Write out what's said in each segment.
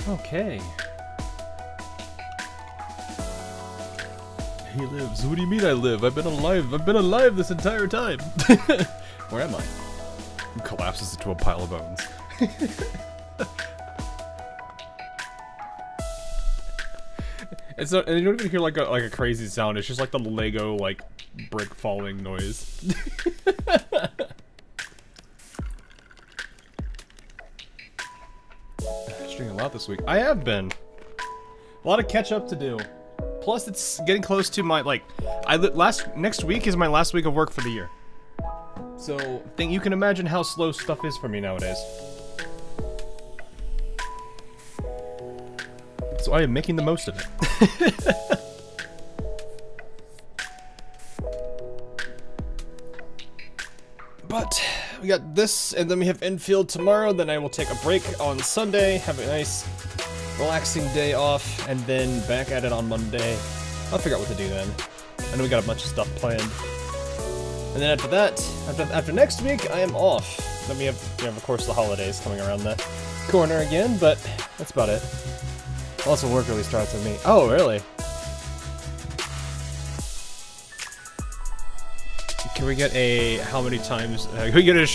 Okay. He lives. What do you mean I live? I've been alive. I've been alive this entire time. Where am I? He collapses into a pile of bones. It's not, and you don't even hear like a crazy sound. It's just like the Lego like brick falling noise. Streaming a lot this week. I have been. A lot of catch up to do. Plus, it's getting close to my next week is my last week of work for the year. So, you can imagine how slow stuff is for me nowadays. So I am making the most of it. But we got this, and then we have infield tomorrow. Then I will take a break on Sunday, have a nice, relaxing day off, and then back at it on Monday. I'll figure out what to do then. I know we got a bunch of stuff planned. And then after that, after next week, I am off. Then we have, of course, the holidays coming around the corner again, but that's about it. Also, work really starts with me. Oh, really? Can we get a, how many times, can we get a,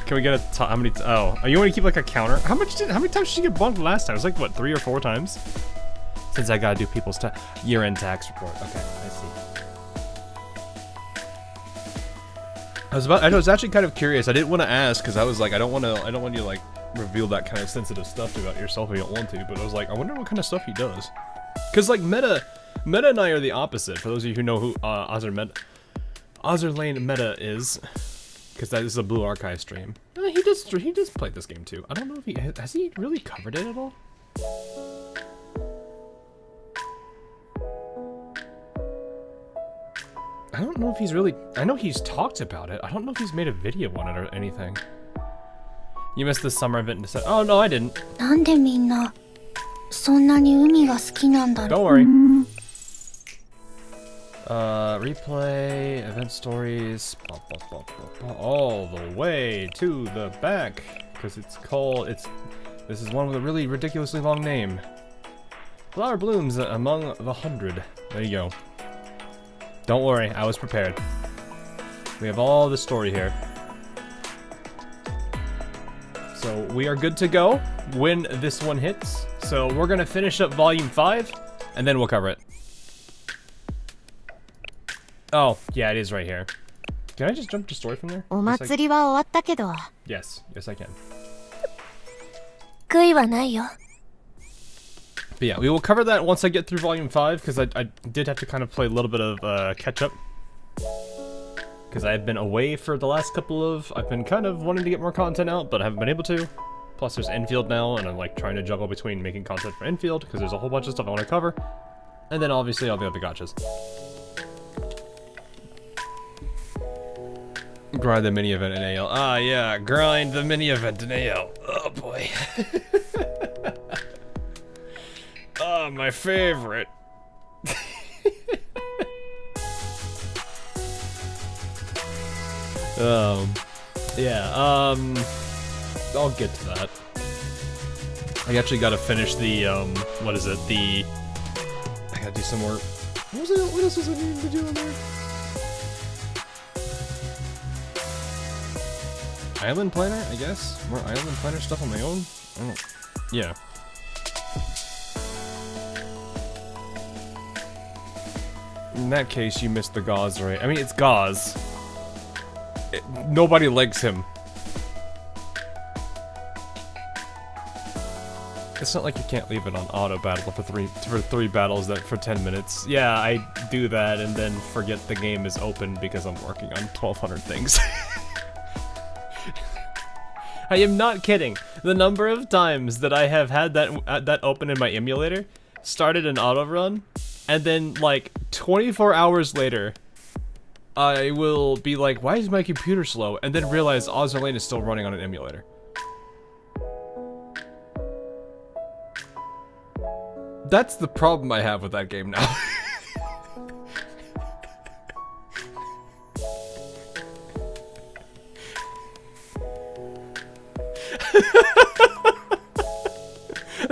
can we get a, how many, oh, you want to keep like a counter? How many times did you get bumped last time? It was like, what, 3 or 4 times? Since I gotta do people's year-end tax report. Okay, I see. I was actually kind of curious. I didn't want to ask, because I was like, I don't want you to like, reveal that kind of sensitive stuff about yourself if you don't want to, but I was like, I wonder what kind of stuff he does. Because like Meta and I are the opposite, for those of you who know who Azur Lane Meta is, because that is a Blue Archive stream. He does play this game too. I don't know if has he really covered it at all? I don't know if he's really, I know he's talked about it. I don't know if he's made a video on it or anything. You missed the summer event and said, oh no, I didn't. Don't worry. Replay, event stories, all the way to the back, because this is one with a really ridiculously long name. Flower blooms among the 100. There you go. Don't worry, I was prepared. We have all the story here. So we are good to go when this one hits. So we're gonna finish up volume 5, and then we'll cover it. Oh, yeah, it is right here. Can I just jump to story from there? Yes, I can. But yeah, we will cover that once I get through volume 5, because I did have to kind of play a little bit of catch up. Because I've been away for the last I've been kind of wanting to get more content out, but I haven't been able to. Plus there's infield now, and I'm like trying to juggle between making content for infield, because there's a whole bunch of stuff I want to cover. And then obviously all the other gachas. Grind the mini event in AL. Ah yeah, grind the mini event in AL. Oh boy. Oh, my favorite. Yeah, I'll get to that. I actually gotta finish the, what is it, I gotta do some more, what else was I needing to do in there? Island planner, I guess? More island planner stuff on my own? I don't know. Yeah. In that case, you missed the Gauze, right? I mean, it's Gauze. Nobody likes him. It's not like you can't leave it on auto battle for three battles for 10 minutes. Yeah, I do that and then forget the game is open because I'm working on 1,200 things. I am not kidding. The number of times that I have had that open in my emulator, started an auto run, and then like 24 hours later, I will be like, why is my computer slow? And then realize Azur Lane is still running on an emulator. That's the problem I have with that game now.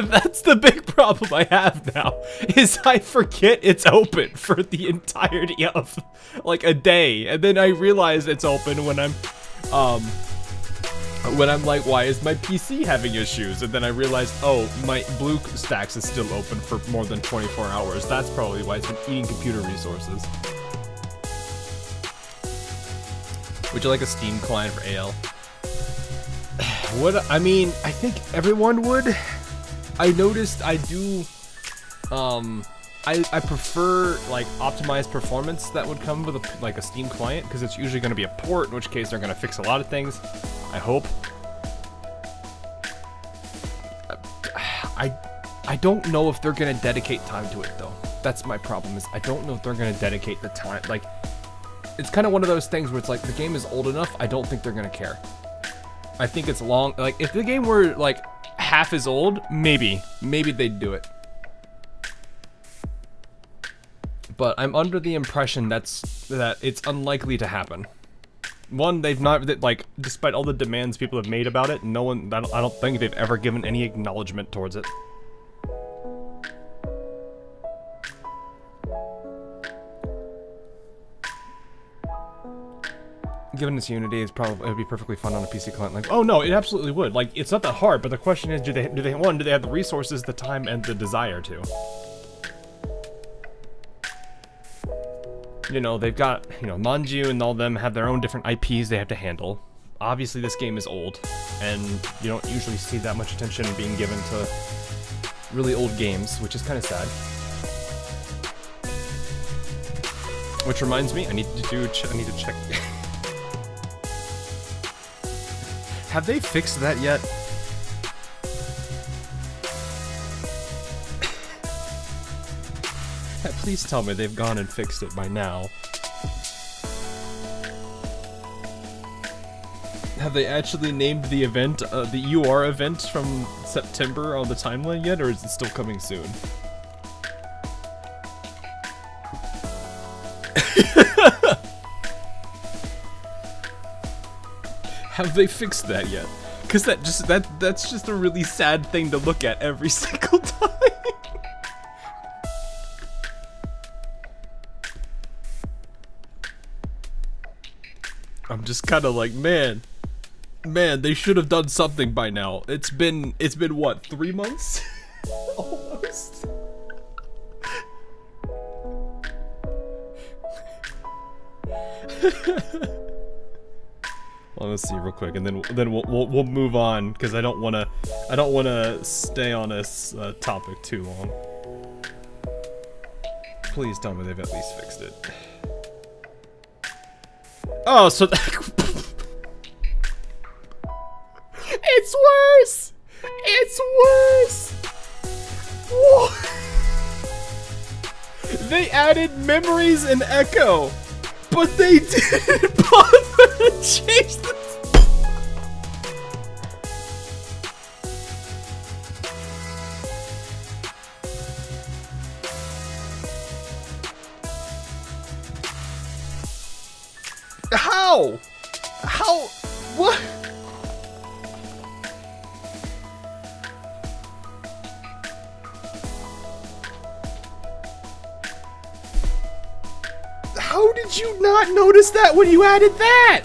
That's the big problem I have now, is I forget it's open for the entirety of, like, a day, and then I realize it's open when I'm like, why is my PC having issues? And then I realize, oh, my BlueStacks is still open for more than 24 hours. That's probably why it's been eating computer resources. Would you like a Steam client for AL? I mean, I think everyone would. I noticed I do, I prefer, like, optimized performance that would come with, like, a Steam client, because it's usually going to be a port, in which case they're going to fix a lot of things. I hope. I don't know if they're going to dedicate time to it, though. That's my problem, is I don't know if they're going to dedicate the time. Like, it's kind of one of those things where it's like, the game is old enough, I don't think they're going to care. I think it's long. Like, if the game were, like, half as old, maybe they'd do it. But I'm under the impression that it's unlikely to happen. One, they've not, like, despite all the demands people have made about it, no one, I don't think they've ever given any acknowledgement towards it. Given its Unity, it would be perfectly fun on a PC client. Like, oh no, it absolutely would. Like, it's not that hard, but the question is, do they have the resources, the time, and the desire to? You know, they've got, you know, Manju and all them have their own different IPs they have to handle. Obviously, this game is old, and you don't usually see that much attention being given to really old games, which is kind of sad. Which reminds me, I need to check. Have they fixed that yet? Please tell me they've gone and fixed it by now. Have they actually named the event, the UR event from September on the timeline yet, or is it still coming soon? Have they fixed that yet? Because that's just a really sad thing to look at every single time. I'm just kind of like, man, they should have done something by now. It's been what, 3 months? Almost. Well, let's see real quick, and then we'll move on, because I don't wanna stay on this topic too long. Please tell me they've at least fixed it. Oh, so it's worse. It's worse. Whoa. They added memories and echo. But they didn't bother to change the... How? How? What? How did you not notice that when you added that?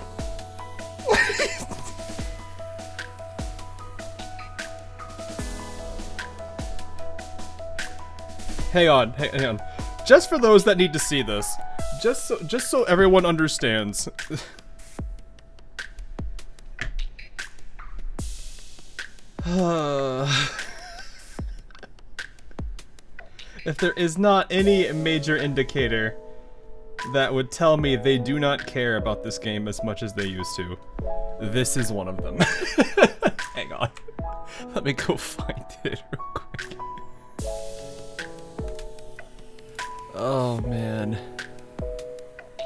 Hang on. Just for those that need to see this, just so everyone understands. If there is not any major indicator that would tell me they do not care about this game as much as they used to, this is one of them. Hang on. Let me go find it real quick. Oh man.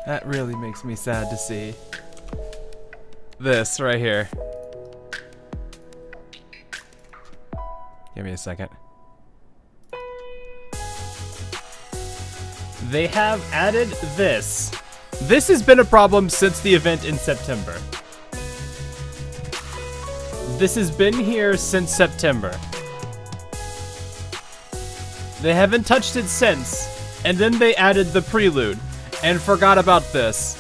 That really makes me sad to see. This right here. Give me a second. They have added this. This has been a problem since the event in September. This has been here since September. They haven't touched it since. And then they added the prelude and forgot about this.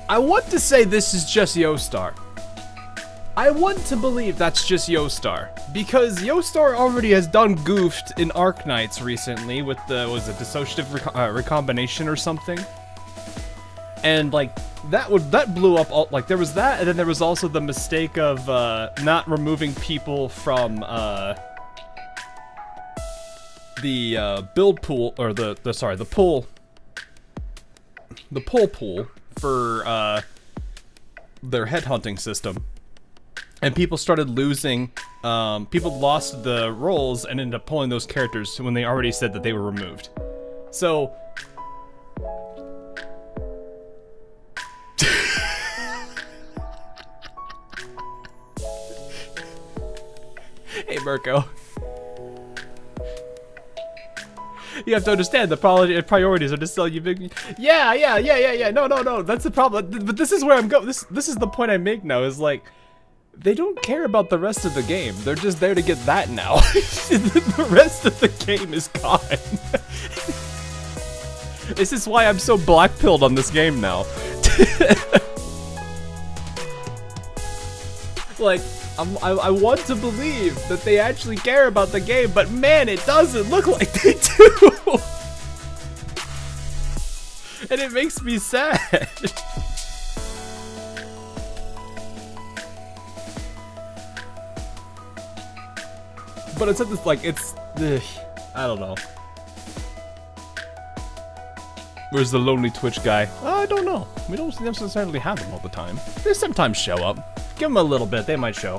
I want to say this is just Yostar. I want to believe that's just Yostar, because Yostar already has done goofed in Arknights recently with the, was it dissociative recombination or something? And like, that blew up all, like there was that, and then there was also the mistake of not removing people from the build pool, or the pull pool for their headhunting system. And people started losing, people lost the roles and ended up pulling those characters when they already said that they were removed. So... Hey, Mako. You have to understand the priorities are to sell you big... Yeah, no, that's the problem. But this is where I'm going. This is the point I make now, is like... They don't care about the rest of the game. They're just there to get that now. The rest of the game is gone. This is why I'm so black-pilled on this game now. Like, I want to believe that they actually care about the game, but man, it doesn't look like they do. And it makes me sad. But it's at this, like, it's, I don't know. Where's the lonely Twitch guy? I don't know. We don't necessarily have them all the time. They sometimes show up. Give them a little bit, they might show.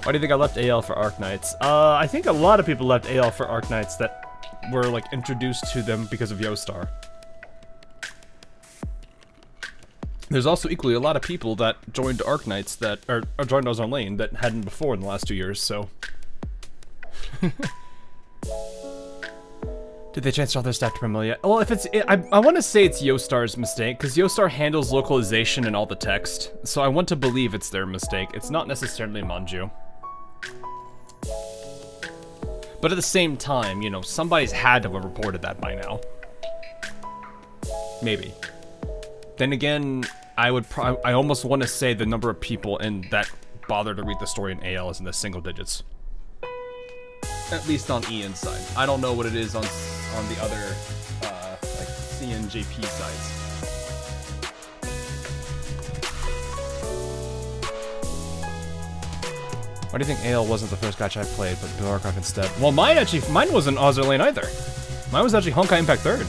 Why do you think I left AL for Arknights? I think a lot of people left AL for Arknights that were, like, introduced to them because of Yostar. There's also equally a lot of people that joined Arknights that, or joined Azur Lane that hadn't before in the last 2 years, so... Did they transfer all their stuff to Promelia? Well, if it's... I want to say it's Yostar's mistake, because Yostar handles localization and all the text, so I want to believe it's their mistake. It's not necessarily Manju. But at the same time, you know, somebody's had to have reported that by now. Maybe. Then again, I almost want to say the number of people in that bother to read the story in AL is in the single digits. At least on Ian's side. I don't know what it is on the other, like, CNJP sides. Why do you think AL wasn't the first gacha I played, but Duel Warcraft instead? Well, mine wasn't Azur Lane either. Mine was actually Honkai Impact 3rd.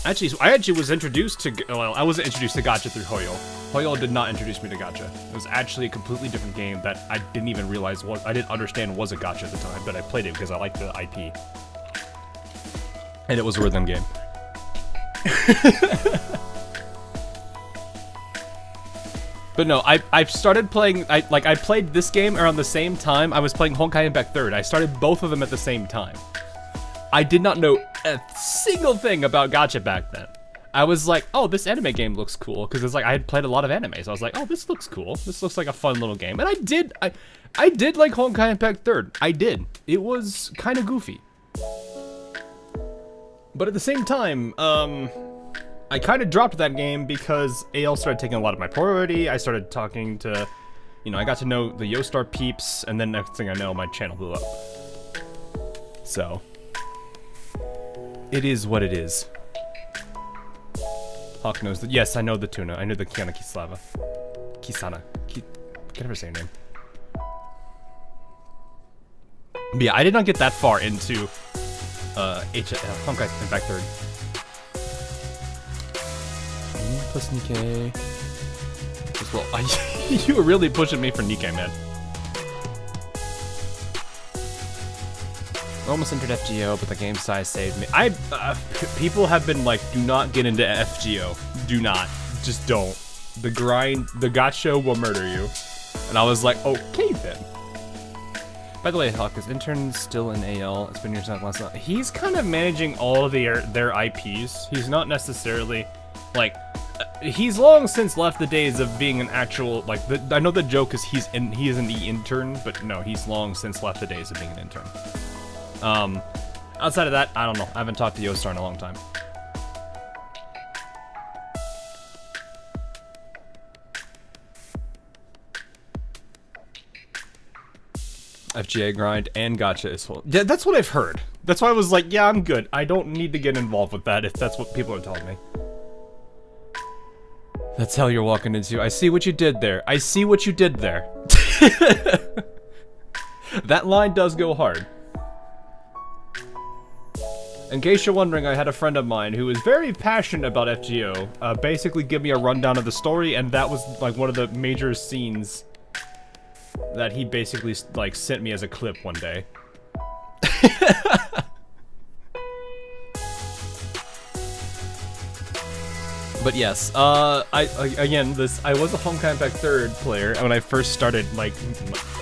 Actually, I actually was introduced to, well, I wasn't introduced to gacha through Hoyo. Hoyo did not introduce me to gacha. It was actually a completely different game that I didn't even realize I didn't understand was a gacha at the time, but I played it because I liked the IP. And it was a rhythm game. But no, I started playing, I played this game around the same time I was playing Honkai Impact 3rd. I started both of them at the same time. I did not know a single thing about gacha back then. I was like, oh, this anime game looks cool, because it's like I had played a lot of anime, so I was like, oh, this looks cool. This looks like a fun little game, and I did like Honkai Impact 3rd. I did. It was kind of goofy, but at the same time, I kind of dropped that game because AL started taking a lot of my priority. I started talking to, you know, I got to know the Yostar peeps, and then next thing I know, my channel blew up. So. It is what it is. Hawk knows that. Yes, I know the tuna. I knew the Kiana Kislava. Kisana. Can't ever say her name. But yeah, I did not get that far into Honkai Impact 3rd. Plus Nikkei. Well, you were really pushing me for Nikkei, man. Almost entered FGO, but the game size saved me. People have been like, do not get into FGO. Do not. Just don't. The grind, the gacha will murder you. And I was like, okay then. By the way, Hawk, is intern still in AL? It's been years since last night. He's kind of managing all of their IPs. He's not necessarily Like, he's long since left the days of being an actual, like, I know the joke is he is an intern, but no, he's long since left the days of being an intern. Outside of that, I don't know. I haven't talked to Yostar in a long time. FGA grind and gacha is full. Yeah, that's what I've heard. That's why I was like, yeah, I'm good. I don't need to get involved with that if that's what people are telling me. That's hell you're walking into. I see what you did there. I see what you did there. That line does go hard. In case you're wondering, I had a friend of mine who was very passionate about FGO. Basically give me a rundown of the story, and that was like one of the major scenes that he basically like sent me as a clip one day. But yes, I was a Homecoming Pack 3rd player when I first started, like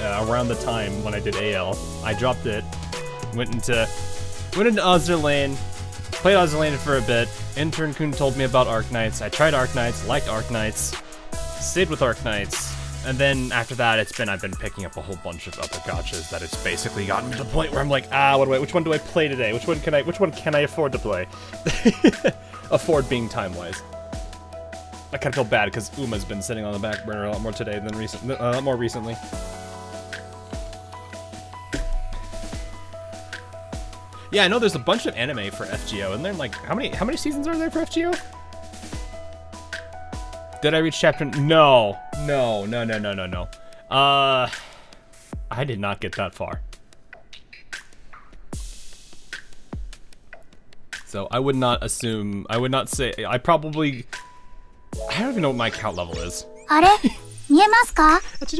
around the time when I did AL. I dropped it, went into Azur Lane, played Azur Lane for a bit. Intern Kun told me about Arknights. I tried Arknights, liked Arknights, stayed with Arknights. And then after that, I've been picking up a whole bunch of other gachas that it's basically gotten to the point where I'm like, which one do I play today? Which one can I afford to play? Afford being time-wise. I kind of feel bad because Uma's been sitting on the back burner a lot more today than more recently. Yeah, I know there's a bunch of anime for FGO, and then like, how many seasons are there for FGO? Did I reach chapter? No. I did not get that far. So I would not assume, I would not say, I don't even know what my count level is. Actually, do I still have my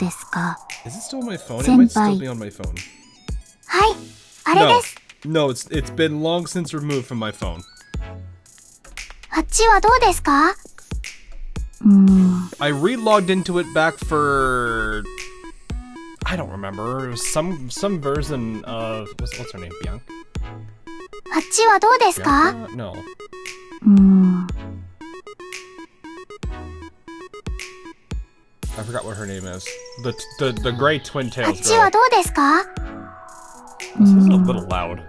phone? Is it still on my phone? It might still be on my phone. No, it's been long since removed from my phone. I re-logged into it back for... I don't remember. It was some version of... What's her name? Bianca? Bianca? No. I forgot what her name is. The gray twin tails girl. This is a little loud.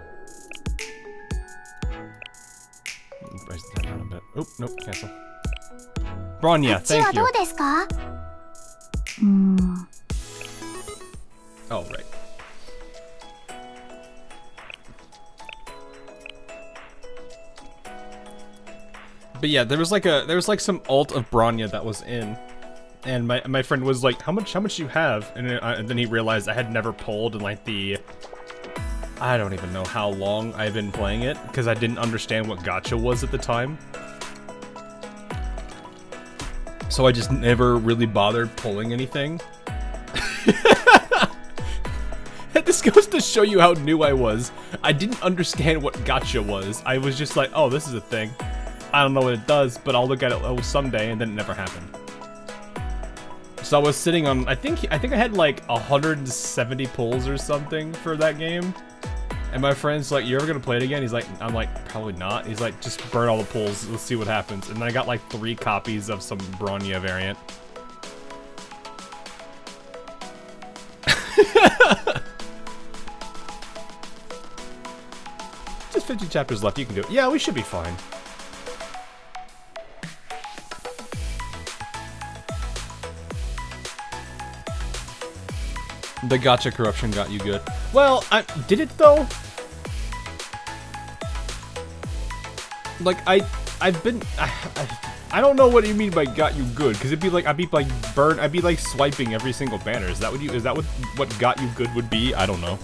Raise that down a bit. Oop, nope, cancel. Bronya, thank you. Oh, right. But yeah, there was like some alt of Bronya that was in, and my friend was like, how much do you have? And then he realized I had never pulled in like I don't even know how long I've been playing it, because I didn't understand what gacha was at the time. So I just never really bothered pulling anything. This goes to show you how new I was. I didn't understand what gacha was. I was just like, oh, this is a thing. I don't know what it does, but I'll look at it someday, and then it never happened. So I was sitting on, I think I had like 170 pulls or something for that game. And my friend's like, you ever gonna play it again? He's like, I'm like, probably not. He's like, just burn all the pulls, let's see what happens. And then I got like 3 copies of some Bronya variant. Just 50 chapters left, you can do it. Yeah, we should be fine. The gacha corruption got you good. Well, did it though? Like I don't know what you mean by got you good, because I'd be like swiping every single banner. Is that what got you good would be? I don't know.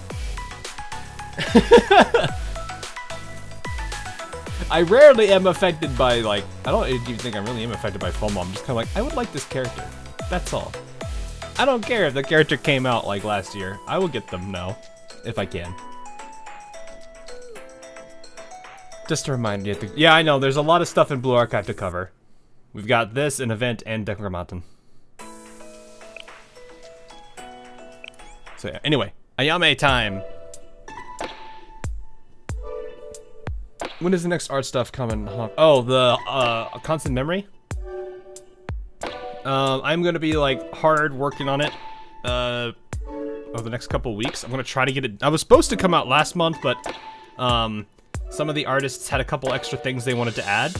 I rarely am affected by like, I don't even think I really am affected by FOMO. I'm just kind of like, I would like this character. That's all. I don't care if the character came out like last year. I will get them now, if I can. Just to remind you. Yeah, I know. There's a lot of stuff in Blue Archive to cover. We've got this, an event, and Declamaton. So yeah, anyway, Ayame time. When is the next art stuff coming? Oh, the constant memory. I'm gonna be like hard working on it. Over the next couple weeks, I'm gonna try to get it. I was supposed to come out last month, but some of the artists had a couple extra things they wanted to add.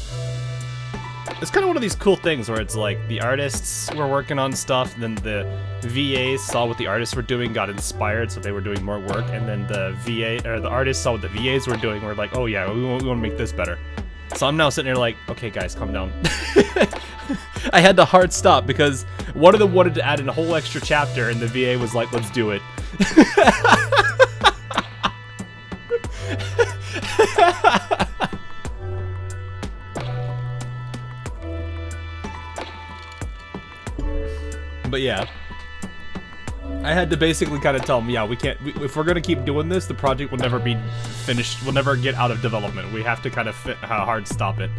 It's kind of one of these cool things where it's like the artists were working on stuff, then the VAs saw what the artists were doing, got inspired, so they were doing more work, and then the artists saw what the VAs were doing, were like, oh yeah, we want to make this better. So I'm now sitting there like, okay guys, calm down. I had to hard stop because one of them wanted to add in a whole extra chapter, and the VA was like, let's do it. But yeah, I had to basically kind of tell them, yeah, we can't, if we're gonna keep doing this, the project will never be finished, will never get out of development. We have to kind of hard stop it.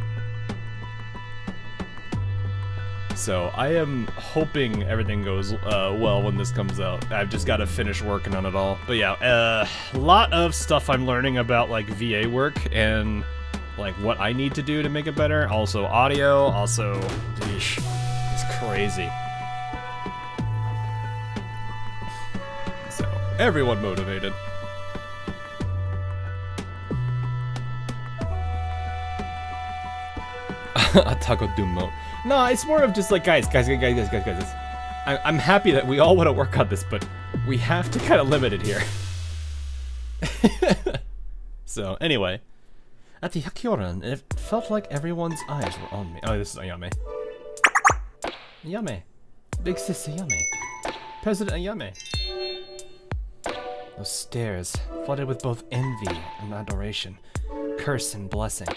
So I am hoping everything goes well when this comes out. I've just got to finish working on it all. But yeah, a lot of stuff I'm learning about like VA work and like what I need to do to make it better. Also audio, also, geesh, it's crazy. So everyone motivated. Atago Dumo. No, it's more of just like, guys. I'm happy that we all want to work on this, but we have to kind of limit it here. So, anyway. At the Hakyoran, it felt like everyone's eyes were on me. Oh, this is Ayame. Ayame. Big sis Ayame. President Ayame. Those stares, flooded with both envy and adoration, curse and blessing.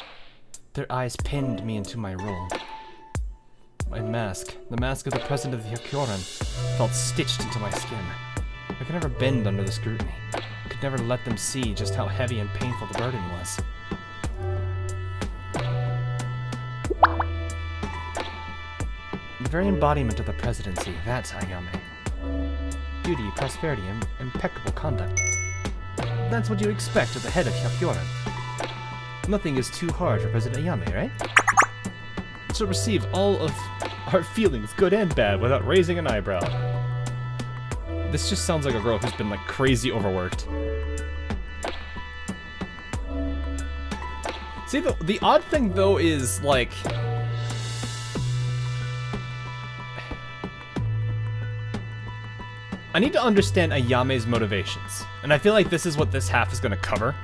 Their eyes pinned me into my role. My mask, the mask of the president of the Hakyoran, felt stitched into my skin. I could never bend under the scrutiny. I could never let them see just how heavy and painful the burden was. The very embodiment of the presidency, that's Ayame. Beauty, prosperity, and impeccable conduct. That's what you expect of the head of Hakyoran. Nothing is too hard for President Ayame, right? To receive all of our feelings, good and bad, without raising an eyebrow. This just sounds like a girl who's been like crazy overworked. See, the odd thing though is like, I need to understand Ayame's motivations, and I feel like this is what this half is going to cover.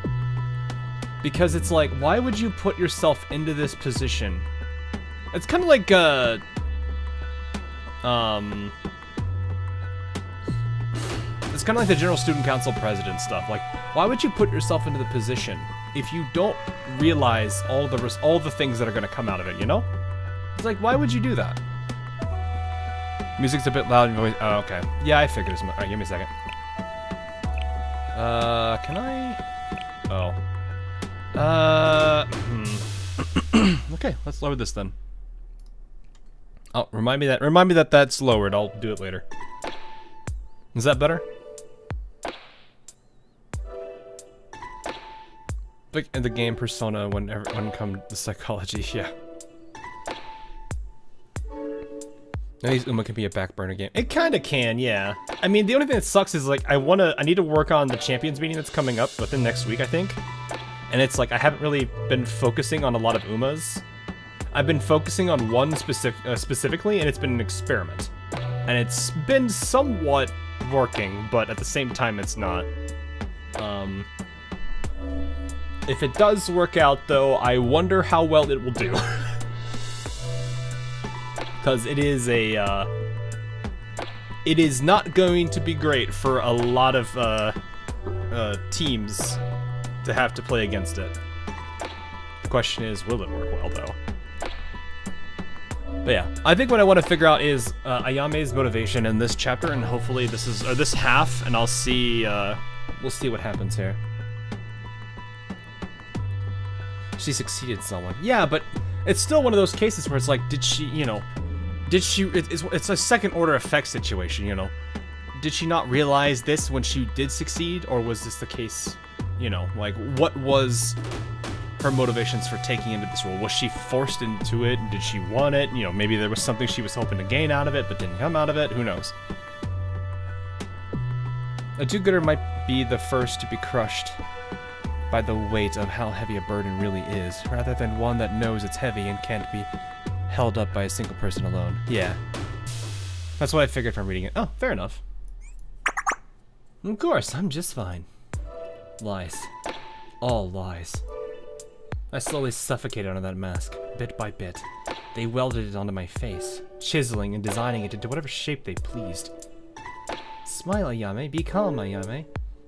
Because it's like, why would you put yourself into this position? It's kind of like, it's kind of like the General Student Council President stuff. Like, why would you put yourself into the position if you don't realize all the things that are going to come out of it, you know? It's like, why would you do that? Music's a bit loud and voice. Oh, okay. Yeah, I figured as much. Alright, give me a second. Can I? Oh. Okay, let's lower this then. Oh, remind me that that's lowered. I'll do it later. Is that better? Like in the game Persona, when come to psychology, yeah. At least Uma can be a back burner game. It kinda can, yeah. I mean, the only thing that sucks is like I need to work on the Champions meeting that's coming up within next week, I think. And it's like I haven't really been focusing on a lot of Umas. I've been focusing on one specifically, and it's been an experiment. And it's been somewhat working, but at the same time it's not. If it does work out though, I wonder how well it will do. Because it is it is not going to be great for a lot of teams to have to play against it. The question is, will it work well though? But yeah, I think what I want to figure out is Ayame's motivation in this chapter, and hopefully this half, and I'll see. We'll see what happens here. She succeeded someone. Yeah, but it's still one of those cases where it's like, did she, you know, it's a second order effect situation, you know. Did she not realize this when she did succeed, or was this the case, you know, like what was her motivations for taking into this role. Was she forced into it? Did she want it? You know, maybe there was something she was hoping to gain out of it, but didn't come out of it. Who knows? A do-gooder might be the first to be crushed by the weight of how heavy a burden really is, rather than one that knows it's heavy and can't be held up by a single person alone. Yeah. That's what I figured from reading it. Oh, fair enough. Of course, I'm just fine. Lies. All lies. I slowly suffocated under that mask, bit by bit. They welded it onto my face, chiseling and designing it into whatever shape they pleased. Smile, Ayame. Be calm, Ayame.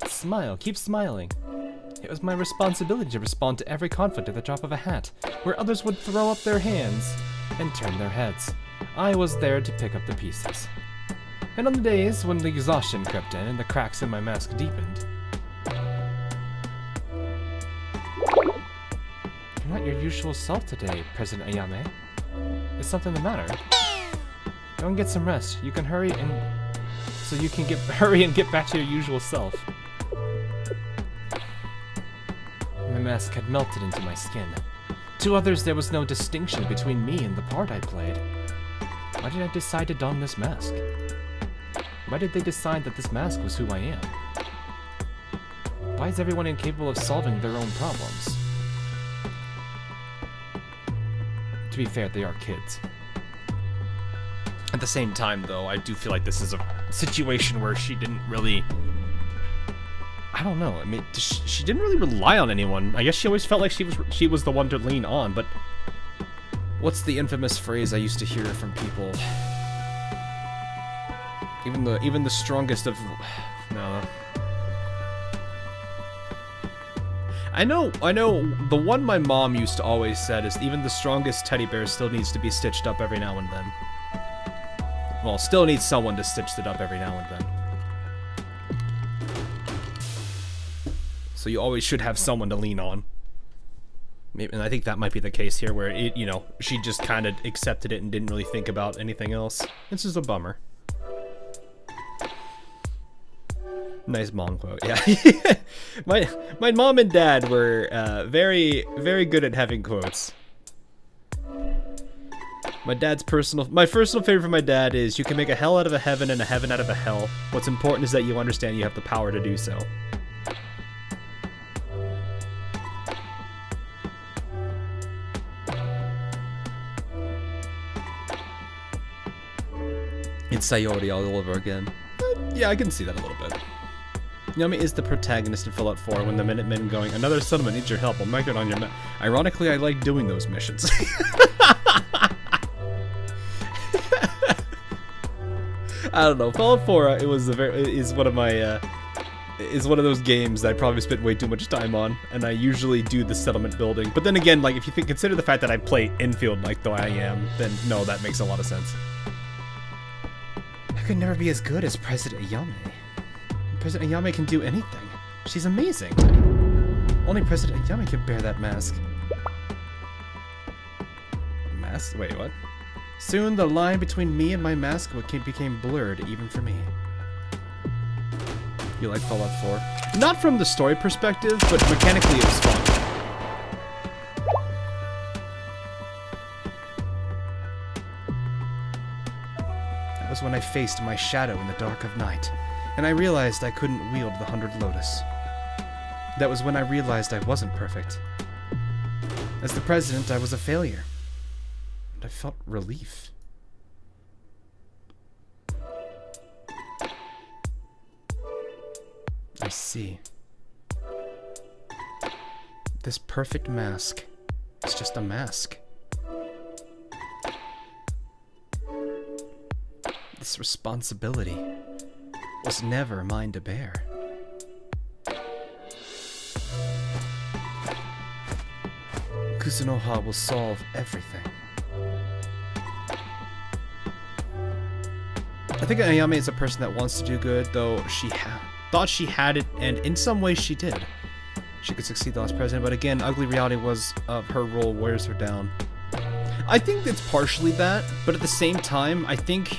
Smile. Keep smiling. It was my responsibility to respond to every conflict at the drop of a hat, where others would throw up their hands and turn their heads. I was there to pick up the pieces. And on the days when the exhaustion crept in and the cracks in my mask deepened... You're not your usual self today, President Ayame. Is something the matter? Go and get some rest. You can hurry and... So you can hurry and get back to your usual self. My mask had melted into my skin. To others, there was no distinction between me and the part I played. Why did I decide to don this mask? Why did they decide that this mask was who I am? Why is everyone incapable of solving their own problems? To be fair, they are kids. At the same time, though, I do feel like this is a situation where she didn't really... I don't know. I mean, she didn't really rely on anyone. I guess she always felt like she was the one to lean on, but... What's the infamous phrase I used to hear from people? Even the strongest of... No. I know the one my mom used to always said is even the strongest teddy bear still needs to be stitched up every now and then. Well, still needs someone to stitch it up every now and then. So you always should have someone to lean on. Maybe, and I think that might be the case here, where it, you know, she just kind of accepted it and didn't really think about anything else. This is a bummer. Nice mom quote, yeah. my mom and dad were very, very good at having quotes. My personal favorite from my dad is, you can make a hell out of a heaven and a heaven out of a hell. What's important is that you understand you have the power to do so. It's Sayori all over again. Yeah, I can see that a little bit. Yami is the protagonist in Fallout 4 when the Minutemen going, another settlement needs your help, I'll mark it on your map. Ironically, I like doing those missions. I don't know, Fallout 4 is one of my, is one of those games that I probably spent way too much time on, and I usually do the settlement building. But then again, like, if you consider the fact that I play infield like though I am, then no, that makes a lot of sense. I could never be as good as President Ayame. President Ayame can do anything. She's amazing. Only President Ayame can bear that mask. Mask? Wait, what? Soon the line between me and my mask became blurred, even for me. You like Fallout 4? Not from the story perspective, but mechanically it was fun. That was when I faced my shadow in the dark of night, and I realized I couldn't wield the 100 Lotus. That was when I realized I wasn't perfect. As the president, I was a failure. And I felt relief. I see. This perfect mask is just a mask. This responsibility was never mine to bear. Kusunoha will solve everything. I think Ayame is a person that wants to do good, though she thought she had it, and in some ways she did. She could succeed the last president, but again, ugly reality of her role wears her down. I think it's partially that, but at the same time, I think...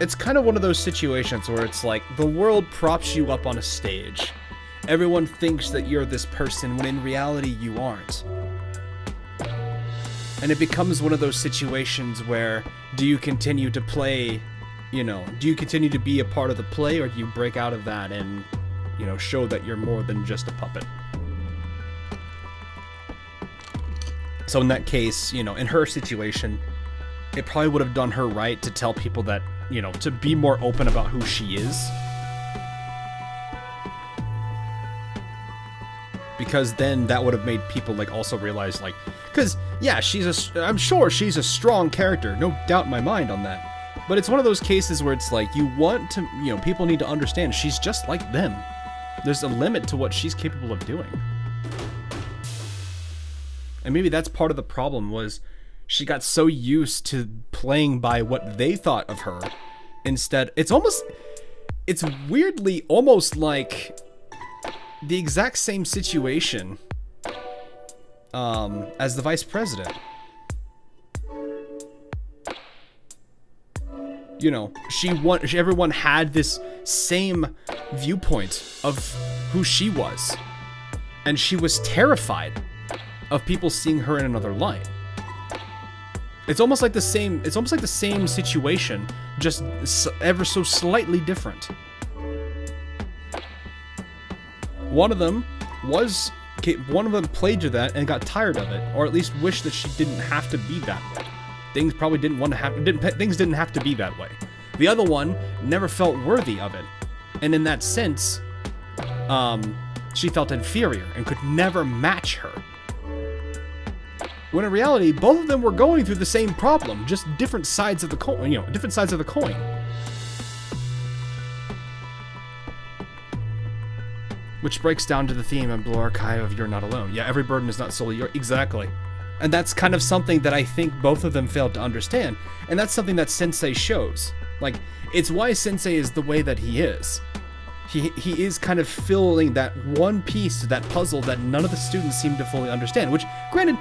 it's kind of one of those situations where it's like the world props you up on a stage. Everyone thinks that you're this person when in reality you aren't. And it becomes one of those situations where do you continue to play, you know, do you continue to be a part of the play, or do you break out of that and, you know, show that you're more than just a puppet? So in that case, you know, in her situation, it probably would have done her right to tell people that, you know, to be more open about who she is. Because then that would have made people, like, also realize, like, because, yeah, I'm sure she's a strong character, no doubt in my mind on that. But it's one of those cases where it's like, you want to, you know, people need to understand she's just like them. There's a limit to what she's capable of doing. And maybe that's part of the problem, was she got so used to playing by what they thought of her. Instead, it's weirdly almost like the exact same situation as the vice president. You know, everyone had this same viewpoint of who she was, and she was terrified of people seeing her in another light. It's almost like the same situation, just ever so slightly different. One of them played to that and got tired of it, or at least wished that she didn't have to be that way. Things didn't have to be that way. The other one never felt worthy of it, and in that sense, she felt inferior and could never match her. When in reality, both of them were going through the same problem, just different sides of the coin. You know, different sides of the coin. Which breaks down to the theme of Blue Archive of You're Not Alone. Yeah, every burden is not solely yours. Exactly. And that's kind of something that I think both of them failed to understand. And that's something that Sensei shows. Like, it's why Sensei is the way that he is. He is kind of filling that one piece to that puzzle that none of the students seem to fully understand. Which, granted,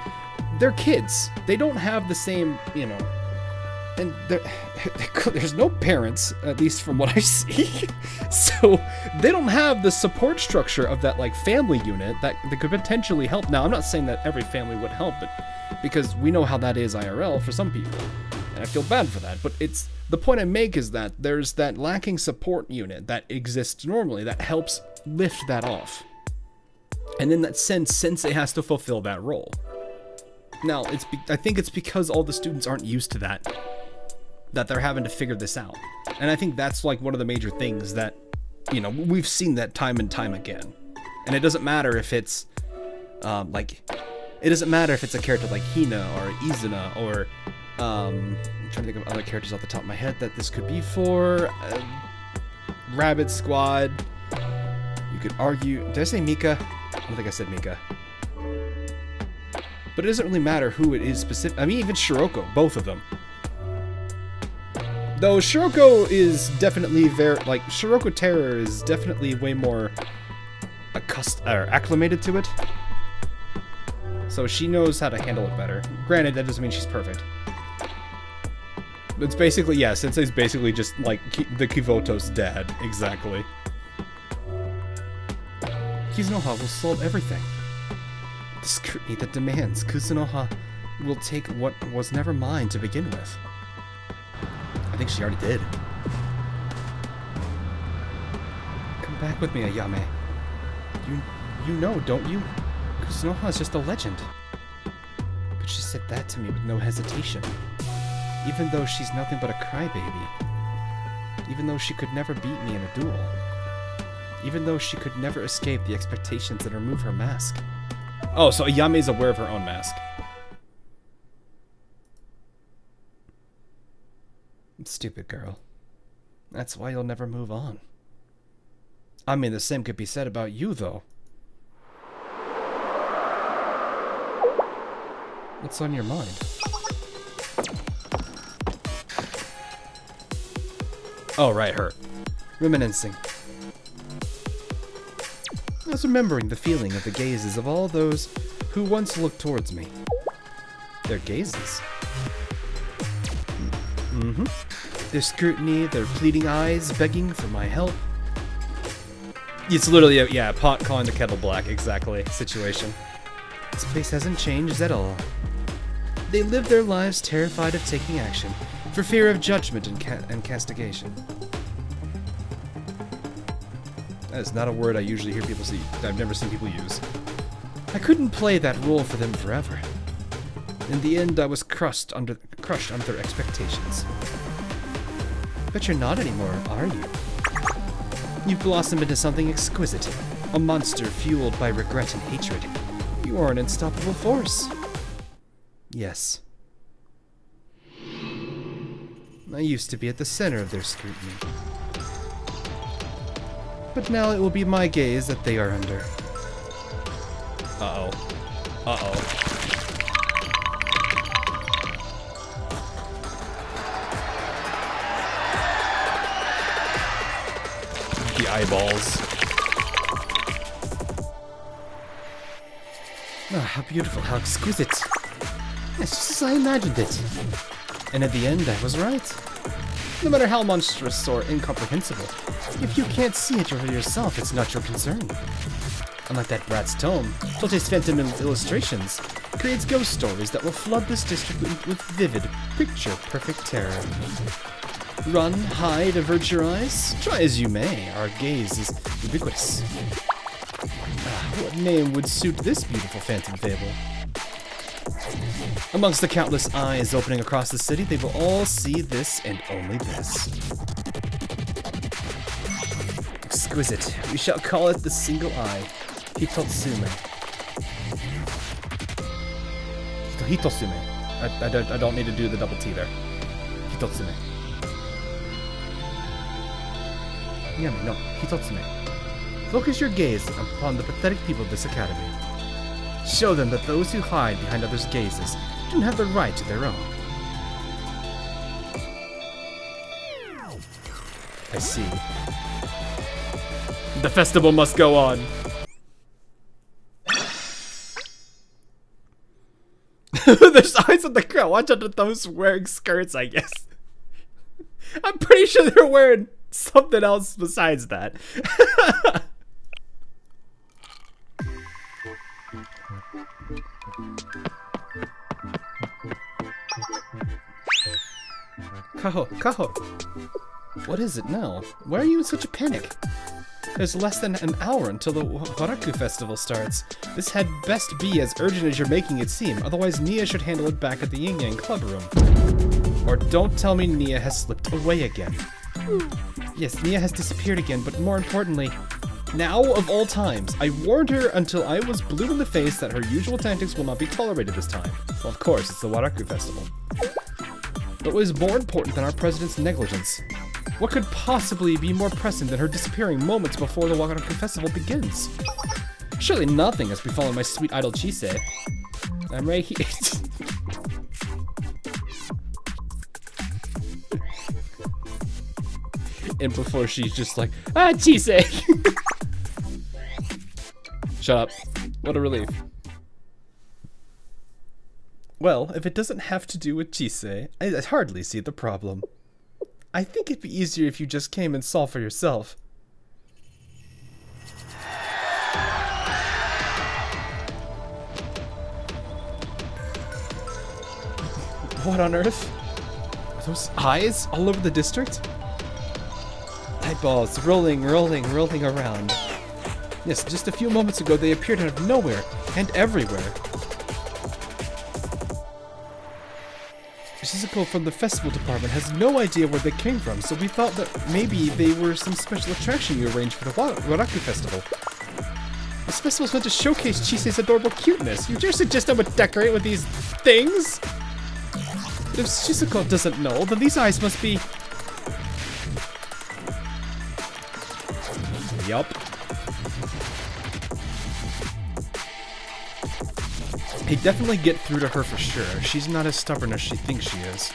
they're kids. They don't have the same, you know... And there's no parents, at least from what I see. So they don't have the support structure of that, like, family unit that could potentially help. Now, I'm not saying that every family would help, but because we know how that is IRL for some people, and I feel bad for that. But it's the point I make is that there's that lacking support unit that exists normally that helps lift that off. And in that sense, Sensei has to fulfill that role. Now, I think it's because all the students aren't used to that they're having to figure this out. And I think that's like one of the major things that, you know, we've seen that time and time again. And it doesn't matter if it's, it doesn't matter if it's a character like Hina or Izuna or, I'm trying to think of other characters off the top of my head that this could be for. Rabbit Squad. You could argue, did I say Mika? I don't think I said Mika. But it doesn't really matter who it is specific. I mean, even Shiroko, both of them. Though Shiroko is definitely Shiroko Terror is definitely way more acclimated to it. So she knows how to handle it better. Granted, that doesn't mean she's perfect. It's basically, yeah, Sensei's basically just like the Kivoto's dad, exactly. Kuzunoha will solve everything. The scrutiny that demands Kuzunoha will take what was never mine to begin with. I think she already did. Come back with me, Ayame. You know, don't you? Kuzunoha is just a legend. But she said that to me with no hesitation. Even though she's nothing but a crybaby. Even though she could never beat me in a duel. Even though she could never escape the expectations that remove her mask. Oh, so Ayame is aware of her own mask. Stupid girl. That's why you'll never move on. I mean, the same could be said about you, though. What's on your mind? Oh, right, her. Reminiscing. I was remembering the feeling of the gazes of all those who once looked towards me. Their gazes. Mm-hmm. Their scrutiny, their pleading eyes, begging for my help. It's literally a, pot calling the kettle black, exactly, situation. This place hasn't changed at all. They live their lives terrified of taking action, for fear of judgment and castigation. That is not a word I usually hear people say. I've never seen people use. I couldn't play that role for them forever. In the end, I was crushed under their expectations. But you're not anymore, are you? You've blossomed into something exquisite, a monster fueled by regret and hatred. You are an unstoppable force. Yes. I used to be at the center of their scrutiny. But now it will be my gaze that they are under. Uh-oh. Uh-oh. The eyeballs. Ah, how beautiful, how exquisite. It's just as I imagined it. And at the end, I was right. No matter how monstrous or incomprehensible, if you can't see it for yourself, it's not your concern. Unlike that brat's Tome, Tote's Phantom Illustrations creates ghost stories that will flood this district with vivid, picture-perfect terror. Run, hide, avert your eyes? Try as you may, our gaze is ubiquitous. What name would suit this beautiful phantom fable? Amongst the countless eyes opening across the city, they will all see this and only this. Exquisite. We shall call it the single eye. Hitotsume. Hitotsume. I don't need to do the double T there. Hitotsume. Yami, no. Hitotsume. Focus your gaze upon the pathetic people of this academy. Show them that those who hide behind others' gazes don't have the right to their own. I see. The festival must go on. There's eyes on the crowd. Watch out at those wearing skirts, I guess. I'm pretty sure they're wearing something else besides that. Kaho. What is it now? Why are you in such a panic? There's less than an hour until the Waraku Festival starts. This had best be as urgent as you're making it seem, otherwise Nia should handle it back at the Yin Yang Club Room. Or don't tell me Nia has slipped away again. Yes, Nia has disappeared again, but more importantly, now of all times, I warned her until I was blue in the face that her usual tactics will not be tolerated this time. Well, of course, it's the Waraku Festival. But what is more important than our president's negligence? What could possibly be more pressing than her disappearing moments before the Waraku Festival begins? Surely nothing has befallen my sweet idol Chise. I'm right here. And before she's just like, Chise! Shut up. What a relief. Well, if it doesn't have to do with Chise, I hardly see the problem. I think it'd be easier if you just came and saw for yourself. What on earth? Are those eyes all over the district? Eyeballs rolling around. Yes, just a few moments ago they appeared out of nowhere and everywhere. Shizuko from the festival department has no idea where they came from, so we thought that maybe they were some special attraction you arranged for the Waraku Festival. This festival's meant to showcase Chise's adorable cuteness. You dare suggest I would decorate with these things? But if Shizuko doesn't know, then these eyes must be... Yup. They definitely get through to her for sure. She's not as stubborn as she thinks she is.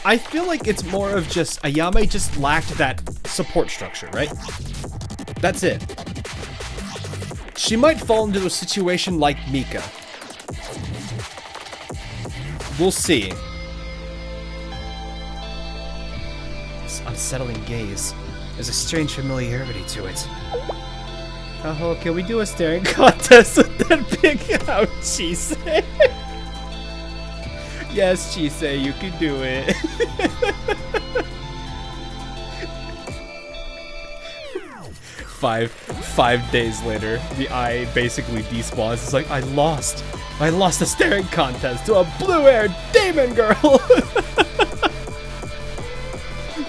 I feel like it's more of just Ayame just lacked that support structure, right? That's it. She might fall into a situation like Mika. We'll see. unsettling gaze. There's a strange familiarity to it. Oh, can we do a staring contest with that big out, Chise? Yes, Chise, you can do it. Five days later, the eye basically despawns. It's like, I lost a staring contest to a blue-haired demon girl.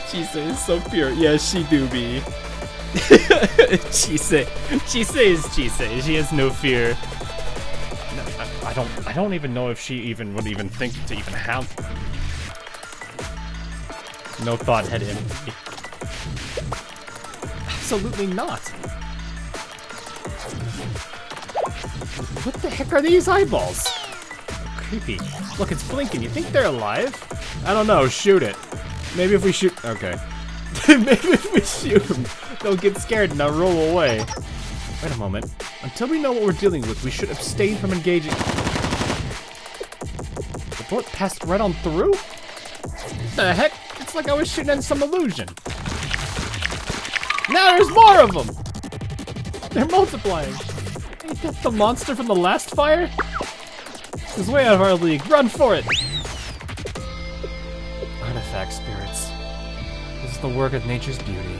Chise is so pure. Yes, she do be. Chise is Chise. She has no fear. I don't even know if she even would even think to even have. No thought had in. Absolutely not. What the heck are these eyeballs? Creepy. Look, it's blinking. You think they're alive? I don't know. Shoot it. Maybe if we shoot. Okay. Maybe if we shoot them, they'll get scared and they'll roll away. Wait a moment. Until we know what we're dealing with, we should abstain from engaging. The bullet passed right on through? What the heck? It's like I was shooting at some illusion. Now there's more of them! They're multiplying. Ain't that the monster from the last fire? This is way out of our league. Run for it! Artifact spirits. This is the work of nature's beauty.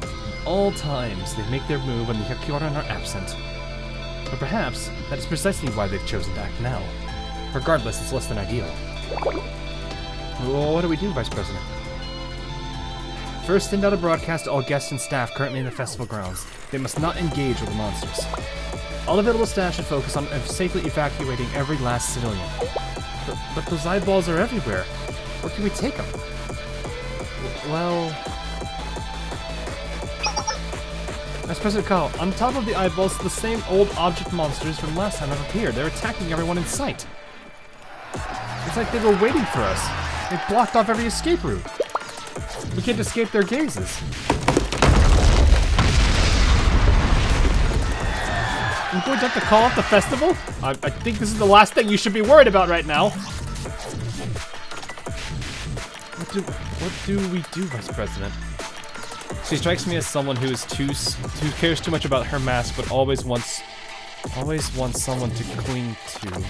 In all times, they make their move when the Hakuran are absent. But perhaps that is precisely why they've chosen to act now. Regardless, it's less than ideal. Well, what do we do, Vice President? First, send out a broadcast to all guests and staff currently in the festival grounds. They must not engage with the monsters. All available staff should focus on safely evacuating every last civilian. But those eyeballs are everywhere. Where can we take them? Well... Vice President Kyle, on top of the eyeballs, the same old object monsters from last time have appeared. They're attacking everyone in sight. It's like they were waiting for us. They blocked off every escape route. We can't escape their gazes. I'm going to have to call off the festival? I think this is the last thing you should be worried about right now. What do we do, Vice President? She strikes me as someone who cares too much about her mask, but always wants someone to cling to,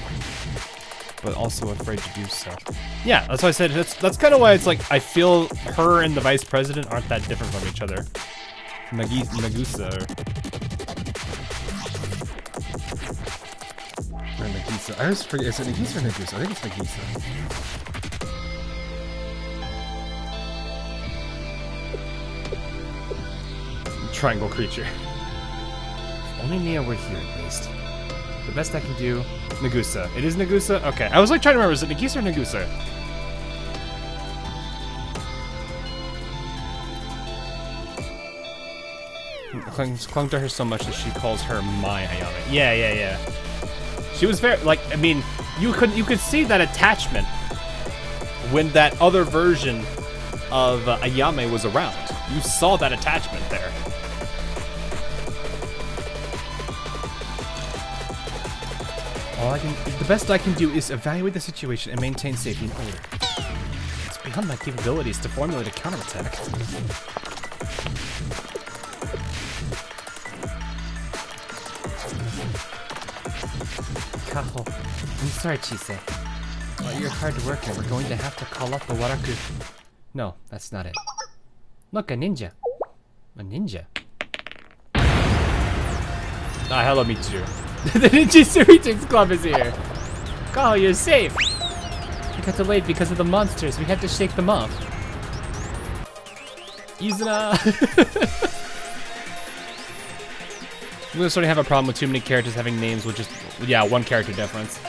but also afraid to do so. Yeah, that's why I said that's kind of why it's like I feel her and the Vice President aren't that different from each other. Nagusa or Nagisa. I always forget. Is it Nagisa or Nagusa? I think it's Nagisa. Triangle creature. If only Nia were here at least. The best I can do. Nagusa. It is Nagusa? Okay. I was like trying to remember, is it Nagisa or Nagusa? Clung to her so much that she calls her my Ayame. Yeah. She was very, like, I mean, you could see that attachment when that other version of Ayame was around. You saw that attachment there. The best I can do is evaluate the situation and maintain safety and order. It's beyond my capabilities to formulate a counterattack. Kaho, I'm sorry, Chise. Well, you're hard to work here. We're going to have to call up the Waraku. No, that's not it. Look, a ninja. A ninja. Ah, hello, Mitsu. The Ninja Greetings Club is here! Kaho, you're safe! We got delayed because of the monsters. We had to shake them off. Izuna! I'm gonna sort of have a problem with too many characters having names with just, yeah, one character difference.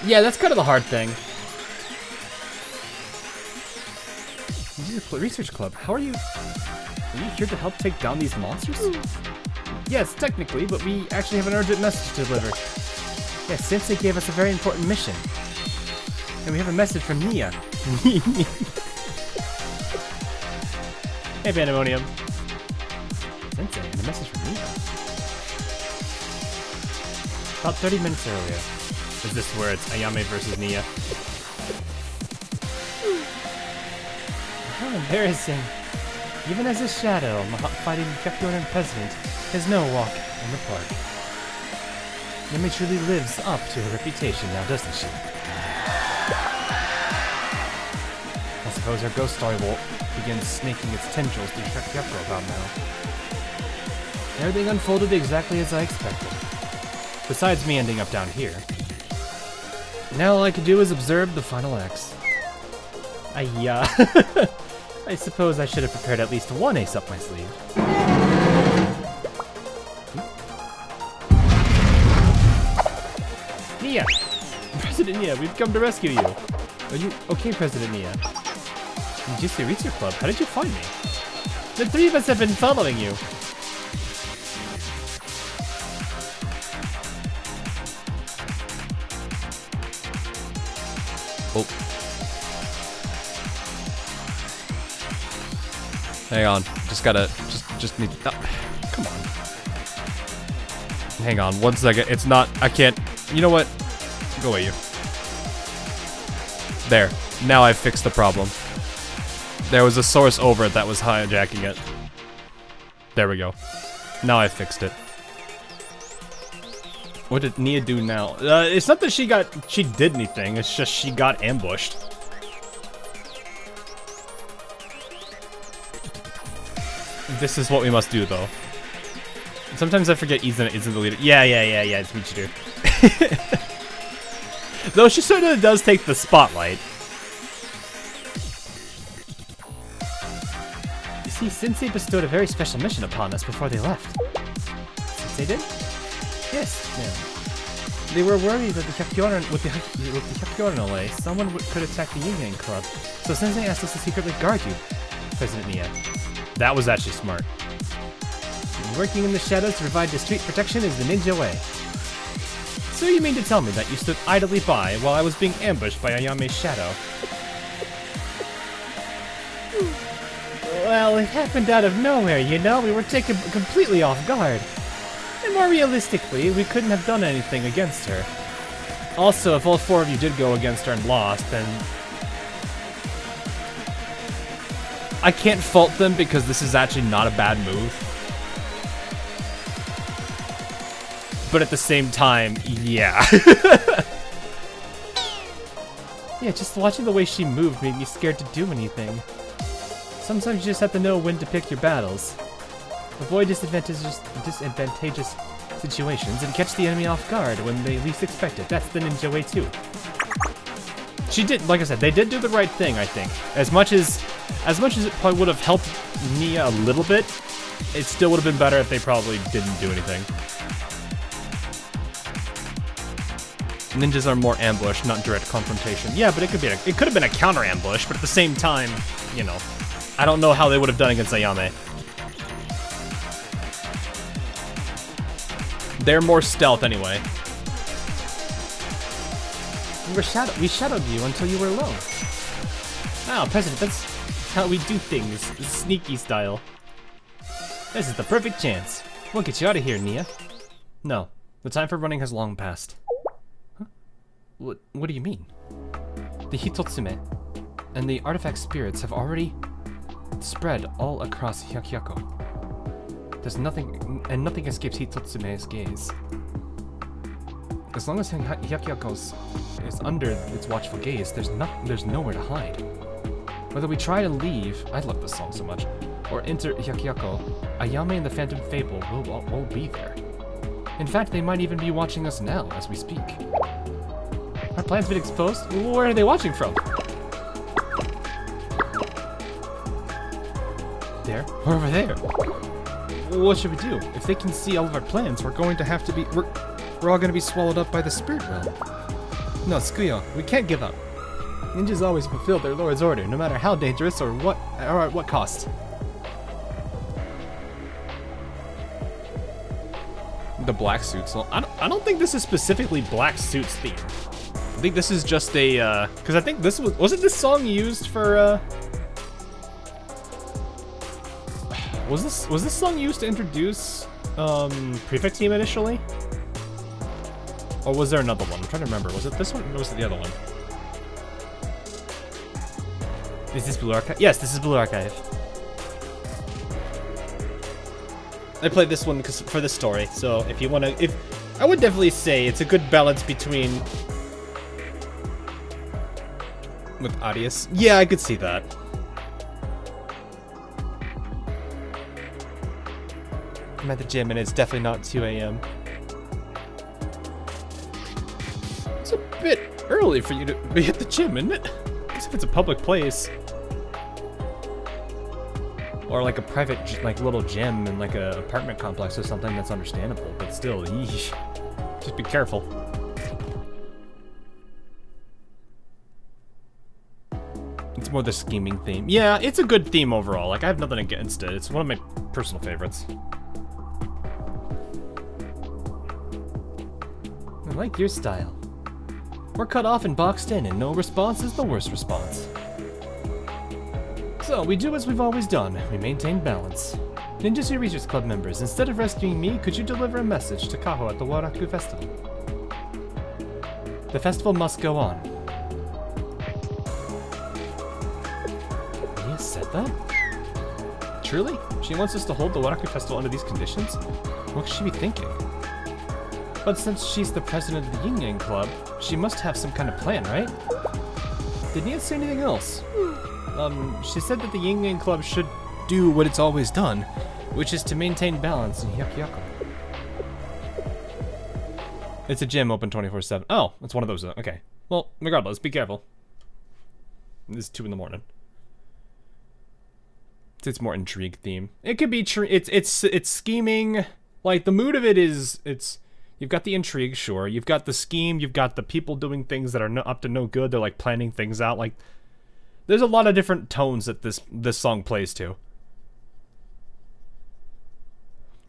Yeah, that's kind of the hard thing. Research Club, how are you? Are you here to help take down these monsters? Yes, technically, but we actually have an urgent message to deliver. Yes, Sensei gave us a very important mission. And we have a message from Nia. Hey, Pandemonium. Sensei, and a message from Nia. About 30 minutes earlier. Is this where it's Ayame versus Nia? How embarrassing. Even as a shadow, fighting the Kepioran president is no walk in the park. Yami truly lives up to her reputation now, doesn't she? I suppose our ghost story will begin snaking its tendrils through Kepio about now. Everything unfolded exactly as I expected. Besides me ending up down here. Now all I can do is observe the final acts. I suppose I should have prepared at least one ace up my sleeve. Nia! President Nia, we've come to rescue you. Are you okay, President Nia? Ninjutsu Club, how did you find me? The three of us have been following you. Oh. Hang on. Just need... come on. Hang on, 1 second. It's not... I can't... You know what? Go away, you. There. Now I've fixed the problem. There was a source over it that was hijacking it. There we go. Now I fixed it. What did Nia do now? It's not that she did anything, it's just she got ambushed. This is what we must do, though. Sometimes I forget Izuna isn't the leader. Yeah, it's Michiru. Though she sort of does take the spotlight. You see, Sensei bestowed a very special mission upon us before they left. Sensei did? Yes, ma'am. They were worried that with the Hyakyoran away, someone could attack the Union Club. So Sensei asked us to secretly guard you, President Nia. That was actually smart. Working in the shadows to provide discreet protection is the ninja way. So you mean to tell me that you stood idly by while I was being ambushed by Ayame's shadow? Well, it happened out of nowhere, you know? We were taken completely off guard. And more realistically, we couldn't have done anything against her. Also, if all four of you did go against her and lost, then... I can't fault them because this is actually not a bad move. But at the same time, yeah. Yeah, just watching the way she moved made me scared to do anything. Sometimes you just have to know when to pick your battles. Avoid disadvantageous situations and catch the enemy off guard when they least expect it. That's the ninja way too. She did, like I said, they did do the right thing, I think. As much as it probably would have helped Nia a little bit, it still would have been better if they probably didn't do anything. Ninjas are more ambush, not direct confrontation. Yeah, but it could have been a counter ambush, but at the same time, you know, I don't know how they would have done against Ayame. They're more stealth anyway. We shadowed you until you were alone. Wow, President, that's how we do things, sneaky style. This is the perfect chance. We'll get you out of here, Nia. No, the time for running has long passed. Huh? What do you mean? The Hitotsume and the artifact spirits have already spread all across Hyakyako. There's nothing escapes Hitotsume's gaze. As long as Hyakyako is under its watchful gaze, there's nowhere to hide. Whether we try to leave, I love this song so much, or enter Hyakyako, Ayame and the Phantom Fable will all be there. In fact, they might even be watching us now as we speak. Our plan's been exposed? Where are they watching from? There? Or over there? What should we do? If they can see all of our plans, we're all gonna be swallowed up by the spirit realm. No, Tsukuyo, we can't give up. Ninjas always fulfill their lord's order, no matter how dangerous or at what cost. The black suits. Well, I don't think this is specifically black suits themed. I think this is just a because I think this wasn't this song used for was this song used to introduce Prefect Team initially? Or was there another one? I'm trying to remember. Was it this one or was it the other one? Is this Blue Archive? Yes, this is Blue Archive. I played this one for the story, so if you want to, I would definitely say it's a good balance between with Adius. Yeah, I could see that. I'm at the gym and it's definitely not 2 a.m. It's a bit early for you to be at the gym, isn't it? I guess if it's a public place. Or like a private, like little gym in like a apartment complex or something, that's understandable. But still, yeesh. Just be careful. It's more the scheming theme. Yeah, it's a good theme overall. Like, I have nothing against it. It's one of my personal favorites. I like your style. We're cut off and boxed in, and no response is the worst response. So, we do as we've always done. We maintain balance. Ninjutsu Research Club members, instead of rescuing me, could you deliver a message to Kaho at the Waraku Festival? The festival must go on. Mia said that? Truly? She wants us to hold the Waraku Festival under these conditions? What could she be thinking? But since she's the president of the Yin Yang Club, she must have some kind of plan, right? Did Nia say anything else? She said that the Yin Yang Club should do what it's always done, which is to maintain balance in Hyakuyaku. It's a gym open 24/7. Oh, it's one of those. Okay. Well, regardless, be careful. It's 2 in the morning. It's more intrigue theme. It could be it's scheming. Like the mood of it is you've got the intrigue, sure. You've got the scheme. You've got the people doing things that are up to no good. They're like planning things out. Like there's a lot of different tones that this song plays to.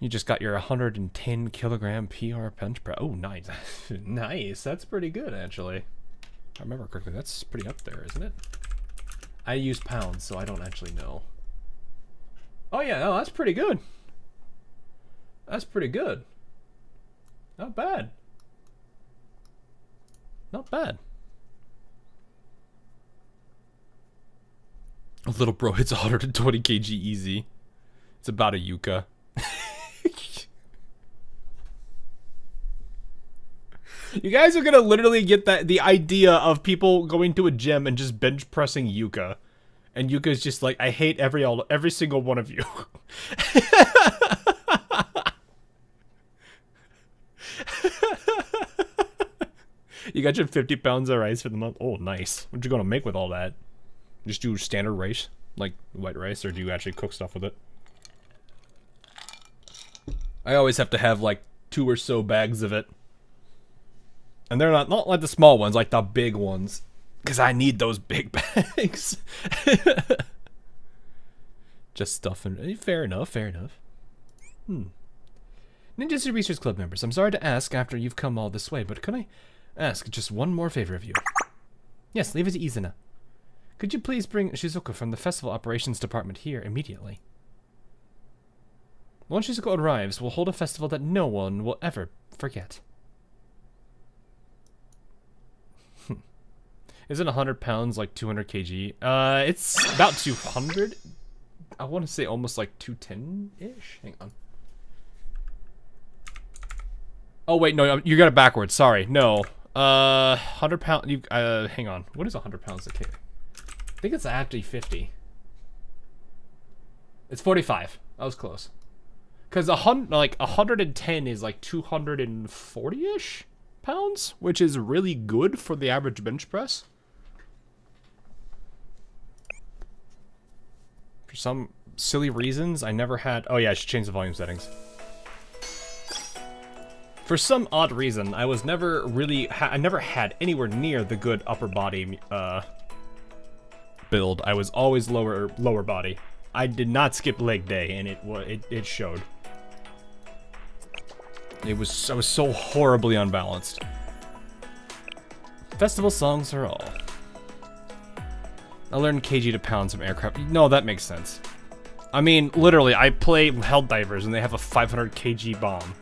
You just got your 110 kilogram PR bench press. Oh, nice. Nice. That's pretty good, actually. If I remember correctly, that's pretty up there, isn't it? I use pounds, so I don't actually know. Oh, yeah. No, that's pretty good. That's pretty good. Not bad. Not bad. A little bro hits 120 kg easy. It's about a Yuka. You guys are gonna literally get the idea of people going to a gym and just bench pressing Yuka, and Yuka's just like, I hate every single one of you. You got your 50 pounds of rice for the month. Oh, nice. What you gonna make with all that? Just do standard rice, like white rice, or do you actually cook stuff with it? I always have to have like 2 or so bags of it. And they're not like the small ones, like the big ones. Because I need those big bags. Just stuff and fair enough, fair enough. Ninjutsu Research Club members, I'm sorry to ask after you've come all this way, but could I ask just one more favor of you? Yes, leave it to Izuna. Could you please bring Shizuka from the Festival Operations Department here immediately? Once Shizuka arrives, we'll hold a festival that no one will ever forget. Isn't 100 pounds like 200 kg? It's about 200. I want to say almost like 210-ish. Hang on. Oh, wait, no, you got it backwards. Sorry, no. 100 pounds, hang on. What is 100 pounds a kg? I think it's actually 50. It's 45. I was close. Because 110 is like 240-ish pounds, which is really good for the average bench press. For some silly reasons, I never had... Oh yeah, I should change the volume settings. For some odd reason, I was never really... I never had anywhere near the good upper body build. I was always lower body. I did not skip leg day, and it showed. I was so horribly unbalanced. Festival songs are all. I learned kg to pounds from aircraft. No, that makes sense. I mean, literally, I play Helldivers and they have a 500 kg bomb.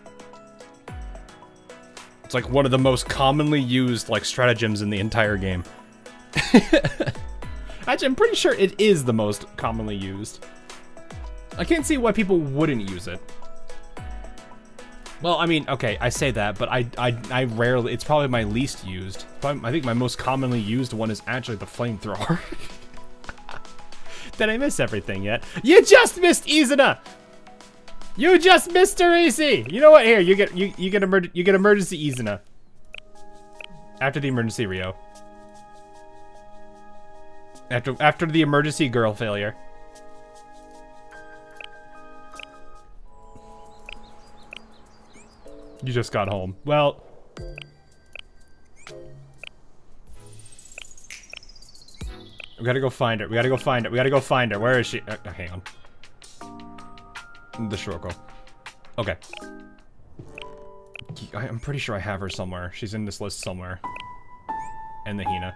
It's like one of the most commonly used like stratagems in the entire game. Actually, I'm pretty sure it is the most commonly used. I can't see why people wouldn't use it. Well, I mean, okay, I say that, but I rarely, it's probably my least used. I think my most commonly used one is actually the flamethrower. Did I miss everything yet? You just missed Izuna! You just missed Teresi! You know what? Here, you get emergency Izuna. After the emergency Rio. After the emergency girl failure. You just got home. Well, we gotta go find her. We gotta go find her. We gotta go find her. Where is she? Hang on. The Shuroko. Okay. I'm pretty sure I have her somewhere. She's in this list somewhere. And the Hina.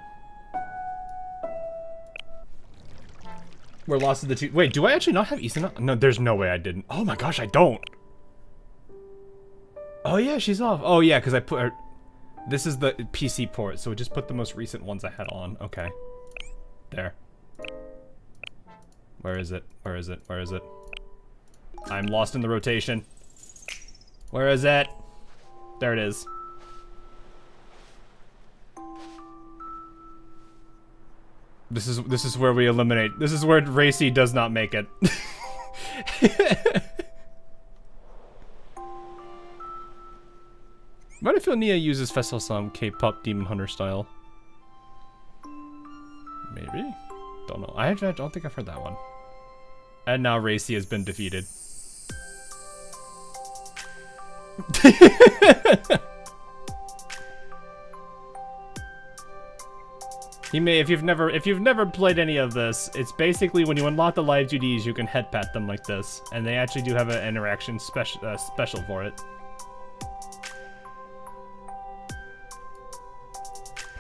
We're lost in the two. Wait, do I actually not have Isuna? No, there's no way I didn't. Oh my gosh, I don't. Oh yeah, she's off. Oh yeah, because I put her... This is the PC port, so just put the most recent ones I had on. Okay. There. Where is it? Where is it? Where is it? I'm lost in the rotation. Where is it? There it is. This is where we eliminate. This is where Racy does not make it. Why do I feel Nia uses Festival Song K-pop Demon Hunter style? Maybe? Don't know. I don't think I've heard that one. And now Racy has been defeated. If you've never played any of this, it's basically when you unlock the live 2Ds, you can head pat them like this, and they actually do have an interaction special for it.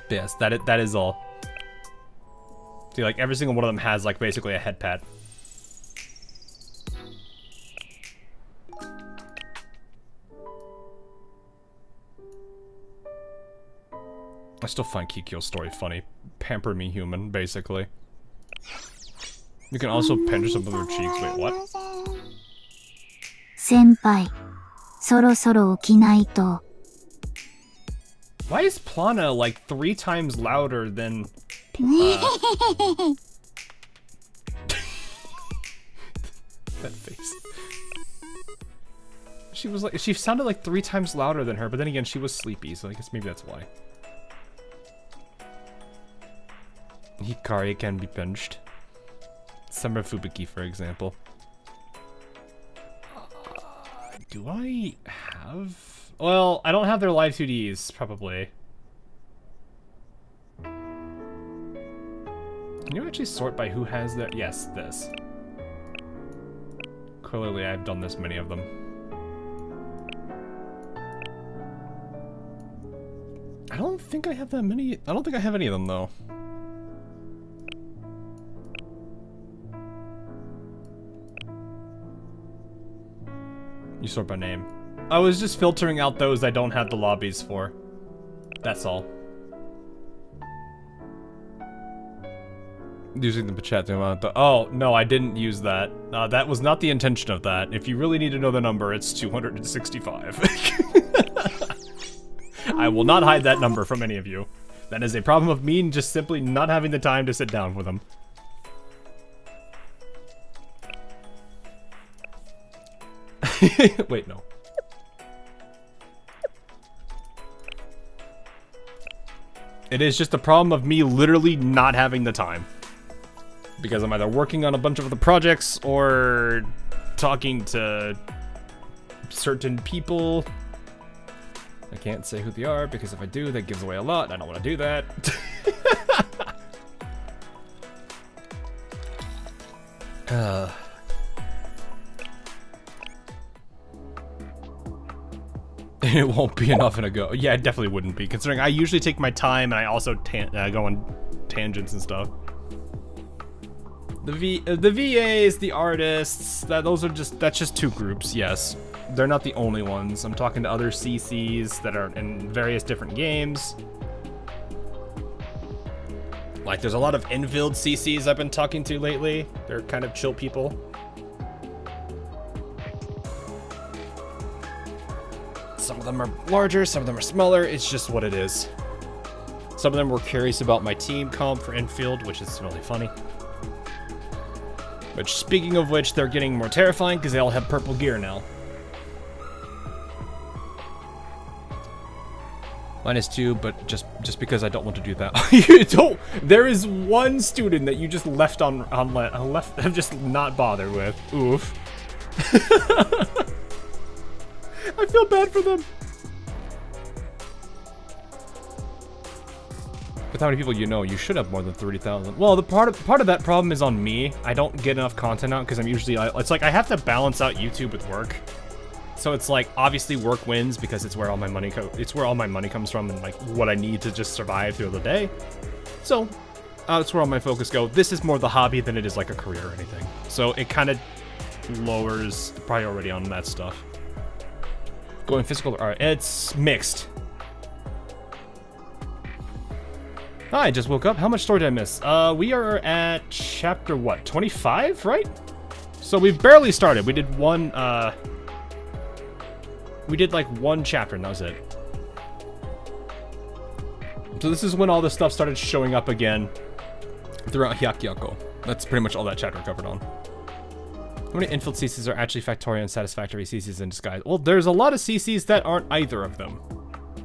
But yes, that is all. See, like every single one of them has like basically a head pat. I still find Kikyo's story funny. Pamper me human, basically. You can also pinch some of her cheeks. Wait, what? Senpai, そろそろ起きないと. Why is Plana like 3 times louder than... that face. She sounded like 3 times louder than her, but then again, she was sleepy, so I guess maybe that's why. Hikari can be pinched. Summer Fubuki, for example. Do I have... Well, I don't have their live 2Ds, probably. Can you actually sort by who has their... Yes, this. Clearly, I've done this many of them. I don't think I have that many... I don't think I have any of them, though. You sort by name. I was just filtering out those I don't have the lobbies for. That's all. Using the chat to amount. Oh, no, I didn't use that. That was not the intention of that. If you really need to know the number, it's 265. I will not hide that number from any of you. That is a problem of me just simply not having the time to sit down with them. Wait, no. It is just a problem of me literally not having the time. Because I'm either working on a bunch of other projects or talking to certain people. I can't say who they are because if I do, that gives away a lot. I don't want to do that. It won't be enough in a go. Yeah, it definitely wouldn't be, considering I usually take my time and I also go on tangents and stuff. The VAs, the artists, that's just 2 groups, yes. They're not the only ones. I'm talking to other CCs that are in various different games. Like, there's a lot of infield CCs I've been talking to lately. They're kind of chill people. Some of them are larger, some of them are smaller. It's just what it is. Some of them were curious about my team comp for infield, which is really funny. Which, speaking of which, they're getting more terrifying because they all have purple gear now. -2, but just because I don't want to do that. You don't. There is one student that you just left on left. Have just not bothered with. Oof. I feel bad for them. With how many people you know, you should have more than 30,000. Well, the part of that problem is on me. I don't get enough content out because I'm usually. It's like I have to balance out YouTube with work. So it's like obviously work wins because it's where all my money comes from and like what I need to just survive through the day. So that's where all my focus go. This is more the hobby than it is like a career or anything. So it kind of lowers the priority on that stuff. Going physical, it's mixed. I just woke up. How much story did I miss? We are at chapter what? 25, right? So we've barely started. We did one. We did like one chapter and that was it. So this is when all this stuff started showing up again throughout Hyakyako. That's pretty much all that chapter covered on. How many infield CCs are actually factorial and satisfactory CCs in disguise? Well, there's a lot of CCs that aren't either of them.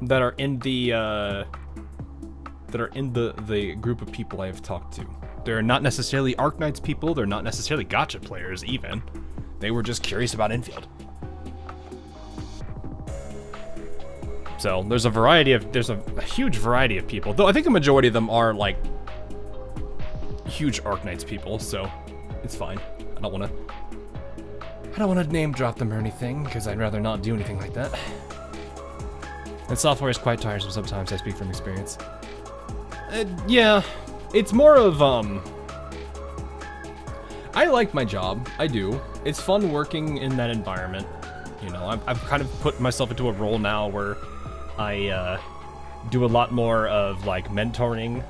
That are in the group of people I've talked to. They're not necessarily Arknights people, they're not necessarily Gacha players even. They were just curious about infield. So there's a huge variety of people. Though I think a majority of them are like huge Arknights people, so it's fine. I don't wanna name drop them or anything, because I'd rather not do anything like that. And software is quite tiresome sometimes, I speak from experience. Yeah, it's more of, I like my job, I do. It's fun working in that environment. You know, I've kind of put myself into a role now where I do a lot more of like mentoring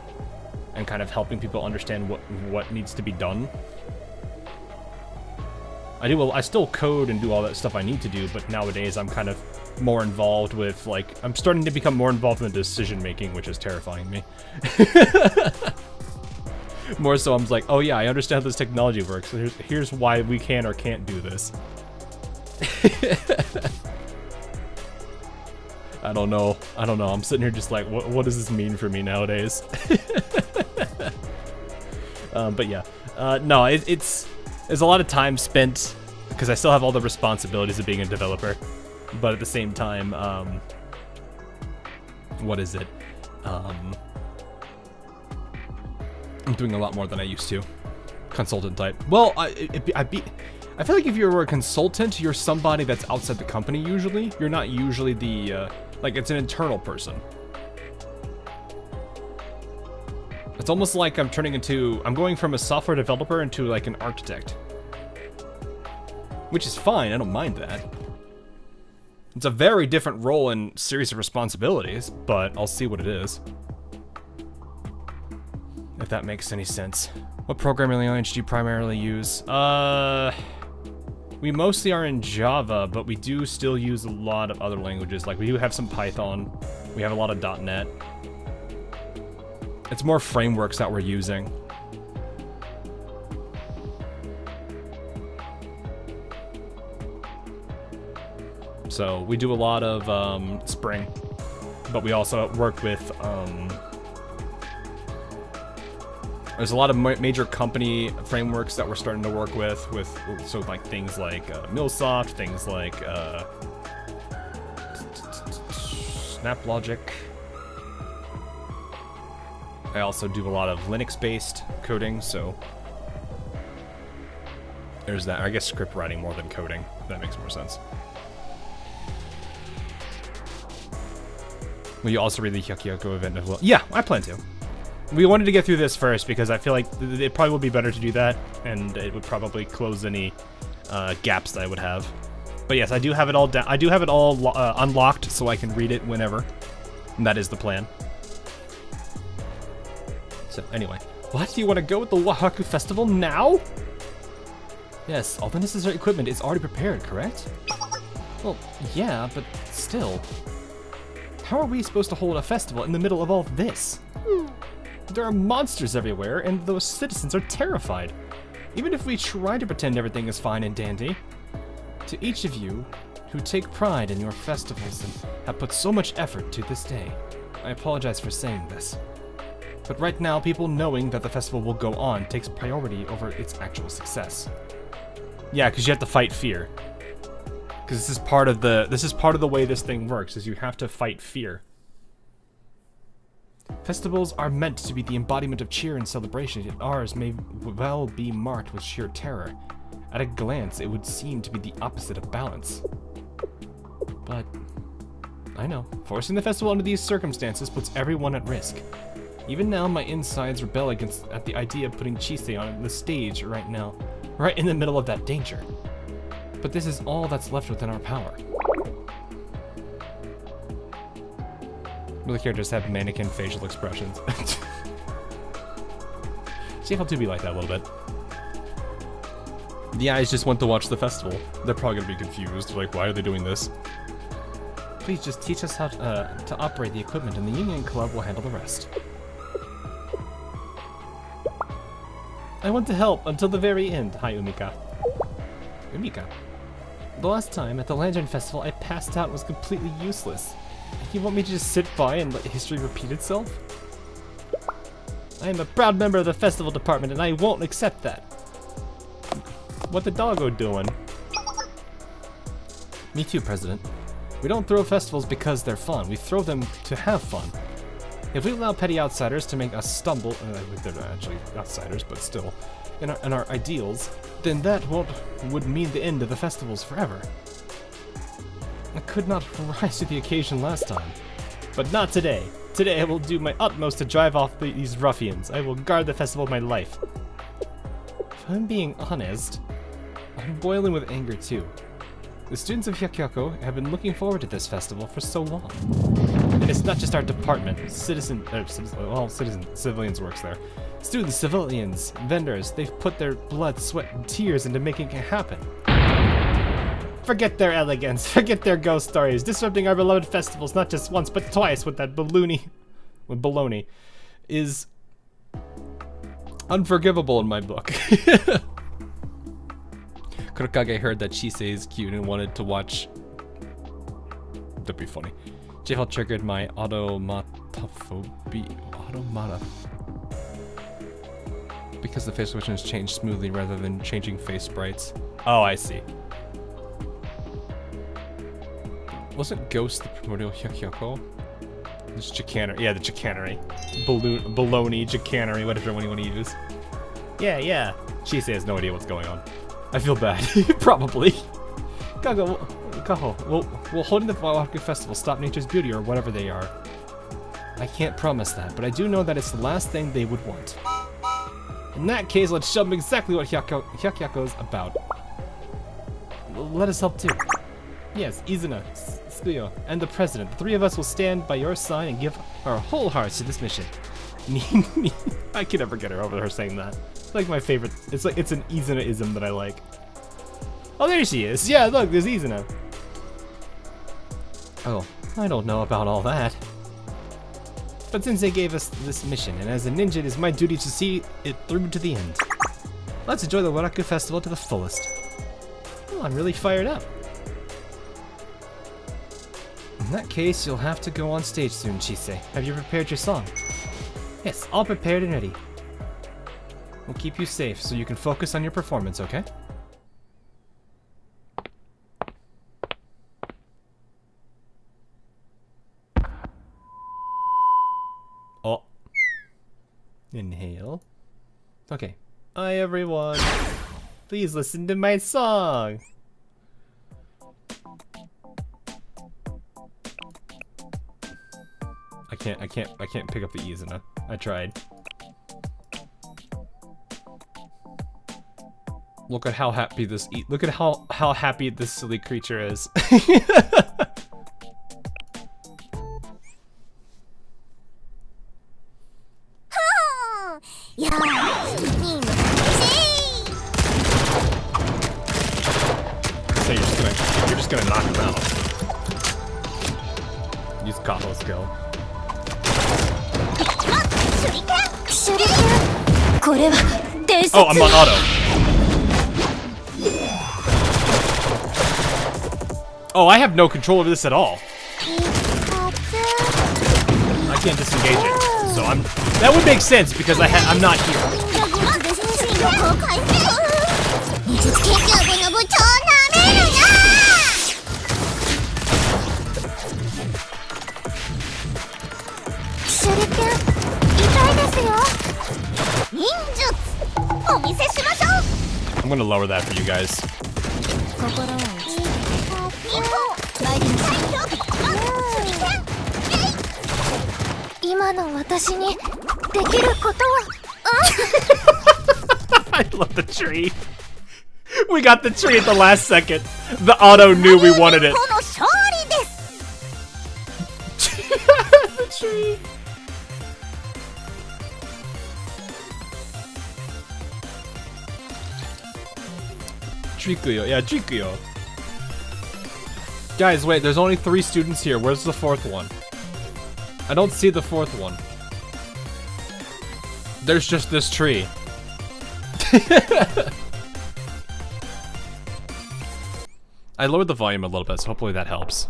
and kind of helping people understand what needs to be done. I still code and do all that stuff I need to do, but nowadays I'm kind of more involved with like, I'm starting to become more involved in the decision making, which is terrifying me. More so I'm just like, oh yeah, I understand how this technology works. So here's why we can or can't do this. I don't know. I'm sitting here just like, what does this mean for me nowadays? But yeah, no, it's a lot of time spent because I still have all the responsibilities of being a developer, but at the same time, what is it? I'm doing a lot more than I used to. Consultant type. Well, I feel like if you're a consultant, you're somebody that's outside the company usually. You're not usually the, like it's an internal person. It's almost like I'm going from a software developer into like an architect. Which is fine, I don't mind that. It's a very different role and series of responsibilities, but I'll see what it is. If that makes any sense. What programming language do you primarily use? We mostly are in Java, but we do still use a lot of other languages. Like we do have some Python, we have a lot of .NET. It's more frameworks that we're using. So we do a lot of Spring, but we also work with, there's a lot of major company frameworks that we're starting to work with so like things like MillSoft, things like SnapLogic. I also do a lot of Linux-based coding, so there's that. I guess script writing more than coding. That makes more sense. Will you also read the Hyakyako event as well? Yeah, I plan to. We wanted to get through this first because I feel like it probably would be better to do that, and it would probably close any gaps that I would have. But yes, I do have it all down. I do have it all unlocked, so I can read it whenever. And that is the plan. So anyway, what? Do you want to go with the Wahaku Festival now? Yes, all the necessary equipment is already prepared, correct? Well, yeah, but still, how are we supposed to hold a festival in the middle of all this? There are monsters everywhere, and those citizens are terrified. Even if we try to pretend everything is fine and dandy. To each of you who take pride in your festivals and have put so much effort to this day, I apologize for saying this. But right now, people knowing that the festival will go on takes priority over its actual success. Yeah, because you have to fight fear. Because this is part of the way this thing works, is you have to fight fear. Festivals are meant to be the embodiment of cheer and celebration, yet ours may well be marked with sheer terror. At a glance, it would seem to be the opposite of balance. But I know, forcing the festival under these circumstances puts everyone at risk. Even now, my insides rebel at the idea of putting Chise on the stage right now, right in the middle of that danger. But this is all that's left within our power. The characters have mannequin facial expressions. CFL 2 be like that a little bit. The eyes just went to watch the festival. They're probably gonna be confused, like, why are they doing this? Please just teach us how to operate the equipment, and the Union Club will handle the rest. I want to help until the very end. Hi, Umika. Umika. The last time at the Lantern Festival, I passed out and was completely useless. You want me to just sit by and let history repeat itself? I am a proud member of the festival department, and I won't accept that. What the doggo doing? Me too, President. We don't throw festivals because they're fun. We throw them to have fun. If we allow petty outsiders to make us stumble, they're not actually outsiders, but still, in our ideals, then that would mean the end of the festivals forever. I could not rise to the occasion last time, but not today. Today I will do my utmost to drive off these ruffians. I will guard the festival of my life. If I'm being honest, I'm boiling with anger too. The students of Hyakyako have been looking forward to this festival for so long. And it's not just our department, civilians works there. Students, civilians, vendors, they've put their blood, sweat, and tears into making it happen. Forget their elegance, forget their ghost stories, disrupting our beloved festivals not just once but twice with that baloney is unforgivable in my book. Kurokage heard that Chise is cute and wanted to watch. That'd be funny. JFL triggered my automata. Because the face recognition has changed smoothly rather than changing face sprites. Oh, I see. Wasn't Ghost the primordial Hyakyako? This chicanery. Yeah, the chicanery. Baloney, chicanery, whatever one you want to use. Yeah. Chise has no idea what's going on. I feel bad. Probably. Kaho, will holding the Wakaku Festival stop nature's beauty or whatever they are? I can't promise that, but I do know that it's the last thing they would want. In that case, let's show them exactly what Hyakyako is about. Let us help too. Yes, Izuna, Tsukuyo, and the President. The three of us will stand by your side and give our whole hearts to this mission. I can never get over her saying that. It's like my favorite. It's an Izuna-ism that I like. Oh, there she is. Yeah, look, there's Izuna. Oh, I don't know about all that. But since they gave us this mission, and as a ninja, it is my duty to see it through to the end. Let's enjoy the Waraku Festival to the fullest. Oh, I'm really fired up. In that case, you'll have to go on stage soon, Chise. Have you prepared your song? Yes, all prepared and ready. We'll keep you safe so you can focus on your performance, okay? Oh. Inhale. Okay. Hi, everyone. Please listen to my song. I can't pick up the Izuna. I tried. Look at how happy this look at how happy this silly creature is. So you're just gonna knock him out. use Kaho skill. 手裏剣これは伝説 Oh, I'm on auto. Oh, I have no control over this at all. I can't disengage it, so that would make sense because I'm not here. 技術研究部の部長なめるな手裏剣痛いですよ忍術お見せしましょう I'm gonna lower that for you guys. 心は一方ライディング手裏剣今の私にできることはI love the tree. We got the tree at the last second. The auto knew we wanted it. この勝利です The tree. Trikuyo, yeah, Trikuyo. Guys, wait, there's only 3 students here. Where's the 4th one? I don't see the 4th one. There's just this tree. I lowered the volume a little bit, so hopefully that helps.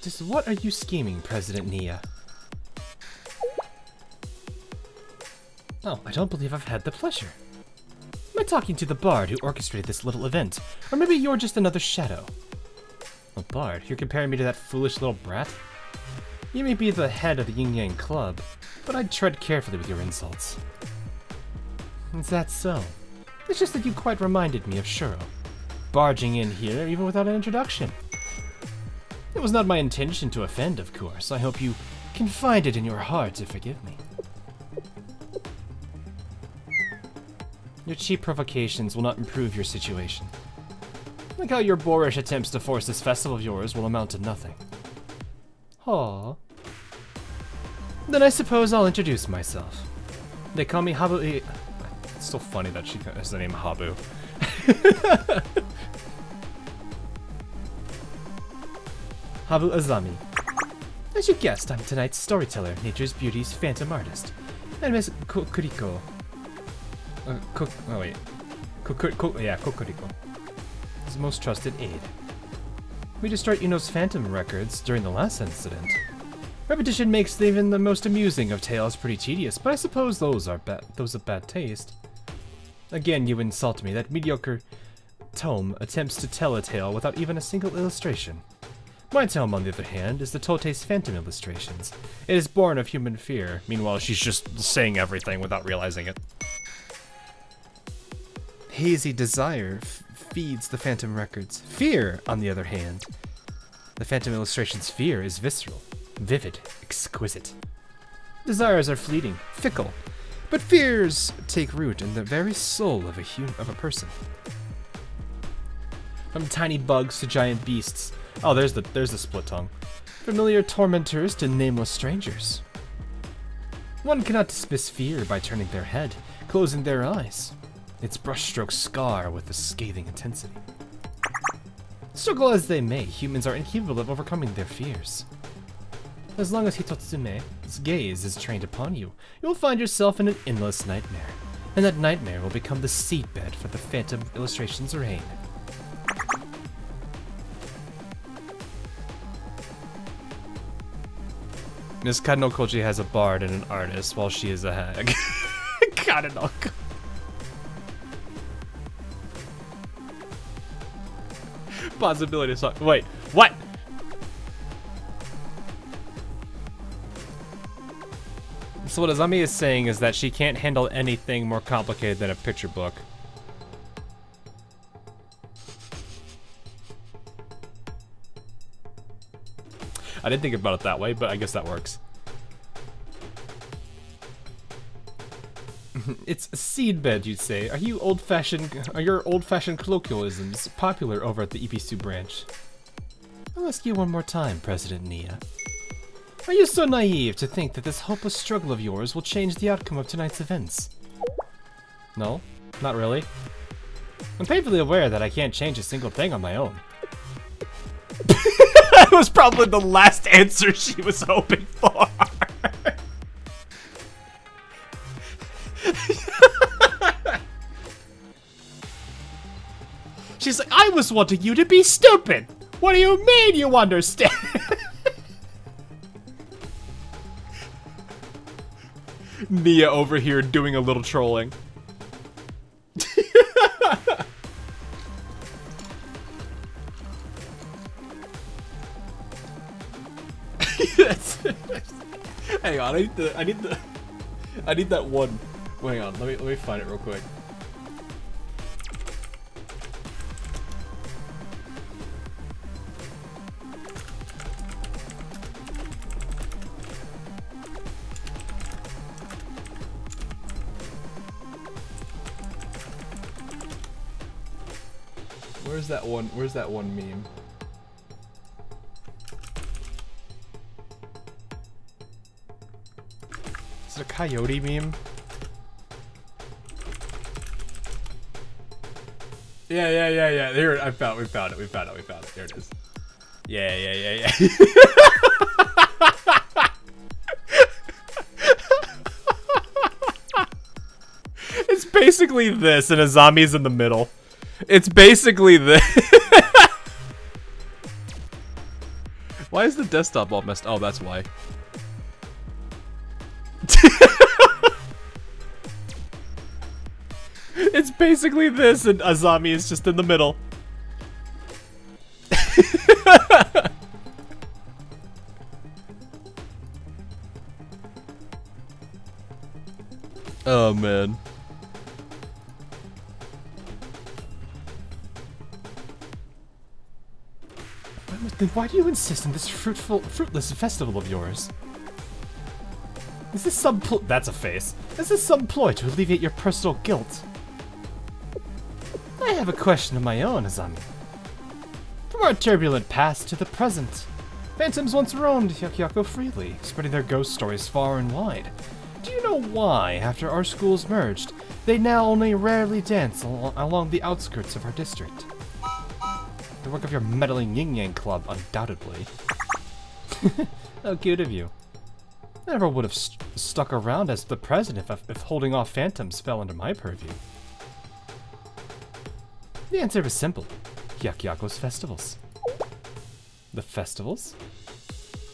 Just what are you scheming, President Nia? Oh, I don't believe I've had the pleasure. Am I talking to the bard who orchestrated this little event? Or maybe you're just another shadow? A bard? You're comparing me to that foolish little brat? You may be the head of the Yin Yang Club, but I'd tread carefully with your insults. Is that so? It's just that you quite reminded me of Shuro, barging in here even without an introduction. It was not my intention to offend, of course. I hope you can find it in your heart to forgive me. Your cheap provocations will not improve your situation. Like how your boorish attempts to force this festival of yours will amount to nothing. Aww. Then I suppose I'll introduce myself. They call me Habu. It's so funny that she has the name Habu. Habu Azami. As you guessed, I'm tonight's storyteller, Nature's Beauty's phantom artist, and Miss Kokuriko. Kokuriko. His most trusted aide. We destroyed Uno's phantom records during the last incident. Repetition makes even the most amusing of tales pretty tedious, but I suppose those of bad taste. Again, you insult me. That mediocre Tome attempts to tell a tale without even a single illustration. My Tome, on the other hand, is the Tote's phantom illustrations. It is born of human fear. Meanwhile, she's just saying everything without realizing it. Hazy desire feeds the phantom records. Fear, on the other hand. The phantom illustration's fear is visceral, vivid, exquisite. Desires are fleeting, fickle, but fears take root in the very soul of a person. From tiny bugs to giant beasts. Oh, there's the split tongue. Familiar tormentors to nameless strangers. One cannot dismiss fear by turning their head, closing their eyes. Its brushstrokes scar with a scathing intensity. Struggle as they may, humans are incapable of overcoming their fears. As long as Hitotsume's gaze is trained upon you, you will find yourself in an endless nightmare, and that nightmare will become the seedbed for the phantom illustration's reign. Miss Kadenokoji has a bard and an artist, while she is a hag. Kadenoko. Possibility of song. Wait, what? So what Azami is saying is that she can't handle anything more complicated than a picture book. I didn't think about it that way, but I guess that works. It's a seedbed, you'd say. Are your old-fashioned colloquialisms popular over at the Ibisu branch? I'll ask you one more time, President Nia. Are you so naive to think that this hopeless struggle of yours will change the outcome of tonight's events? No, not really. I'm painfully aware that I can't change a single thing on my own. That was probably the last answer she was hoping for. She's like, I was wanting you to be stupid. What do you mean you understand? Nia over here doing a little trolling. Hang on, I need that one. Hang on, let me find it real quick. Where's that one meme? Is it a coyote meme? Yeah. Here, we found it. There it is. Yeah. It's basically this, and Azami's in the middle. It's basically this. Why is the desktop all messed? Oh, that's why. It's basically this, and Azami is just in the middle. Oh, man. Then why do you insist on this fruitless festival of yours? Is this some that's a face. Is this some ploy to alleviate your personal guilt? I have a question of my own, Azami. From our turbulent past to the present, phantoms once roamed Hyakuyaku freely, spreading their ghost stories far and wide. Do you know why, after our schools merged, they now only rarely dance along the outskirts of our district? The work of your meddling yin-yang club, undoubtedly. How cute of you. I never would have stuck around as the president if holding off phantoms fell under my purview. The answer is simple. Hyakuyaku's festivals. The festivals?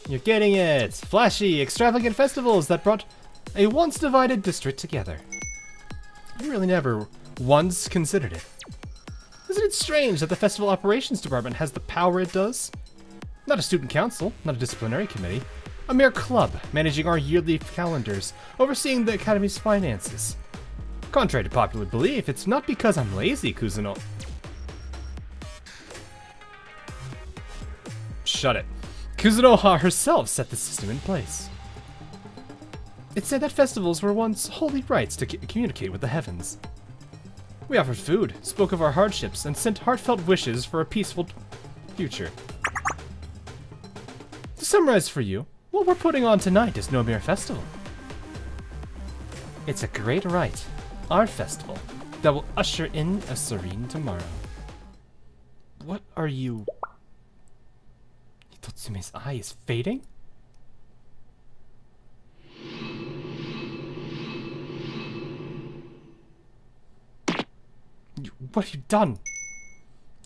You're getting it! Flashy, extravagant festivals that brought a once divided district together. I really never once considered it. Isn't it strange that the Festival Operations Department has the power it does? Not a student council, not a disciplinary committee. A mere club, managing our yearly calendars, overseeing the Academy's finances. Contrary to popular belief, it's not because I'm lazy, Kuzuno. Shut it. Kuzunoha herself set the system in place. It said that festivals were once holy rites to communicate with the heavens. We offered food, spoke of our hardships, and sent heartfelt wishes for a peaceful future. To summarize for you, what we're putting on tonight is no mere festival. It's a great rite, our festival, that will usher in a serene tomorrow. What are you... Hitotsume's eye is fading? What have you done?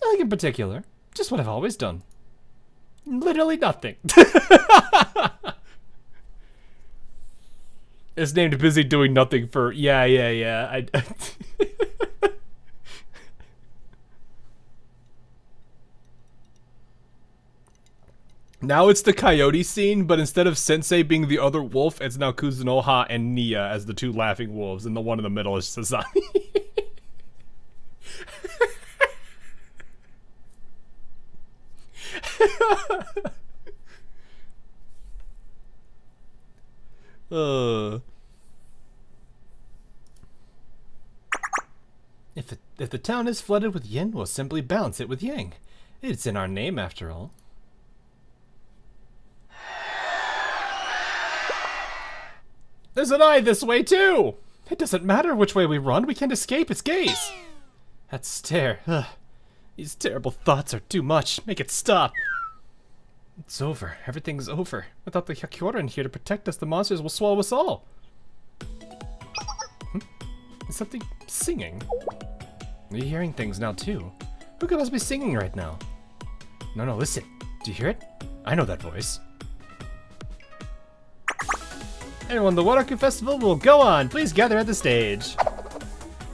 Nothing in particular. Just what I've always done. Literally nothing. It's named Busy Doing Nothing for... Yeah. Now it's the coyote scene, but instead of Sensei being the other wolf, it's now Kuzunoha and Nia as the two laughing wolves, and the one in the middle is Sasami. If the town is flooded with yin, we'll simply balance it with yang. It's in our name, after all. There's an eye this way, too! It doesn't matter which way we run, we can't escape its gaze. That stare, ugh. These terrible thoughts are too much. Make it stop. It's over. Everything's over. Without the Hyakuran here to protect us, the monsters will swallow us all. Is something singing? Are you hearing things now too? Who could else be singing right now? No, listen. Do you hear it? I know that voice. Anyone, the Waraku Festival will go on. Please gather at the stage.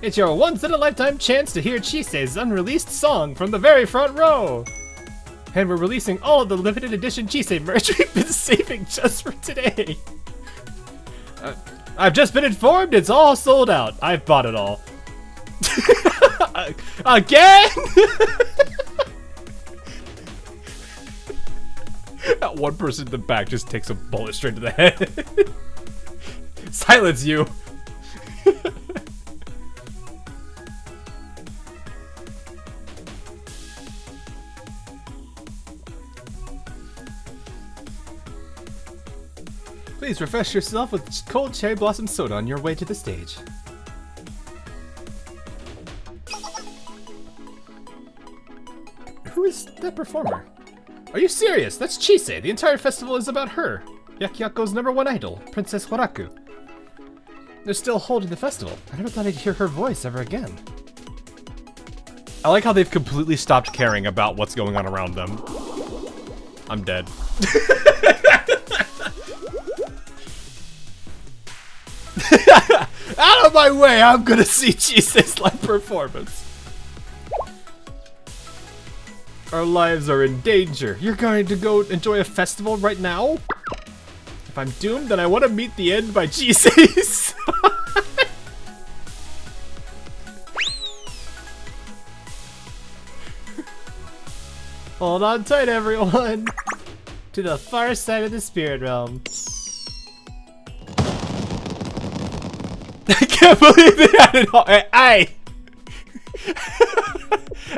It's your once-in-a-lifetime chance to hear Chise's unreleased song from the very front row. And we're releasing all of the limited edition Chise merch we've been saving just for today. I've just been informed it's all sold out. I've bought it all. Again? That one person in the back just takes a bullet straight to the head. Silence you. Please refresh yourself with cold cherry blossom soda on your way to the stage. Who is that performer? Are you serious? That's Chise. The entire festival is about her. Yakyako's #1 idol, Princess Waraku. They're still holding the festival. I never thought I'd hear her voice ever again. I like how they've completely stopped caring about what's going on around them. I'm dead. Out of my way! I'm gonna see Chise's live performance. Our lives are in danger. You're going to go enjoy a festival right now? If I'm doomed, then I want to meet the end by Chise's. Hold on tight, everyone. To the far side of the spirit realm. I can't believe they had it all. Hey!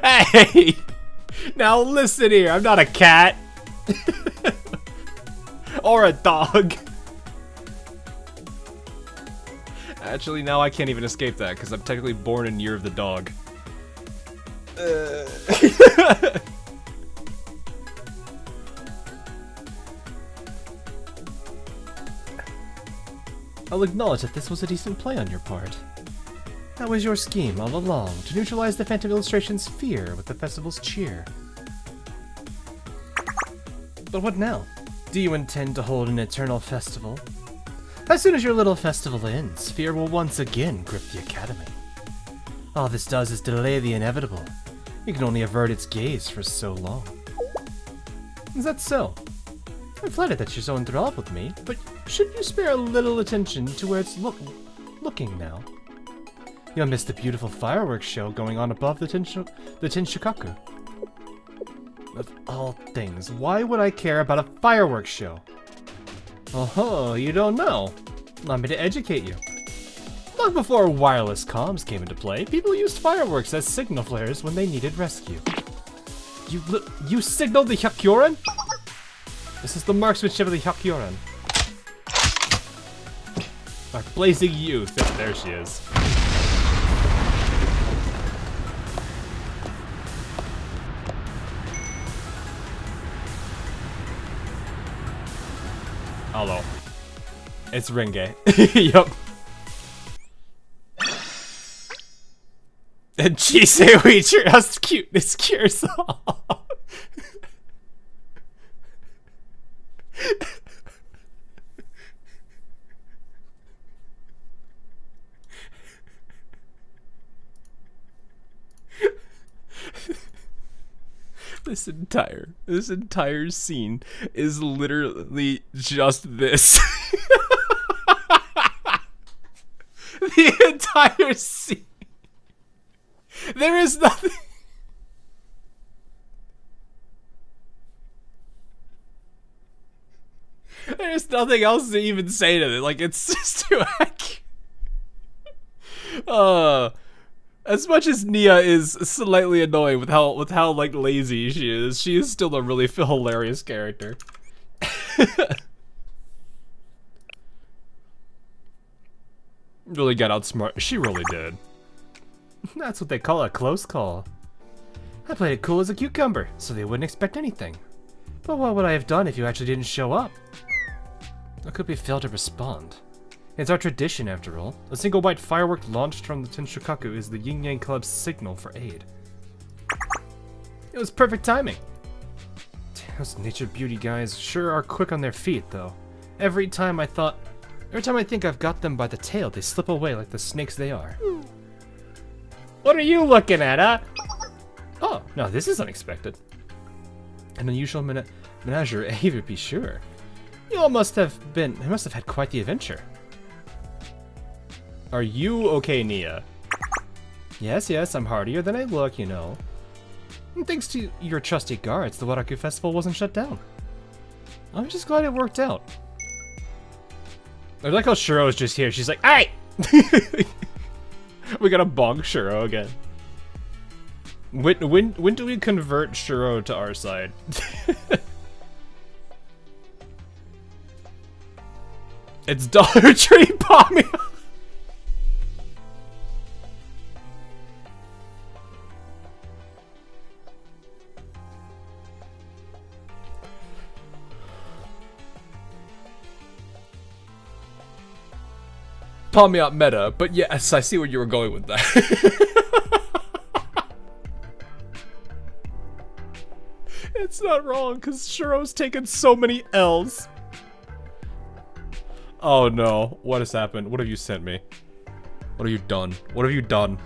Hey! Now listen here, I'm not a cat. Or a dog. Actually, now I can't even escape that, because I'm technically born in Year of the Dog. I'll acknowledge that this was a decent play on your part. That was your scheme all along, to neutralize the Phantom Illustration's fear with the festival's cheer. But what now? Do you intend to hold an eternal festival? As soon as your little festival ends, fear will once again grip the Academy. All this does is delay the inevitable. You can only avert its gaze for so long. Is that so? I'm flattered that you're so enthralled with me, but should you spare a little attention to where it's looking now? You'll miss the beautiful fireworks show going on above the Tenshukaku. Of all things, why would I care about a fireworks show? Oh, you don't know. Allow me to educate you. Long before wireless comms came into play, people used fireworks as signal flares when they needed rescue. You signaled the Hyakuran? This is the marksmanship of the Hyakuran. Our blazing youth. There she is. Hello. It's Renge. Yup. And Chise, we trust cuteness cures all. This entire scene is literally just this. The entire scene. There is nothing. There's nothing else to even say to it. Like, it's just too accurate. As much as Nia is slightly annoying with how like lazy she is still a really hilarious character. Really got outsmart. She really did. That's what they call a close call. I played it cool as a cucumber, so they wouldn't expect anything. But what would I have done if you actually didn't show up? How could we fail to respond? It's our tradition, after all. A single white firework launched from the Tenshukaku is the Yin Yang Club's signal for aid. It was perfect timing. Those nature beauty guys sure are quick on their feet, though. Every time I think I've got them by the tail, they slip away like the snakes they are. What are you looking at, huh? Oh, no, this is unexpected. An unusual menagerie, to be sure. You all must have had quite the adventure. Are you okay, Nia? Yes, I'm hardier than I look, you know. And thanks to your trusty guards, the Waraku Festival wasn't shut down. I'm just glad it worked out. I like how Shuro is just here. She's like, "Hey!" We gotta bonk Shuro again. When do we convert Shuro to our side? It's Dollar Tree Pommy. Palm me out meta, but yes, I see where you were going with that. It's not wrong, because Shuro's taken so many L's. Oh no, what has happened? What have you sent me? What have you done? What have you done?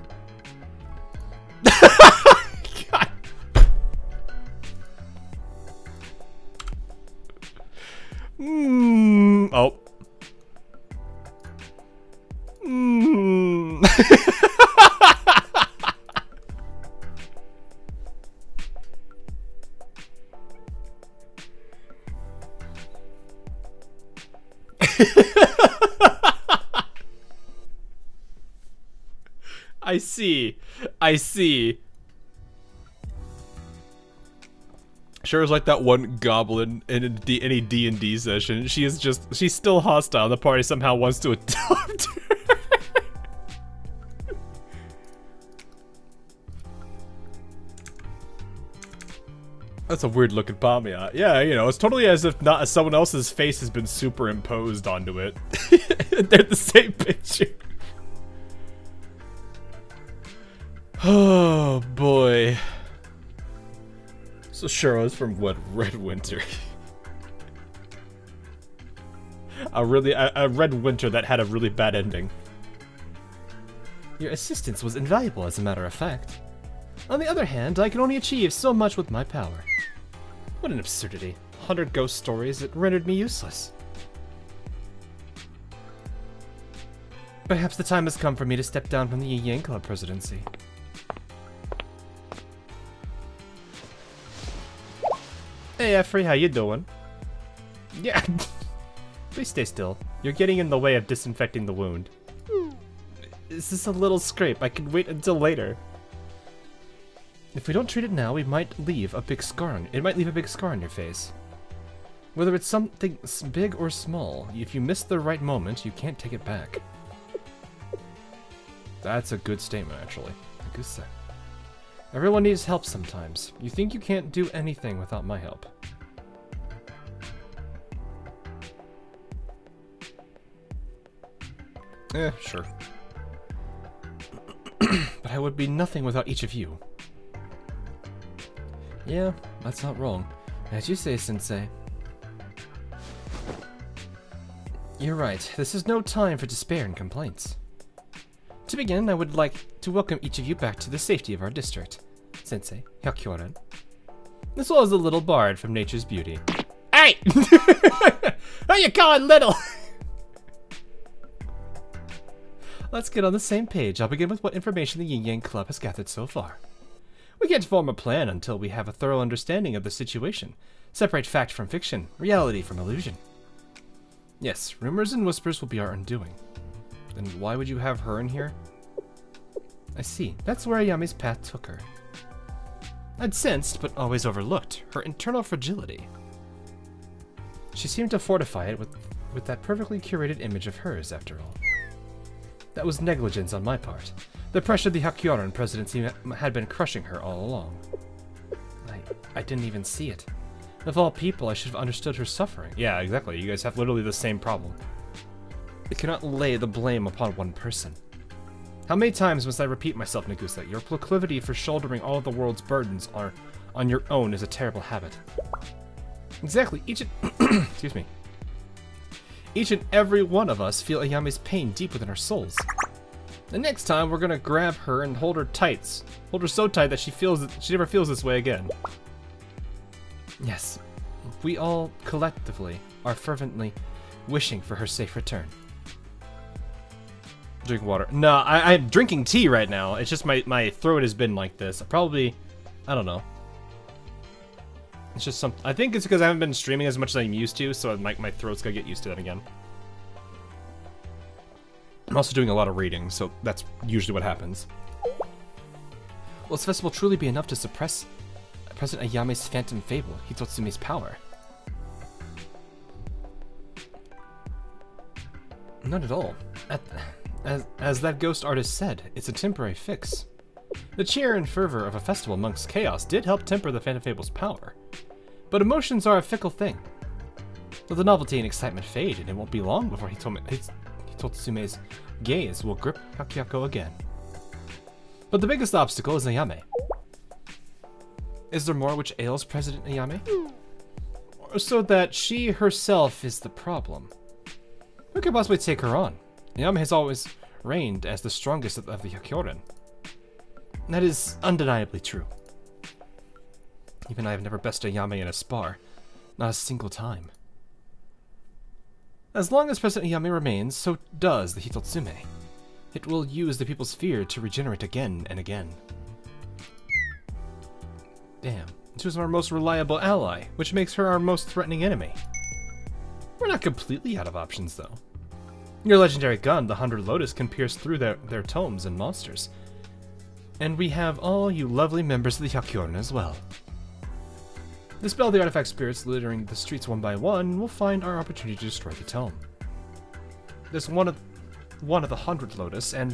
God. Oh. I see. Sure is like that one goblin in any D&D session. She's still hostile. The party somehow wants to adopt her. That's a weird looking Pamia. Yeah, you know, it's totally as if someone else's face has been superimposed onto it. They're the same picture. Oh boy. So Shuro's from what, Red Winter? a Red Winter that had a really bad ending. Your assistance was invaluable, as a matter of fact. On the other hand, I can only achieve so much with my power. What an absurdity. 100 ghost stories that rendered me useless. Perhaps the time has come for me to step down from the Yin Yang Club presidency. Hey, Effrey, how you doing? Yeah. Please stay still. You're getting in the way of disinfecting the wound. Is this a little scrape? I can wait until later. If we don't treat it now, it might leave a big scar on your face. Whether it's something big or small, if you miss the right moment, you can't take it back. That's a good statement, actually. Nagusa. Everyone needs help sometimes. You think you can't do anything without my help. Sure. But I would be nothing without each of you. Yeah, that's not wrong. As you say, Sensei. You're right. This is no time for despair and complaints. To begin, I would like to welcome each of you back to the safety of our district. Sensei, Hyakyoran. As well as the little bard from Nature's Beauty. Hey! How you calling little? Let's get on the same page. I'll begin with what information the Yin Yang Club has gathered so far. We can't form a plan until we have a thorough understanding of the situation. Separate fact from fiction, reality from illusion. Yes, rumors and whispers will be our undoing. Then why would you have her in here? I see. That's where Ayame's path took her. I'd sensed, but always overlooked, her internal fragility. She seemed to fortify it with that perfectly curated image of hers, after all. That was negligence on my part. The pressure of the Hyakyoran presidency had been crushing her all along. I didn't even see it. Of all people, I should have understood her suffering. Yeah, exactly. You guys have literally the same problem. I cannot lay the blame upon one person. How many times must I repeat myself, Nagusa? Your proclivity for shouldering all of the world's burdens on your own is a terrible habit. Exactly. Excuse me. Each and every one of us feel Ayame's pain deep within our souls. The next time, we're gonna grab her and hold her tight. Hold her so tight that she never feels this way again. Yes, we all collectively are fervently wishing for her safe return. Drink water. No, I'm drinking tea right now. It's just my throat has been like this. I don't know. It's just I think it's because I haven't been streaming as much as I'm used to, so my throat's gonna get used to that again. I'm also doing a lot of reading, so that's usually what happens. Will this festival truly be enough to suppress President Ayame's phantom fable, Hitotsume's power? Not at all. As that ghost artist said, it's a temporary fix. The cheer and fervor of a festival amongst chaos did help temper the phantom fable's power. But emotions are a fickle thing. Let the novelty and excitement fade, and it won't be long before Hitotsume's gaze will grip Hyakuhyako again. But the biggest obstacle is Ayame. Is there more which ails President Ayame? Or so that she herself is the problem? Who could possibly take her on? Ayame has always reigned as the strongest of the Hyakyoren. That is undeniably true. Even I have never bested Ayame in a spar. Not a single time. As long as President Ayame remains, so does the Hitotsume. It will use the people's fear to regenerate again and again. Damn. She was our most reliable ally, which makes her our most threatening enemy. We're not completely out of options, though. Your legendary gun, the 100 Lotus, can pierce through their tomes and monsters. And we have all you lovely members of the Hyakyoren as well. Dispel the artifact spirits littering the streets one by one, and we'll find our opportunity to destroy the tome. There's one of the 100 Lotus, and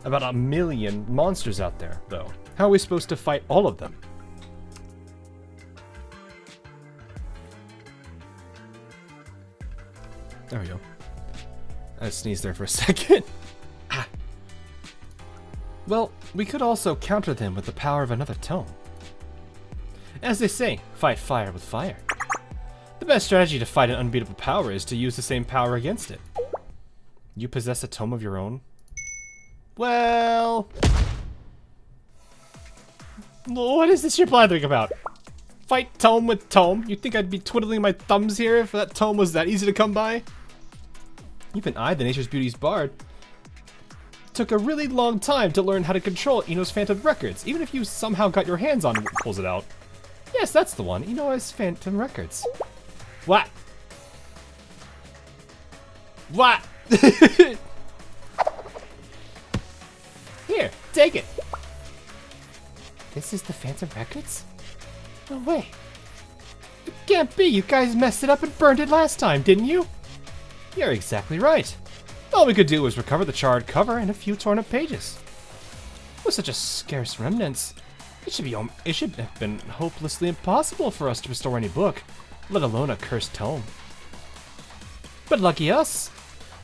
about 1 million monsters out there, though. How are we supposed to fight all of them? There we go. I sneezed there for a second. Ah. Well, we could also counter them with the power of another tome. As they say, fight fire with fire. The best strategy to fight an unbeatable power is to use the same power against it. You possess a tome of your own? Well... what is this you're blathering about? Fight tome with tome? You'd think I'd be twiddling my thumbs here if that tome was that easy to come by? Even I, the Nature's Beauty's bard, took a really long time to learn how to control Ino's Phantom Records, even if you somehow got your hands on it and pulls it out. Yes, that's the one. Ino's Phantom Records. What? What? Here, take it. This is the Phantom Records? No way. It can't be. You guys messed it up and burned it last time, didn't you? You're exactly right. All we could do was recover the charred cover and a few torn up pages. With such a scarce remnants, it should have been hopelessly impossible for us to restore any book, let alone a cursed tome. But lucky us,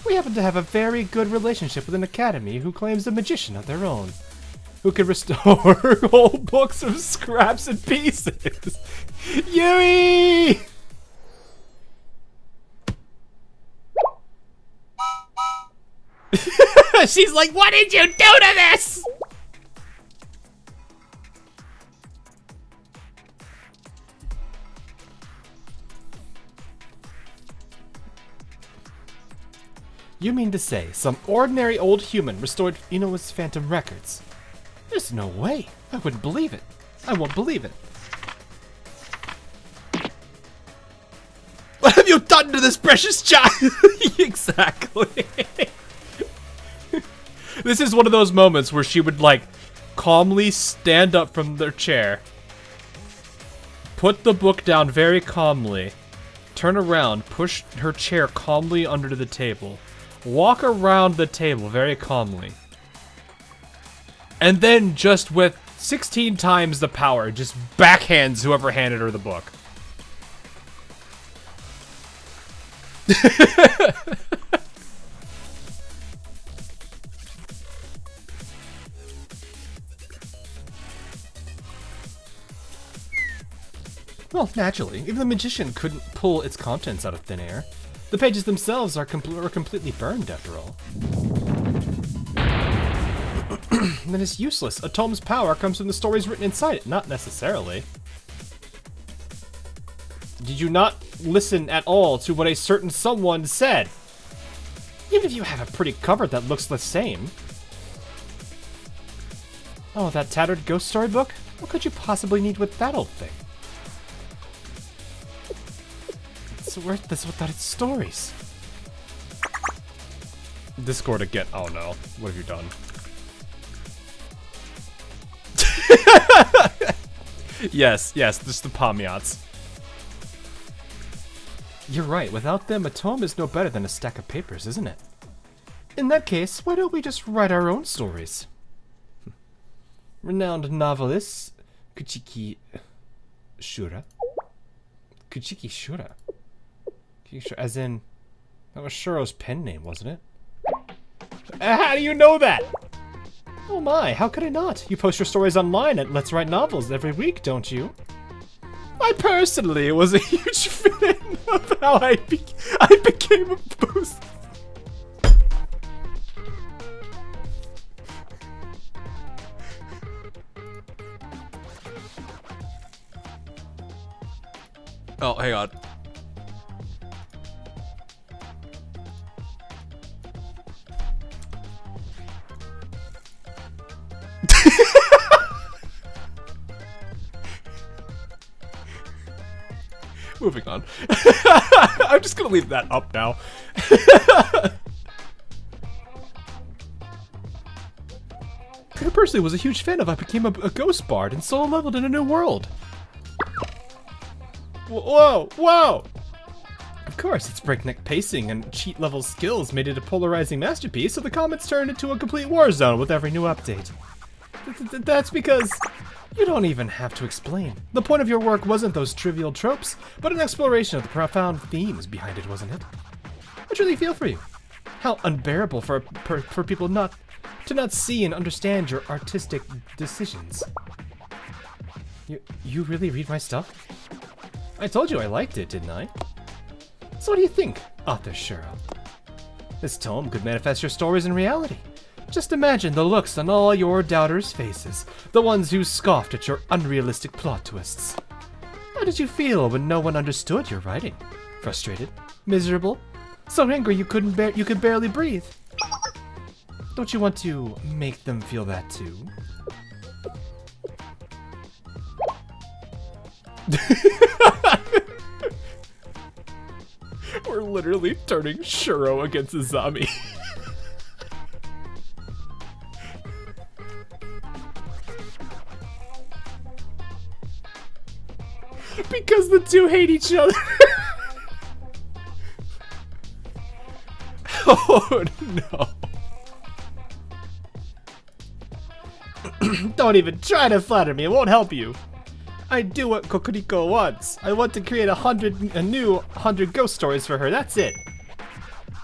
we happen to have a very good relationship with an academy who claims a magician of their own, who can restore whole books from scraps and pieces. Yui! She's like, what did you do to this? You mean to say some ordinary old human restored Ino's Phantom Records? There's no way. I wouldn't believe it. I won't believe it. What have you done to this precious child? Exactly. This is one of those moments where she would, like, calmly stand up from their chair, put the book down very calmly, turn around, push her chair calmly under the table, walk around the table very calmly, and then just with 16 times the power, just backhands whoever handed her the book. Well, naturally, even the magician couldn't pull its contents out of thin air. The pages themselves were completely burned, after all. Then it's useless. A tome's power comes from the stories written inside it, not necessarily. Did you not listen at all to what a certain someone said? Even if you have a pretty cover that looks the same. Oh, that tattered ghost story book? What could you possibly need with that old thing? It's worthless without its stories. Discord again. Oh no. What have you done? Yes, just the Pamyats. You're right. Without them, a tome is no better than a stack of papers, isn't it? In that case, why don't we just write our own stories? Renowned novelist Kuchiki Shura. Kuchiki Shura? As in, that was Shuro's pen name, wasn't it? How do you know that? Oh my, how could I not? You post your stories online at Let's Write Novels every week, don't you? I personally was a huge fan of how I became a post. Oh, hang on. Moving on. I'm just gonna leave that up now. I personally was a huge fan of I became a ghost bard and solo leveled in a new world. Whoa, whoa! Of course, its breakneck pacing and cheat level skills made it a polarizing masterpiece, so the comments turned into a complete war zone with every new update. That's because you don't even have to explain. The point of your work wasn't those trivial tropes, but an exploration of the profound themes behind it, wasn't it? I truly feel for you. How unbearable for people to not see and understand your artistic decisions. You really read my stuff? I told you I liked it, didn't I? So what do you think, author Shuro? This tome could manifest your stories in reality. Just imagine the looks on all your doubters' faces, the ones who scoffed at your unrealistic plot twists. How did you feel when no one understood your writing? Frustrated? Miserable? So angry you could barely breathe? Don't you want to make them feel that too? We're literally turning Shuro against Azami. Because the two hate each other. Oh no. Don't even try to flatter me, it won't help you. I do what Kokuro wants. I want to create a new 100 ghost stories for her, that's it.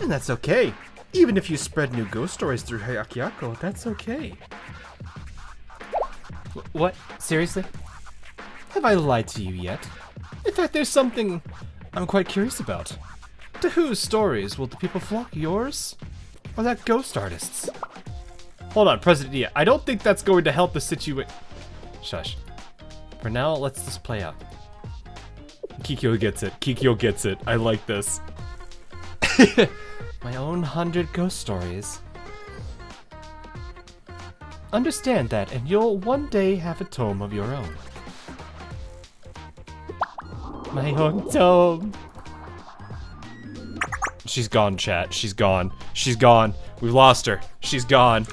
And that's okay. Even if you spread new ghost stories through Hyakyako, that's okay. What? Seriously? Have I lied to you yet? In fact, there's something I'm quite curious about. To whose stories will the people flock? Yours? Or that ghost artist's? Hold on, President Nia. I don't think that's going to help the situation. Shush. For now, let's just play out. Kikyo gets it. Kikyo gets it. I like this. My own 100 ghost stories. Understand that, and you'll one day have a tome of your own. My own tome. She's gone, chat. She's gone. She's gone. We've lost her. She's gone.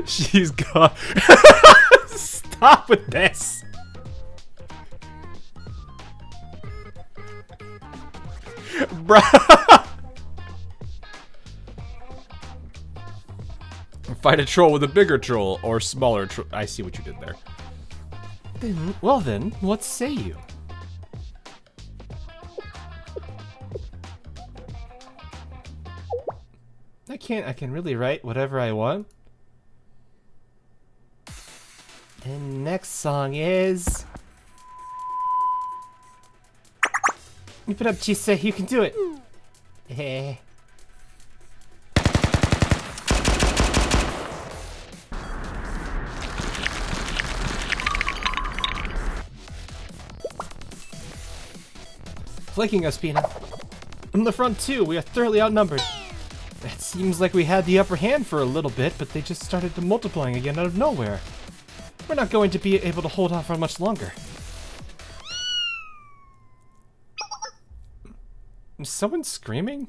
She's gone. Stop with this. Bruh. Fight a troll with a bigger troll or smaller troll. I see what you did there. Well then, what say you? I can really write whatever I want. And next song is... Keep it up, Chise, you can do it. Hey. Flanking us, Pina. From the front too, we are thoroughly outnumbered. It seems like we had the upper hand for a little bit, but they just started multiplying again out of nowhere. We're not going to be able to hold off for much longer. Is someone screaming?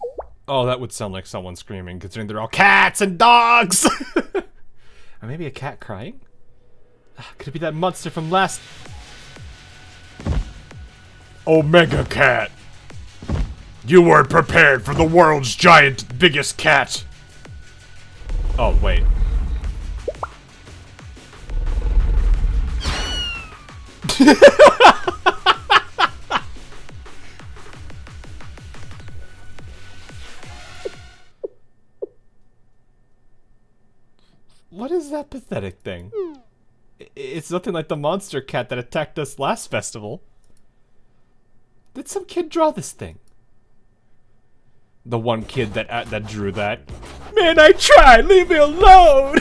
Oh, that would sound like someone screaming, considering they're all cats and dogs! Or maybe a cat crying? Could it be that monster from last... Omega Cat! You weren't prepared for the world's giant, biggest cat! Oh, wait. What is that pathetic thing? It's nothing like the monster cat that attacked us last festival. Did some kid draw this thing? The one kid that drew that. Man, I tried! Leave me alone!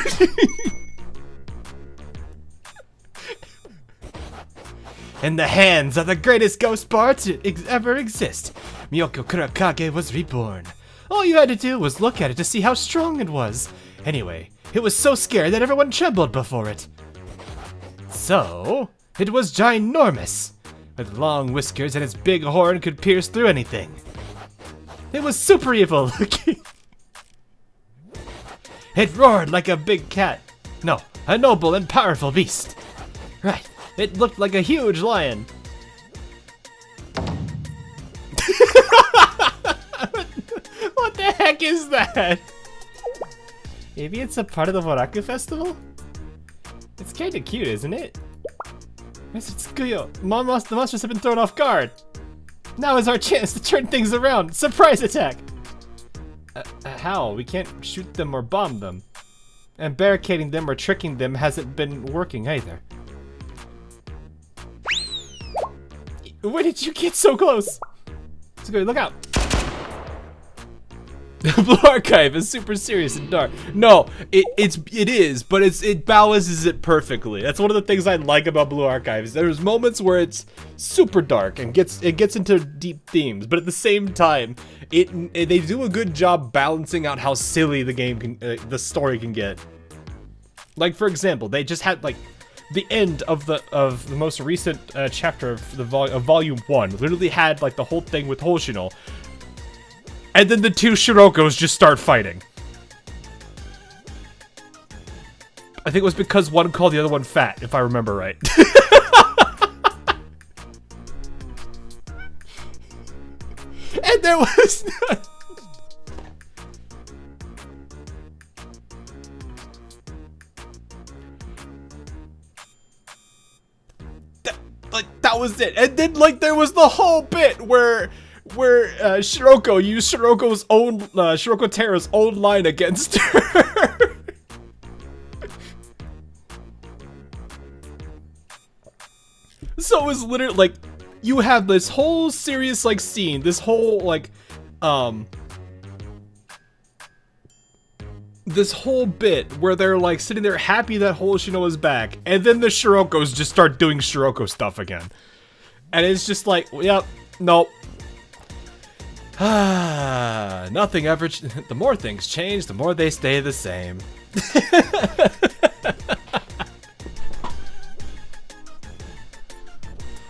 In the hands of the greatest ghost bar to ever exist, Miyoko Kurakage was reborn. All you had to do was look at it to see how strong it was. Anyway, it was so scared that everyone trembled before it. So, it was ginormous. With long whiskers and its big horn could pierce through anything. It was super evil looking. It roared like a big cat. No, a noble and powerful beast. Right, it looked like a huge lion. What the heck is that? Maybe it's a part of the Horaku festival? It's kinda cute, isn't it? The monsters have been thrown off guard. Now is our chance to turn things around. Surprise attack! How? We can't shoot them or bomb them. And barricading them or tricking them hasn't been working either. Where did you get so close? It's good, look out! Blue Archive is super serious and dark. No, it is, but it balances it perfectly. That's one of the things I like about Blue Archives. There's moments where it's super dark and it gets into deep themes, but at the same time, they do a good job balancing out how silly the game can, the story can get. Like for example, they just had like the end of the most recent chapter of volume 1 literally had like the whole thing with Hoshino. And then the two Shirokos just start fighting. I think it was because one called the other one fat, if I remember right. And there was... that was it. And then like there was the whole bit where Shiroko used Shiroko's own, Shiroko Terra's own line against her. So it was literally, like, you have this whole serious, like, scene, this whole, like, this whole bit where they're, like, sitting there happy that Hoshino is back, and then the Shirokos just start doing Shiroko stuff again. And it's just like, yep, nope. Nothing ever. The more things change, the more they stay the same.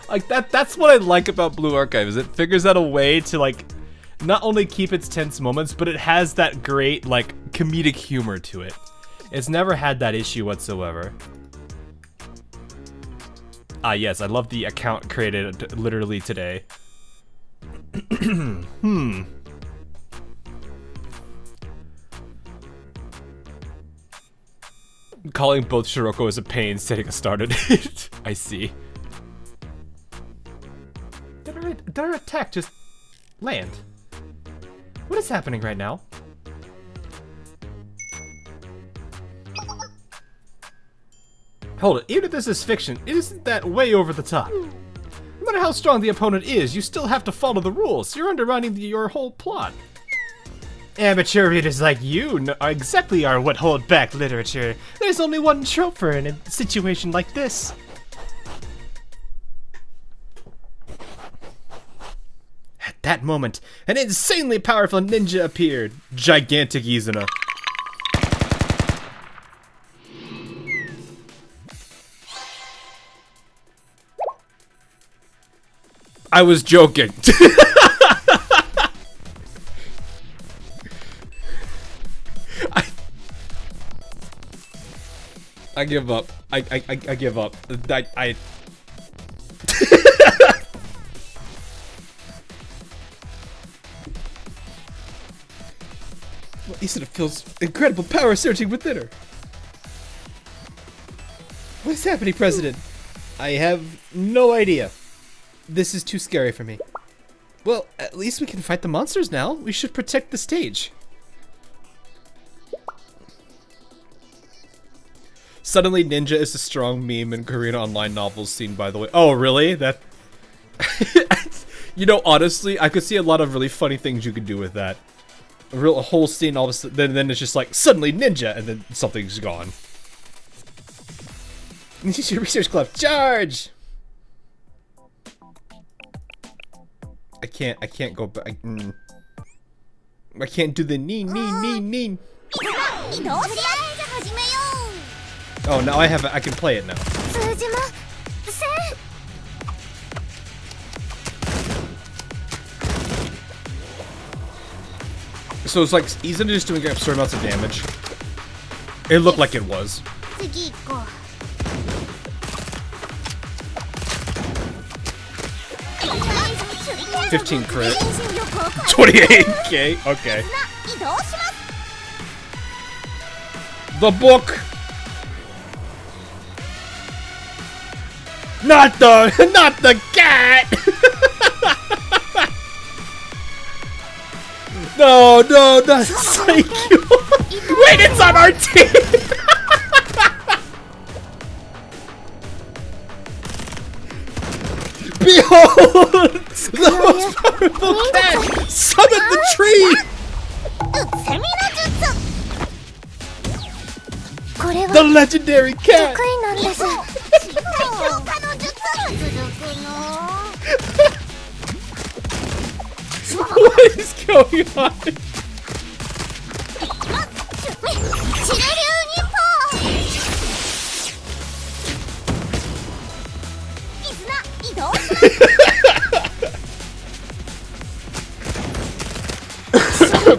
Like that's what I like about Blue Archive, is it figures out a way to like not only keep its tense moments, but it has that great like comedic humor to it. It's never had that issue whatsoever. Ah yes, I love the account created literally today. Calling both Shiroko is a pain setting us started. I see. Did our attack just land? What is happening right now? Hold it, even if this is fiction, it isn't that way over the top. No matter how strong the opponent is, you still have to follow the rules. You're undermining your whole plot. Amateur readers like you exactly are what hold back literature. There's only one trope for in a situation like this. At that moment, an insanely powerful ninja appeared. Gigantic Izuna. I was joking. I give up. I give up. I Well, Izuna feels incredible power surging within her. What's happening, President? I have no idea. This is too scary for me. Well, at least we can fight the monsters now. We should protect the stage. Suddenly Ninja is a strong meme in Korean online novels scene, by the way. Oh, really? That... You know, honestly, I could see a lot of really funny things you could do with that. A whole scene, all of a sudden, then it's just like, suddenly Ninja, and then something's gone. Ninja Research Club, charge! I can't go back. I can't do the neen. Oh, now I can play it now. So it's like, Izuna just doing absurd amounts of damage. It looked like it was. 15 crit. 28k. Okay. The book. Not the cat. No, that's thank you. Wait, it's on our team. Behold! The most powerful cat! Summon the tree! The legendary cat! What is going on?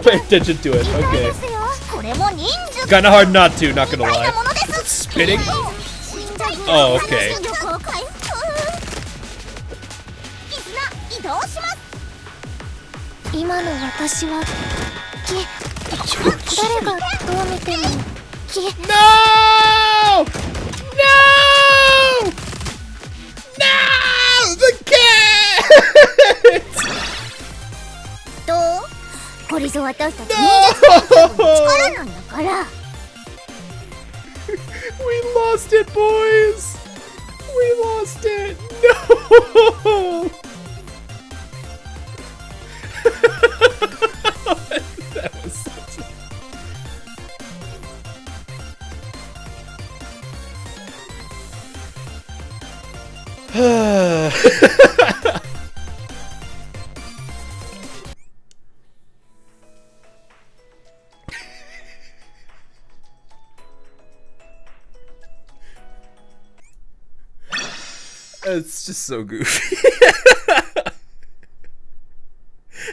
Pay attention to it, okay. Kinda hard not to, not gonna lie. Is it spitting? Oh, okay. No! No! No! The cat! No! We lost it, boys! We lost it! No! That was such a... It's just so goofy.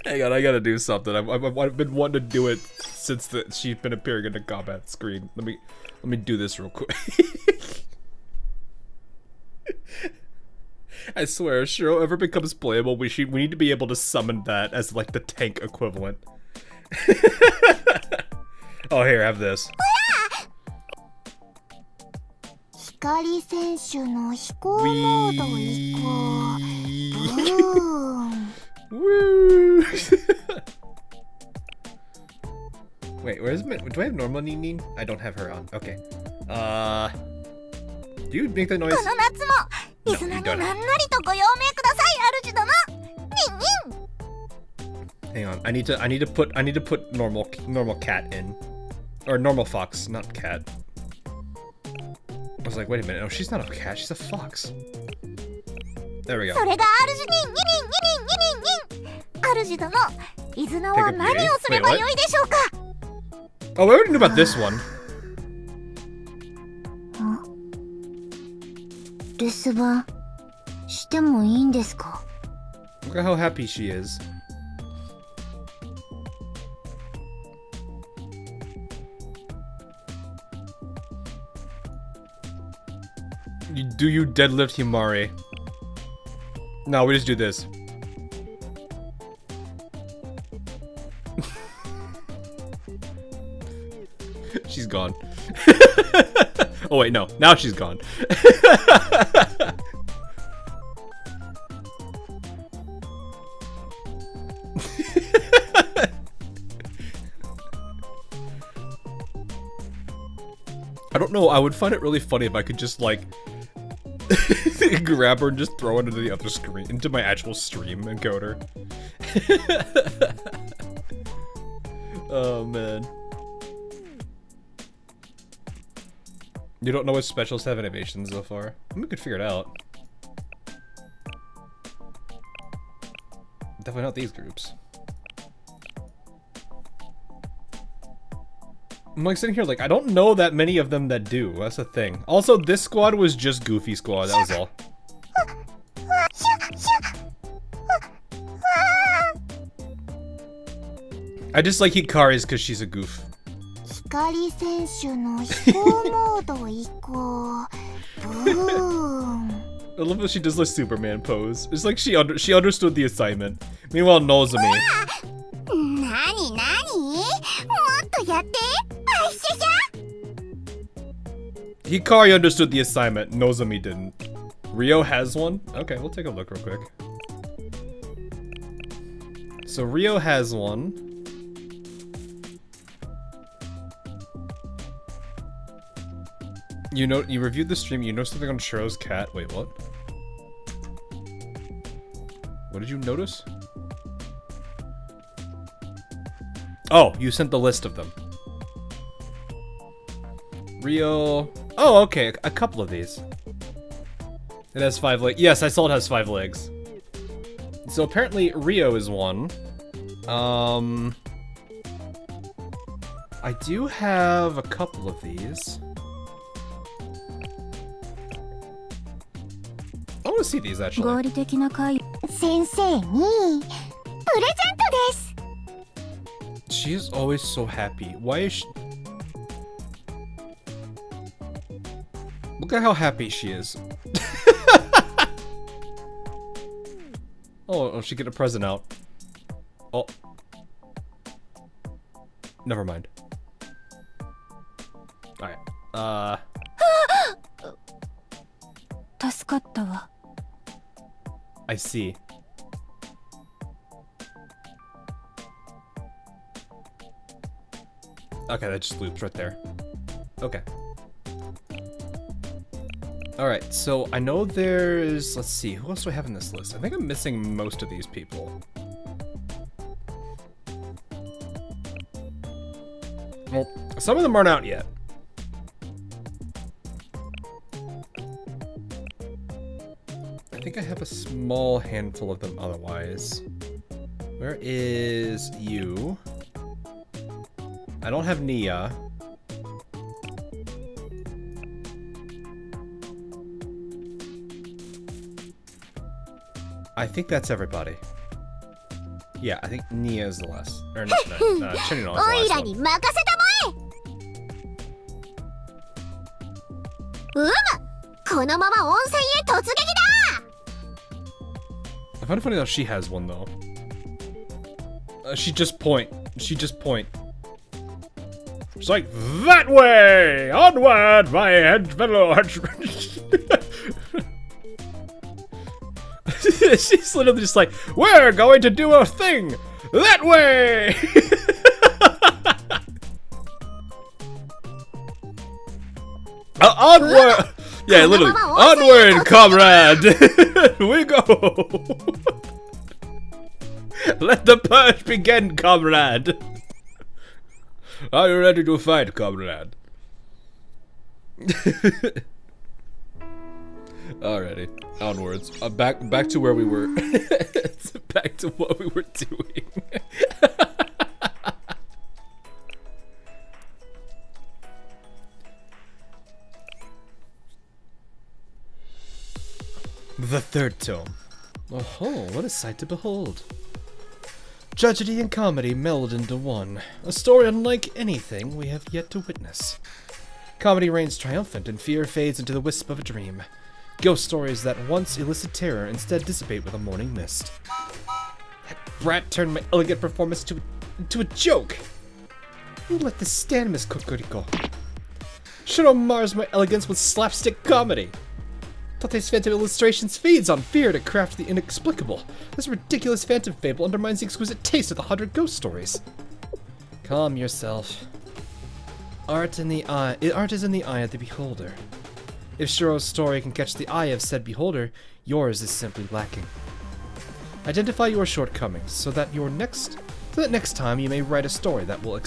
Hang on, I gotta do something. I've been wanting to do it since she's been appearing in the combat screen. Let me do this real quick. I swear, if Shuro ever becomes playable, we need to be able to summon that as like the tank equivalent. Oh, here, have this. Woo! Wait, where's my... Do I have normal Neen? I don't have her on. Okay. Do you make that noise? この夏もリスナーになんなりとご用命ください、主殿。ニンニン。 Hang on, I need to put normal cat in, or normal fox, not cat. I was like, wait a minute, no, she's not a cat, she's a fox. There we go. それが主にニンニンニンニンニンニン。主殿、リスナーは何をすればよいでしょうか。 Oh, we already knew about this one. 留守番してもいいんですか？ Look at how happy she is. Do you deadlift Himari? No, we just do this. She's gone. Oh wait, no. Now she's gone. I don't know, I would find it really funny if I could just like grab her and just throw it into the other screen, into my actual stream encoder. Oh man. You don't know what specials have innovations so far? We could figure it out. Definitely not these groups. I'm like sitting here like, I don't know that many of them that do. That's the thing. Also, this squad was just Goofy Squad, that was all. I just like Hikari's because she's a goof. 光選手の飛行モード移行。ブーン。 I love how she does the Superman pose. It's like she understood the assignment. Meanwhile, Nozomi. なになに？もっとやって。あっしゃしゃ。 Hikari understood the assignment. Nozomi didn't. Rio has one? Okay, we'll take a look real quick. So Rio has one. You know, you reviewed the stream, you know something on Shuro's cat. Wait, what? What did you notice? Oh, you sent the list of them. Rio... Oh, okay, a couple of these. It has 5 legs. Yes, I saw it has 5 legs. So apparently Rio is one. I do have a couple of these. I want to see these actually. 合理的な会先生にプレゼントです。 She is always so happy. Why is she... Look at how happy she is. Oh, she get a present out. Oh. Never mind. Alright. 助かったわ。 I see. Okay, that just loops right there. Okay. Alright, so I know there's... Let's see, who else do I have in this list? I think I'm missing most of these people. Well, some of them aren't out yet. I think I have a small handful of them otherwise. Where is you? I don't have Nia. I think that's everybody. Yeah, I think Nia is the last. Or not, Chinino is おい the ら last に one. 任せたまえ。うむ、このまま温泉へ突撃だ。 I find it funny that she has one though. She just point. She just point. She's like, that way! Onward, my fellow henchmen! She's literally just like, we're going to do a thing! That way! Onward! Yeah, literally. Onward, comrade! We go! Let the purge begin, comrade! Are you ready to fight, comrade? Alrighty, onwards. Back to where we were. Back to what we were doing. The third tome. Oh, what a sight to behold. Tragedy and comedy meld into one. A story unlike anything we have yet to witness. Comedy reigns triumphant and fear fades into the wisp of a dream. Ghost stories that once elicit terror instead dissipate with a morning mist. That brat turned my elegant performance into a joke! You let this stand, Miss Kokuro. Shuro mars my elegance with slapstick comedy! Tate's Phantom Illustrations feeds on fear to craft the inexplicable. This ridiculous phantom fable undermines the exquisite taste of the 100 ghost stories. Calm yourself. Art is in the eye of the beholder. If Shuro's story can catch the eye of said beholder, yours is simply lacking. Identify your shortcomings so that next time you may write a story that will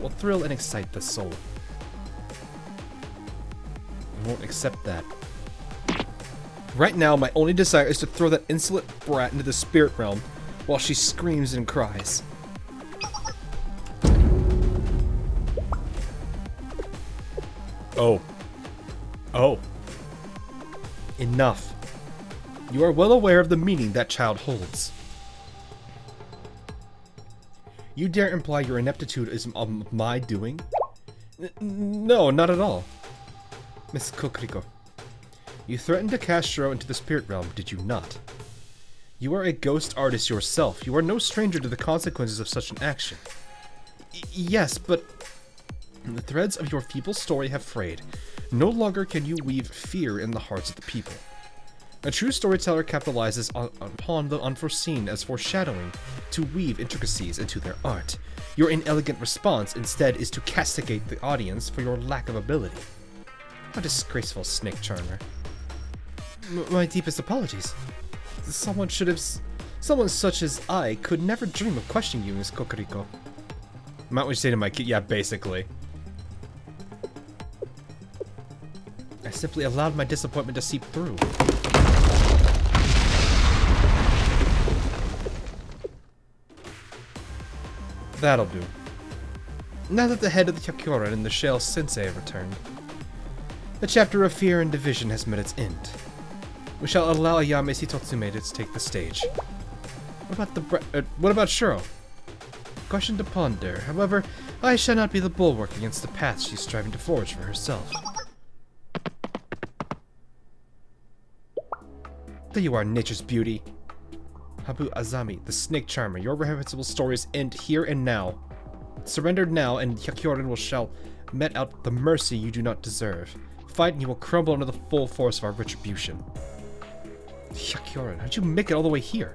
thrill and excite the soul. I won't accept that. Right now, my only desire is to throw that insolent brat into the spirit realm while she screams and cries. Oh. Enough. You are well aware of the meaning that child holds. You dare imply your ineptitude is of my doing? No, not at all. Miss Kokuro. You threatened to cast Shuro into the spirit realm, did you not? You are a ghost artist yourself. You are no stranger to the consequences of such an action. Yes, but the threads of your feeble story have frayed. No longer can you weave fear in the hearts of the people. A true storyteller capitalizes upon the unforeseen as foreshadowing to weave intricacies into their art. Your inelegant response instead is to castigate the audience for your lack of ability. A disgraceful snake charmer. My deepest apologies. Someone such as I could never dream of questioning you, Miss Kokuro. Might we say to my kid? Yeah, basically. I simply allowed my disappointment to seep through. That'll do. Now that the head of the Hyakuren and the Shale Sensei have returned, the chapter of fear and division has met its end. We shall allow Ayame Hitotsume to take the stage. What about Shuro? Question to ponder. However, I shall not be the bulwark against the path she's striving to forge for herself. There you are, nature's beauty. Habu Azami, the snake charmer. Your reprehensible stories end here and now. Surrender now, and Hyakuren shall met out the mercy you do not deserve. Fight, and you will crumble under the full force of our retribution. Hyakuren, how'd you make it all the way here?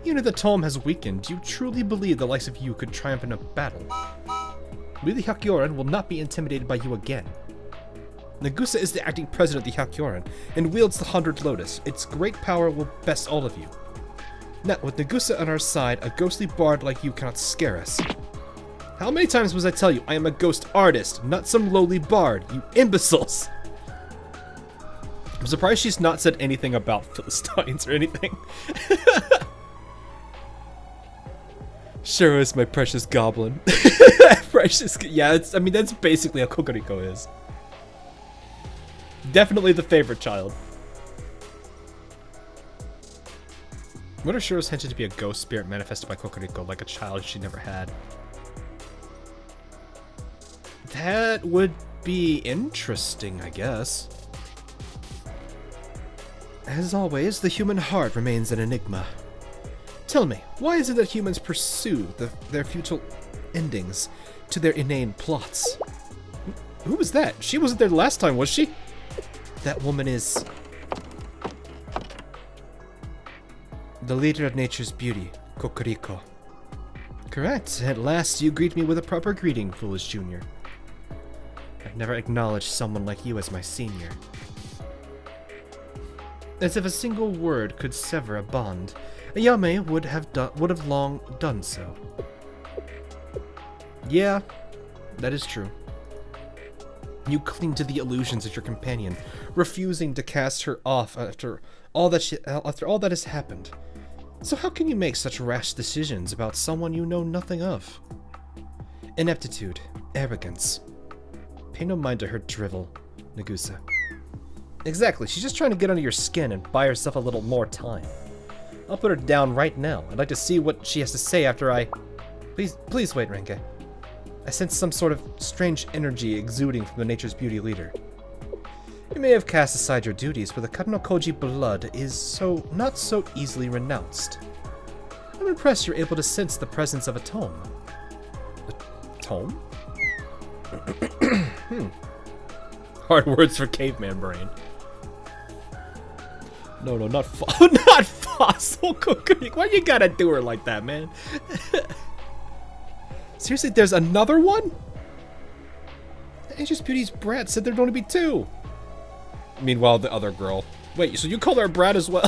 Even if the Tome has weakened, do you truly believe the likes of you could triumph in a battle? We, the Hyakuren, will not be intimidated by you again. Nagusa is the acting president of the Hyakuren, and wields the 100 Lotus. Its great power will best all of you. Now, with Nagusa on our side, a ghostly bard like you cannot scare us. How many times must I tell you, I am a ghost artist, not some lowly bard, you imbeciles! I'm surprised she's not said anything about Philistines or anything. Shuro is my precious goblin. Precious, yeah, I mean, that's basically how Kokuro is. Definitely the favorite child. What are Shuro's intention to be a ghost spirit manifested by Kokuro, like a child she never had? That would be interesting, I guess. As always, the human heart remains an enigma. Tell me, why is it that humans pursue their futile endings to their inane plots? Who was that? She wasn't there last time, was she? That woman is the leader of nature's beauty, Kokuro. Correct. At last you greet me with a proper greeting, foolish junior. I've never acknowledged someone like you as my senior. As if a single word could sever a bond, Ayame would have long done so. Yeah, that is true. You cling to the illusions of your companion, refusing to cast her off after all that has happened. So how can you make such rash decisions about someone you know nothing of? Ineptitude, arrogance. Pay no mind to her drivel, Nagusa. Exactly, she's just trying to get under your skin and buy herself a little more time. I'll put her down right now. I'd like to see what she has to say after I... Please wait, Renge. I sense some sort of strange energy exuding from the Nature's Beauty leader. You may have cast aside your duties, but the Kado Koji blood is not so easily renounced. I'm impressed you're able to sense the presence of a tome. A tome? Hard words for caveman brain. No, not fossil cookie. Why you gotta do her like that, man? Seriously, there's another one? Nature's Beauty's brat said there'd only be 2. Meanwhile, the other girl. Wait, so you call her a brat as well?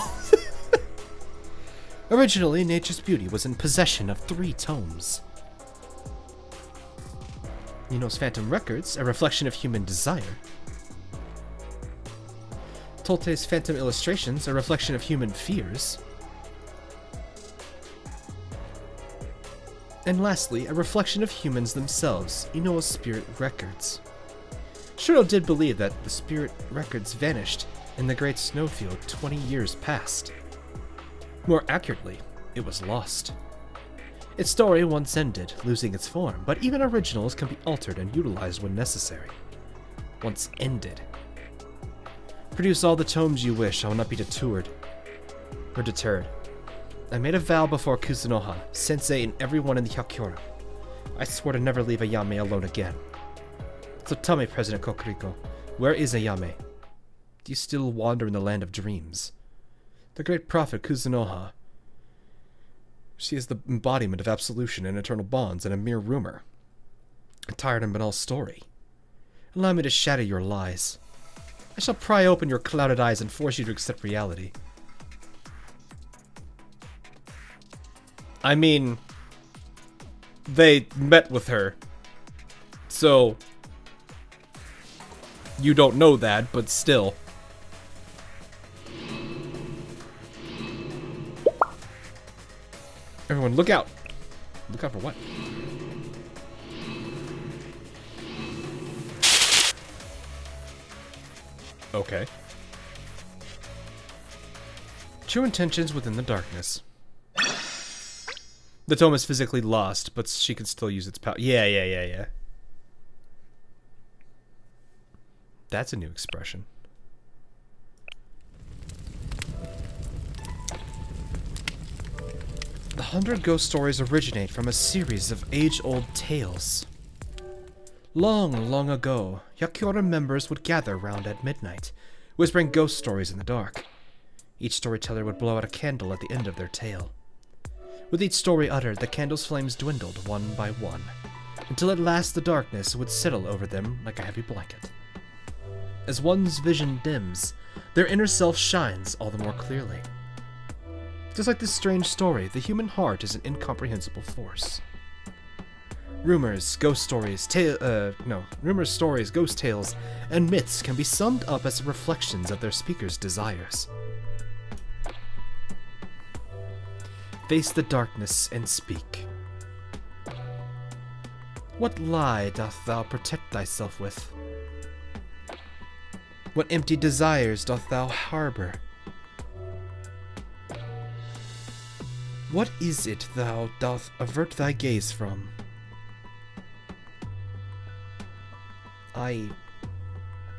Originally, Nature's Beauty was in possession of 3 tomes. Nino's Phantom Records, a reflection of human desire. Tolte's Phantom Illustrations, a reflection of human fears. And lastly, a reflection of humans themselves, Ino's Spirit Records. Shuro did believe that the Spirit Records vanished in the Great Snowfield 20 years past. More accurately, it was lost. Its story once ended, losing its form, but even originals can be altered and utilized when necessary. Once ended. Produce all the tomes you wish, I will not be deterred. I made a vow before Kuzunoha, Sensei, and everyone in the Hyakura. I swore to never leave Ayame alone again. So tell me, President Kokuro, where is Ayame? Do you still wander in the land of dreams? The great prophet Kuzunoha. She is the embodiment of absolution and eternal bonds and a mere rumor. A tired and banal story. Allow me to shatter your lies. I shall pry open your clouded eyes and force you to accept reality. I mean, they met with her, so you don't know that, but still. Everyone, look out! Look out for what? Okay. True intentions within the darkness. The tome is physically lost, but she can still use its power. Yeah. That's a new expression. The 100 ghost stories originate from a series of age-old tales. Long, long ago, Hyakura members would gather round at midnight, whispering ghost stories in the dark. Each storyteller would blow out a candle at the end of their tale. With each story uttered, the candle's flames dwindled one by one, until at last the darkness would settle over them like a heavy blanket. As one's vision dims, their inner self shines all the more clearly. Just like this strange story, the human heart is an incomprehensible force. Rumors, stories, ghost tales, and myths can be summed up as reflections of their speakers' desires. Face the darkness and speak. What lie doth thou protect thyself with? What empty desires doth thou harbor? What is it thou doth avert thy gaze from?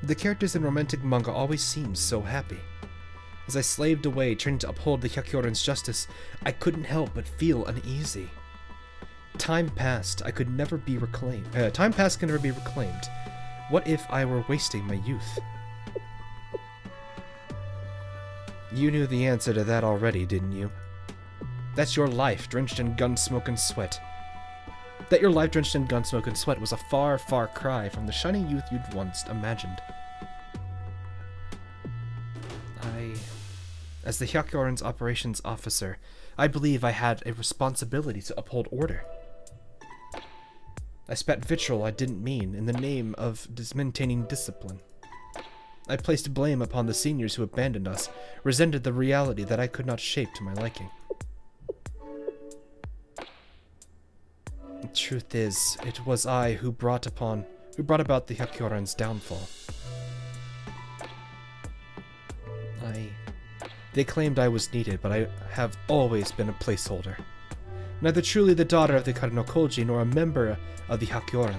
The characters in romantic manga always seemed so happy. As I slaved away trying to uphold the Hyakuran's justice, I couldn't help but feel uneasy. Time past can never be reclaimed. What if I were wasting my youth? You knew the answer to that already, didn't you? That's your life, drenched in gun smoke and sweat. That your life drenched in gun smoke and sweat was a far, far cry from the shining youth you'd once imagined. As the Hyakuren's operations officer, I believe I had a responsibility to uphold order. I spat vitriol I didn't mean in the name of maintaining discipline. I placed blame upon the seniors who abandoned us, resented the reality that I could not shape to my liking. The truth is, it was I who brought about the Hyakuren's downfall. They claimed I was needed, but I have always been a placeholder. Neither truly the daughter of the Cardinal Koji nor a member of the Hyakuren.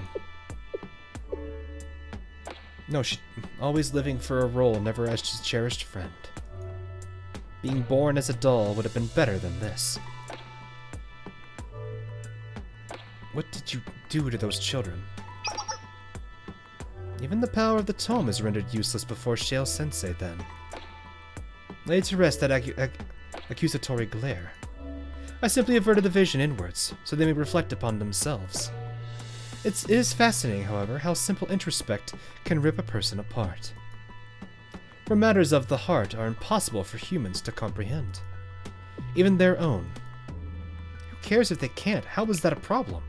No, she always living for a role, never as his cherished friend. Being born as a doll would have been better than this. What did you do to those children? Even the power of the Tome is rendered useless before Shale Sensei, then. Laid to rest that accusatory glare. I simply averted the vision inwards, so they may reflect upon themselves. It is fascinating, however, how simple introspect can rip a person apart. For matters of the heart are impossible for humans to comprehend. Even their own. Who cares if they can't? How is that a problem?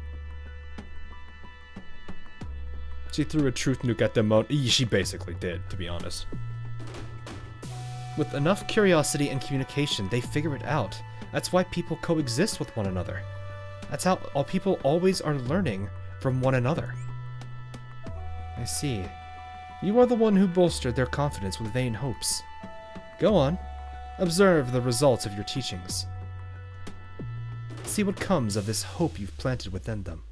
She threw a truth nuke at them. She basically did, to be honest. With enough curiosity and communication, they figure it out. That's why people coexist with one another. That's how all people always are learning from one another. I see. You are the one who bolstered their confidence with vain hopes. Go on. Observe the results of your teachings. See what comes of this hope you've planted within them.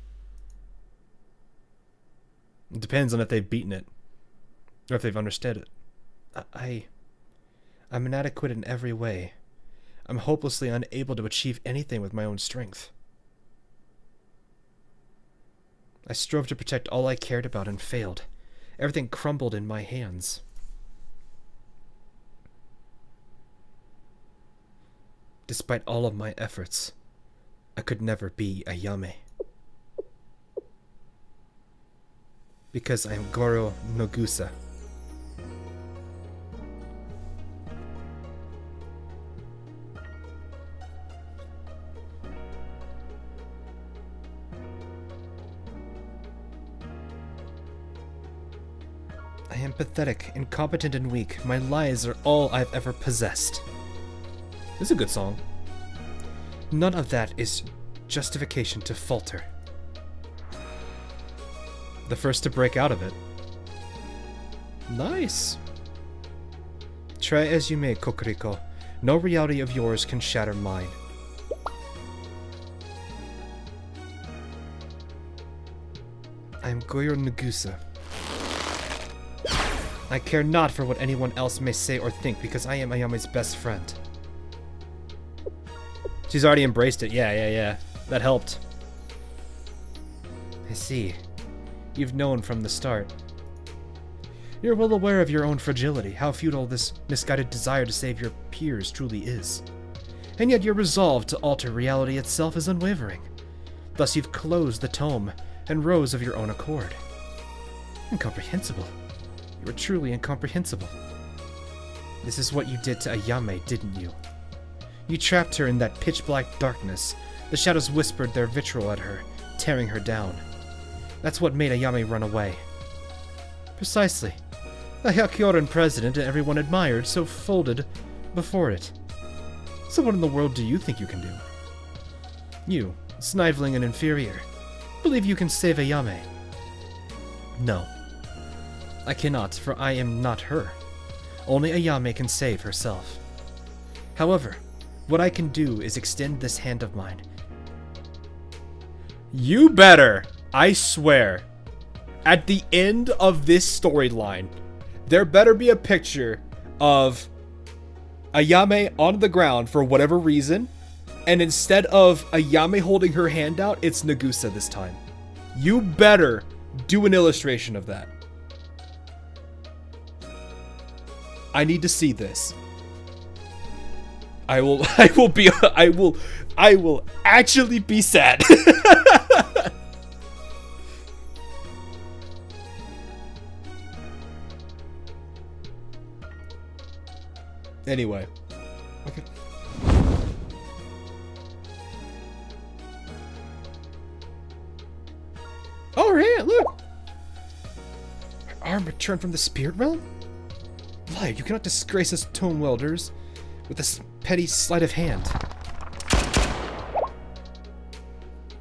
It depends on if they've beaten it, or if they've understood it. I'm inadequate in every way. I'm hopelessly unable to achieve anything with my own strength. I strove to protect all I cared about and failed. Everything crumbled in my hands. Despite all of my efforts, I could never be Ayame. Because I am Goro Nagusa. I am pathetic, incompetent, and weak. My lies are all I've ever possessed. This is a good song. None of that is justification to falter. The first to break out of it. Nice. Try as you may, Kokuro. No reality of yours can shatter mine. I am Goro Nagusa. I care not for what anyone else may say or think because I am Ayame's best friend. She's already embraced it. Yeah. That helped. I see. You've known from the start. You're well aware of your own fragility, how futile this misguided desire to save your peers truly is. And yet your resolve to alter reality itself is unwavering. Thus you've closed the tome and rose of your own accord. Incomprehensible. You are truly incomprehensible. This is what you did to Ayame, didn't you? You trapped her in that pitch-black darkness. The shadows whispered their vitriol at her, tearing her down. That's what made Ayame run away. Precisely. The Hyakuren president and everyone admired, so folded before it. So what in the world do you think you can do? You, sniveling and inferior, believe you can save Ayame? No. I cannot, for I am not her. Only Ayame can save herself. However, what I can do is extend this hand of mine. You better, I swear, at the end of this storyline, there better be a picture of Ayame on the ground for whatever reason, and instead of Ayame holding her hand out, it's Nagusa this time. You better do an illustration of that. I need to see this. I will actually be sad. Anyway, Okay. Oh, yeah, look! Our arm returned from the spirit realm? Liar, you cannot disgrace us Tome welders with this petty sleight of hand.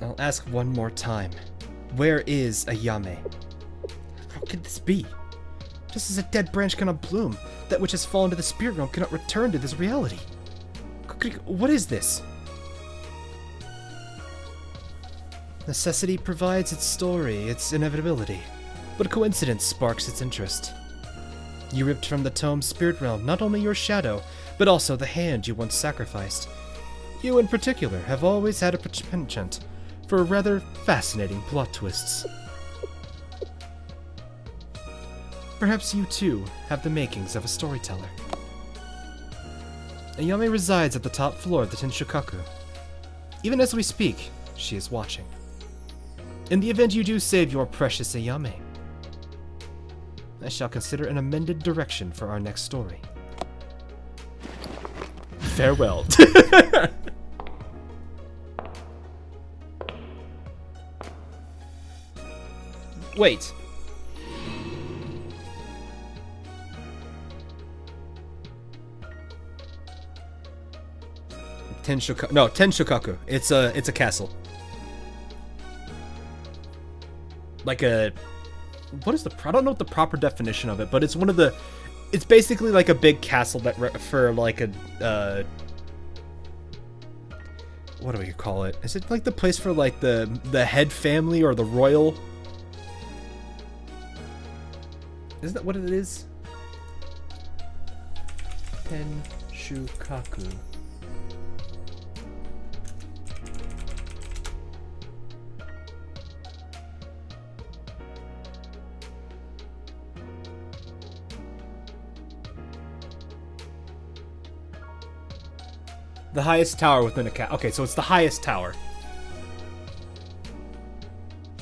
I'll ask one more time. Where is Ayame? How could this be? Just as a dead branch cannot bloom, that which has fallen to the spirit realm cannot return to this reality. What is this? Necessity provides its story, its inevitability, but coincidence sparks its interest. You ripped from the Tome's spirit realm not only your shadow, but also the hand you once sacrificed. You in particular have always had a penchant for rather fascinating plot twists. Perhaps you too have the makings of a storyteller. Ayame resides at the top floor of the Tenshokaku. Even as we speak, she is watching. In the event you do save your precious Ayame, I shall consider an amended direction for our next story. Farewell. Wait. Tenshokaku. It's a castle. Like a, what is I don't know what the proper definition of it, but it's one of the, it's basically like a big castle that for like a, what do we call it? Is it like the place for like the head family or the royal? Isn't that what it is? Tenshokaku. The highest tower within a castle. Okay, so it's the highest tower.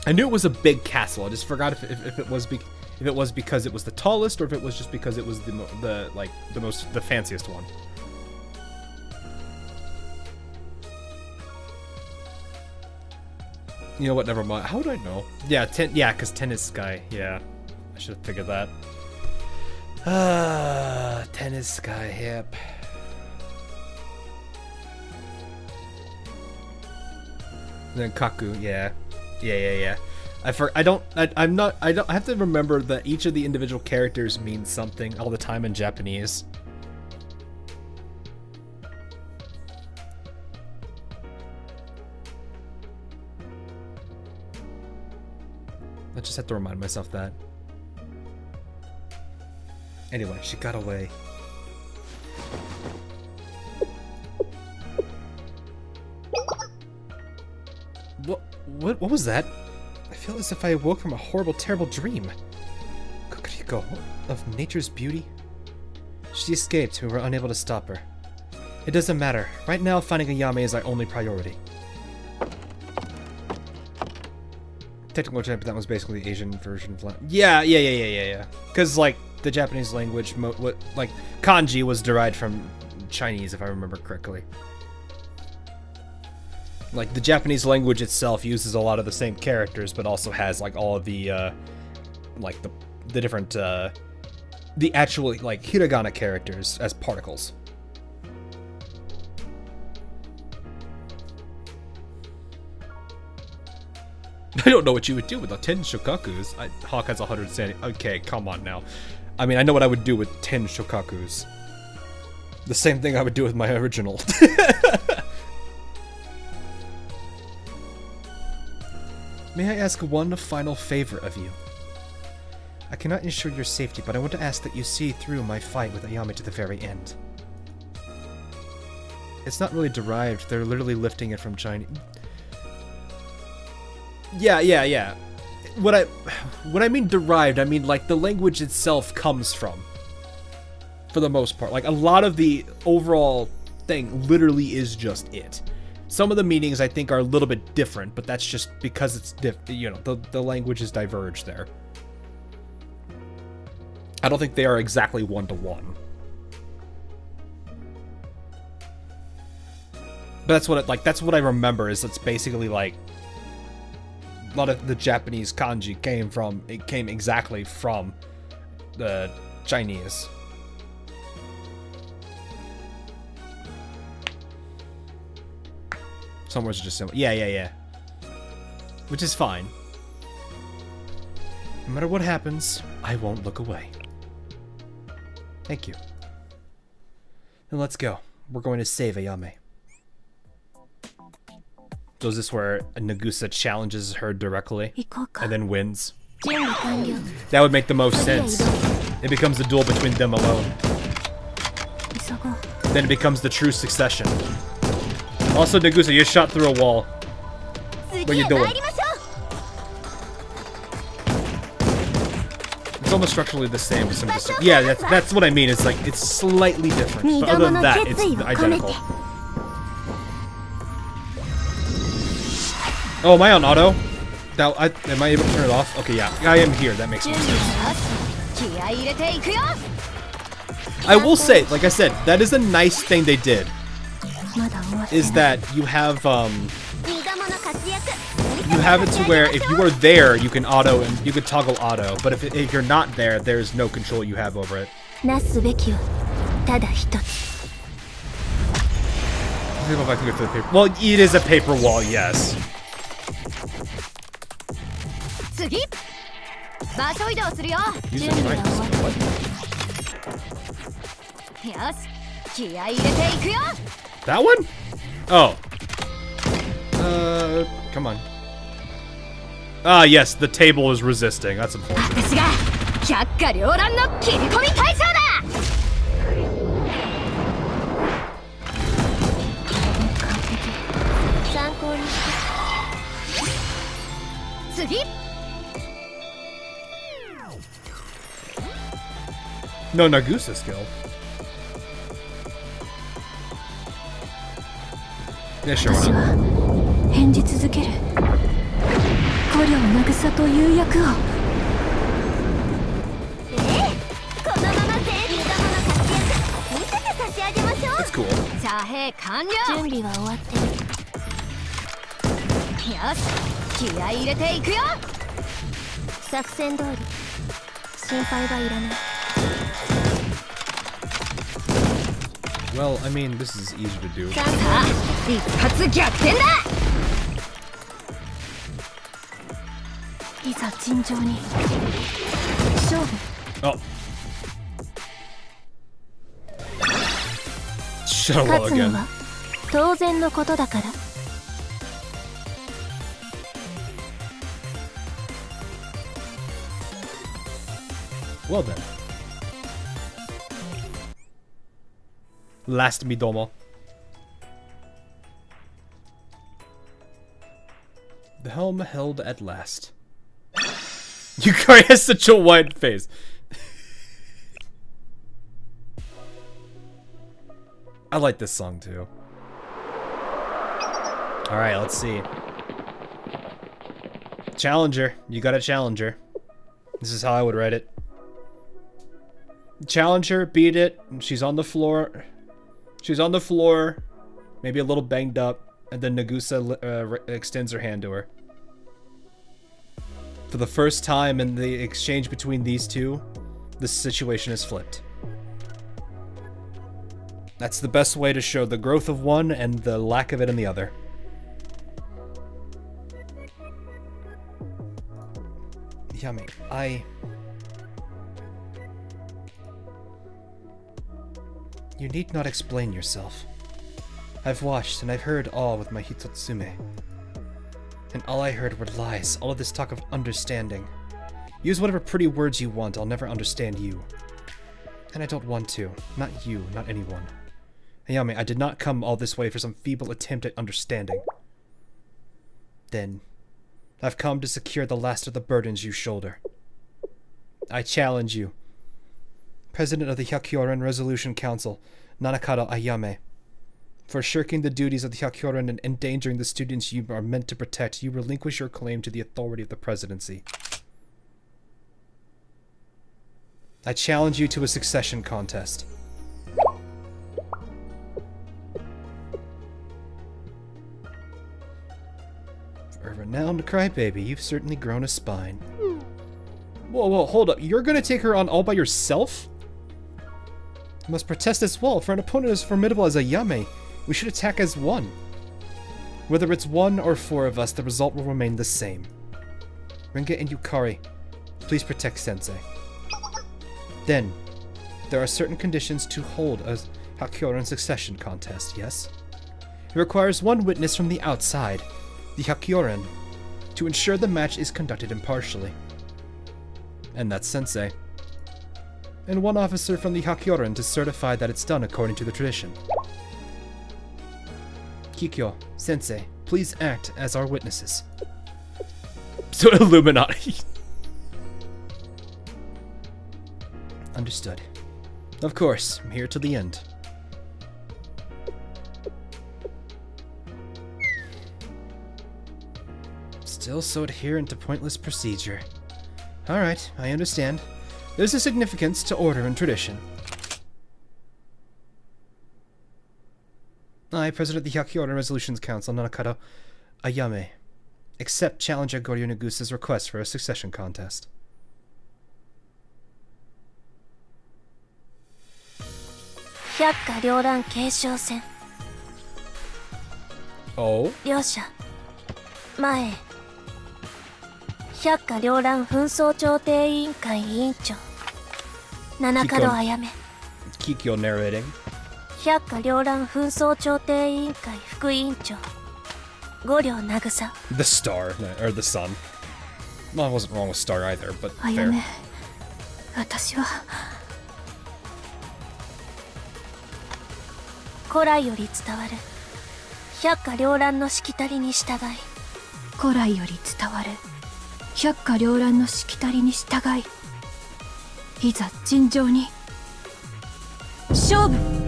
I knew it was a big castle. I just forgot if it was because it was the tallest, or if it was just because it was the fanciest one. You know what? Never mind. How would I know? Yeah, 10. Yeah, because 10 is sky. Yeah, I should have figured that. 10 is sky. Yep. Then Kaku, yeah. I have to remember that each of the individual characters means something all the time in Japanese. I just have to remind myself that. Anyway, she got away. What was that? I feel as if I awoke from a horrible, terrible dream. Kokuro of nature's beauty? She escaped, we were unable to stop her. It doesn't matter. Right now, finding Ayame is our only priority. Technical term, that was basically the Asian version of Yeah. Because, like, the Japanese language, like, kanji was derived from Chinese, if I remember correctly. Like, the Japanese language itself uses a lot of the same characters, but also has, like, all of the, like, the different, the actual, like, hiragana characters as particles. I don't know what you would do with the 10 shokakus. Hawk has 100 sanity. Okay, come on now. I mean, I know what I would do with 10 shokakus. The same thing I would do with my original. May I ask one final favor of you? I cannot ensure your safety, but I want to ask that you see through my fight with Ayame to the very end. It's not really derived, they're literally lifting it from Chinese. Yeah. When I mean derived, I mean like the language itself comes from. For the most part. Like a lot of the overall thing literally is just it. Some of the meanings I think are a little bit different, but that's just because it's the languages diverge there. I don't think they are exactly one-to-one. But that's what that's what I remember, is it's basically like a lot of the Japanese kanji came exactly from the Chinese. Some words are just similar. Yeah. Which is fine. No matter what happens, I won't look away. Thank you. Then let's go. We're going to save Ayame. So is this where Nagusa challenges her directly and then wins? That would make the most sense. It becomes a duel between them alone. Then it becomes the true succession. Also, Nagusa, you shot through a wall. What are you doing? It's almost structurally the same with some of the... Yeah, that's what I mean. It's like, it's slightly different. But other than that, it's identical. Oh, am I on auto? Am I able to turn it off? Okay, yeah. I am here. That makes more sense. I will say, like I said, that is a nice thing they did. Is that you have it to where if you are there, you can auto and you can toggle auto. But if you're not there, there's no control you have over it. Let's see if I can go through the paper. Well, it is a paper wall, yes. Use the knife. That one? Oh. Come on. Ah, yes, the table is resisting. That's unfortunate. No Nagusa skill. Yeah, sure. Why not? That's cool. Well, I mean, this is easy to do. Oh. Shut up again. Well then. Last Midomo. The helm held at last. Yuka has such a wide face. I like this song too. Alright, let's see. Challenger. You got a challenger. This is how I would write it. Challenger, beat it. She's on the floor. She's on the floor. Maybe a little banged up. And then Nagusa extends her hand to her. For the first time in the exchange between these two, the situation is flipped. That's the best way to show the growth of one and the lack of it in the other. Yummy. You need not explain yourself. I've watched and I've heard all with my Hitotsume. And all I heard were lies, all of this talk of understanding. Use whatever pretty words you want, I'll never understand you. And I don't want to. Not you, not anyone. Ayame, I did not come all this way for some feeble attempt at understanding. Then, I've come to secure the last of the burdens you shoulder. I challenge you. President of the Hyakyoran Resolution Council, Nanakado Ayame. For shirking the duties of the Hyakyoran and endangering the students you are meant to protect, you relinquish your claim to the authority of the presidency. I challenge you to a succession contest. Now, crybaby, you've certainly grown a spine. Whoa, hold up. You're gonna take her on all by yourself? You must protest as well. For an opponent as formidable as Ayame, we should attack as one. Whether it's 1 or 4 of us, the result will remain the same. Ringa and Yukari, please protect Sensei. Then, there are certain conditions to hold a Hakyoran succession contest, yes? It requires one witness from the outside, the Hakyoran, to ensure the match is conducted impartially. And that's Sensei. And one officer from the Hakyoran to certify that it's done according to the tradition. Kikyo, Sensei, please act as our witnesses. So Illuminati. Understood. Of course, I'm here till the end. Still so adherent to pointless procedure. Alright, I understand. There's a significance to order and tradition. I, President of the Hakyoran Resolutions Council, Nanakado Ayame, accept challenger Goryo Nagusa's request for a succession contest. Oh? 両者前へ百花繚乱紛争調停委員会委員長七角あめ Kikyo narrating. 百花繚乱紛争調停委員会副委員長五両渚 The star, or the sun. Well, I wasn't wrong with star either, but あ fair. やめ私は古来より伝わる百花繚乱のしきたりに従い古来より伝わる百花繚乱のしきたりに従いいざ尋常に勝負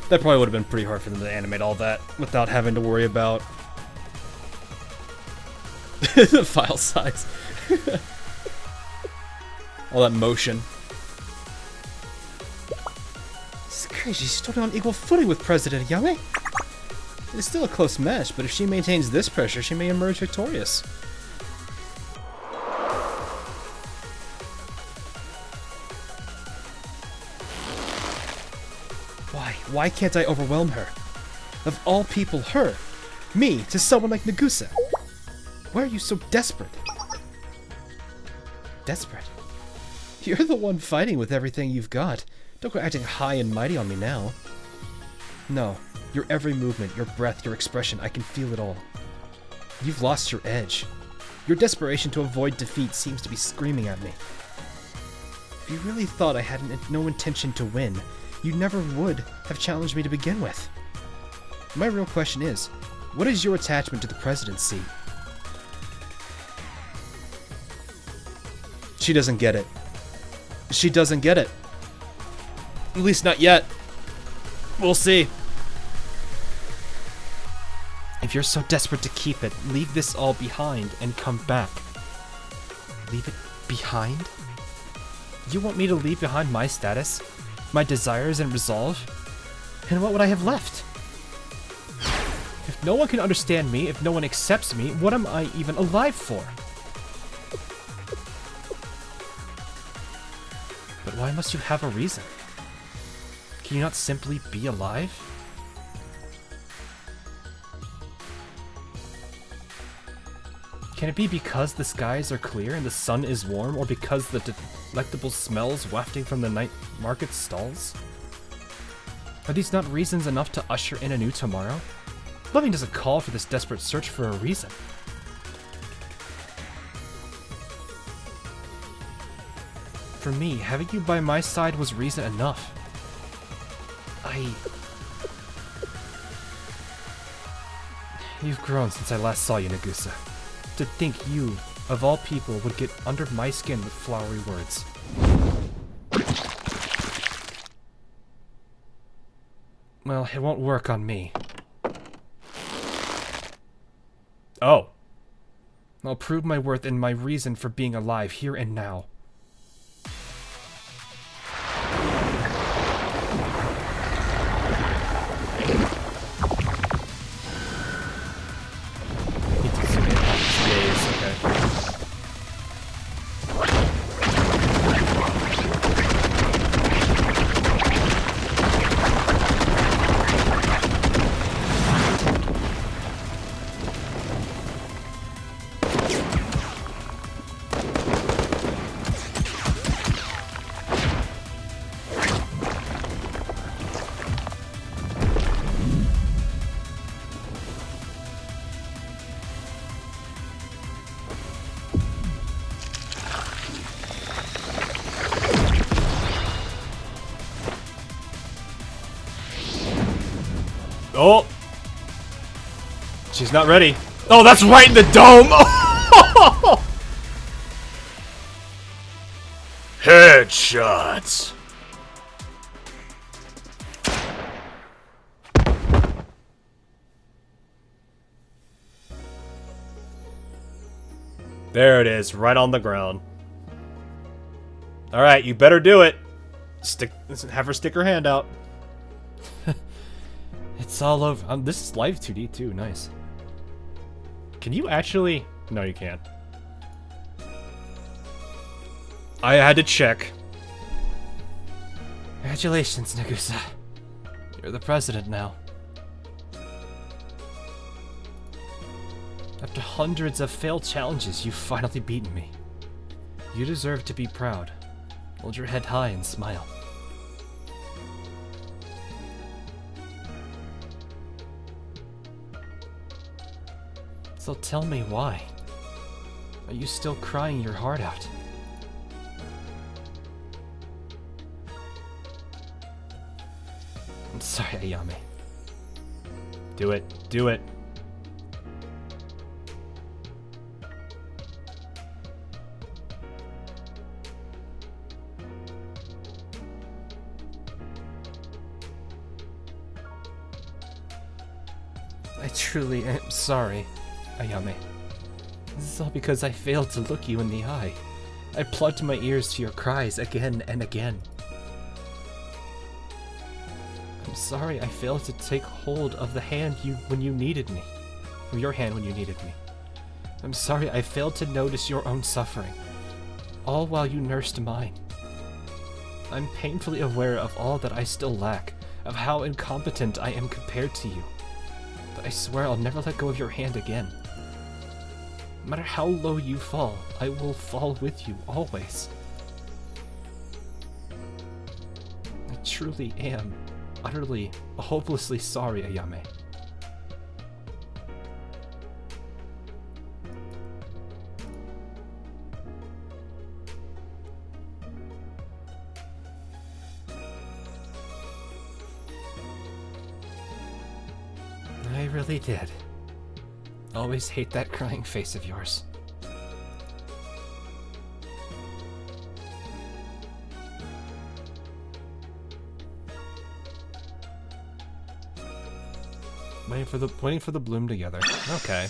That probably would have been pretty hard for them to animate all that without having to worry about the file size. All that motion. It's crazy, she's starting on equal footing with President Ayame. It's still a close match, but if she maintains this pressure, she may emerge victorious. Why can't I overwhelm her? Of all people, her. Me, to someone like Nagusa. Why are you so desperate? Desperate? You're the one fighting with everything you've got. Don't go acting high and mighty on me now. No, your every movement, your breath, your expression, I can feel it all. You've lost your edge. Your desperation to avoid defeat seems to be screaming at me. If you really thought I had no intention to win, you never would have challenged me to begin with. My real question is, what is your attachment to the presidency? She doesn't get it. She doesn't get it. At least not yet. We'll see. If you're so desperate to keep it, leave this all behind and come back. Leave it behind? You want me to leave behind my status? My desires and resolve? And what would I have left? If no one can understand me, if no one accepts me, what am I even alive for? But why must you have a reason? Can you not simply be alive? Can it be because the skies are clear and the sun is warm, or because the delectable smells wafting from the night market stalls? Are these not reasons enough to usher in a new tomorrow? Living doesn't call for this desperate search for a reason. For me, having you by my side was reason enough. You've grown since I last saw you, Nagusa. To think you, of all people, would get under my skin with flowery words. Well, it won't work on me. Oh. I'll prove my worth and my reason for being alive here and now. Oh! She's not ready. Oh, that's right in the dome! Headshots! There it is, right on the ground. Alright, you better do it. Have her stick her hand out. It's all over. This is live 2D too, nice. Can you actually... No, you can't. I had to check. Congratulations, Nagusa. You're the president now. After hundreds of failed challenges, you've finally beaten me. You deserve to be proud. Hold your head high and smile. So tell me why. Are you still crying your heart out? I'm sorry, Ayame. Do it. Do it. I truly am sorry, Ayame. This is all because I failed to look you in the eye. I plugged my ears to your cries again and again. I'm sorry I failed to take hold of the hand when you needed me. Of your hand when you needed me. I'm sorry I failed to notice your own suffering, all while you nursed mine. I'm painfully aware of all that I still lack, of how incompetent I am compared to you. But I swear I'll never let go of your hand again. No matter how low you fall, I will fall with you, always. I truly am, utterly, hopelessly sorry, Ayame. I really did. Always hate that crying face of yours. Waiting for the bloom together. Okay.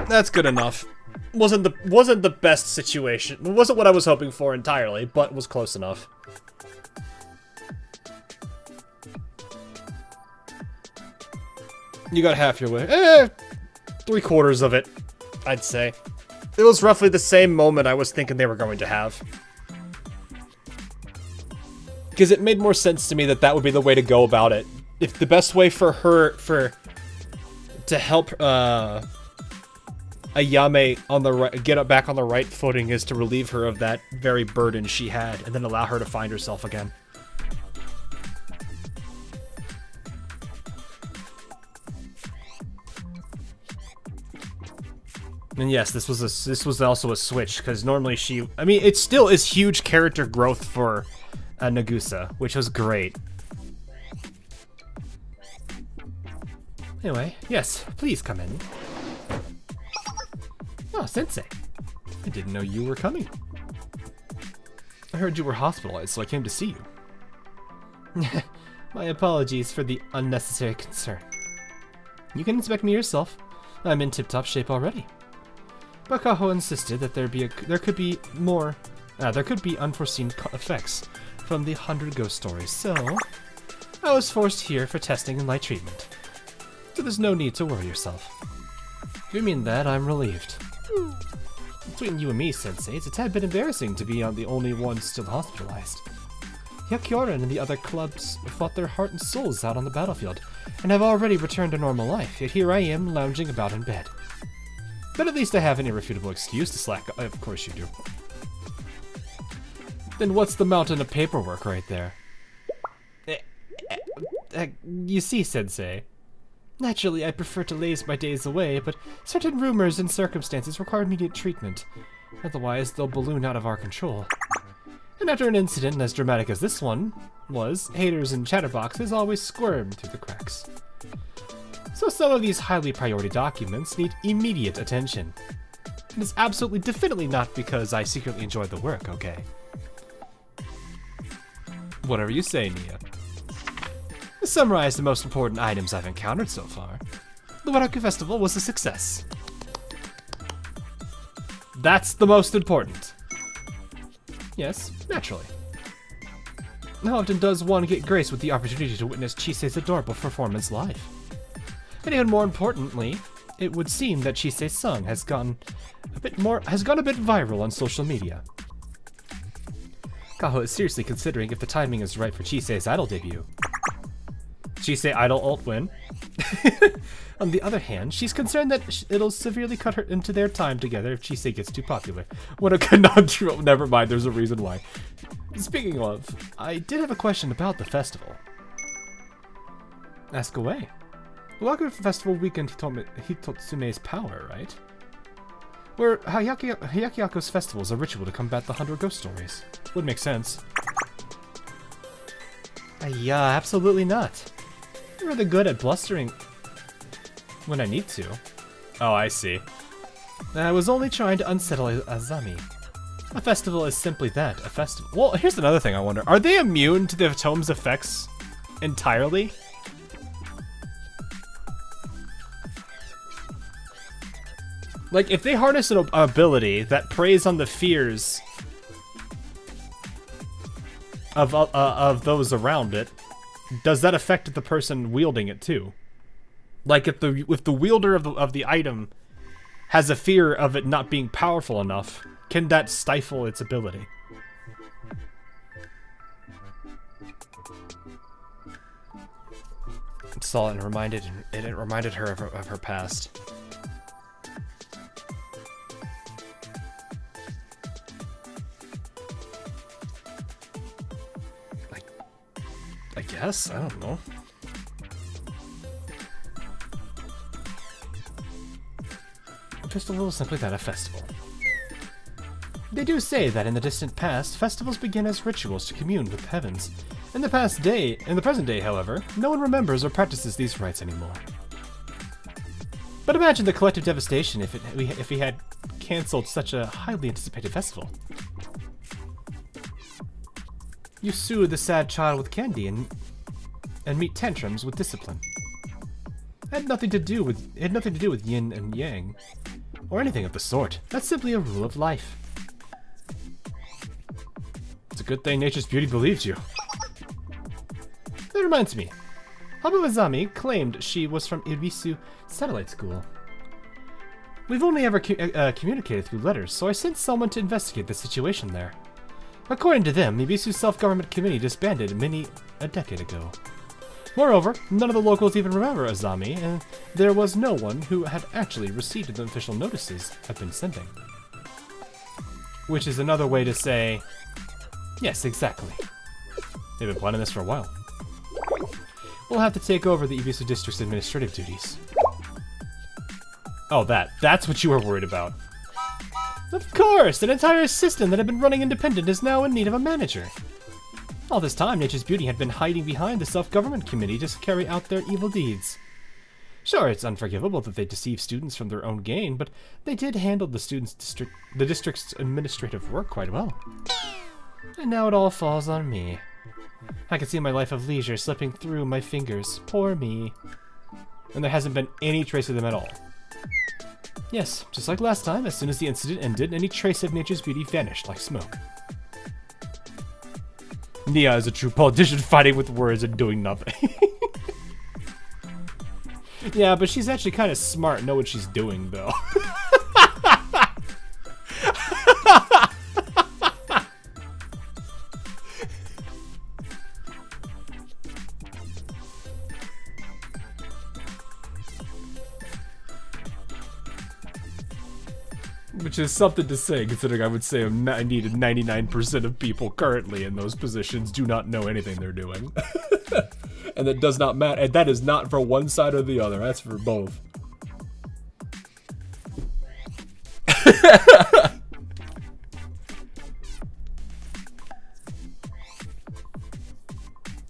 That's good enough. Wasn't the best situation. It wasn't what I was hoping for entirely, but was close enough. You got half your way. 3/4 of it, I'd say. It was roughly the same moment I was thinking they were going to have. Because it made more sense to me that that would be the way to go about it. If the best way for her, to help, Ayame on the right, get back on the right footing is to relieve her of that very burden she had, and then allow her to find herself again. And yes, this was also a switch, because normally she... I mean, it still is huge character growth for Nagusa, which was great. Anyway, yes, please come in. Oh, Sensei. I didn't know you were coming. I heard you were hospitalized, so I came to see you. My apologies for the unnecessary concern. You can inspect me yourself. I'm in tip-top shape already. But Kaho insisted that there could be unforeseen effects from the 100 ghost stories, so I was forced here for testing and light treatment. So there's no need to worry yourself. If you mean that, I'm relieved. Between you and me, Sensei, it's a tad bit embarrassing to be the only one still hospitalized. Yakyoran and the other clubs fought their heart and souls out on the battlefield, and have already returned to normal life, yet here I am lounging about in bed. But at least I have an irrefutable excuse to slack. Of course you do. Then what's the mountain of paperwork right there? You see, Sensei. Naturally, I prefer to laze my days away, but certain rumors and circumstances require immediate treatment. Otherwise, they'll balloon out of our control. And after an incident as dramatic as this one was, haters and chatterboxes always squirm through the cracks. So some of these highly priority documents need immediate attention. And it's absolutely definitely not because I secretly enjoy the work, okay? Whatever you say, Nia. To summarize the most important items I've encountered so far, the Waraku Festival was a success. That's the most important. Yes, naturally. How often does one get graced with the opportunity to witness Chisei's adorable performance live? And even more importantly, it would seem that Chisei's song has gone a bit viral on social media. Kaho is seriously considering if the timing is right for Chisei's idol debut. Chisei idol alt win. On the other hand, she's concerned that it'll severely cut her into their time together if Chisei gets too popular. What a conundrum. Never mind, there's a reason why. Speaking of, I did have a question about the festival. Ask away. Welcome to the festival weekend Hitotsume's power, right? Where Hayakiyako's festival is a ritual to combat the 100 ghost stories. Would make sense. Yeah, absolutely not. I'm rather good at blustering when I need to. Oh, I see. I was only trying to unsettle Azami. A festival is simply that, a festival. Well, here's another thing I wonder. Are they immune to the Tome's effects entirely? Like, if they harness an ability that preys on the fears of those around it, does that affect the person wielding it too? Like, if the wielder of the item has a fear of it not being powerful enough, can that stifle its ability? I saw it and it reminded her of her past. I guess? I don't know. Just a little simply that, a festival. They do say that in the distant past, festivals begin as rituals to commune with the heavens. In the present day, however, no one remembers or practices these rites anymore. But imagine the collective devastation if we had cancelled such a highly anticipated festival. You soothe the sad child with candy and meet tantrums with discipline. It had nothing to do with yin and yang, or anything of the sort. That's simply a rule of life. It's a good thing Nature's Beauty believes you. That reminds me. Habu claimed she was from Ibisu Satellite School. We've only ever communicated through letters, so I sent someone to investigate the situation there. According to them, Ibisu's self-government committee disbanded a decade ago. Moreover, none of the locals even remember Azami, and there was no one who had actually received the official notices I've been sending. Which is another way to say, yes, exactly. They've been planning this for a while. We'll have to take over the Ibisu district's administrative duties. Oh, that's what you were worried about. Of course, an entire system that had been running independent is now in need of a manager. All this time, Nature's Beauty had been hiding behind the self-government committee to carry out their evil deeds. Sure, it's unforgivable that they deceive students from their own gain, but they did handle the district's administrative work quite well. And now it all falls on me. I can see my life of leisure slipping through my fingers. Poor me. And there hasn't been any trace of them at all. Yes, just like last time, as soon as the incident ended, any trace of Nature's Beauty vanished like smoke. Nia is a true politician fighting with words and doing nothing. Yeah, but she's actually kind of smart and know what she's doing, though. Which is something to say, considering I would say 90 to 99% of people currently in those positions do not know anything they're doing. And that does not matter. And that is not for one side or the other. That's for both.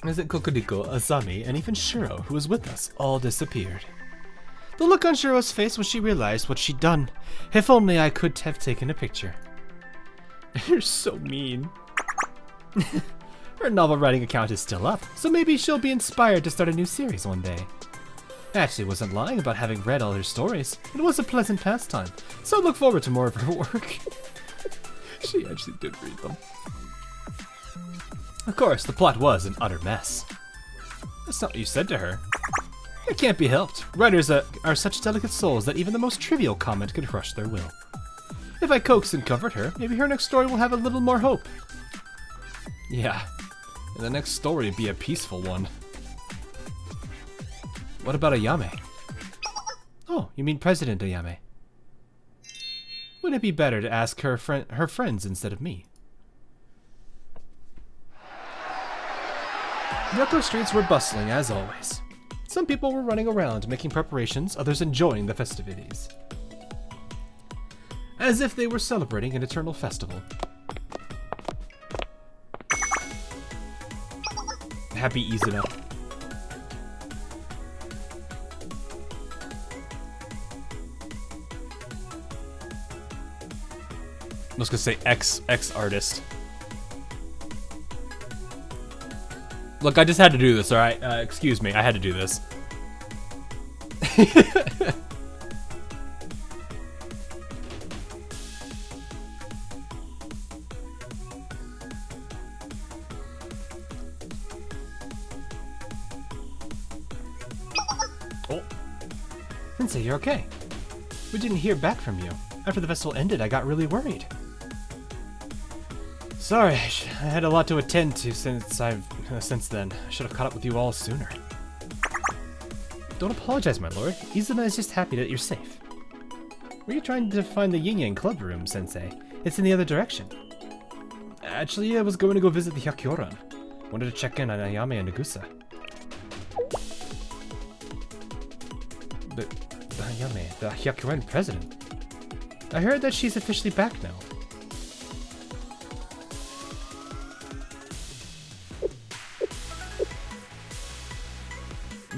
Is it Kokuriko, Asami, and even Shuro, who was with us, all disappeared. The look on Shuro's face when she realized what she'd done. If only I could have taken a picture. You're so mean. Her novel writing account is still up, so maybe she'll be inspired to start a new series one day. Ashley wasn't lying about having read all her stories. It was a pleasant pastime, so I look forward to more of her work. She actually did read them. Of course, the plot was an utter mess. That's not what you said to her. It can't be helped. Writers are such delicate souls that even the most trivial comment can crush their will. If I coax and comfort her, maybe her next story will have a little more hope. Yeah, and the next story would be a peaceful one. What about Ayame? Oh, you mean President Ayame? Wouldn't it be better to ask her friends instead of me? Yoko streets were bustling as always. Some people were running around making preparations, others enjoying the festivities. As if they were celebrating an eternal festival. Happy Izuna. I was gonna say ex artist. Look, I just had to do this, alright? Excuse me, I had to do this. Oh. Sensei, you're okay. We didn't hear back from you. After the festival ended, I got really worried. Sorry, I had a lot to attend to since then. I should have caught up with you all sooner. Don't apologize, my lord. Izuna is just happy that you're safe. Were you trying to find the Yin Yang Club room, Sensei? It's in the other direction. Actually, I was going to go visit the Hyakyoran. Wanted to check in on Ayame and Nagusa. The Ayame, the Hyakyoran president. I heard that she's officially back now.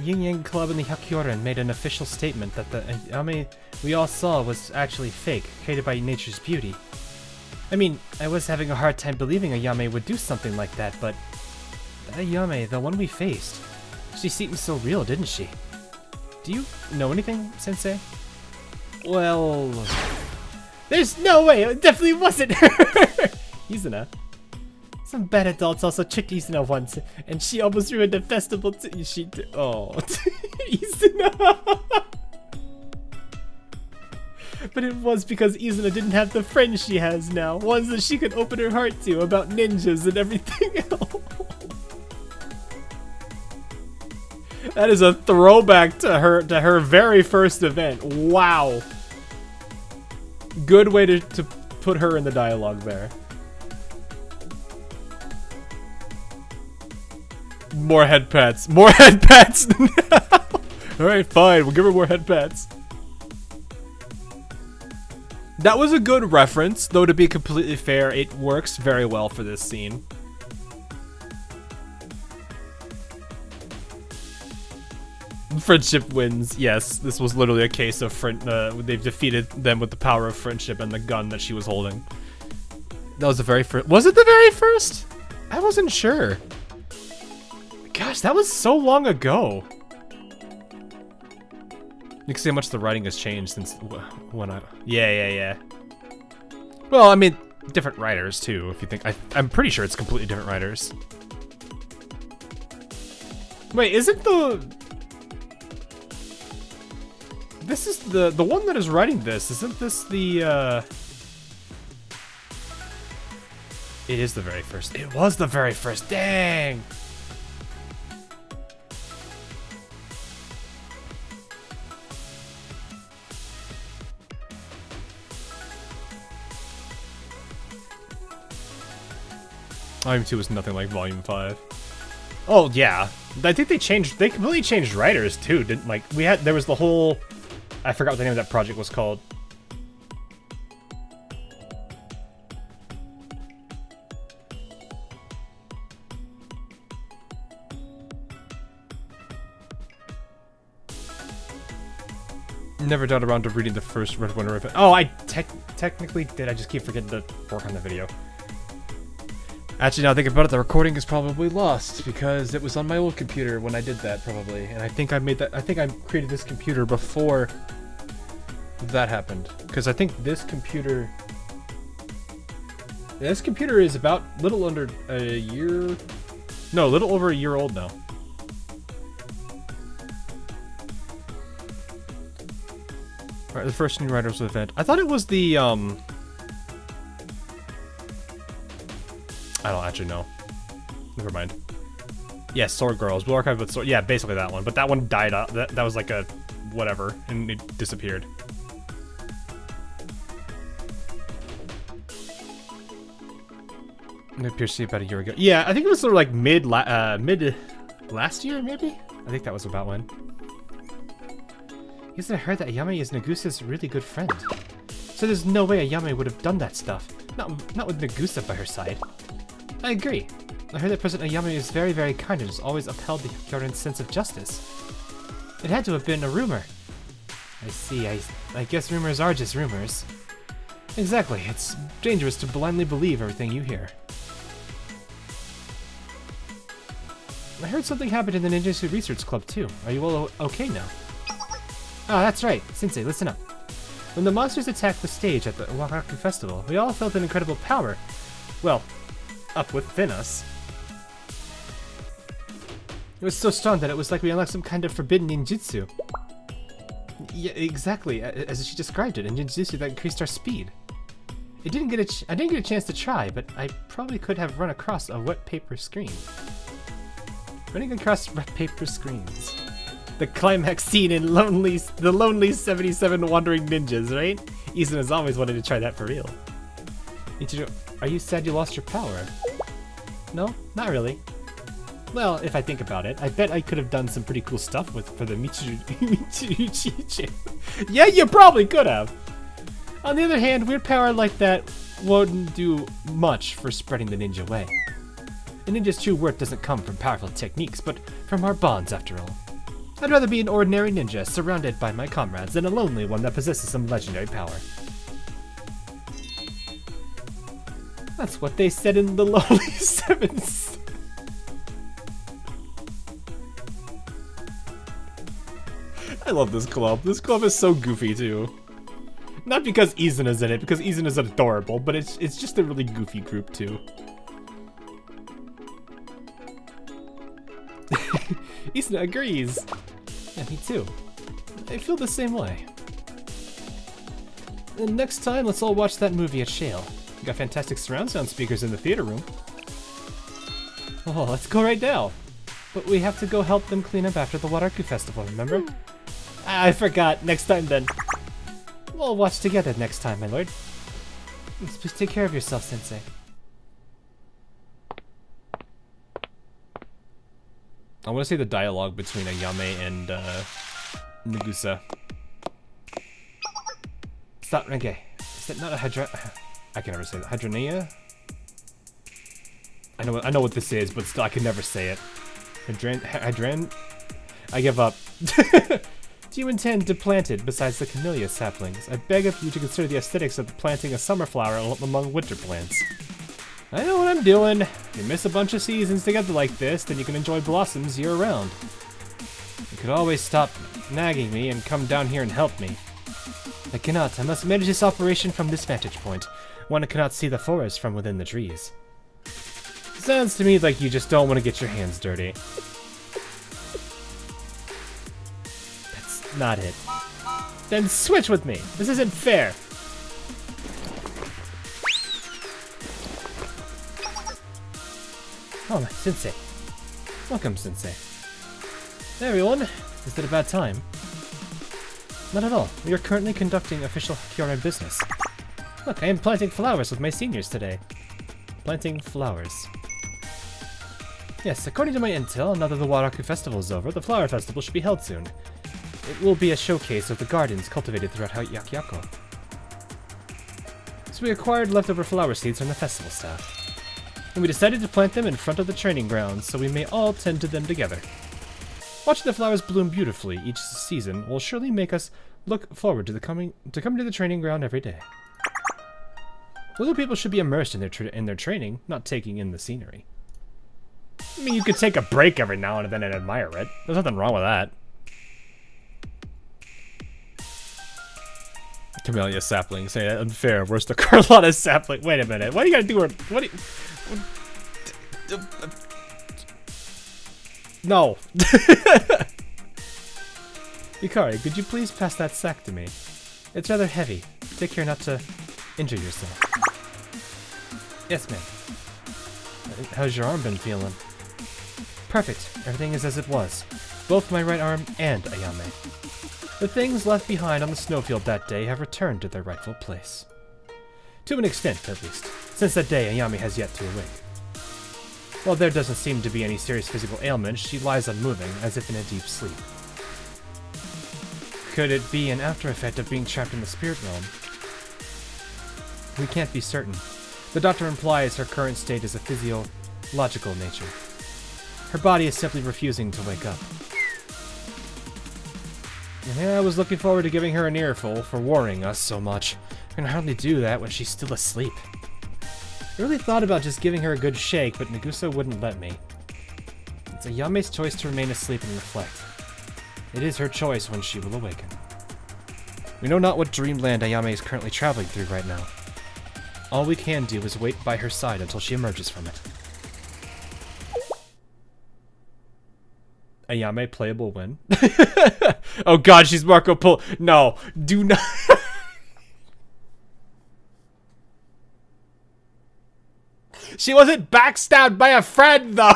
Yin Yang Club and the Hyakyoran made an official statement that the Ayame we all saw was actually fake, created by Nature's Beauty. I mean, I was having a hard time believing Ayame would do something like that, but that Ayame, the one we faced, she seemed so real, didn't she? Do you know anything, Sensei? Well, there's no way, it definitely wasn't her! Izuna. Some bad adults also tricked Izuna once, and she almost ruined the festival too. Oh, Izuna. But it was because Izuna didn't have the friends she has now, ones that she could open her heart to about ninjas and everything else. That is a throwback to her very first event. Wow. Good way to put her in the dialogue there. More head pats. More head pats now! Alright, fine. We'll give her more head pats. That was a good reference, though to be completely fair, it works very well for this scene. Friendship wins. Yes, this was literally a case of they've defeated them with the power of friendship and the gun that she was holding. That was the very first. Was it the very first? I wasn't sure. Gosh, that was so long ago. You can see how much the writing has changed since when I. Yeah. Well, I mean, different writers too. If you think, I'm pretty sure it's completely different writers. Wait, isn't the? This is the one that is writing this. Isn't this the? It is the very first. It was the very first. Dang. Volume 2 is nothing like Volume 5. Oh yeah, I think they completely changed writers too, didn't like, there was the whole, I forgot what the name of that project was called. Never got around to reading the first Red Winter event. Oh, I technically did, I just keep forgetting to work on the video. Actually, now thinking about it, the recording is probably lost because it was on my old computer when I did that, probably. And I think I created this computer before that happened. Because I think this computer is about little under a year. No, a little over a year old now. Alright, the first New Writers event. I thought it was the I don't actually know. Never mind. Yeah, Sword Girls. Blue Archive with Sword. Yeah, basically that one. But that one died out. That was like a whatever, and it disappeared. It appears to be about a year ago. Yeah, I think it was sort of like mid last year, maybe? I think that was about when. Isn't it heard that Ayame is Nagusa's really good friend? So there's no way Ayame would have done that stuff. Not with Nagusa by her side. I agree. I heard that President Ayame is very, very kind and has always upheld the Hyorin's sense of justice. It had to have been a rumor. I see, I guess rumors are just rumors. Exactly, it's dangerous to blindly believe everything you hear. I heard something happened in the Ninjutsu Research Club too. Are you all okay now? Ah, that's right. Sensei, listen up. When the monsters attacked the stage at the Wakaku Festival, we all felt an incredible power. Well, up within us. It was so strong that it was like we unlocked some kind of forbidden ninjutsu. Yeah, exactly, as she described it, a ninjutsu that increased our speed. I didn't get a chance to try, but I probably could have run across a wet paper screen. Running across wet paper screens. The climax scene in the Lonely 77 Wandering Ninjas, right? Izuna has always wanted to try that for real. Michiru, are you sad you lost your power? No, not really. Well, if I think about it, I bet I could have done some pretty cool stuff for the Michiru. Yeah, you probably could have. On the other hand, weird power like that wouldn't do much for spreading the ninja way. A ninja's true worth doesn't come from powerful techniques, but from our bonds after all. I'd rather be an ordinary ninja surrounded by my comrades than a lonely one that possesses some legendary power. That's what they said in the Lonely Sevens. I love this club. This club is so goofy too. Not because Izuna's in it, because Izuna's adorable, but it's just a really goofy group too. Izuna agrees. Yeah, me too. I feel the same way. And next time, let's all watch that movie at Shale. We got fantastic surround sound speakers in the theater room. Oh, let's go right now. But we have to go help them clean up after the Waraku Festival, remember? I forgot. Next time then. We'll watch together next time, my lord. Please take care of yourself, Sensei. I want to see the dialogue between Ayame and Nagusa. Stop, Renge. Is that not a hydra... I can never say that. Hydronia? I know what this is, but still I can never say it. Hydran... I give up. Do you intend to plant it besides the camellia saplings? I beg of you to consider the aesthetics of planting a summer flower among winter plants. I know what I'm doing. If you miss a bunch of seasons together like this, then you can enjoy blossoms year-round. You could always stop nagging me and come down here and help me. I cannot. I must manage this operation from this vantage point. One cannot see the forest from within the trees. Sounds to me like you just don't want to get your hands dirty. That's not it. Then switch with me. This isn't fair. Oh, my sensei. Welcome, sensei. Hey, everyone. Is it a bad time? Not at all. We are currently conducting official Kyoran business. Look, I am planting flowers with my seniors today. Planting flowers. Yes, according to my intel, now that the Waraku Festival is over, the Flower Festival should be held soon. It will be a showcase of the gardens cultivated throughout Yakyako. So we acquired leftover flower seeds from the festival staff. And we decided to plant them in front of the training grounds so we may all tend to them together. Watching the flowers bloom beautifully each season will surely make us look forward to coming to the training ground every day. Little people should be immersed in their training, not taking in the scenery. I mean, you could take a break every now and then and admire it. There's nothing wrong with that. Camellia sapling, say that unfair. Where's the Carlotta sapling? Wait a minute. What do you gotta do? What do you... No. Yukari, could you please pass that sack to me? It's rather heavy. Take care not to injure yourself. Yes, ma'am. How's your arm been feeling? Perfect. Everything is as it was. Both my right arm and Ayame. The things left behind on the snowfield that day have returned to their rightful place. To an extent, at least. Since that day, Ayame has yet to awake. While there doesn't seem to be any serious physical ailment, she lies unmoving, as if in a deep sleep. Could it be an after effect of being trapped in the spirit realm? We can't be certain. The doctor implies her current state is a physiological nature. Her body is simply refusing to wake up. Yeah, I was looking forward to giving her an earful for worrying us so much. I can hardly do that when she's still asleep. I really thought about just giving her a good shake, but Nagusa wouldn't let me. It's Ayame's choice to remain asleep and reflect. It is her choice when she will awaken. We know not what dreamland Ayame is currently traveling through right now. All we can do is wait by her side until she emerges from it. Ayame playable win. Oh god, she's Marco Polo. No, do not. She wasn't backstabbed by a friend, though.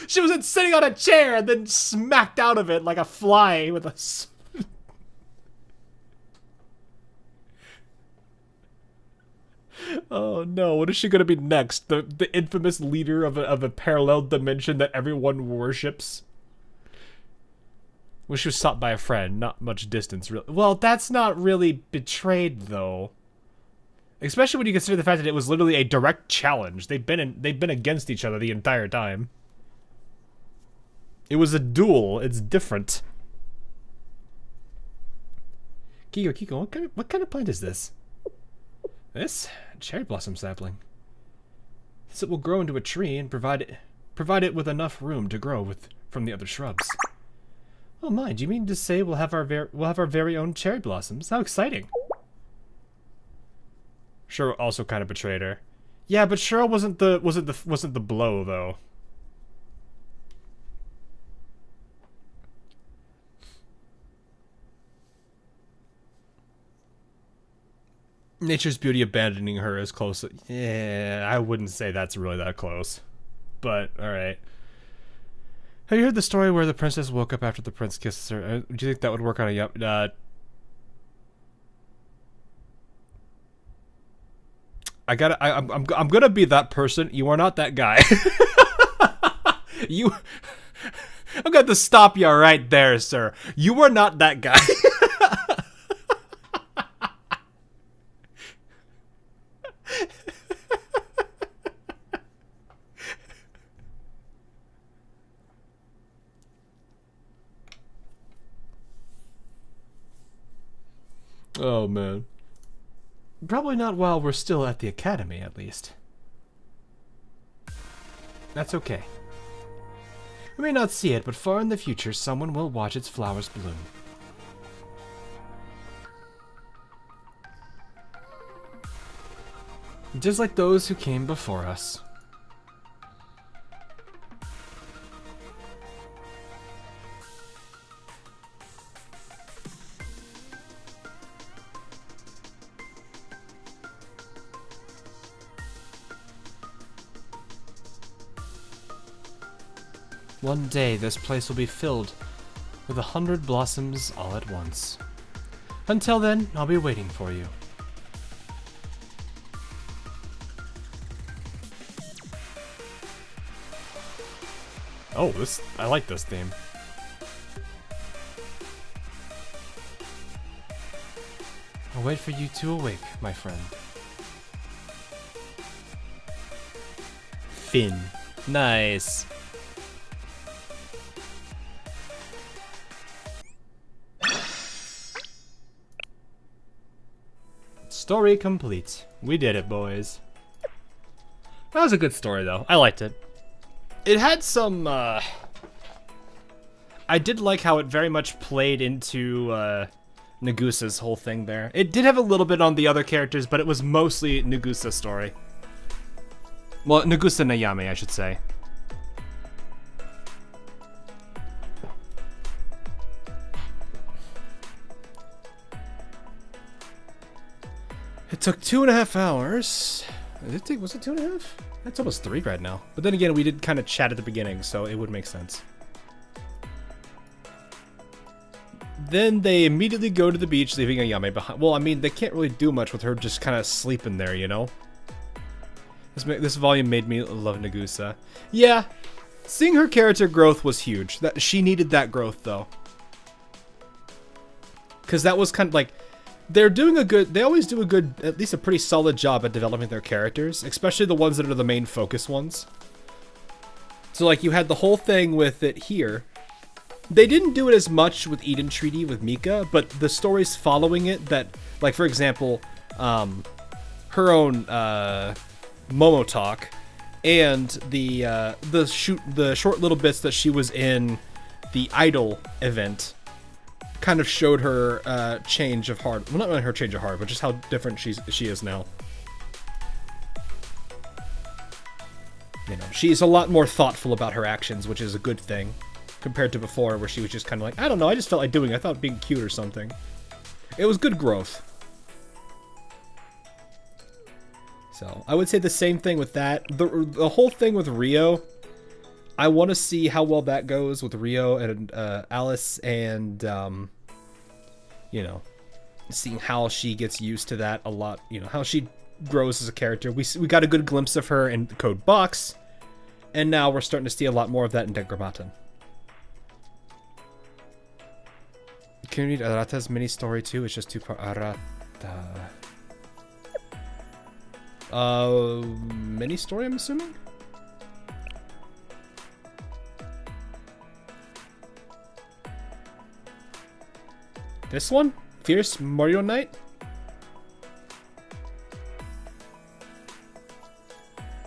She wasn't sitting on a chair and then smacked out of it like a fly with a... Oh no, what is she gonna be next? The infamous leader of a parallel dimension that everyone worships? Well, she was sought by a friend, not much distance, really. Well, that's not really betrayed, though. Especially when you consider the fact that it was literally a direct challenge. They've been against each other the entire time. It was a duel. It's different. Kiko, what kind of plant is this? This? A cherry blossom sapling. This it will grow into a tree and provide it with enough room to grow from the other shrubs. Oh my, do you mean to say we'll have our very own cherry blossoms? How exciting! Shuro also kind of betrayed her. Yeah, but Shuro wasn't the blow though. Nature's beauty abandoning her is close. Yeah, I wouldn't say that's really that close. But, alright. Have you heard the story where the princess woke up after the prince kisses her? Do you think that would work on a I'm gonna be that person. You are not that guy. I'm going to stop you right there, sir. You are not that guy. Oh, man. Probably not while we're still at the academy, at least. That's okay. We may not see it, but far in the future, someone will watch its flowers bloom. Just like those who came before us. One day, this place will be filled with 100 blossoms all at once. Until then, I'll be waiting for you. Oh, I like this theme. I'll wait for you to awake, my friend. Finn. Nice. Story complete. We did it, boys. That was a good story, though. I liked it. It had some, I did like how it very much played into, Nagusa's whole thing there. It did have a little bit on the other characters, but it was mostly Nagusa's story. Well, Nagusa and Ayame, I should say. It took 2.5 hours. Was it 2.5? It's almost 3 right now. But then again, we did kind of chat at the beginning, so it would make sense. Then they immediately go to the beach, leaving Ayame behind. Well, I mean, they can't really do much with her just kind of sleeping there, you know? This volume made me love Nagusa. Yeah, seeing her character growth was huge. She needed that growth, though. Because that was kind of like... They always do a good, at least a pretty solid job at developing their characters, especially the ones that are the main focus ones. So like you had the whole thing with it here. They didn't do it as much with Eden Treaty with Mika, but the stories following it that, like for example, her own Momo talk and the short little bits that she was in the Idol event kind of showed her change of heart. Well, not really her change of heart, but just how different she is now. You know, she's a lot more thoughtful about her actions, which is a good thing, compared to before, where she was just kind of like, I don't know, I just felt like doing it. I thought being cute or something. It was good growth. So, I would say the same thing with that. The whole thing with Rio, I want to see how well that goes with Rio and Alice and, you know, seeing how she gets used to that a lot, you know, how she grows as a character. We got a good glimpse of her in the Code Box, and now we're starting to see a lot more of that in Dengramaten. Can you read Arata's mini story too? It's just 2 part. Arata. Mini story, I'm assuming? This one? Fierce Morio Knight?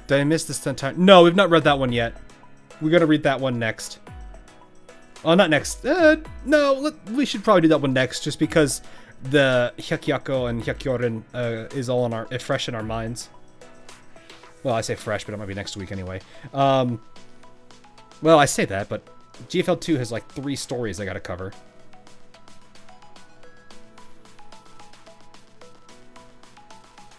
Did I miss this entire... No, we've not read that one yet. We gotta read that one next. Oh, not next. No, we should probably do that one next, just because the Hyakyako and Hyakyorin is all fresh in our minds. Well, I say fresh, but it might be next week anyway. Well, I say that, but GFL 2 has like 3 stories I gotta cover.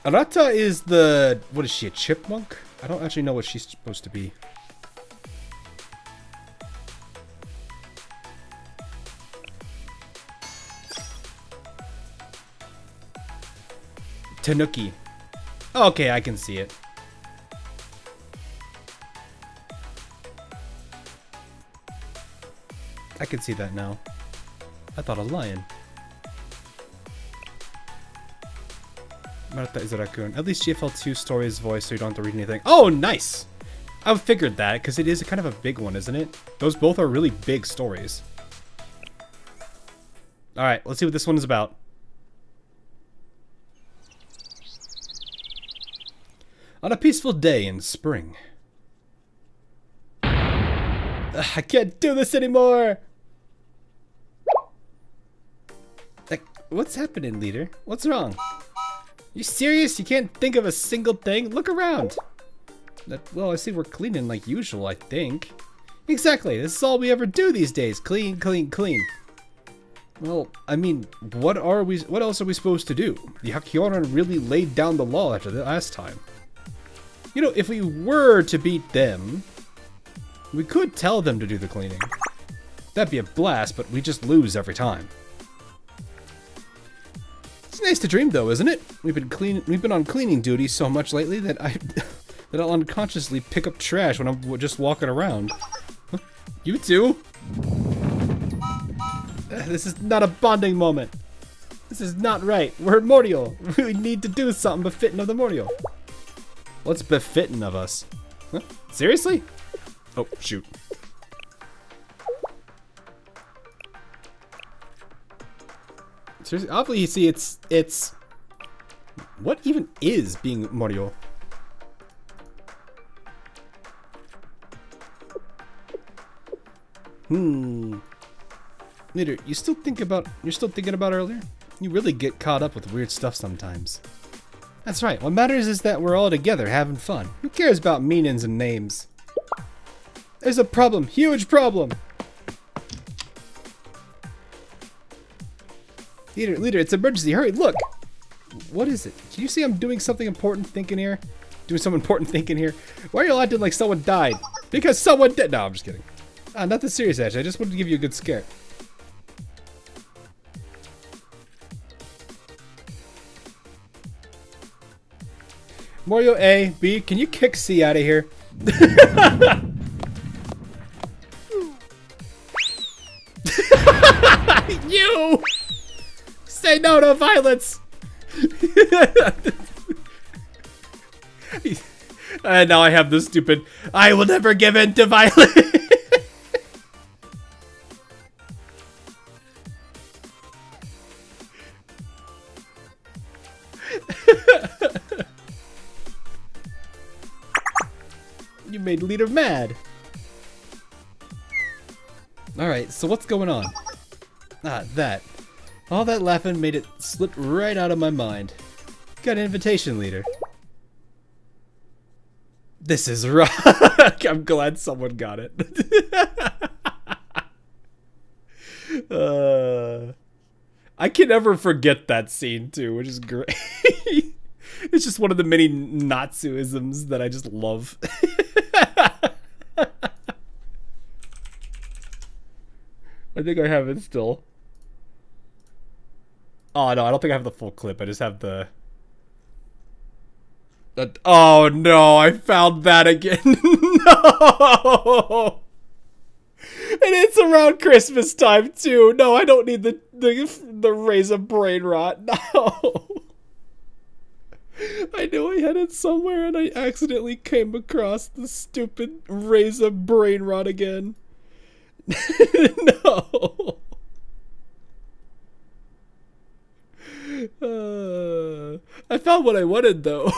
Arata is the... What is she, a chipmunk? I don't actually know what she's supposed to be. Tanuki. Okay, I can see it. I can see that now. I thought a lion. Marta is a raccoon. At least GFL2 story is voiced, so you don't have to read anything. Oh, nice! I figured that, because it is kind of a big one, isn't it? Those both are really big stories. Alright, let's see what this one is about. On a peaceful day in spring. I can't do this anymore! Like, what's happening, leader? What's wrong? You serious? You can't think of a single thing? Look around! Well, I see we're cleaning like usual, I think. Exactly, this is all we ever do these days. Clean, clean, clean. Well, I mean, what else are we supposed to do? The Hakioran really laid down the law after the last time. You know, if we were to beat them, we could tell them to do the cleaning. That'd be a blast, but we just lose every time. It's nice to dream though, isn't it? We've been on cleaning duty so much lately that I'll unconsciously pick up trash when I'm just walking around. Huh? You too? This is not a bonding moment. This is not right. We're Morio. We need to do something befitting of the Morio. What's befitting of us? Huh? Seriously? Oh, shoot. Seriously? Obviously, you see, it's... What even is being Morio? Leader, you're still thinking about earlier? You really get caught up with weird stuff sometimes. That's right. What matters is that we're all together having fun. Who cares about meanings and names? There's a problem. Huge problem. Leader, it's emergency. Hurry, look. What is it? Can you see I'm doing something important thinking here? Doing some important thinking here? Why are you all acting like someone died? Because someone did. No, I'm just kidding. Nothing serious, actually. I just wanted to give you a good scare. Morio A, B, can you kick C out of here? You! Say no to violence! And now I have this stupid, I will never give in to violence! You made leader mad. Alright, so what's going on? That. All that laughing made it slip right out of my mind. Got an invitation, leader. This is wrong. I'm glad someone got it. I can never forget that scene too, which is great. It's just one of the many Natsuisms that I just love. I think I have it still. Oh no, I don't think I have the full clip. I just have the... Oh no, I found that again. No! And it's around Christmas time too. No, I don't need the raise of brain rot. No. I knew I had it somewhere and I accidentally came across the stupid raise of brain rot again. No. I found what I wanted though.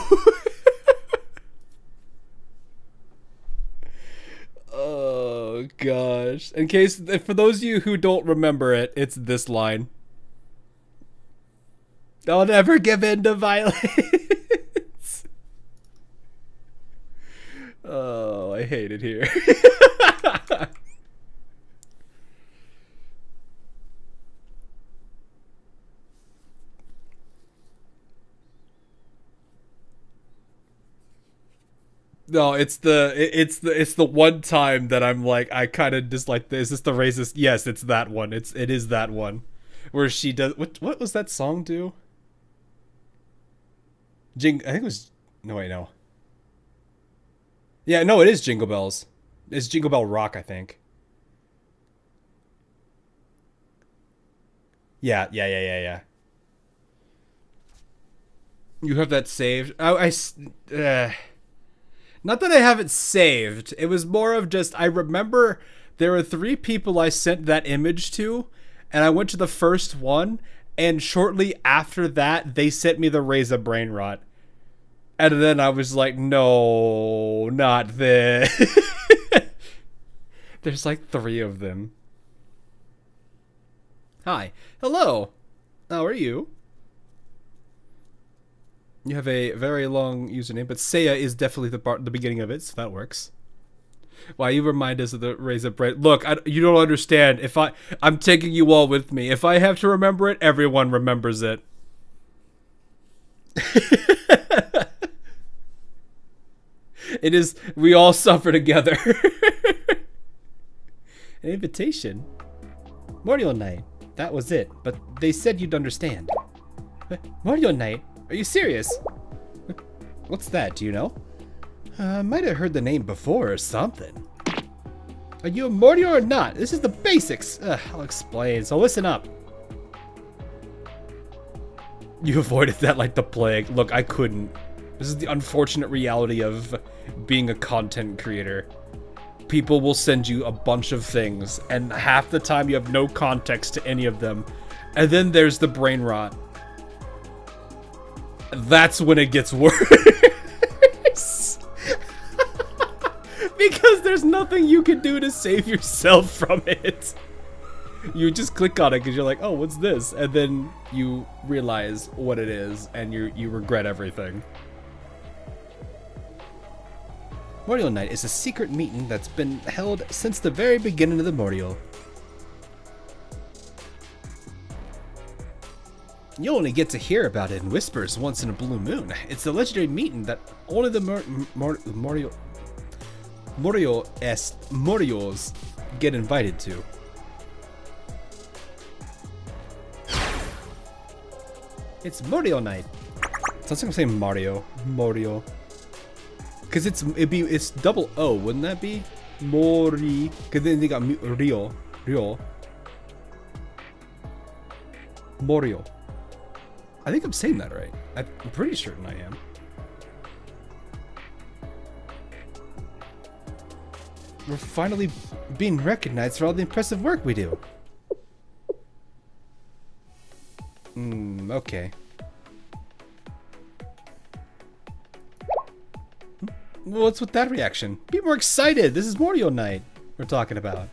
Oh gosh. For those of you who don't remember it, it's this line. I'll never give in to violence. Oh, I hate it here. No, it's the one time that I'm like, I kind of dislike this. Is this the racist? Yes, it's that one. It is that one, where she does. What was that song do? I think it was. No, wait, no. Yeah, no, it is Jingle Bells. It's Jingle Bell Rock, I think. Yeah. You have that saved? Not that I have it saved. It was more of just, I remember there were 3 people I sent that image to, and I went to the first one, and shortly after that, they sent me the Reza brain rot. And then I was like, no, not this. There's like 3 of them. Hi. Hello. How are you? You have a very long username, but Seiya is definitely the beginning of it, so that works. Why, you remind us of the Raise Up Bread. Look, you don't understand. I'm taking you all with me. If I have to remember it, everyone remembers it. It is, we all suffer together. An invitation? Morio night. That was it, but they said you'd understand. Morio night? Are you serious? What's that, do you know? Might have heard the name before or something. Are you a Morio or not? This is the basics. I'll explain, so listen up. You avoided that like the plague. Look, I couldn't. This is the unfortunate reality of being a content creator. People will send you a bunch of things, and half the time you have no context to any of them. And then there's the brain rot. That's when it gets worse. Because there's nothing you can do to save yourself from it. You just click on it because you're like, oh, what's this? And then you realize what it is, and you regret everything. Morio Night is a secret meeting that's been held since the very beginning of the Morio. You only get to hear about it in whispers once in a blue moon. It's a legendary meeting that only the Morios get invited to. It's Morio Night. Sounds like I'm saying Morio. Cause it's double O, wouldn't that be? Mori. Cause then they got Rio. Morio. I think I'm saying that right. I'm pretty certain I am. We're finally being recognized for all the impressive work we do. Okay. What's with that reaction? Be more excited. This is Morio Night we're talking about.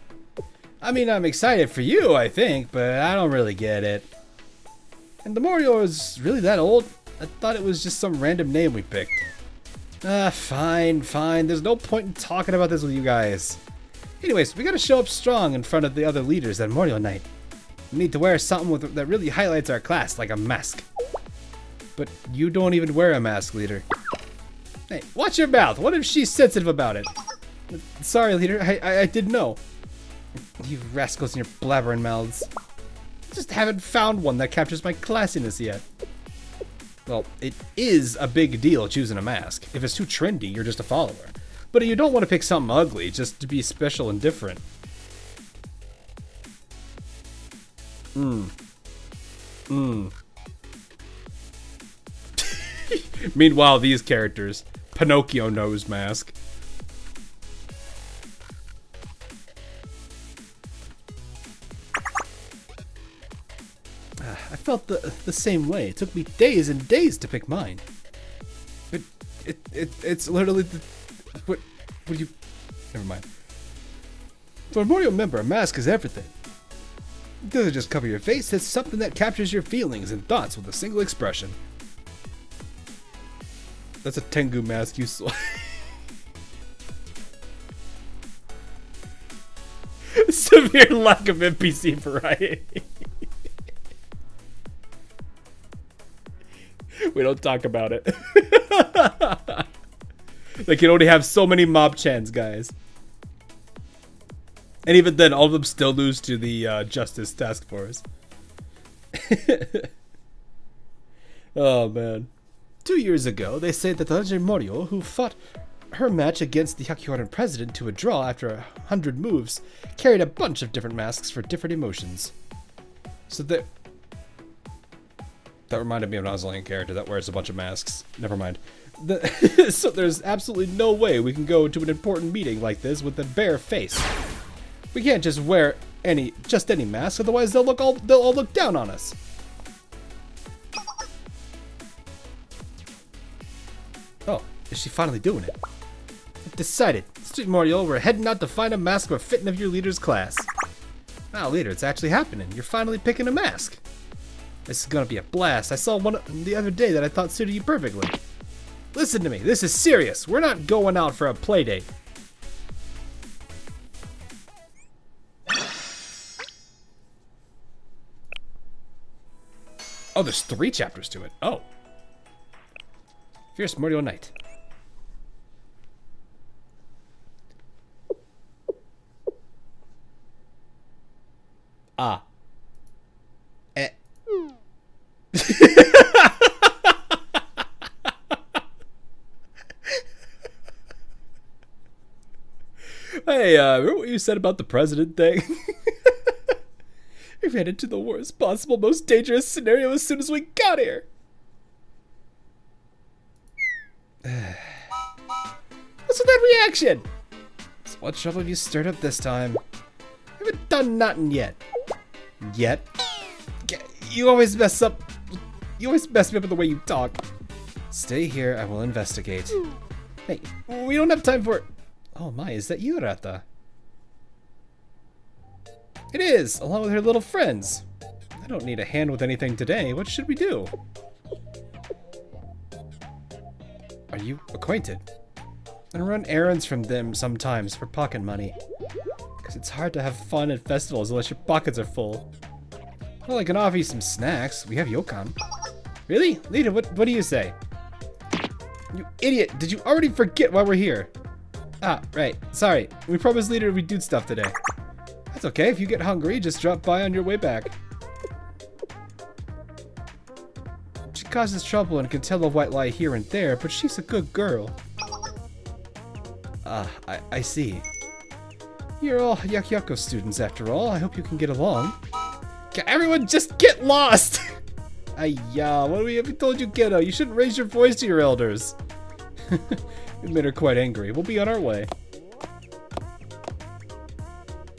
I mean, I'm excited for you, I think, but I don't really get it. And the Morio is really that old? I thought it was just some random name we picked. Fine. There's no point in talking about this with you guys. Anyways, we gotta show up strong in front of the other leaders at Morio Night. We need to wear something that really highlights our class, like a mask. But you don't even wear a mask, leader. Hey, watch your mouth. What if she's sensitive about it? Sorry, leader. I didn't know. You rascals in your blabbering mouths. Just haven't found one that captures my classiness yet. Well, it is a big deal choosing a mask. If it's too trendy, you're just a follower. But you don't want to pick something ugly just to be special and different. Meanwhile, these characters. Pinocchio nose mask. I felt the same way. It took me days and days to pick mine. It's literally the... What do you... Never mind. For a Morio member, a mask is everything. It doesn't just cover your face, it's something that captures your feelings and thoughts with a single expression. That's a Tengu mask you saw. Severe lack of NPC variety. We don't talk about it. They can only have so many mob chants, guys. And even then, all of them still lose to the Justice Task Force. Oh, man. 2 years ago, they say that the legendary Morio, who fought her match against the Hyakkiyoran president to a draw after 100 moves, carried a bunch of different masks for different emotions. So That reminded me of an Azur Lane character that wears a bunch of masks. Never mind. So there's absolutely no way we can go to an important meeting like this with a bare face. We can't just wear any mask, otherwise they'll all look down on us. Oh, is she finally doing it? I've decided. Sweet Morio, we're heading out to find a mask befitting of your leader's class. Wow, leader, it's actually happening. You're finally picking a mask. This is gonna be a blast. I saw one the other day that I thought suited you perfectly. Listen to me, this is serious. We're not going out for a play date. Oh, there's 3 chapters to it. Oh. Fierce Morio Knight. Ah. Eh. Hey, remember what you said about the president thing? We've headed to the worst possible, most dangerous scenario as soon as we got here. What's with that reaction? So what trouble have you stirred up this time? I haven't done nothing yet. Yet? You always mess up. You always mess me up with the way you talk. Stay here, I will investigate. Hey, we don't have time for... Oh my, is that you, Rata? It is, along with her little friends. I don't need a hand with anything today. What should we do? Are you acquainted? I run errands from them sometimes for pocket money. Because it's hard to have fun at festivals unless your pockets are full. Well, I can offer you some snacks. We have yokan. Really? Lita, what do you say? You idiot! Did you already forget why we're here? Ah, right. Sorry. We promised Lita we'd do stuff today. That's okay. If you get hungry, just drop by on your way back. She causes trouble and can tell a white lie here and there, but she's a good girl. Ah, I see. You're all Yakyako students after all. I hope you can get along. Everyone just get lost! Ayya, what have we told you, kiddo? You shouldn't raise your voice to your elders. We made her quite angry. We'll be on our way.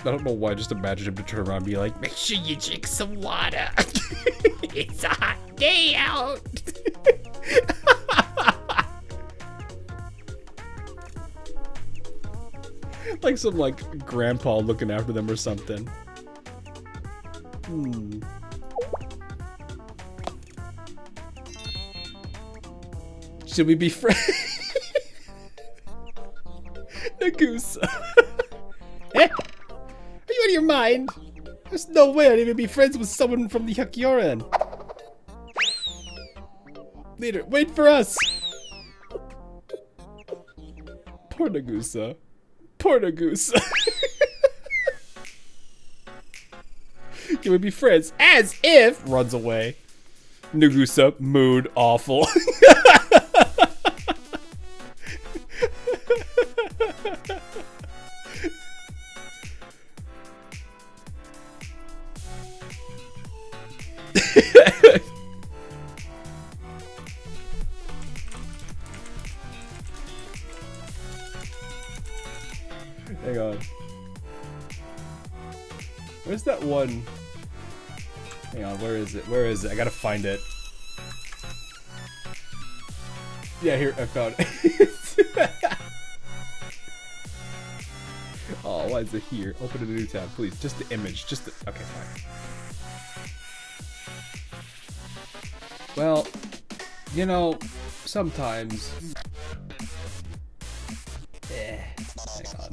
I don't know why I just imagined him to turn around and be like, make sure you drink some water. It's a hot day out. Like some grandpa looking after them or something. Should we be friends? Nagusa. Eh? Are you out of your mind? There's no way I'd even be friends with someone from the Hakyoran. Leader, wait for us! Poor Nagusa. Poor Nagusa. Can we be friends? As if! Runs away. Nagusa, mood awful. Hang on. Where's that one? Hang on, where is it? Where is it? I gotta find it. Yeah, here, I found it. Oh, why is it here? Open a new tab, please. Just the image. Just the... Okay, fine. Well, you know, sometimes... Hang on.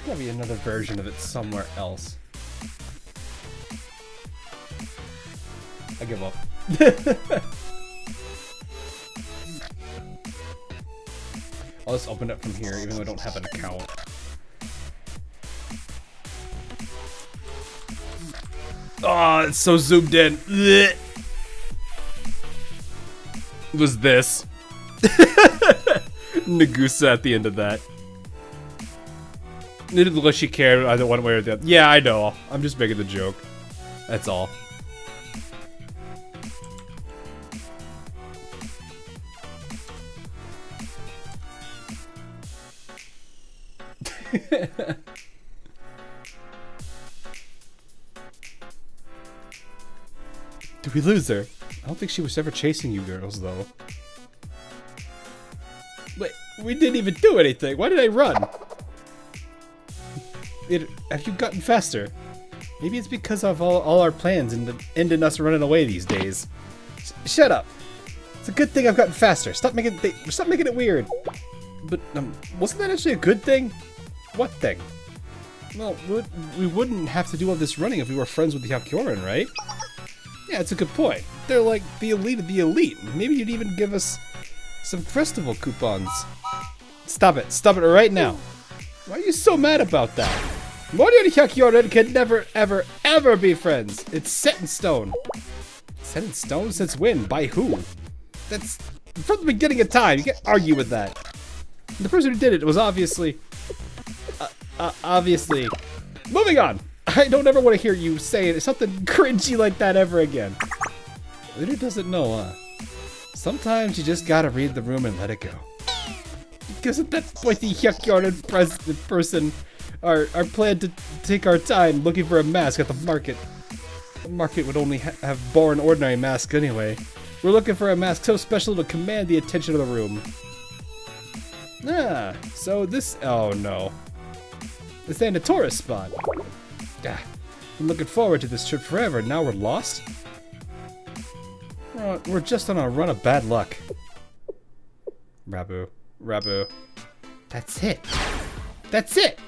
There's gotta be another version of it somewhere else. I give up. I'll just open it from here, even though I don't have an account. Oh, it's so zoomed in. Blech. It was this. Nagusa at the end of that. It didn't look like she cared either one way or the other. Yeah, I know. I'm just making the joke. That's all. Did we lose her? I don't think she was ever chasing you girls, though. Wait, we didn't even do anything. Why did I run? Have you gotten faster? Maybe it's because of all our plans and ending us running away these days. Shut up. It's a good thing I've gotten faster. Stop making it weird. But wasn't that actually a good thing? What thing? Well, we wouldn't have to do all this running if we were friends with the Hyakuren, right? Yeah, it's a good point. They're like the elite of the elite. Maybe you'd even give us some festival coupons. Stop it. Stop it right now. Why are you so mad about that? Morio and Hyakuren can never, ever, ever be friends. It's set in stone. Set in stone? Since when? By who? That's from the beginning of time. You can't argue with that. The person who did it was obviously... obviously. Moving on. I don't ever want to hear you say something cringy like that ever again. Leader doesn't know, huh? Sometimes you just gotta read the room and let it go. Because at that point, the Hyakuren person our plan to take our time looking for a mask at the market. The market would only have borne ordinary masks anyway. We're looking for a mask so special to command the attention of the room. Ah, so this... Oh no. This ain't a tourist spot. Ah, been looking forward to this trip forever. Now we're lost? We're just on a run of bad luck. Rabu. Rabu. That's it. That's it!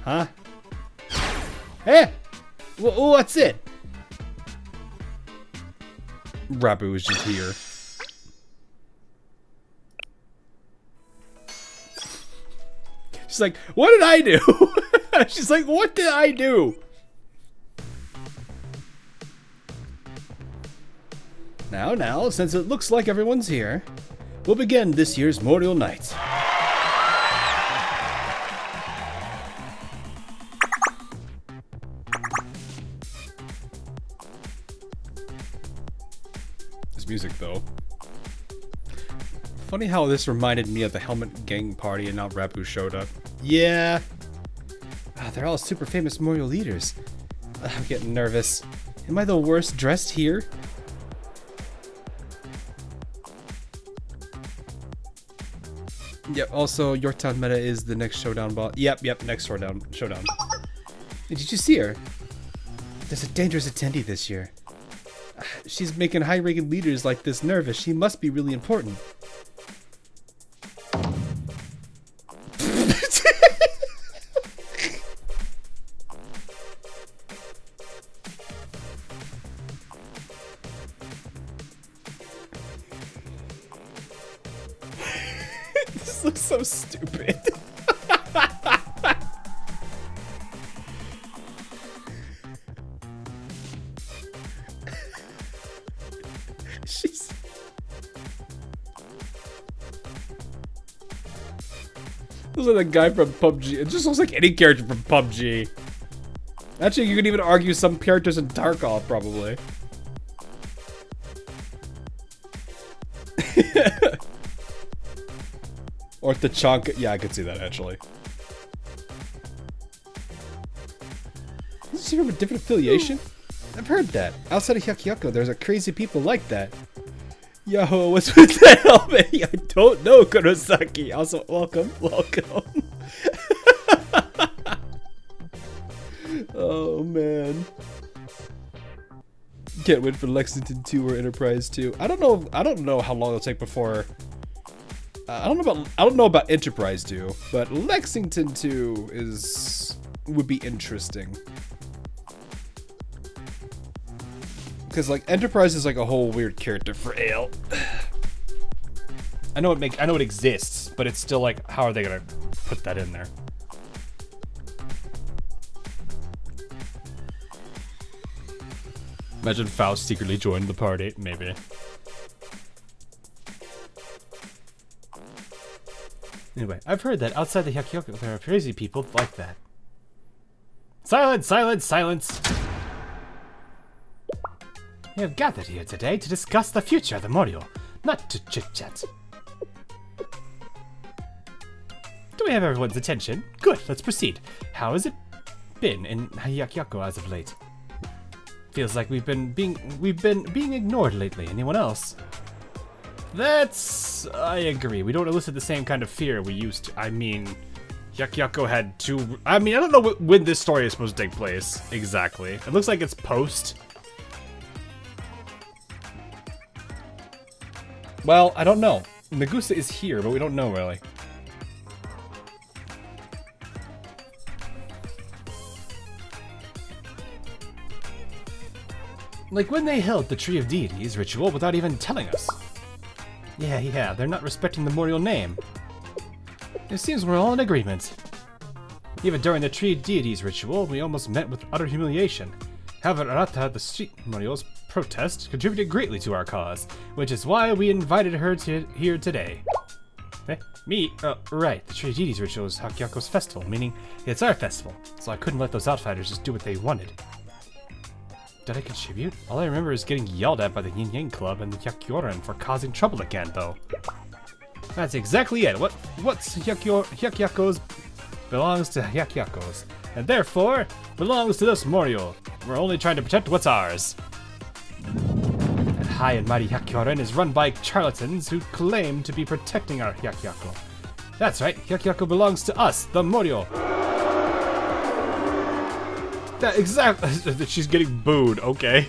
Huh? Hey! What's it? Rabu is just here. She's like, what did I do? She's like, what did I do? Now, since it looks like everyone's here, we'll begin this year's Morio Nights. This music, though. Funny how this reminded me of the Helmet Gang party and now Rabu showed up. Yeah. They're all super famous Morio leaders. I'm getting nervous. Am I the worst dressed here? Yep, also Yorktown Meta is the next showdown boss. Yep, next showdown. Did you see her? There's a dangerous attendee this year. She's making high-ranking leaders like this nervous. She must be really important. This looks so stupid. She's... Looks like the guy from PUBG. It just looks like any character from PUBG. Actually, you could even argue some characters in Tarkov, probably. Or Tachanka. Yeah, I could see that, actually. Is she from a different affiliation? I've heard that. Outside of Hyakuren, there's a crazy people like that. Yo, what's with that helmet? I don't know, Kurosaki. Also, welcome. Oh, man. Can't wait for Lexington 2 or Enterprise 2. I don't know how long it'll take before... I don't know about Enterprise 2, but Lexington 2 would be interesting. Because like Enterprise is like a whole weird character for Ale. I know it exists, but it's still like, how are they gonna put that in there? Imagine Faust secretly joined the party, maybe. Anyway, I've heard that outside the Hyakuren there are crazy people like that. Silence, silence, silence! We have gathered here today to discuss the future of the Morio, not to chit-chat. Do we have everyone's attention? Good, let's proceed. How has it been in Hyakyako as of late? Feels like we've been being ignored lately. Anyone else? I agree. We don't elicit the same kind of fear we used to. I mean, Hyakyako had two. I mean, I don't know when this story is supposed to take place exactly. It looks like it's post. Well, I don't know. Nagusa is here, but we don't know really. Like when they held the Tree of Deities ritual without even telling us. Yeah, they're not respecting the Morio name. It seems we're all in agreement. Even during the Tree of Deities ritual, we almost met with utter humiliation. However, Arata, the street Morio's protest, contributed greatly to our cause, which is why we invited her here today. Me? Right, the Tree of Deities ritual is Hakyako's festival, meaning it's our festival, so I couldn't let those outsiders just do what they wanted. Did I contribute? All I remember is getting yelled at by the Yin Yang Club and the Hyakyoran for causing trouble again, though. That's exactly it. What's Hyakyako's belongs to Hyakyakos, and therefore belongs to this Morio. We're only trying to protect what's ours. That high and mighty Hyakyoran is run by charlatans who claim to be protecting our Hyakyako. That's right, Hyakyako belongs to us, the Morio. That exactly. She's getting booed. Okay.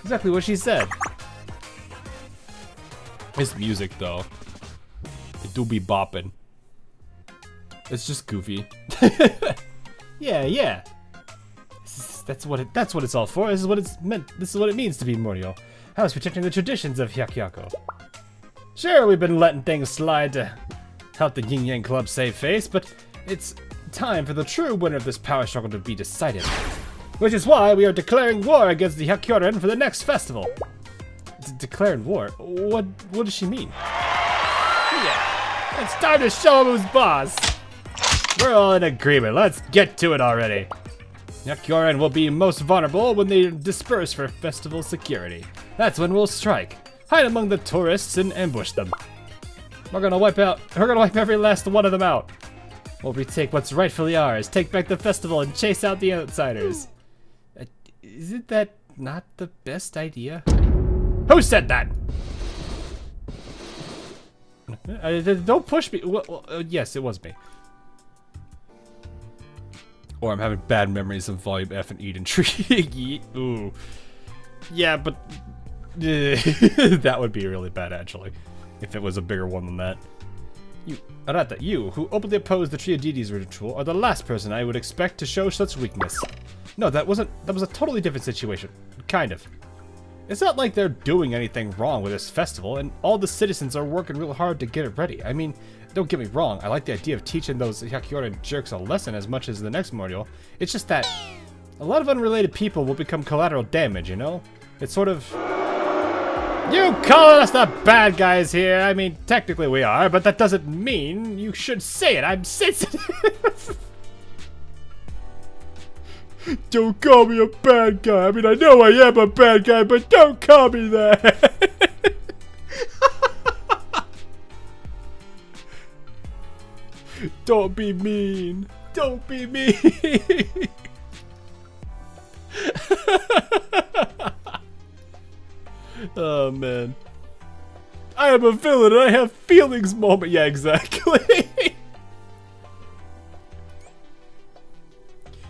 Exactly what she said. It's music though. It do be bopping. It's just goofy. Yeah. That's what it's all for. This is what it's meant. This is what it means to be Morio. I was protecting the traditions of Hyakyako. Sure, we've been letting things slide to help the Yin Yang Club save face, but it's time for the true winner of this power struggle to be decided. Which is why we are declaring war against the Hyakyoran for the next festival. Declared war? What does she mean? Yeah, it's time to show him who's boss. We're all in agreement. Let's get to it already. Hyakyoran will be most vulnerable when they disperse for festival security. That's when we'll strike. Hide among the tourists and ambush them. We're gonna wipe every last one of them out. We'll retake what's rightfully ours, take back the festival, and chase out the outsiders. Isn't that not the best idea? Who said that? Don't push me. Yes, it was me. Or I'm having bad memories of Volume F and Eden Tree. Ooh. Yeah, but that would be really bad, actually, if it was a bigger one than that. Arata, you, who openly opposed the Tree of Deities ritual, are the last person I would expect to show such weakness. No, that was a totally different situation. Kind of. It's not like they're doing anything wrong with this festival, and all the citizens are working real hard to get it ready. I mean, don't get me wrong, I like the idea of teaching those Hyakyoran jerks a lesson as much as the next Morio. It's just that a lot of unrelated people will become collateral damage, you know? It's sort of... You calling us the bad guys here? I mean, technically we are, but that doesn't mean you should say it. I'm sensitive. Don't call me a bad guy. I mean, I know I am a bad guy, but don't call me that. Don't be mean. Don't be mean. Oh man. I am a villain and I have feelings moment. Yeah, exactly.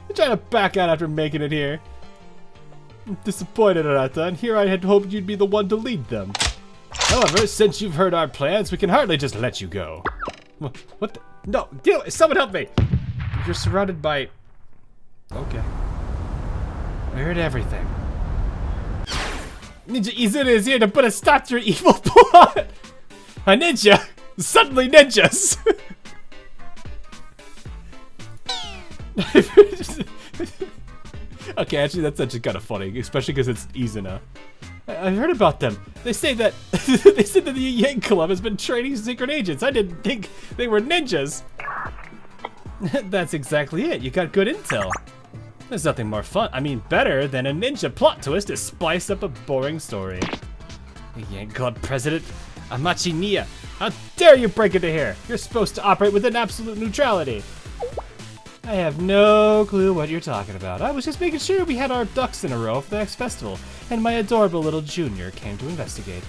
I'm trying to back out after making it here. I'm disappointed, Arata, and here I had hoped you'd be the one to lead them. However, since you've heard our plans, we can hardly just let you go. What the? No, someone help me! You're surrounded by... Okay. I heard everything. Ninja Izuna is here to put a stop to your evil plot! A ninja! Suddenly ninjas! Okay, actually that's actually kind of funny, especially because it's Izuna. I've heard about them. They say that they said that the Yang Club has been training secret agents. I didn't think they were ninjas. That's exactly it. You got good intel. There's nothing more fun, better than a ninja plot twist to spice up a boring story. The Yank Club president, Amachi Nia, how dare you break into here? You're supposed to operate within absolute neutrality. I have no clue what you're talking about. I was just making sure we had our ducks in a row for the next festival, and my adorable little junior came to investigate.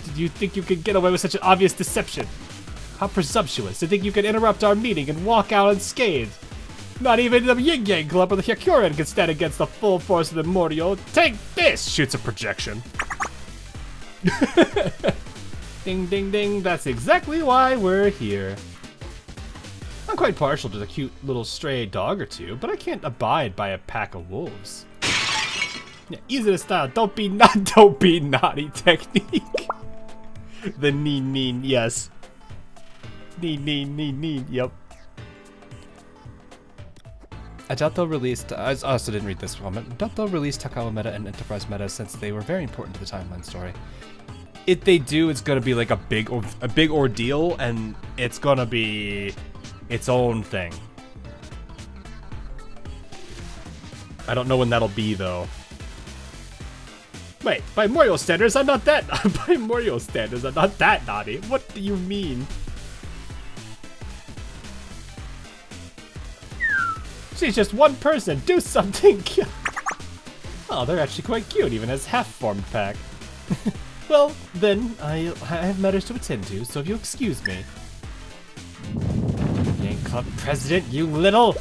Did you think you could get away with such an obvious deception? How presumptuous to think you could interrupt our meeting and walk out unscathed. Not even the Yin Yang Club or the Hyakuren can stand against the full force of the Morio. Take this! Shoots a projection. Ding, ding, ding. That's exactly why we're here. I'm quite partial to the cute little stray dog or two, but I can't abide by a pack of wolves. Yeah, easy to style. Don't be naughty technique. The neen, yes. Neen, yep. I doubt they'll release. I also didn't read this one. I doubt they'll release Takao meta and Enterprise meta since they were very important to the timeline story. If they do, it's gonna be like a big ordeal, and it's gonna be its own thing. I don't know when that'll be though. Wait, by Morio standards, I'm not that. By Morio standards, I'm not that naughty. What do you mean? She's just one person. Do something. Oh, they're actually quite cute, even as half-formed pack. Well, then, I have matters to attend to, so if you'll excuse me. Yank Club President, you little...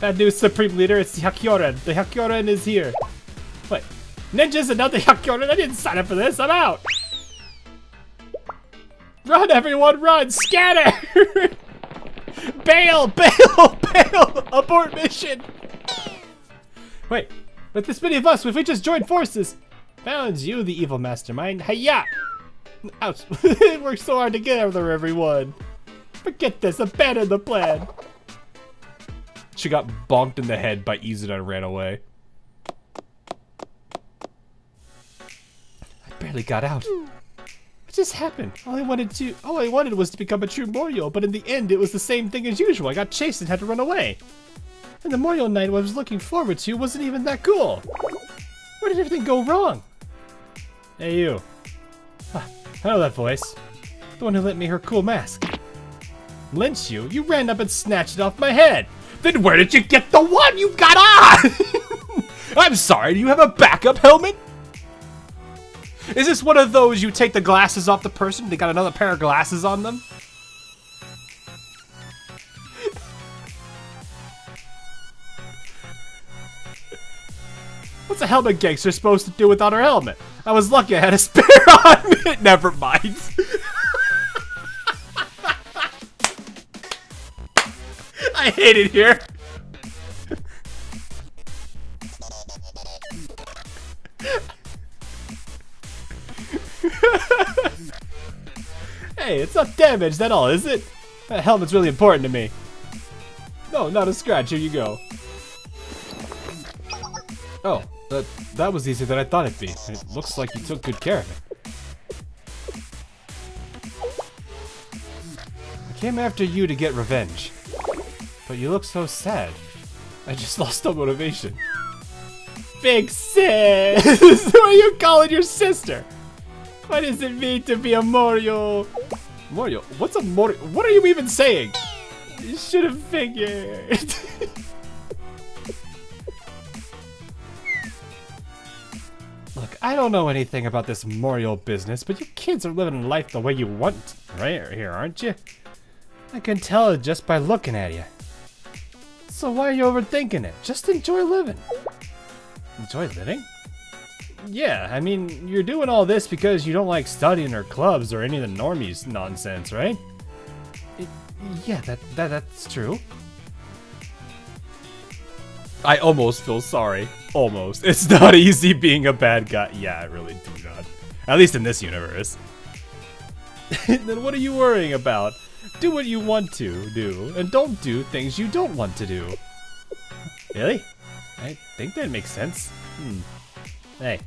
Bad news, Supreme Leader, it's the Hyakuren. The Hyakuren is here. Wait, ninjas and not the Hyakuren? I didn't sign up for this, I'm out! Run, everyone, run! Scatter! Bail! Bail! Bail! Abort mission! Wait, with this many of us, if we just join forces... Found you, the evil mastermind. Hiya! Ouch. It worked so hard together, everyone. Forget this. Abandon the plan. She got bonked in the head by Izuna and ran away. I barely got out. What just happened? All I wanted was to become a true Morio, but in the end, it was the same thing as usual. I got chased and had to run away. And the Morio night I was looking forward to wasn't even that cool. Where did everything go wrong? Hey, you. I know that voice. The one who lent me her cool mask. Lynch you? You ran up and snatched it off my head. Then where did you get the one you got on? I'm sorry, do you have a backup helmet? Is this one of those you take the glasses off the person, they got another pair of glasses on them? What's a helmet gangster supposed to do without her helmet? I was lucky I had a spare on me. Never mind. I hate it here. Hey, it's not damaged at all, is it? That helmet's really important to me. No, not a scratch. Here you go. Oh, that was easier than I thought it'd be. It looks like you took good care of it. I came after you to get revenge. But you look so sad. I just lost all motivation. Big sis! What are you calling your sister? What does it mean to be a Morio? Morio? What's a Morio? What are you even saying? You should have figured. Look, I don't know anything about this Morio business, but you kids are living life the way you want right here, aren't you? I can tell it just by looking at you. So why are you overthinking it? Just enjoy living. Enjoy living? Yeah, I mean, you're doing all this because you don't like studying or clubs or any of the normies nonsense, right? Yeah, that's true. I almost feel sorry. Almost. It's not easy being a bad guy. Yeah, I really do not. At least in this universe. Then what are you worrying about? Do what you want to do, and don't do things you don't want to do. Really? I think that makes sense. Hey,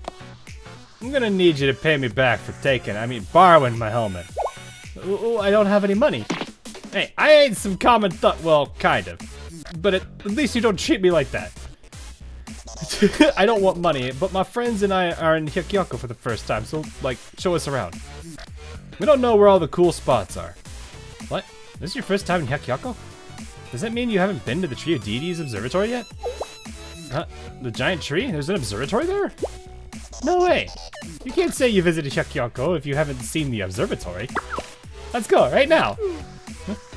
I'm gonna need you to pay me back for borrowing my helmet. Ooh, I don't have any money. Hey, I ain't some common well, kind of. but at least you don't treat me like that. I don't want money, but my friends and I are in Hyakyoko for the first time, so, like, show us around. We don't know where all the cool spots are. What? This is your first time in Hyakyoko? Does that mean you haven't been to the Tree of Deities Observatory yet? Huh? The giant tree? There's an observatory there? No way! You can't say you visited Hyakyoko if you haven't seen the observatory. Let's go, right now!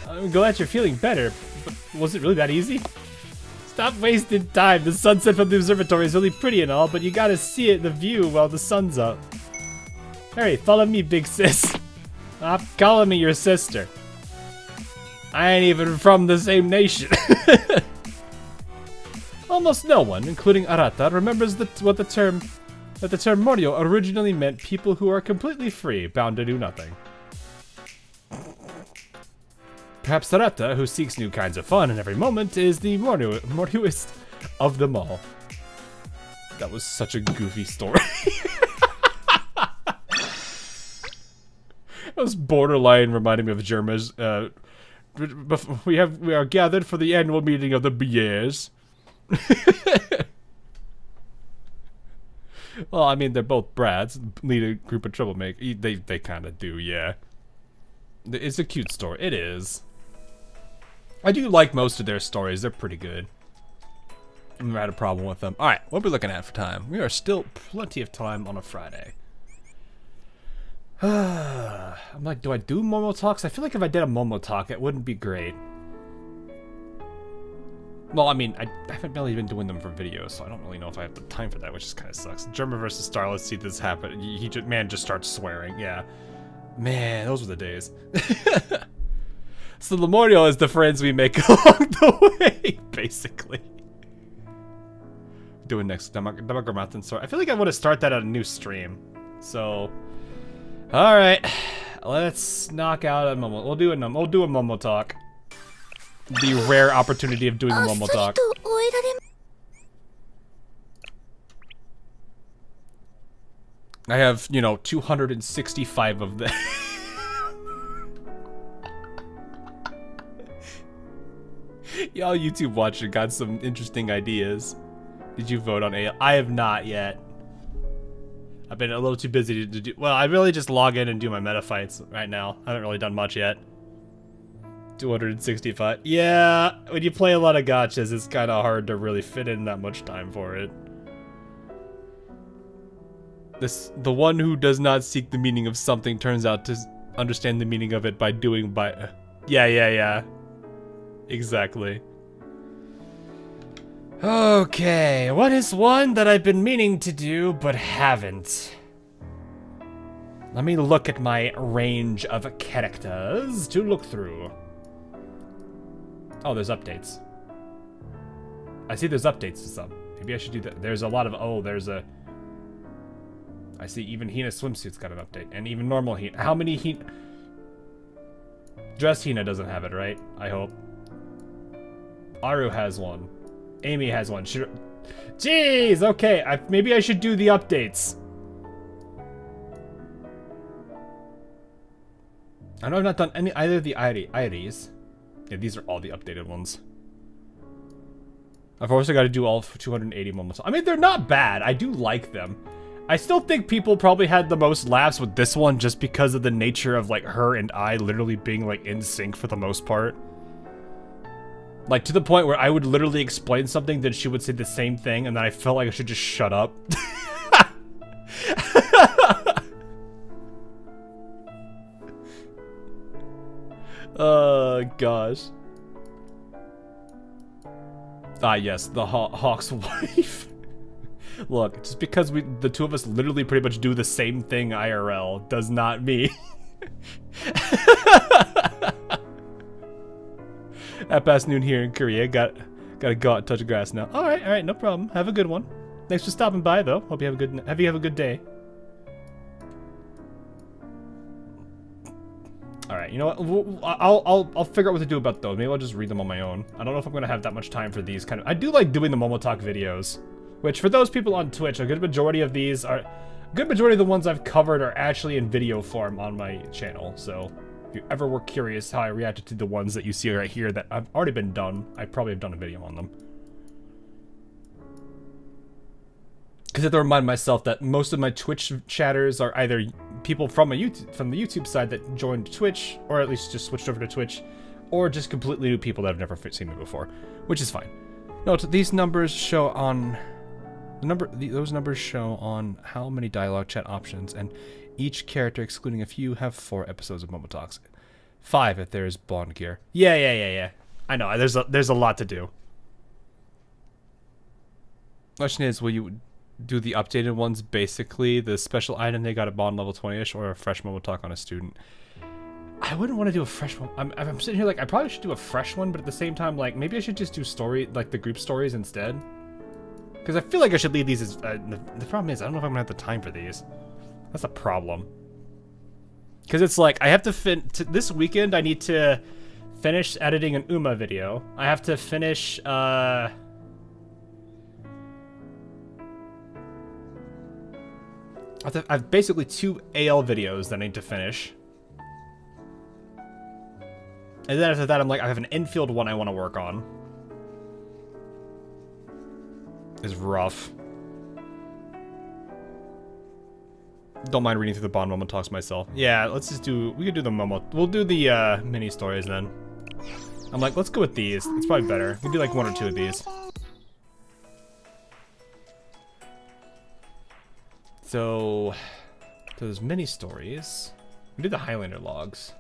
I'm glad you're feeling better, but was it really that easy? Stop wasting time. The sunset from the observatory is really pretty and all, but you gotta see it, the view, while the sun's up. Hurry, follow me, big sis. Stop calling me your sister. I ain't even from the same nation. Almost no one, including Arata, remembers that the term Morio originally meant people who are completely free, bound to do nothing. Perhaps Arata, who seeks new kinds of fun in every moment, is the Morioist of them all. That was such a goofy story. That was borderline reminding me of Germa's. We are gathered for the annual meeting of the Biers. Well, I mean, they're both brats, lead a group of troublemakers. They kind of do, yeah. It's a cute story. It is. I do like most of their stories. They're pretty good. I've never had a problem with them. Alright, what are we looking at for time? We are still plenty of time on a Friday. I'm like, do I do Momo Talks? I feel like if I did a Momo Talk, it wouldn't be great. Well, I mean, I haven't really been doing them for videos, so I don't really know if I have the time for that, which just kind of sucks. Germa versus Star, let's see this happen. Man just starts swearing, yeah. Man, those were the days. So the Morio is the friends we make along the way, basically. Doing next, Demogormath and Sora. I feel like I want to start that on a new stream. So, alright. Let's knock out a Momo. We'll do a Momo Talk. The rare opportunity of doing a Momo Talk. I have, 265 of them. Y'all YouTube watching got some interesting ideas. Did you vote on A? I have not yet. I've been a little too busy to do. Well, I really just log in and do my meta fights right now. I haven't really done much yet. 265. Yeah, when you play a lot of gachas, it's kind of hard to really fit in that much time for it. The one who does not seek the meaning of something turns out to understand the meaning of it by doing by. Yeah. Exactly. Okay, what is one that I've been meaning to do but haven't? Let me look at my range of characters to look through. Oh, there's updates. I see there's updates to some. Maybe I should do that. There's a lot of, I see even Hina swimsuit's got an update. And even normal Hina. How many Hina? Dress Hina doesn't have it, right? I hope. Aru has one. Amy has one. Jeez, okay. Maybe I should do the updates. I know I've not done either of the Iris. Yeah, these are all the updated ones. I've also got to do all 280 moments. I mean, they're not bad. I do like them. I still think people probably had the most laughs with this one just because of the nature of, like, her and I literally being, like, in sync for the most part. Like, to the point where I would literally explain something, then she would say the same thing, and then I felt like I should just shut up. Gosh. Ah, yes, the Hawk's wife. Look, just because the two of us literally pretty much do the same thing IRL does not mean... At past noon here in Korea, gotta go out and touch grass now. Alright, no problem. Have a good one. Thanks for stopping by, though. Hope you have a good day. Alright, you know what? I'll figure out what to do about those. Maybe I'll just read them on my own. I don't know if I'm gonna have that much time for these kind of. I do like doing the Momo Talk videos, which for those people on Twitch, a good majority of the ones I've covered are actually in video form on my channel. So you ever were curious how I reacted to the ones that you see right here that have already been done, I probably have done a video on them. Because I have to remind myself that most of my Twitch chatters are either people from the YouTube side that joined Twitch, or at least just switched over to Twitch, or just completely new people that have never seen me before, which is fine. Note, these numbers show on those numbers show on how many dialogue chat options, and each character, excluding a few, have 4 episodes of Momo Talks. 5 if there is Bond gear. Yeah. I know. There's a lot to do. Question is, will you do the updated ones, basically the special item they got at Bond level 20ish, or a fresh Momo Talk on a student? I wouldn't want to do a fresh one. I'm sitting here like I probably should do a fresh one, but at the same time, like maybe I should just do the group stories instead. Because I feel like I should leave these as the problem is I don't know if I'm gonna have the time for these. That's a problem. Because it's like I have to this weekend. I need to finish editing an Uma video. I have to finish I have basically 2 AL videos that I need to finish. And then after that, I'm like, I have an infield one I want to work on. It's rough. Don't mind reading through the Bond Momo Talks myself. Yeah, let's just we could do the Momo. We'll do the mini stories then. I'm like, let's go with these. It's probably better. We do like 1 or 2 of these. So those mini stories. We do the Highlander logs.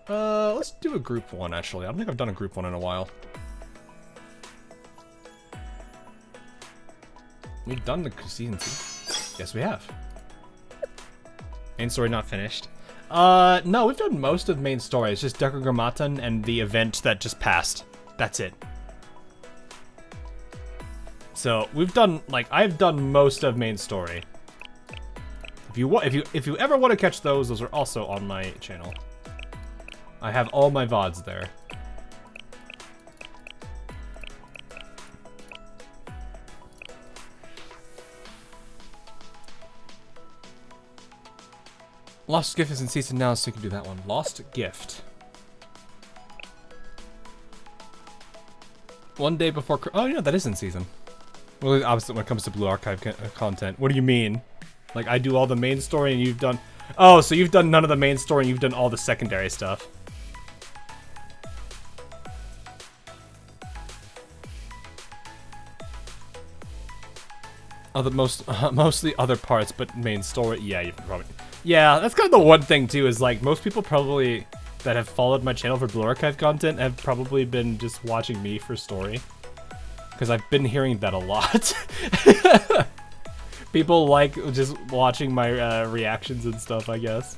Let's do a group one actually. I don't think I've done a group one in a while. We've done the season 2. Yes, we have. Main story not finished. No, we've done most of the main story. It's just Dekogrammatan and the event that just passed. That's it. So we've done I've done most of main story. If you ever want to catch those are also on my channel. I have all my VODs there. Lost Gift is in season now, so you can do that one. Lost Gift. One day before. Oh, yeah, that is in season. Well, the opposite when it comes to Blue Archive content. What do you mean? Like, I do all the main story and you've done... Oh, so you've done none of the main story and you've done all the secondary stuff. Mostly other parts, but main story... Yeah, you probably... Yeah, that's kind of the one thing, too, is, like, most people probably that have followed my channel for Blue Archive content have probably been just watching me for story. Because I've been hearing that a lot. People like just watching my reactions and stuff, I guess.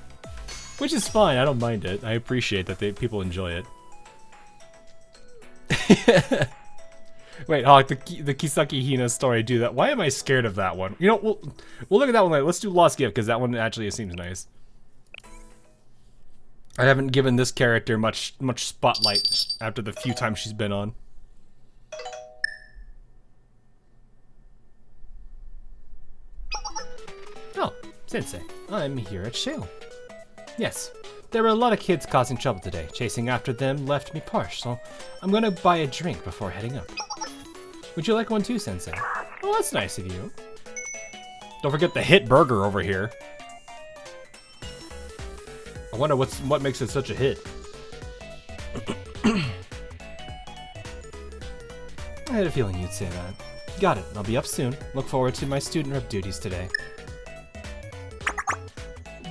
Which is fine, I don't mind it. I appreciate that people enjoy it. Wait, Hawk, the Kisaki Hina story, do that. Why am I scared of that one? You know, we'll look at that one later. Let's do Lost Gift, because that one actually seems nice. I haven't given this character much spotlight after the few times she's been on. Oh, Sensei, I'm here at Shale. Yes, there were a lot of kids causing trouble today. Chasing after them left me parched, so I'm gonna buy a drink before heading up. Would you like one too, Sensei? Oh, that's nice of you. Don't forget the hit burger over here. I wonder what makes it such a hit. I had a feeling you'd say that. Got it, I'll be up soon. Look forward to my student rep duties today.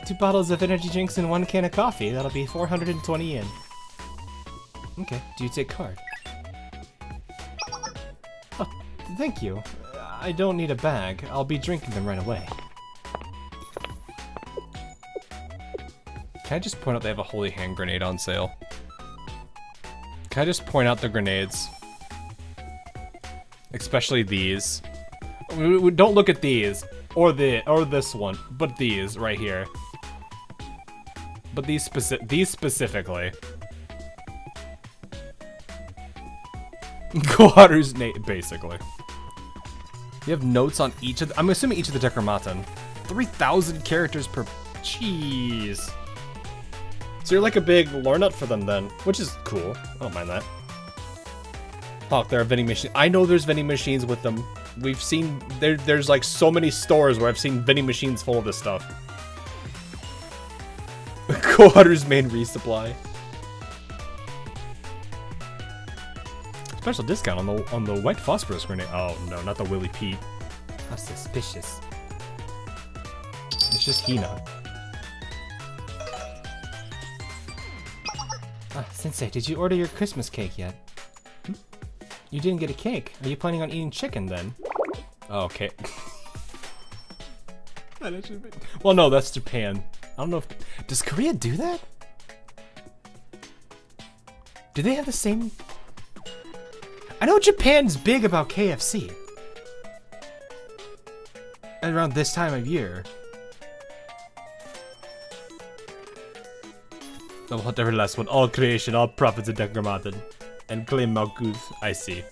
2 bottles of energy drinks and 1 can of coffee. That'll be 420 yen. Okay, do you take card? Oh, thank you. I don't need a bag. I'll be drinking them right away. Can I just point out they have a holy hand grenade on sale? Can I just point out the grenades? Especially these. Don't look at these. Or this one. But these right here. But these specifically. Koharu's basically. You have notes on each of the... I'm assuming each of the Dekogrammatan. 3,000 characters per. Jeez. So you're like a big lore nut for them then, which is cool. I don't mind that. Oh, there are vending machines. I know there's vending machines with them. We've seen, there's like so many stores where I've seen vending machines full of this stuff. Kohutter's main resupply. Special discount on the white phosphorus grenade. Oh no, not the Willy Pete. How suspicious. It's just Hina. Sensei, did you order your Christmas cake yet? You didn't get a cake. Are you planning on eating chicken then? Oh, okay. Well, no, that's Japan. I don't know if... Does Korea do that? Do they have the same... I know Japan's big about KFC. Around this time of year. The whatever last one. All creation, all prophets are decremated. And claim Malkuth, I see.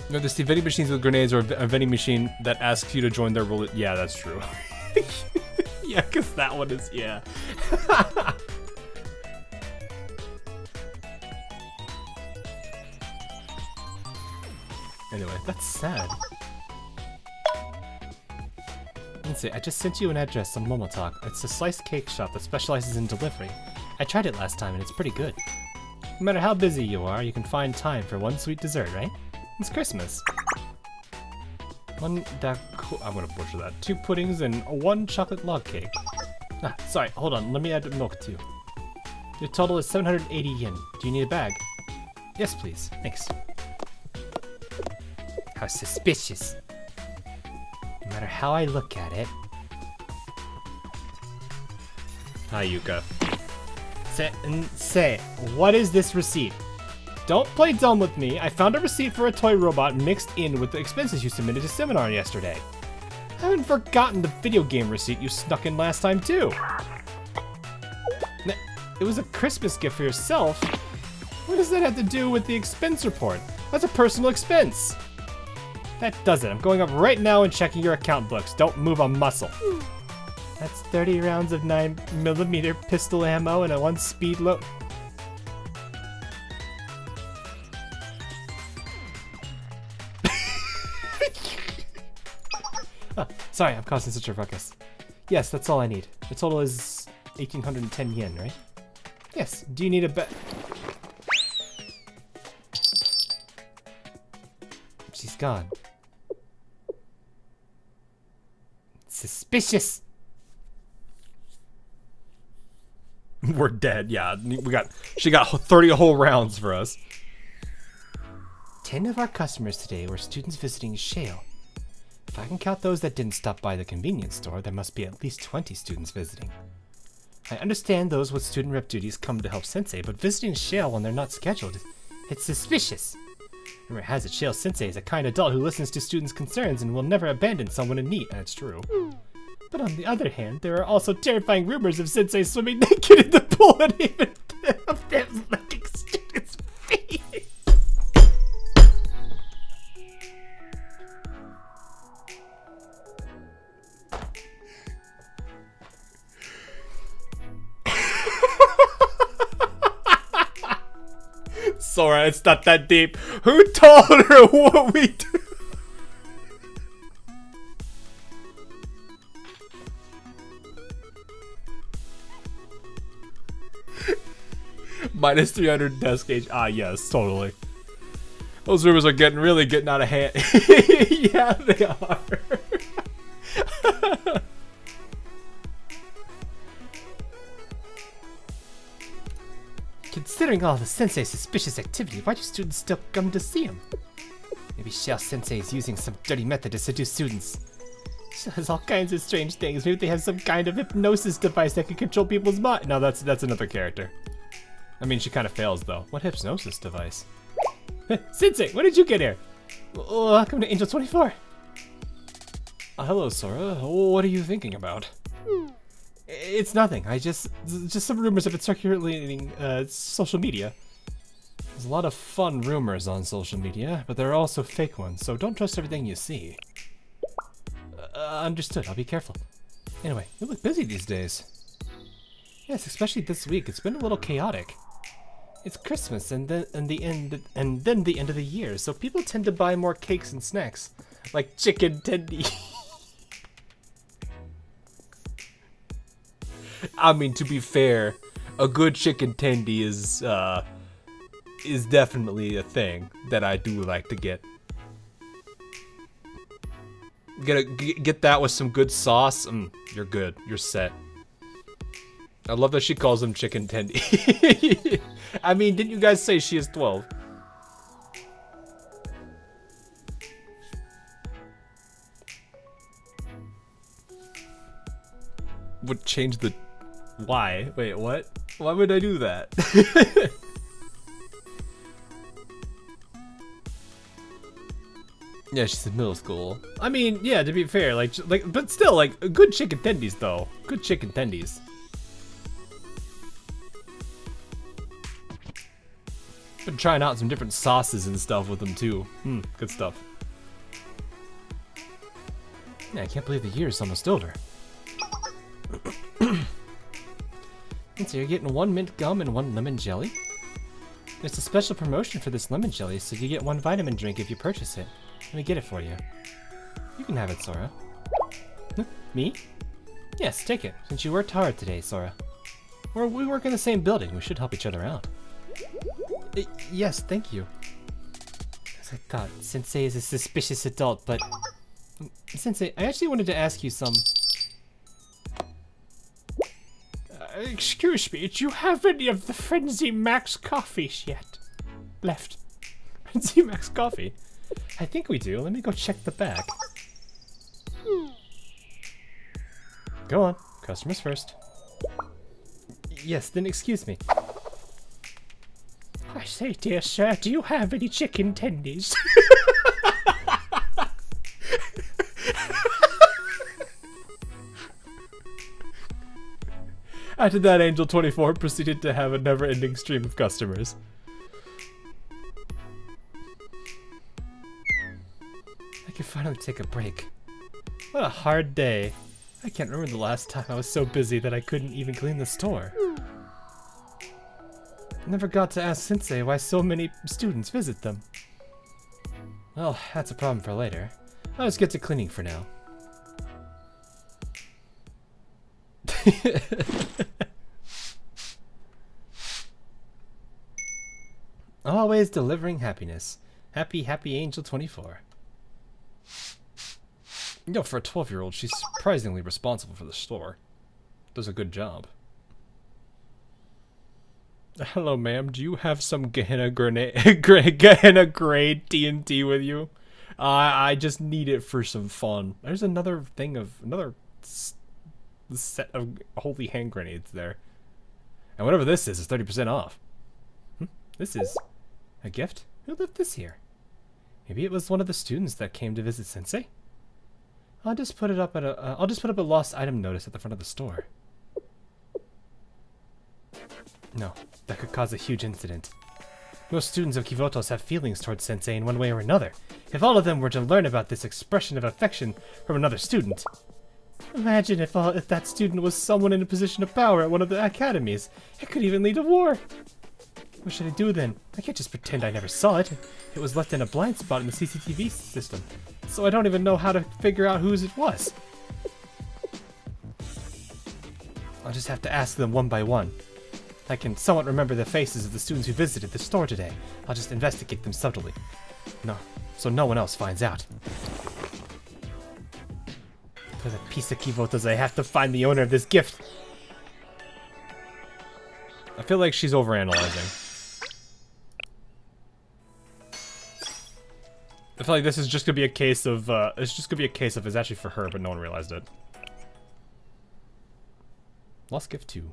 No, the vending machines with grenades or a vending machine that asks you to join their role. Yeah, that's true. Yeah, because that one is, yeah. Anyway, that's sad. Let's see, I just sent you an address on Momotalk. It's a sliced cake shop that specializes in delivery. I tried it last time and it's pretty good. No matter how busy you are, you can find time for one sweet dessert, right? It's Christmas. I'm gonna butcher that. 2 puddings and 1 chocolate log cake. Ah, sorry, hold on, let me add milk too. Your total is 780 yen. Do you need a bag? Yes, please. Thanks. How suspicious. No matter how I look at it. Hi, Yuka. Say, what is this receipt? Don't play dumb with me. I found a receipt for a toy robot mixed in with the expenses you submitted to seminar yesterday. I haven't forgotten the video game receipt you snuck in last time too. It was a Christmas gift for yourself. What does that have to do with the expense report? That's a personal expense. That does it. I'm going up right now and checking your account books. Don't move a muscle. That's 30 rounds of 9mm pistol ammo and a 1 speed load. Oh, sorry, I'm causing such a ruckus. Yes, that's all I need. The total is 1,810 yen, right? Yes. Do you need a bet? She's gone. Suspicious. We're dead. Yeah, she got 30 whole rounds for us. 10 of our customers today were students visiting Shale. If I can count those that didn't stop by the convenience store, there must be at least 20 students visiting. I understand those with student rep duties come to help Sensei, but visiting Shale when they're not scheduled, it's suspicious. Rumor has it Shale Sensei is a kind adult who listens to students' concerns and will never abandon someone in need, and it's true. But on the other hand, there are also terrifying rumors of Sensei swimming naked in the pool and even of them licking students' feet. Sora, it's not that deep. Who told her what we do? Minus 300 desk gauge. Ah, yes, totally. Those rumors are really getting out of hand. Yeah, they are. Considering all the Sensei's suspicious activity, why do students still come to see him? Maybe Shale Sensei is using some dirty method to seduce students. She does all kinds of strange things. Maybe they have some kind of hypnosis device that can control people's mind. No, that's another character. I mean, she kind of fails though. What hypnosis device? Sensei, when did you get here? Welcome to Angel 24. Hello, Sora. What are you thinking about? It's nothing. Just some rumors have been circulating social media. There's a lot of fun rumors on social media, but there are also fake ones, so don't trust everything you see. Understood, I'll be careful. Anyway, you look busy these days. Yes, especially this week. It's been a little chaotic. It's Christmas and then the end of the year, so people tend to buy more cakes and snacks, like chicken tendy. I mean, to be fair, a good chicken tendy is definitely a thing that I do like to get. Get that with some good sauce. You're good. You're set. I love that she calls them chicken tendy. I mean, didn't you guys say she is 12? Would change the... Why? Wait, what? Why would I do that? Yeah, she's in middle school. I mean, yeah, to be fair, but still, like, good chicken tendies, though. Good chicken tendies. Been trying out some different sauces and stuff with them, too. Good stuff. Yeah, I can't believe the year is almost over. And so you're getting 1 mint gum and 1 lemon jelly? There's a special promotion for this lemon jelly, so you get 1 vitamin drink if you purchase it. Let me get it for you. You can have it, Sora. Huh? Me? Yes, take it, since you worked hard today, Sora. We work in the same building, we should help each other out. Yes, thank you. As I thought, Sensei is a suspicious adult, but... Sensei, I actually wanted to ask you some... excuse me, do you have any of the Frenzy Max coffees yet? Left. Frenzy Max coffee? I think we do. Let me go check the back. Go on. Customers first. Yes, then excuse me. I say, dear sir, do you have any chicken tendies? After that, Angel 24 proceeded to have a never-ending stream of customers. I can finally take a break. What a hard day. I can't remember the last time I was so busy that I couldn't even clean the store. Never got to ask Sensei why so many students visit them. Well, that's a problem for later. I'll just get to cleaning for now. Always delivering happiness. Happy, happy Angel 24. You know, for a 12-year-old, she's surprisingly responsible for the store. Does a good job. Hello, ma'am. Do you have some Gehenna grade TNT with you? I just need it for some fun. There's another thing of another set of holy hand grenades there, and whatever this is 30% off. This is a gift. Who left this here? Maybe it was one of the students that came to visit Sensei. I'll just put it up at a lost item notice at the front of the store. No, that could cause a huge incident. Most students of Kivotos have feelings towards Sensei in one way or another. If all of them were to learn about this expression of affection from another student... Imagine if that student was someone in a position of power at one of the academies. It could even lead to war. What should I do then? I can't just pretend I never saw it. It was left in a blind spot in the CCTV system, so I don't even know how to figure out whose it was. I'll just have to ask them one by one. I can somewhat remember the faces of the students who visited the store today. I'll just investigate them subtly. No, so no one else finds out. For the piece of Kivotas, I have to find the owner of this gift. I feel like she's overanalyzing. I feel like this is just gonna be a case of, it's actually for her, but no one realized it. Lost gift 2.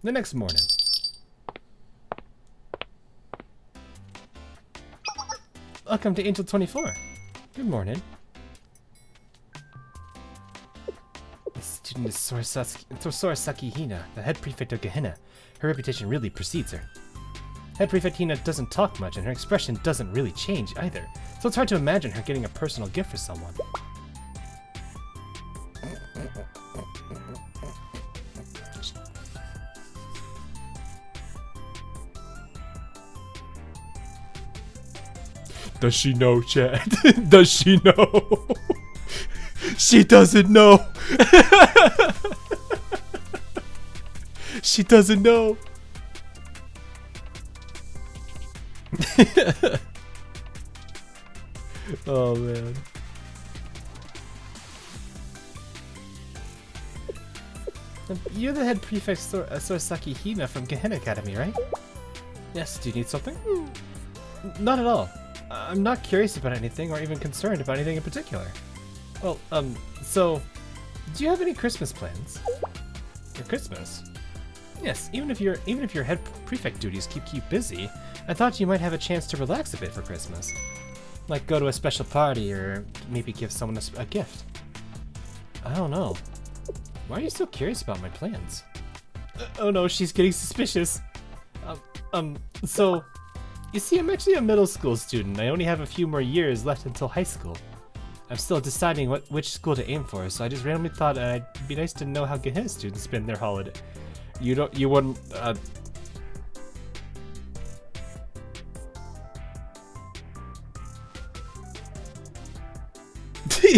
The next morning. Welcome to Angel 24. Good morning. The student is Sorasaki Hina, the head prefect of Gehenna. Her reputation really precedes her. Head Prefect Hina doesn't talk much, and her expression doesn't really change either, so it's hard to imagine her getting a personal gift for someone. Does she know, Chad? Does she know? She doesn't know. She doesn't know. Oh man. You're the head prefect Sorasaki Hina from Gehenna Academy, right? Yes, do you need something? Not at all. I'm not curious about anything or even concerned about anything in particular. Well, so, do you have any Christmas plans? For Christmas? Yes, even if your head prefect duties keep you busy, I thought you might have a chance to relax a bit for Christmas. Like go to a special party or maybe give someone a gift. I don't know. Why are you so curious about my plans? Oh no, she's getting suspicious. So, you see, I'm actually a middle school student. I only have a few more years left until high school. I'm still deciding which school to aim for, so I just randomly thought it'd be nice to know how Gehenna students spend their holiday. You wouldn't,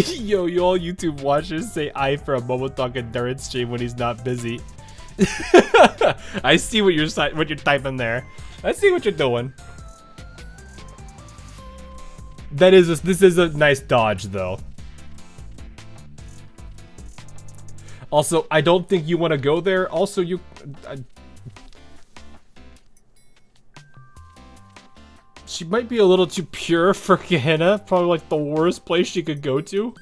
Yo, you all YouTube watchers say I for a Momotalk endurance stream when he's not busy. I see what you're typing there. I see what you're doing. This is a nice dodge though. Also, I don't think you want to go there. Also, she might be a little too pure for Gehenna. Probably like the worst place she could go to.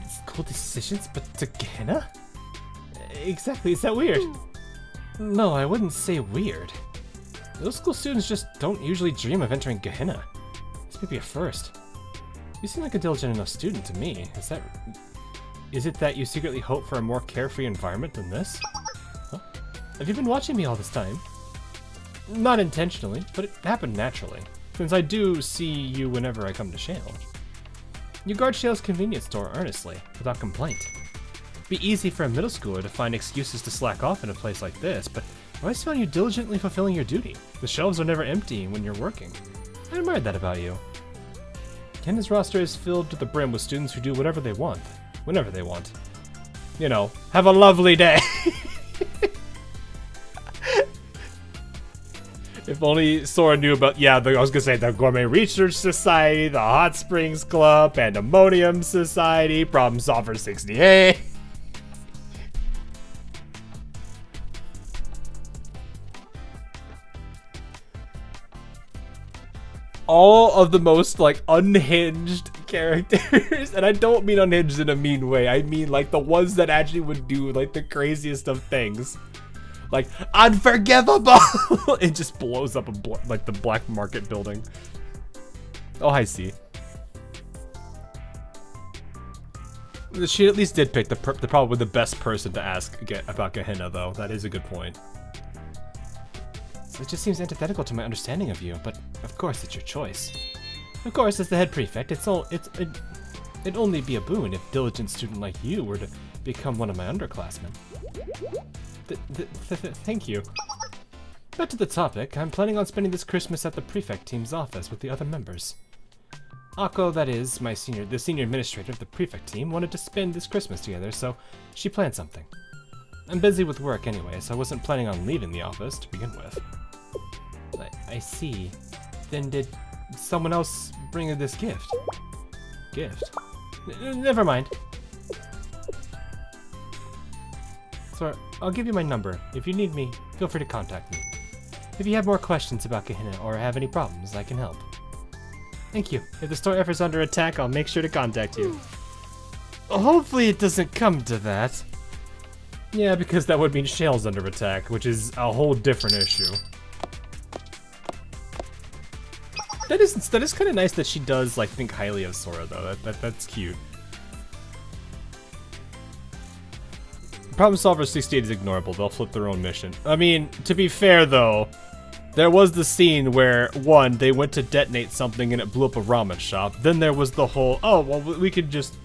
School decisions, but to Gehenna? Exactly, is that weird? No, I wouldn't say weird. Middle school students just don't usually dream of entering Gehenna. This may be a first. You seem like a diligent enough student to me. Is it that you secretly hope for a more carefree environment than this? Huh? Have you been watching me all this time? Not intentionally, but it happened naturally, since I do see you whenever I come to Shale. You guard Shale's convenience store earnestly, without complaint. It'd be easy for a middle schooler to find excuses to slack off in a place like this, but I always found you diligently fulfilling your duty. The shelves are never empty when you're working. I admired that about you. Gehenna's roster is filled to the brim with students who do whatever they want, whenever they want. You know, have a lovely day! If only Sora knew about, I was gonna say the Gourmet Research Society, the Hot Springs Club, Pandemonium Society, Problem Solver 68. All of the most, like, unhinged characters, and I don't mean unhinged in a mean way, I mean, like, the ones that actually would do, like, the craziest of things. Like, unforgivable! It just blows up, like, the black market building. Oh, I see. She at least did pick probably the best person to ask about Gehenna, though. That is a good point. It just seems antithetical to my understanding of you, but of course it's your choice. Of course, as the head prefect, it'd only be a boon if a diligent student like you were to become one of my underclassmen. Thank you. Back to the topic, I'm planning on spending this Christmas at the prefect team's office with the other members. Akko, that is, the senior administrator of the prefect team, wanted to spend this Christmas together, so she planned something. I'm busy with work anyway, so I wasn't planning on leaving the office to begin with. I see. Then did someone else bring her this gift? Gift? Never mind. Sora, I'll give you my number. If you need me, feel free to contact me. If you have more questions about Gehenna or have any problems, I can help. Thank you. If the store effort's under attack, I'll make sure to contact you. Hopefully it doesn't come to that. Yeah, because that would mean Shale's under attack, which is a whole different issue. That is kind of nice that she does, like, think highly of Sora, though. That's cute. Problem Solver 68 is ignorable. They'll flip their own mission. I mean, to be fair though, there was the scene where, one, they went to detonate something and it blew up a ramen shop. Then there was the whole, oh, well, we could just,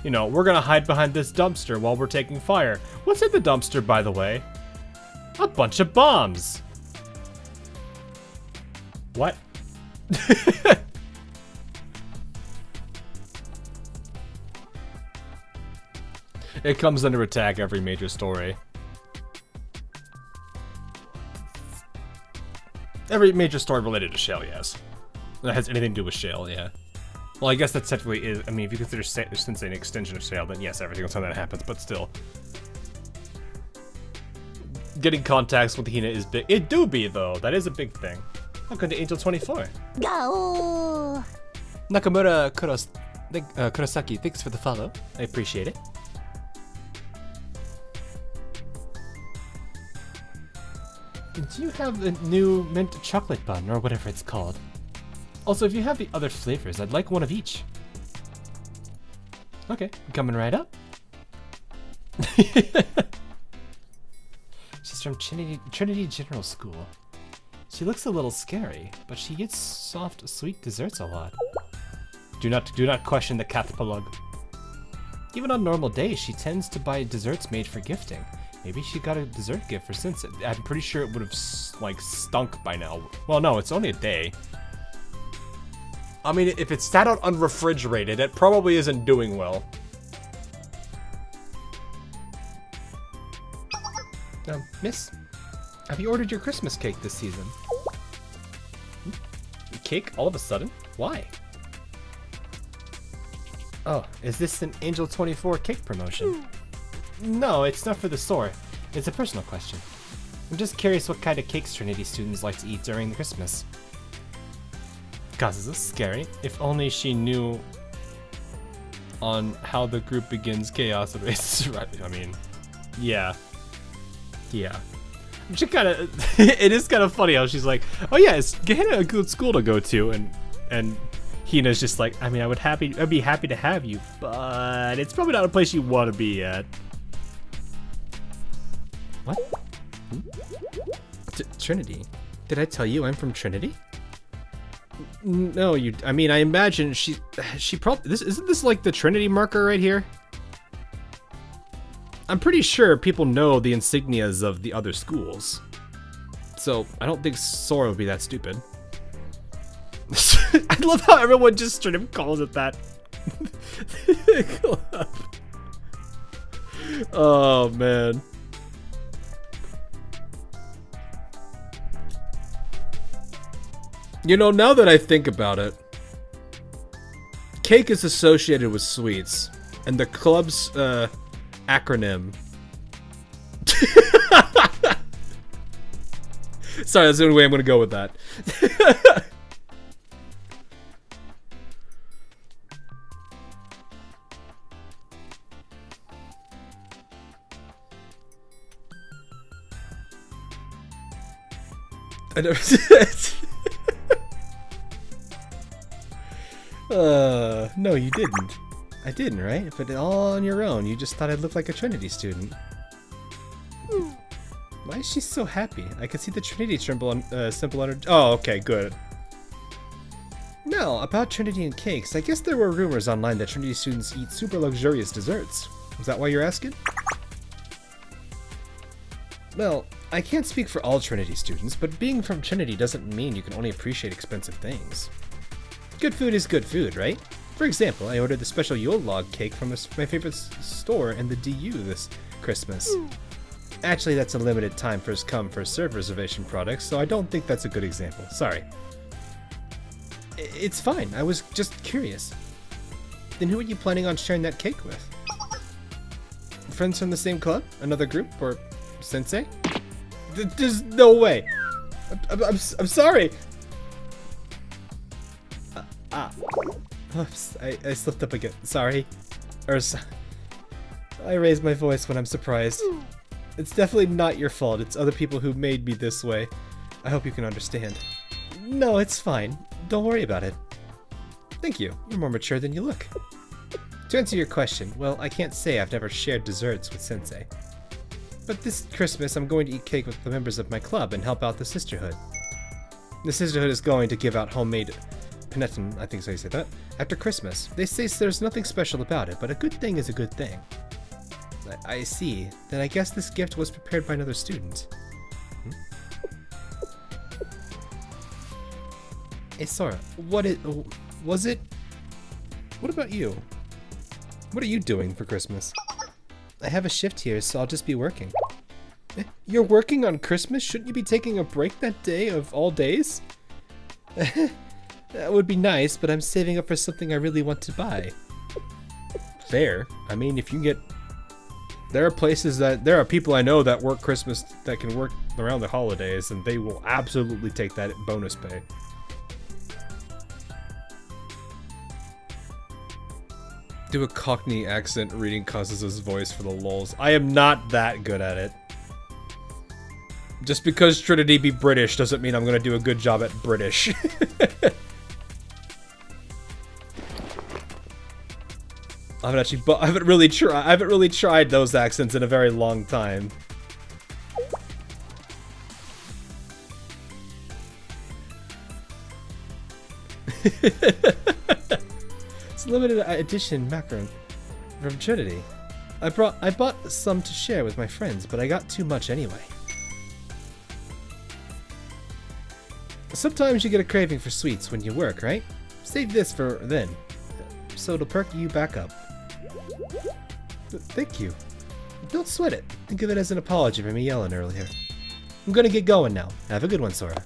you know, we're gonna hide behind this dumpster while we're taking fire. What's in the dumpster, by the way? A bunch of bombs. What? It comes under attack every major story. Every major story related to Shale, yes. That has anything to do with Shale, yeah. Well, I guess that technically is, I mean, if you consider Sensei an extension of Shale, then yes, every single time that happens, but still. Getting contacts with Hina is big. It do be, though. That is a big thing. Welcome to Angel 24. Gao! Nakamura Kurosaki, thanks for the follow. I appreciate it. Do you have the new mint chocolate bun, or whatever it's called? Also, if you have the other flavors, I'd like one of each. Okay, I'm coming right up. She's from Trinity General School. She looks a little scary, but she gets soft, sweet desserts a lot. Do not question the catapulug. Even on normal days, she tends to buy desserts made for gifting. Maybe she got a dessert gift for Sensei. I'm pretty sure it would have, like, stunk by now. Well, no, it's only a day. I mean, if it sat out unrefrigerated, it probably isn't doing well. Miss, have you ordered your Christmas cake this season? Cake all of a sudden? Why? Oh, is this an Angel 24 cake promotion? No, it's not for the store. It's a personal question. I'm just curious what kind of cakes Trinity students like to eat during Christmas. God, is this scary? If only she knew on how the group begins chaos and races. Right? I mean, yeah. Yeah. She kind of, it is kind of funny how she's like, oh yeah, it's Hina a good school to go to, and Hina's just like, I mean, I'd be happy to have you, but it's probably not a place you want to be at. What? Trinity? Did I tell you I'm from Trinity? No, I mean, I imagine she probably, isn't this like the Trinity marker right here? I'm pretty sure people know the insignias of the other schools. So, I don't think Sora would be that stupid. I love how everyone just straight up calls it that. Oh, man. You know, now that I think about it, cake is associated with sweets, and the club's acronym. Sorry, that's the only way I'm gonna go with that. I never no, you didn't. I didn't, right? But all on your own. You just thought I'd look like a Trinity student. Why is she so happy? I can see the Trinity symbol on her. Oh, okay, good. No, about Trinity and cakes. I guess there were rumors online that Trinity students eat super luxurious desserts. Is that why you're asking? Well, I can't speak for all Trinity students, but being from Trinity doesn't mean you can only appreciate expensive things. Good food is good food, right? For example, I ordered the special Yule log cake from my favorite store in the DU this Christmas. Actually, that's a limited time first come first serve reservation product, so I don't think that's a good example. Sorry. It's fine, I was just curious. Then who are you planning on sharing that cake with? Friends from the same club? Another group? Or Sensei? There's no way! I'm sorry! Oops, I slipped up again. Sorry. I raise my voice when I'm surprised. It's definitely not your fault. It's other people who made me this way. I hope you can understand. No, it's fine. Don't worry about it. Thank you. You're more mature than you look. To answer your question, well, I can't say I've never shared desserts with Sensei. But this Christmas, I'm going to eat cake with the members of my club and help out the sisterhood. The sisterhood is going to give out homemade panettone, I think so you say that, after Christmas. They say there's nothing special about it, but a good thing is a good thing. I see. Then I guess this gift was prepared by another student. Hey Sora, was it? What about you? What are you doing for Christmas? I have a shift here, so I'll just be working. You're working on Christmas? Shouldn't you be taking a break that day of all days? That would be nice, but I'm saving up for something I really want to buy. Fair. I mean, if you get... There are people I know that work Christmas that can work around the holidays, and they will absolutely take that bonus pay. Do a Cockney accent reading Causes' voice for the lulz. I am not that good at it. Just because Trinity be British doesn't mean I'm gonna do a good job at British. I haven't really tried those accents in a very long time. It's a limited edition macaron from Trinity. I bought some to share with my friends, but I got too much anyway. Sometimes you get a craving for sweets when you work, right? Save this for then, so it'll perk you back up. Thank you. Don't sweat it. Think of it as an apology for me yelling earlier. I'm gonna get going now. Have a good one, Sora.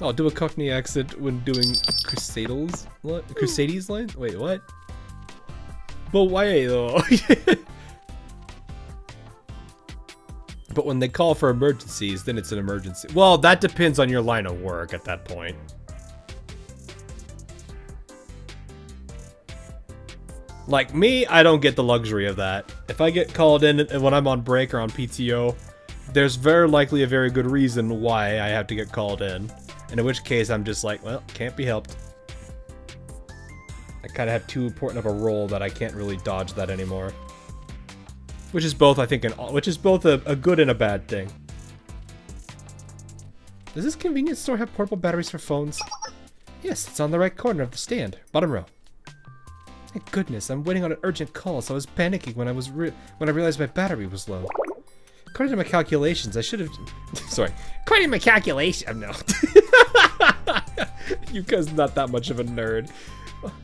I'll do a Cockney accent when doing Crusaders line? Wait, what? But why though? But when they call for emergencies, then it's an emergency. Well, that depends on your line of work at that point. Like me, I don't get the luxury of that. If I get called in when I'm on break or on PTO, there's very likely a very good reason why I have to get called in. And in which case, I'm just like, well, can't be helped. I kind of have too important of a role that I can't really dodge that anymore. Which is both, I think, a good and a bad thing. Does this convenience store have portable batteries for phones? Yes, it's on the right corner of the stand, bottom row. Thank goodness, I'm waiting on an urgent call, so I was panicking when I realized my battery was low. According to my calculations, I should have... Sorry. According to my calculations... No. Yuka's not that much of a nerd.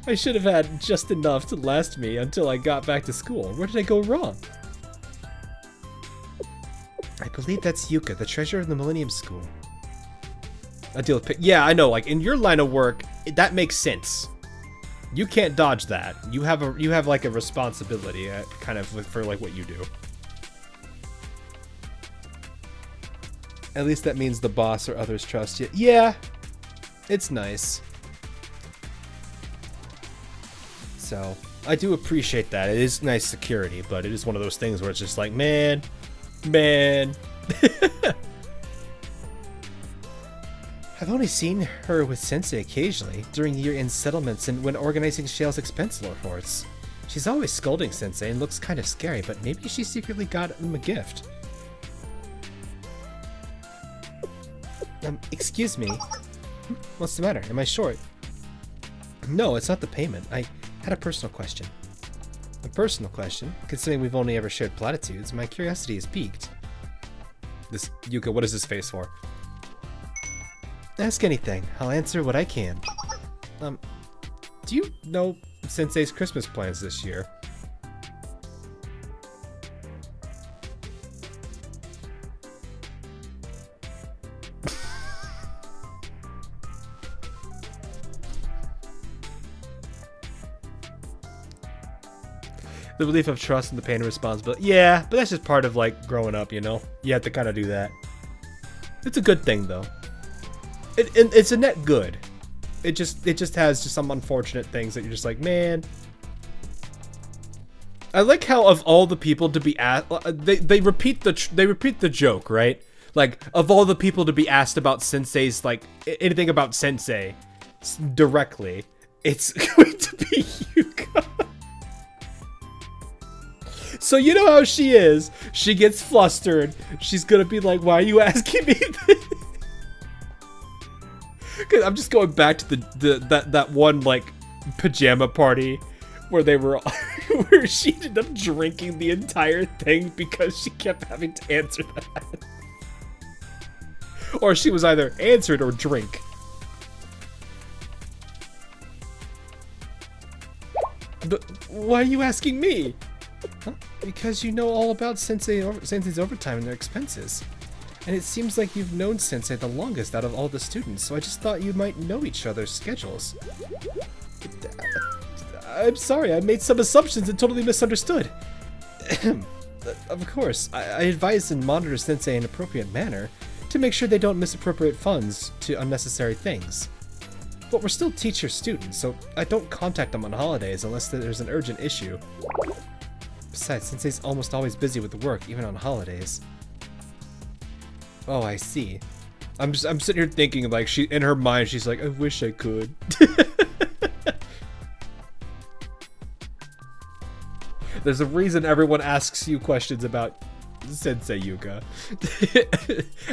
I should have had just enough to last me until I got back to school. Where did I go wrong? I believe that's Yuka, the treasurer of the Millennium School. I deal with... Yeah, I know, like, in your line of work, that makes sense. You can't dodge that. You have like a responsibility, kind of, for like what you do. At least that means the boss or others trust you. Yeah, it's nice. So, I do appreciate that. It is nice security, but it is one of those things where it's just like, man. I've only seen her with Sensei occasionally, during year-end settlements and when organizing Shale's expense reports. She's always scolding Sensei and looks kind of scary, but maybe she secretly got him a gift. Excuse me. What's the matter? Am I short? No, it's not the payment. I had a personal question. A personal question? Considering we've only ever shared platitudes, my curiosity is piqued. This Yuka, what is this face for? Ask anything. I'll answer what I can. Do you know Sensei's Christmas plans this year? The relief of trust and the pain of responsibility. Yeah, but that's just part of, like, growing up, you know? You have to kind of do that. It's a good thing, though. It's a net good. It just has just some unfortunate things that you're just like, man. I like how of all the people to be asked, they repeat the joke, right? Like, of all the people to be asked about Sensei's, like, anything about Sensei directly, it's going to be Yuka. So you know how she is. She gets flustered. She's gonna be like, why are you asking me this? Cause I'm just going back to that one like pajama party where they were where she ended up drinking the entire thing because she kept having to answer that. Or she was either answered or drink. But why are you asking me? Huh? Because you know all about Sensei's overtime and their expenses. And it seems like you've known Sensei the longest out of all the students, so I just thought you might know each other's schedules. I'm sorry, I made some assumptions and totally misunderstood. Of course, I advise and monitor Sensei in an appropriate manner to make sure they don't misappropriate funds to unnecessary things. But we're still teacher students, so I don't contact them on holidays unless there's an urgent issue. Besides, Sensei's almost always busy with work, even on holidays. Oh, I see. I'm sitting here thinking, like, in her mind, she's like, I wish I could. There's a reason everyone asks you questions about Sensei Yuka.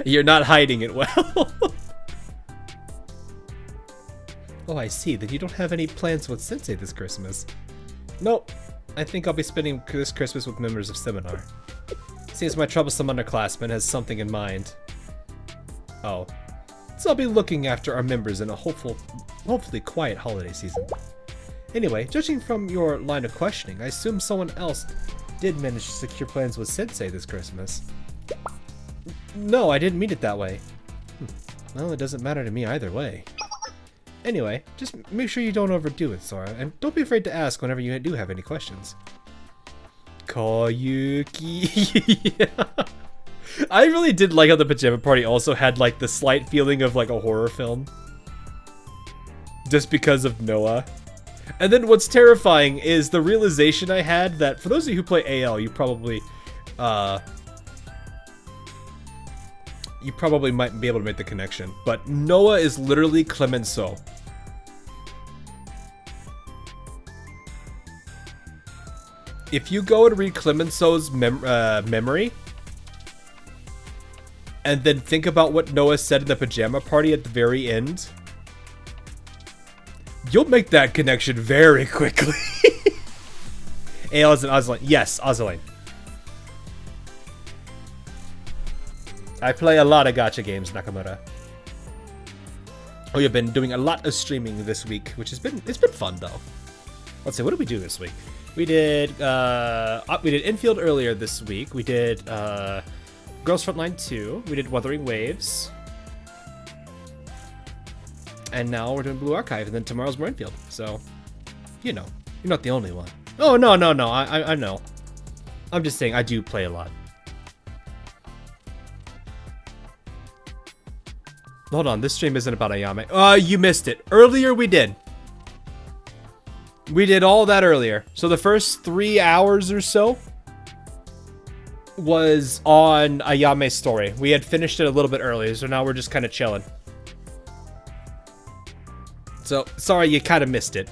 You're not hiding it well. Oh, I see. Then you don't have any plans with Sensei this Christmas. Nope. I think I'll be spending this Christmas with members of Seminar. Seems my troublesome underclassman has something in mind. Oh. So I'll be looking after our members in a hopefully quiet holiday season. Anyway, judging from your line of questioning, I assume someone else did manage to secure plans with Sensei this Christmas. No, I didn't mean it that way. Well, it doesn't matter to me either way. Anyway, just make sure you don't overdo it, Sora, and don't be afraid to ask whenever you do have any questions. Koyuki. Yeah. I really did like how the pajama party also had like the slight feeling of like a horror film. Just because of Noah. And then what's terrifying is the realization I had that for those of you who play AL, you probably might be able to make the connection. But Noah is literally Clemenceau. If you go and read Clemenceau's memory, and then think about what Noah said in the pajama party at the very end, you'll make that connection very quickly. AL is an Azur Lane. Yes, Azur Lane. I play a lot of gacha games, Nakamura. Oh, you've been doing a lot of streaming this week, which has been fun though. Let's see, what did we do this week? We did Infield earlier this week. We did Girls Frontline 2. We did Wuthering Waves. And now we're doing Blue Archive, and then tomorrow's more Infield. So, you know, you're not the only one. Oh, no, I know. I'm just saying I do play a lot. Hold on, this stream isn't about Ayame. You missed it. Earlier we did. We did all that earlier. So the first 3 hours or so was on Ayame's story. We had finished it a little bit earlier, so now we're just kind of chilling. So, sorry you kind of missed it.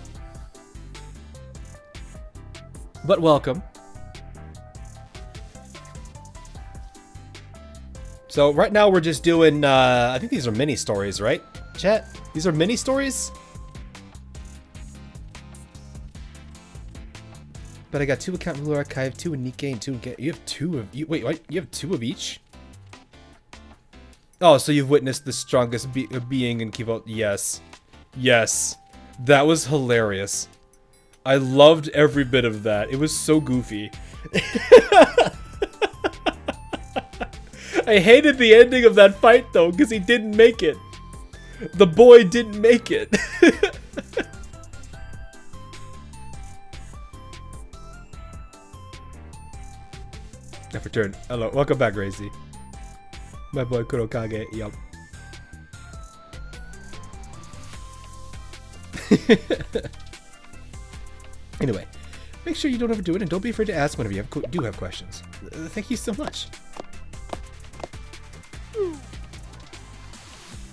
But welcome. So right now we're just doing, I think these are mini stories, right? Chat? These are mini stories? But I got 2 account Blue Archive, 2 in Nikkei, and 2 in You have 2 of... Wait, what? You have 2 of each? Oh, so you've witnessed the strongest being in Kivo. Yes. Yes. That was hilarious. I loved every bit of that. It was so goofy. I hated the ending of that fight, though, because he didn't make it. The boy didn't make it. I've returned. Hello. Welcome back, Gracie. My boy Kurokage. Yup. Anyway, make sure you don't overdo it, and don't be afraid to ask whenever you do have questions. Thank you so much.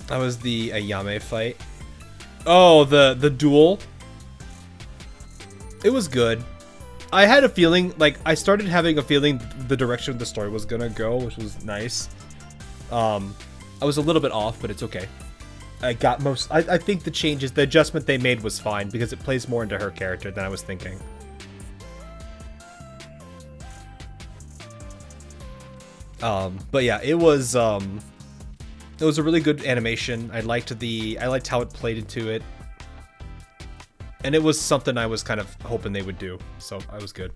That was the Ayame fight. Oh, the duel. It was good. I had a feeling, like, I started having a feeling the direction the story was gonna go, which was nice. I was a little bit off, but it's okay. I think the adjustment they made was fine, because it plays more into her character than I was thinking. But yeah, it was a really good animation. I liked how it played into it. And it was something I was kind of hoping they would do, so I was good.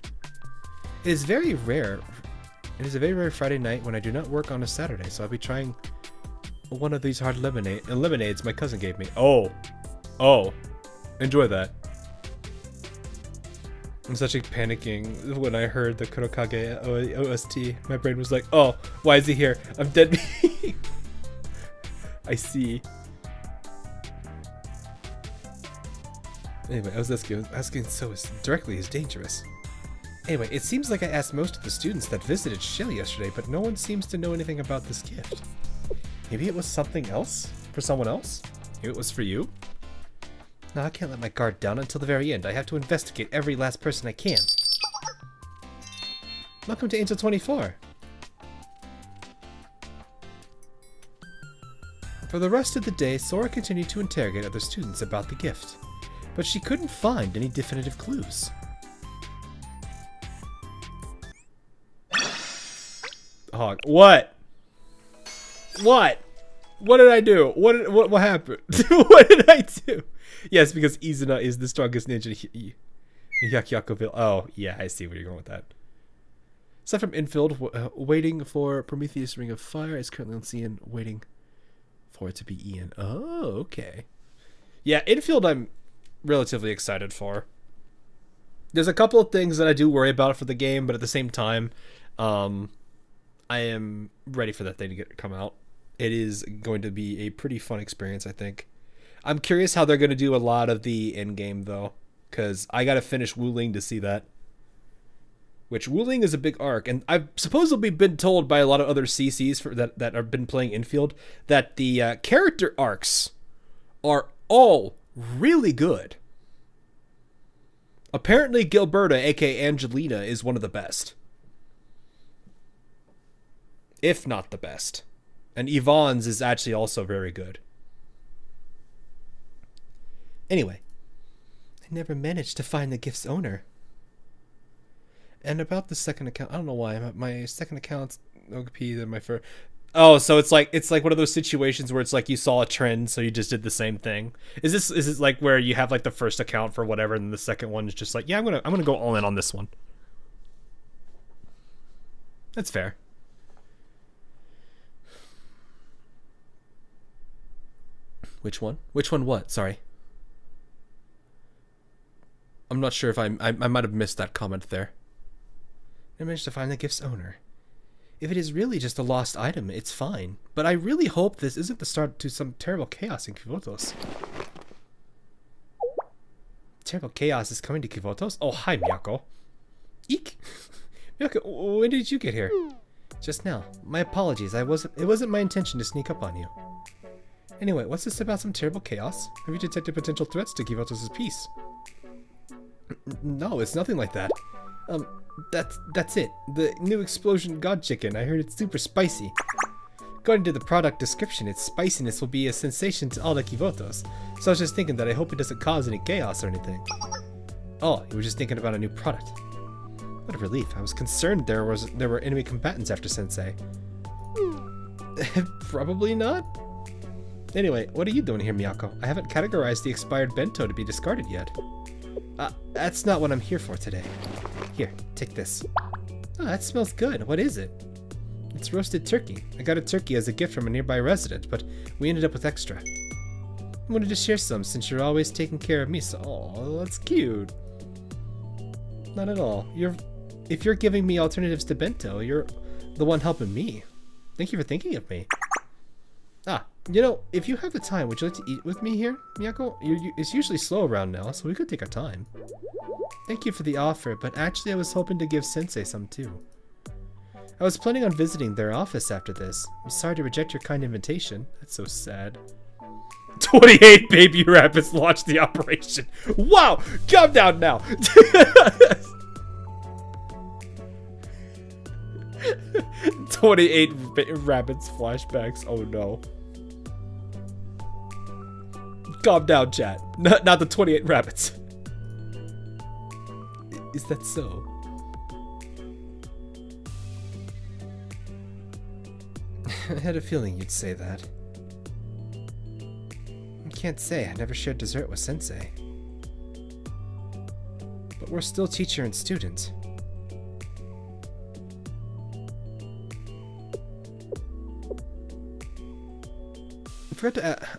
It is very rare. It is a very rare Friday night when I do not work on a Saturday, so I'll be trying one of these hard lemonades my cousin gave me. Oh, enjoy that. I'm such a panicking when I heard the Kurokage OST. My brain was like, oh, why is he here? I'm dead. I see. Anyway, I was asking so directly is dangerous. Anyway, it seems like I asked most of the students that visited Shell yesterday, but no one seems to know anything about this gift. Maybe it was something else? For someone else? Maybe it was for you? No, I can't let my guard down until the very end. I have to investigate every last person I can. Welcome to Angel 24. For the rest of the day, Sora continued to interrogate other students about the gift, but she couldn't find any definitive clues. Hog. What? What? What did I do? What happened? What did I do? Yes, because Izuna is the strongest ninja in Hyakuyakoville. Oh, yeah, I see where you're going with that. Aside from infield, waiting for Prometheus Ring of Fire is currently on scene, waiting for it to be Ian. Oh, okay. Yeah, infield I'm relatively excited for. There's a couple of things that I do worry about for the game, but at the same time, I am ready for that thing to come out. It is going to be a pretty fun experience, I think. I'm curious how they're going to do a lot of the end game, though, because I got to finish Wuling to see that. Which, Wuling is a big arc, and I've supposedly been told by a lot of other CCs that have been playing infield that the character arcs are all really good. Apparently, Gilberta, aka Angelina, is one of the best. If not the best. And Yvonne's is actually also very good. Anyway, I never managed to find the gift's owner. And about the second account, I don't know why my second account's OP than my first. Oh, so it's like one of those situations where it's like you saw a trend, so you just did the same thing. Is this like where you have like the first account for whatever, and the second one is just like, yeah, I'm gonna go all in on this one. That's fair. Which one? Which one what? Sorry. I'm not sure if I might have missed that comment there. I managed to find the gift's owner. If it is really just a lost item, it's fine. But I really hope this isn't the start to some terrible chaos in Kivotos. Terrible chaos is coming to Kivotos? Oh, hi, Mako. Eek! Mako, when did you get here? Just now. My apologies. It wasn't my intention to sneak up on you. Anyway, what's this about some terrible chaos? Have you detected potential threats to Kivotos' peace? No, it's nothing like that. That's it. The new explosion god chicken. I heard it's super spicy. According to the product description, its spiciness will be a sensation to all the Kivotos. So I was just thinking that I hope it doesn't cause any chaos or anything. Oh, you were just thinking about a new product. What a relief. I was concerned there were enemy combatants after Sensei. Probably not. Anyway, what are you doing here, Miyako? I haven't categorized the expired bento to be discarded yet. That's not what I'm here for today. Here, take this. Oh, that smells good. What is it? It's roasted turkey. I got a turkey as a gift from a nearby resident, but we ended up with extra. I wanted to share some since you're always taking care of me, so oh, that's cute. Not at all. If you're giving me alternatives to bento, you're the one helping me. Thank you for thinking of me. You know, if you have the time, would you like to eat with me here, Miyako? It's usually slow around now, so we could take our time. Thank you for the offer, but actually I was hoping to give Sensei some too. I was planning on visiting their office after this. I'm sorry to reject your kind invitation. That's so sad. 28 baby rabbits launched the operation. Wow! Calm down now! 28 rabbits flashbacks. Oh no. Calm down, chat. Not the 28 rabbits. Is that so? I had a feeling you'd say that. I can't say I never shared dessert with Sensei. But we're still teacher and student.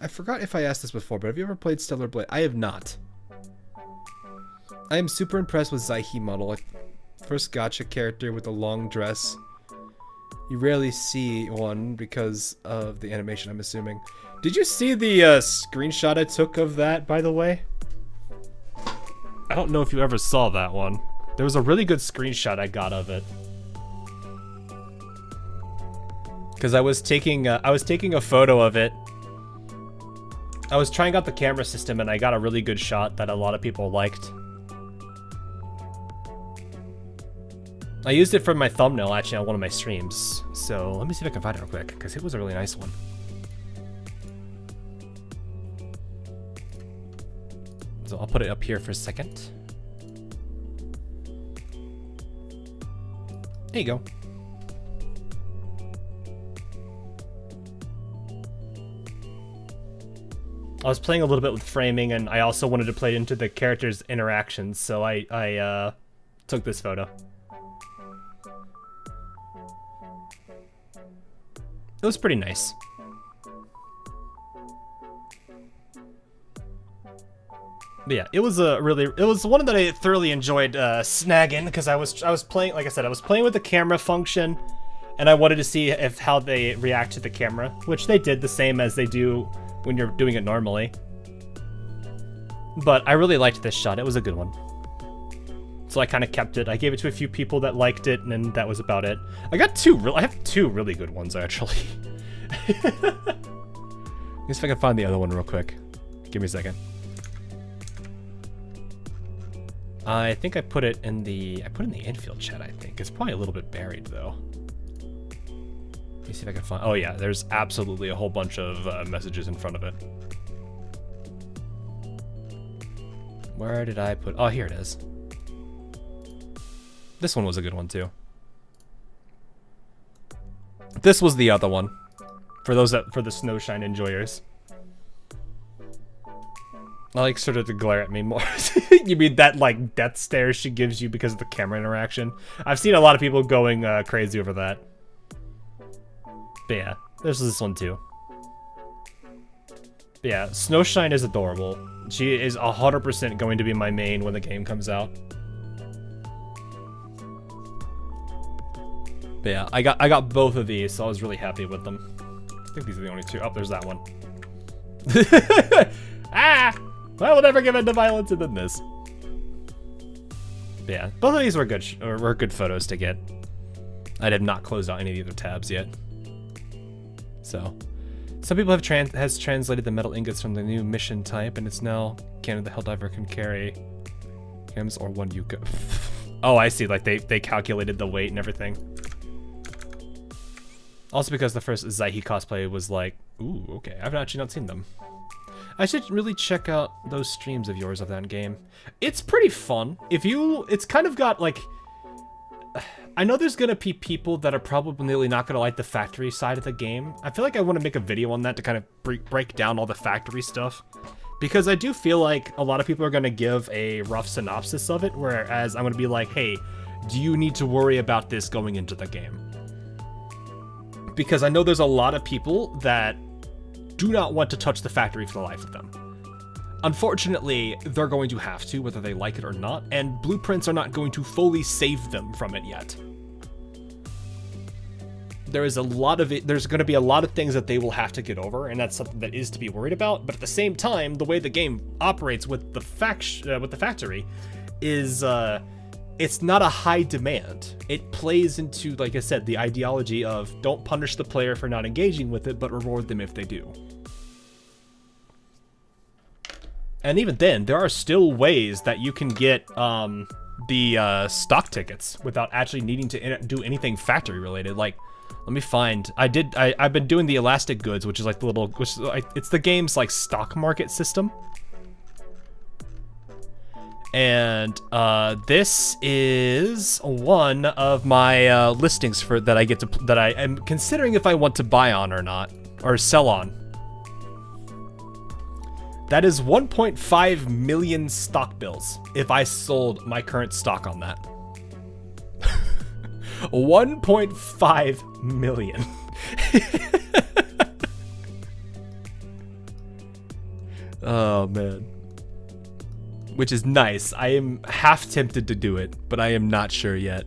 I forgot if I asked this before, but have you ever played Stellar Blade? I have not. I am super impressed with Zaihi model, like first gacha character with a long dress. You rarely see one because of the animation, I'm assuming. Did you see the screenshot I took of that, by the way? I don't know if you ever saw that one. There was a really good screenshot I got of it. Because I was taking a photo of it. I was trying out the camera system and I got a really good shot that a lot of people liked. I used it for my thumbnail actually on one of my streams. So let me see if I can find it real quick, because it was a really nice one. So I'll put it up here for a second. There you go. I was playing a little bit with framing, and I also wanted to play into the characters' interactions, so I took this photo. It was pretty nice. But yeah, it was one that I thoroughly enjoyed snagging, because I was playing, like I said, I was playing with the camera function, and I wanted to see how they react to the camera, which they did the same as they do when you're doing it normally. But I really liked this shot. It was a good one. So I kind of kept it. I gave it to a few people that liked it, and then that was about it. I have two really good ones, actually. Let me see if I can find the other one real quick. Give me a second. I think I put it in the infield chat, I think. It's probably a little bit buried, though. Let me see if I can find... Oh, yeah. There's absolutely a whole bunch of messages in front of it. Where did I put... Oh, here it is. This one was a good one, too. This was the other one. For the snowshine enjoyers. I like sort of to glare at me more. You mean that, like, death stare she gives you because of the camera interaction? I've seen a lot of people going crazy over that. But yeah, there's this one, too. But yeah, Snowshine is adorable. She is 100% going to be my main when the game comes out. But yeah, I got both of these, so I was really happy with them. I think these are the only two. Oh, there's that one. Ah! I will never give in to violence and then this. But yeah, both of these were good photos to get. I have not closed out any of the other tabs yet. So, some people have translated the metal ingots from the new mission type, and it's now canon the Helldiver can carry hymns or one Yuka. Oh, I see. Like they calculated the weight and everything. Also because the first Zaihi cosplay was like, ooh, okay. I've actually not seen them. I should really check out those streams of yours of that game. It's pretty fun. It's kind of got like, I know there's gonna be people that are probably not gonna like the factory side of the game. I feel like I want to make a video on that to kind of break down all the factory stuff. Because I do feel like a lot of people are gonna give a rough synopsis of it, whereas I'm gonna be like, hey, do you need to worry about this going into the game? Because I know there's a lot of people that do not want to touch the factory for the life of them. Unfortunately, they're going to have to, whether they like it or not, and blueprints are not going to fully save them from it yet. There's going to be a lot of things that they will have to get over, and that's something that is to be worried about. But at the same time, the way the game operates with the factory is it's not a high demand. It plays into, like I said, the ideology of don't punish the player for not engaging with it, but reward them if they do. And even then, there are still ways that you can get the stock tickets without actually needing to do anything factory related. Like, Let me find. I've been doing the elastic goods, which is like the little, which is like, it's the game's like stock market system. And this is one of my listings for that I get to that I am considering if I want to buy on or not, or sell on. That is 1.5 million stock bills if I sold my current stock on that. 1.5 million. Oh man. Which is nice. I am half tempted to do it, but I am not sure yet.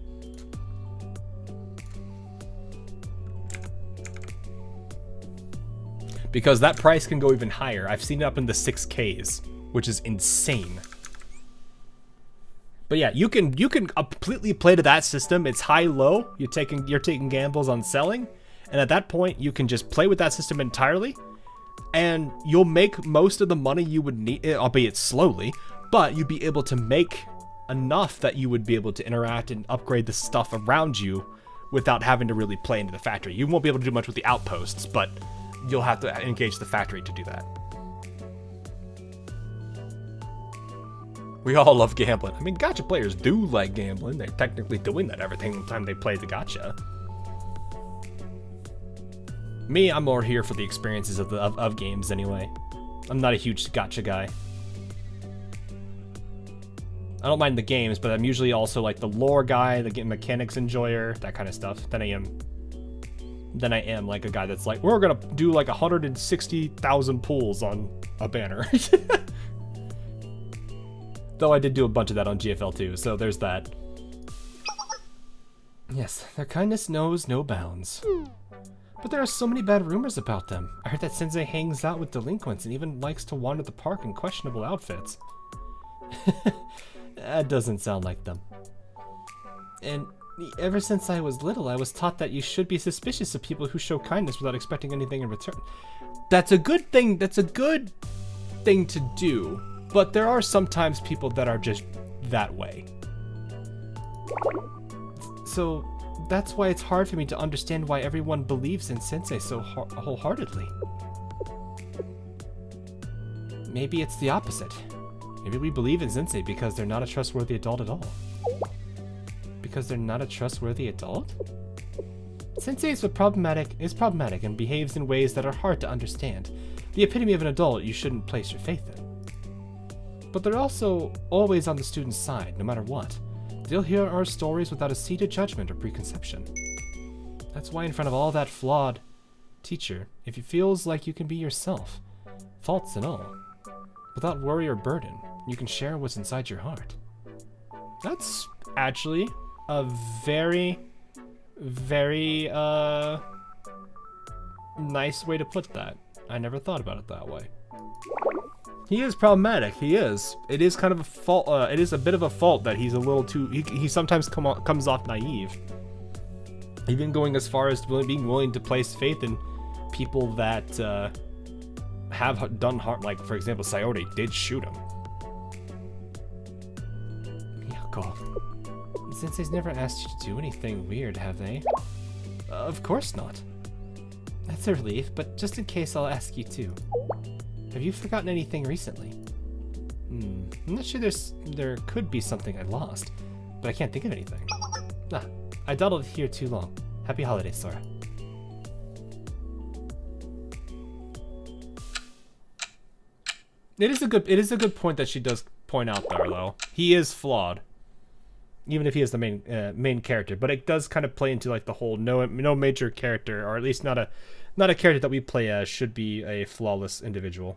Because that price can go even higher. I've seen it up in the 6Ks, which is insane. But yeah, you can completely play to that system. It's high-low. You're taking gambles on selling, and at that point, you can just play with that system entirely, and you'll make most of the money you would need, albeit slowly, but you'd be able to make enough that you would be able to interact and upgrade the stuff around you without having to really play into the factory. You won't be able to do much with the outposts, but you'll have to engage the factory to do that. We all love gambling. I mean, gacha players do like gambling. They're technically doing that every time they play the gacha. Me, I'm more here for the experiences of games anyway. I'm not a huge gacha guy. I don't mind the games, but I'm usually also like the lore guy, the game mechanics enjoyer, that kind of stuff. Then I am like a guy that's like, we're gonna do like 160,000 pulls on a banner. Though I did do a bunch of that on GFL too, so there's that. Yes, their kindness knows no bounds. But there are so many bad rumors about them. I heard that Sensei hangs out with delinquents and even likes to wander the park in questionable outfits. That doesn't sound like them. And ever since I was little, I was taught that you should be suspicious of people who show kindness without expecting anything in return. That's a good thing. That's a good thing to do. But there are sometimes people that are just that way. So that's why it's hard for me to understand why everyone believes in Sensei so wholeheartedly. Maybe it's the opposite. Maybe we believe in Sensei because they're not a trustworthy adult at all. Because they're not a trustworthy adult? Sensei is problematic and behaves in ways that are hard to understand. The epitome of an adult you shouldn't place your faith in. But they're also always on the student's side, no matter what. They'll hear our stories without a seed of judgment or preconception. That's why in front of all that flawed teacher, if it feels like you can be yourself, faults and all, without worry or burden, you can share what's inside your heart. That's actually a very, very, nice way to put that. I never thought about it that way. He is problematic. He is. It is kind of a fault. It is a bit of a fault that he's a little too. He sometimes comes off naive. Even going as far as being willing to place faith in people that have done harm. Like for example, Sayori did shoot him. Yeah, God. Sensei's never asked you to do anything weird, have they? Of course not. That's a relief, but just in case, I'll ask you too. Have you forgotten anything recently? I'm not sure there could be something I lost, but I can't think of anything. I dawdled here too long. Happy holidays, Sora. It is a good point that she does point out there, though. He is flawed, even if he is the main character. But it does kind of play into like the whole no major character, or at least not a character that we play as, should be a flawless individual.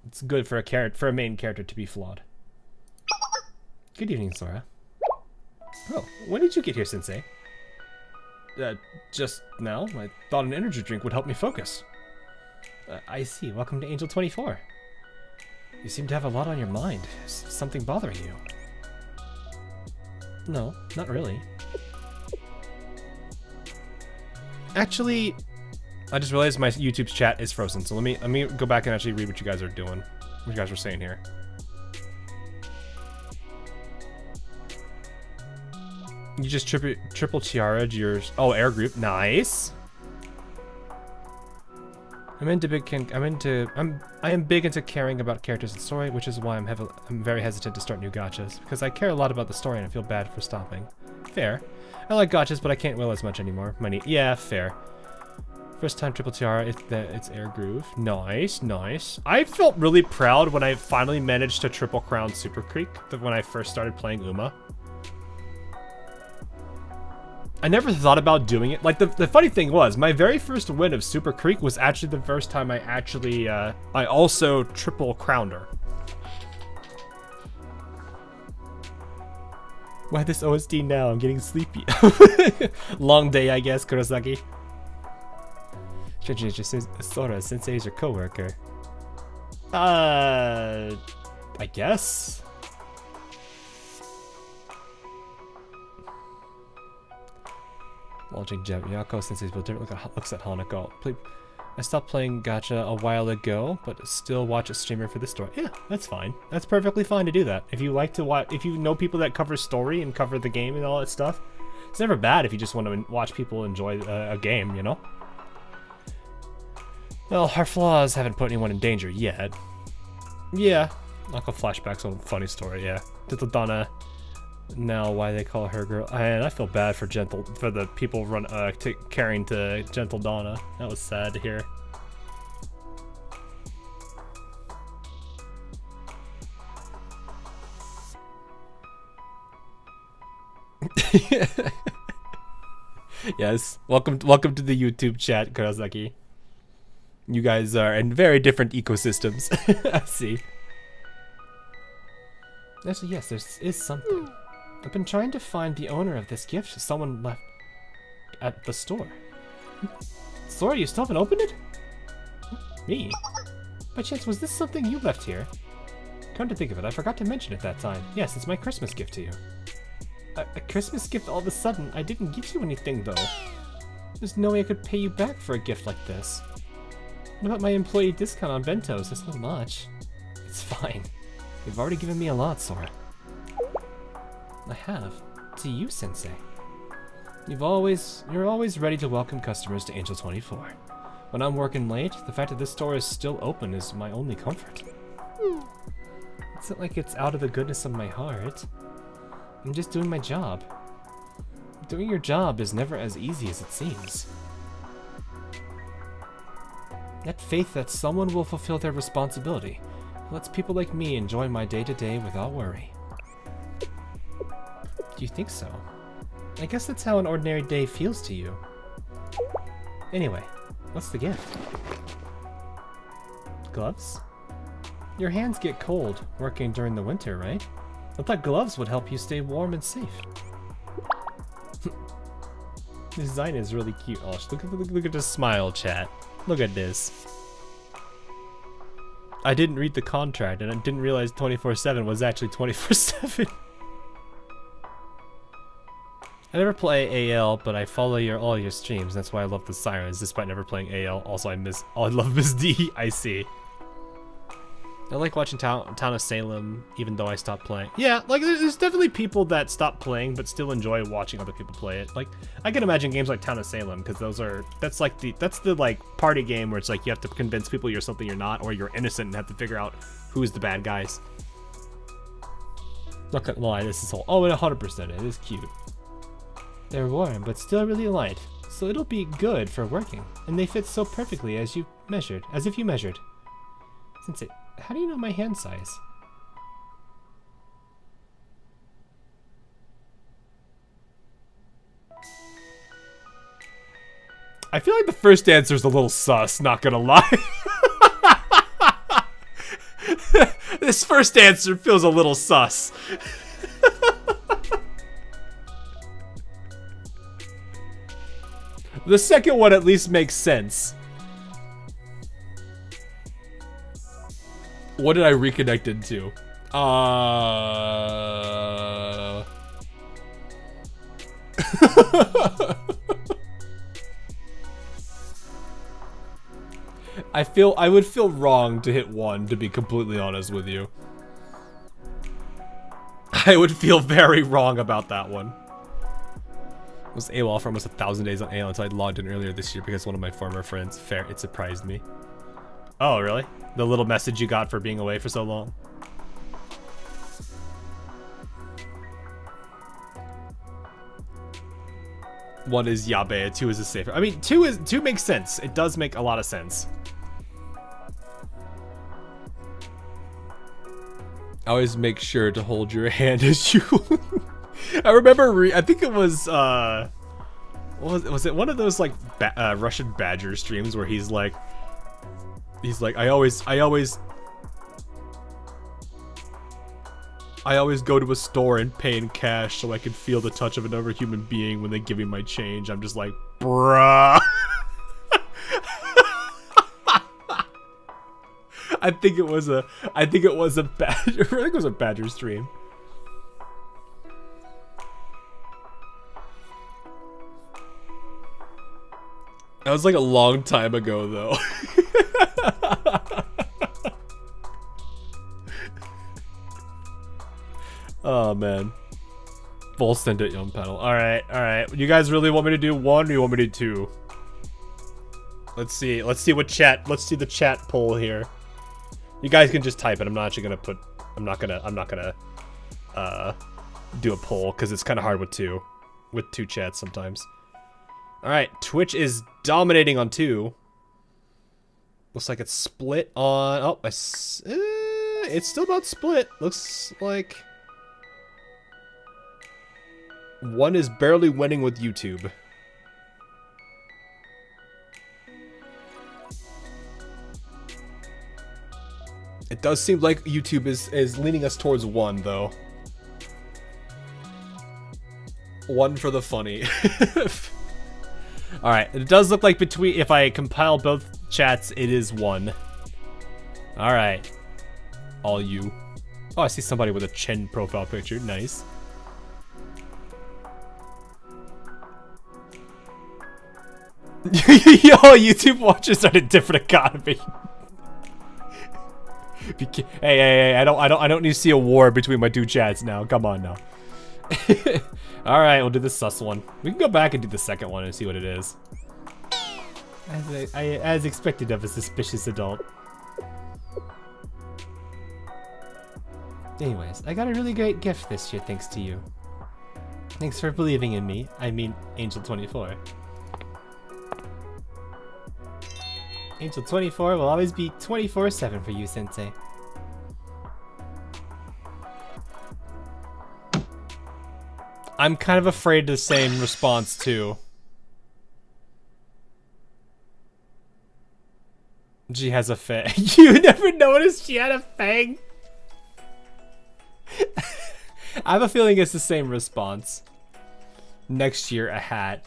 It's good for a main character to be flawed. Good evening, Sora. Oh, when did you get here, Sensei? Just now. I thought an energy drink would help me focus. I see. Welcome to Angel 24. You seem to have a lot on your mind. Is something bothering you? No, not really. Actually, I just realized my YouTube's chat is frozen, so let me go back and actually read what you guys are doing. What you guys are saying here. You just triple tiara'd your air group. Nice. I am big into caring about characters and story, which is why I'm very hesitant to start new gachas, because I care a lot about the story and I feel bad for stopping. Fair. I like gachas, but I can't will as much anymore. Yeah, fair. First time triple tiara, it's air groove. Nice, nice. I felt really proud when I finally managed to triple crown Super Creek when I first started playing Uma. I never thought about doing it. Like, the funny thing was, my very first win of Super Creek was actually the first time I actually, I also triple crowned her. Why this OST now? I'm getting sleepy. Long day, I guess, Kurosaki. Sora, Sensei is your coworker. I guess. Launching Yako Sensei's built different. Looks at Hanako. I stopped playing Gacha a while ago, but still watch a streamer for the story. Yeah, that's fine. That's perfectly fine to do that. If you like to watch, if you know people that cover story and cover the game and all that stuff, it's never bad if you just want to watch people enjoy a game, you know? Well, our flaws haven't put anyone in danger yet. Yeah, I'll flashbacks on a funny story, yeah. Little Donna, now why they call her girl. And I feel bad for the people carrying to Gentle Donna. That was sad to hear. Yes, welcome to the YouTube chat, Kurosaki. You guys are in very different ecosystems. I see. Actually, yes, there is something. I've been trying to find the owner of this gift someone left at the store. Sora, you still haven't opened it? Me? By chance, was this something you left here? Come to think of it, I forgot to mention it that time. Yes, it's my Christmas gift to you. A Christmas gift all of a sudden? I didn't give you anything, though. There's no way I could pay you back for a gift like this. What about my employee discount on bentos? That's not much. It's fine. You've already given me a lot, Sora. I have. To you, Sensei. You're always ready to welcome customers to Angel 24. When I'm working late, the fact that this store is still open is my only comfort. It's not like it's out of the goodness of my heart. I'm just doing my job. Doing your job is never as easy as it seems. That faith that someone will fulfill their responsibility lets people like me enjoy my day-to-day without worry. Do you think so? I guess that's how an ordinary day feels to you. Anyway, what's the gift? Gloves? Your hands get cold working during the winter, right? I thought gloves would help you stay warm and safe. The design is really cute. Oh, look at this smile, chat. Look at this. I didn't read the contract and I didn't realize 24/7 was actually 24/7. I never play AL, but I follow all your streams. That's why I love the sirens, despite never playing AL. Also, I love Miss D. I see. I like watching Town of Salem, even though I stopped playing. Yeah, like there's definitely people that stop playing but still enjoy watching other people play it. Like I can imagine games like Town of Salem because that's the like party game where it's like you have to convince people you're something you're not, or you're innocent and have to figure out who's the bad guys. Not gonna lie, this is all. Oh, and 100%, it is cute. They're warm but still really light, so it'll be good for working, and they fit so perfectly as if you measured. Sensei, how do you know my hand size? I feel like the first answer is a little sus, not gonna lie. This first answer feels a little sus. The second one at least makes sense. What did I reconnect into? I would feel wrong to hit 1, to be completely honest with you. I would feel very wrong about that one. was AWOL for almost 1,000 days on AOL until I logged in earlier this year because one of my former friends, fair, it surprised me. Oh, really? The little message you got for being away for so long? One is Yabe, two is a safer. I mean, two makes sense. It does make a lot of sense. Always make sure to hold your hand as you. I remember. I think it was. Was it one of those like Russian Badger streams where he's like, I always go to a store and pay in cash so I can feel the touch of another human being when they give me my change. I'm just like, bruh. I think it was a Badger. I think it was a Badger stream. That was like a long time ago, though. Oh man. Full send it, young panel. Alright. You guys really want me to do one or you want me to do two? Let's see what chat, let's see the chat poll here. You guys can just type it. I'm not gonna do a poll because it's kind of hard with two chats sometimes. Alright, Twitch is dominating on 2. Looks like it's split on, oh, it's still about split. Looks like 1 is barely winning with YouTube. It does seem like YouTube is leaning us towards 1, though. 1 for the funny. Alright, it does look like if I compile both chats, it is 1. Alright. All you. Oh, I see somebody with a Chen profile picture. Nice. Yo, YouTube watchers are in a different economy. Hey, I don't need to see a war between my 2 chats now. Come on now. Alright, we'll do the sus one. We can go back and do the second one and see what it is. As expected of a suspicious adult. Anyways, I got a really great gift this year thanks to you. Thanks for believing in me. I mean, Angel24. Angel24 will always be 24/7 for you, Sensei. I'm kind of afraid the same response too. She has a fang. You never noticed she had a fang? I have a feeling it's the same response. Next year, a hat.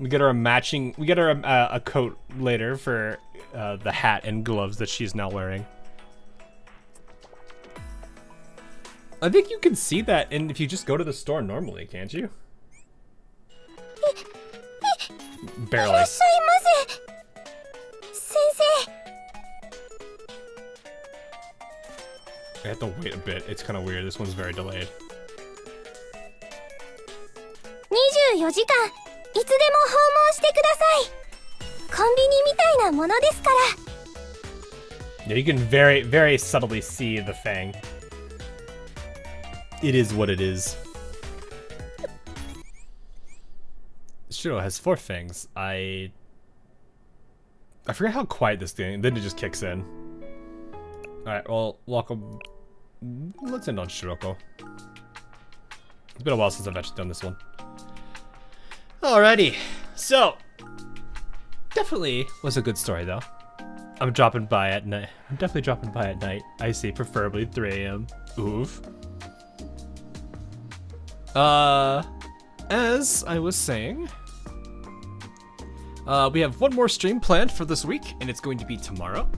We get her a coat later for the hat and gloves that she's now wearing. I think you can see that and if you just go to the store normally, can't you? Barely. I have to wait a bit. It's kind of weird. This one's very delayed. 24時間いつでも訪問してください。コンビニみたいなものですから。Yeah, you can very subtly see the fang. It is what it is. Shuro has 4 fangs. I forget how quiet this thing, then it just kicks in. Alright, well, welcome. Let's end on Shiroko. It's been a while since I've actually done this one. Alrighty, so definitely was a good story though. I'm dropping by at night. I'm definitely dropping by at night. I see, preferably 3 AM. Oof. As I was saying, we have one more stream planned for this week, and it's going to be tomorrow.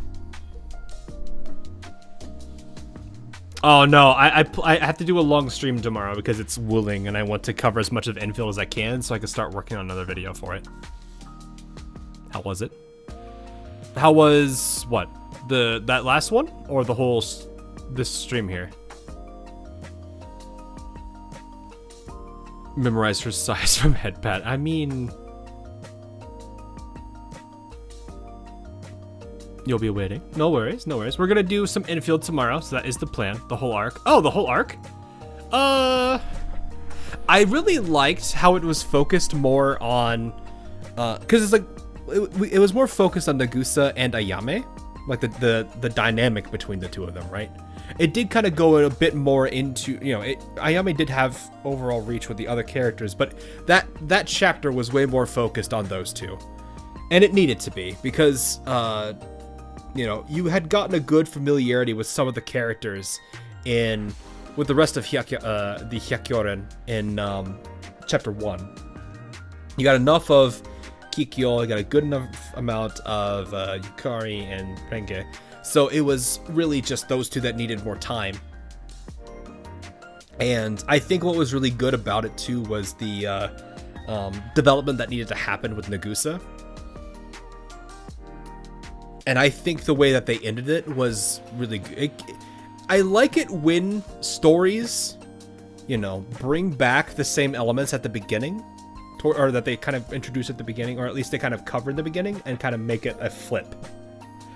Oh no, I have to do a long stream tomorrow because it's Wooling and I want to cover as much of infill as I can so I can start working on another video for it. How was it? How was what? That last one or the whole this stream here? memorize her size from headpat. I mean, you'll be waiting. No worries, no worries. We're gonna do some infield tomorrow, so that is the plan. The whole arc. Oh, the whole arc? I really liked how it was focused more on, because it's like, it was more focused on Nagusa and Ayame, like the dynamic between the two of them, right? It did kind of go a bit more into, Ayame did have overall reach with the other characters, but that chapter was way more focused on those two. And it needed to be, because, you had gotten a good familiarity with some of the characters with the rest of the Hyakyoren in chapter 1. You got enough of Kikyo, you got a good enough amount of Yukari and Renge. So it was really just those two that needed more time. And I think what was really good about it too was the development that needed to happen with Nagusa. And I think the way that they ended it was really good. I like it when stories, bring back the same elements at the beginning, or that they kind of introduce at the beginning, or at least they kind of cover in the beginning and kind of make it a flip.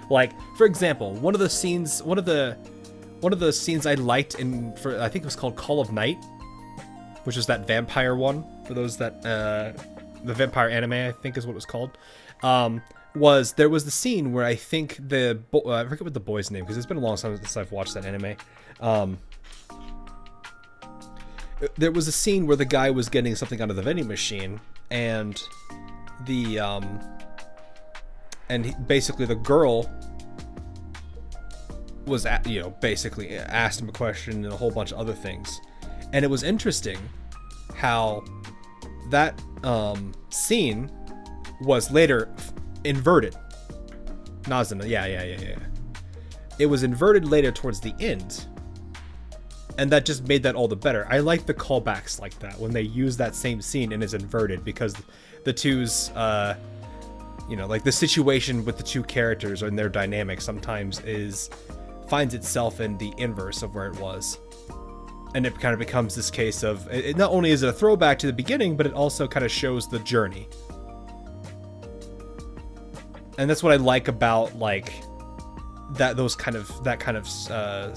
Like, for example, one of the scenes I liked I think it was called Call of Night, which is that vampire one, for those that, the vampire anime, I think is what it was called, there was the scene where I think I forget what the boy's name, because it's been a long time since I've watched that anime. There was a scene where the guy was getting something out of the vending machine, and basically the girl was basically asked him a question and a whole bunch of other things. And it was interesting how that scene was later inverted. Nazuna, yeah. It was inverted later towards the end, and that just made that all the better. I like the callbacks like that, when they use that same scene and it's inverted, because the two's like the situation with the two characters and their dynamic sometimes finds itself in the inverse of where it was. And it kind of becomes this case of, it not only is it a throwback to the beginning, but it also kind of shows the journey. And that's what I like about that kind of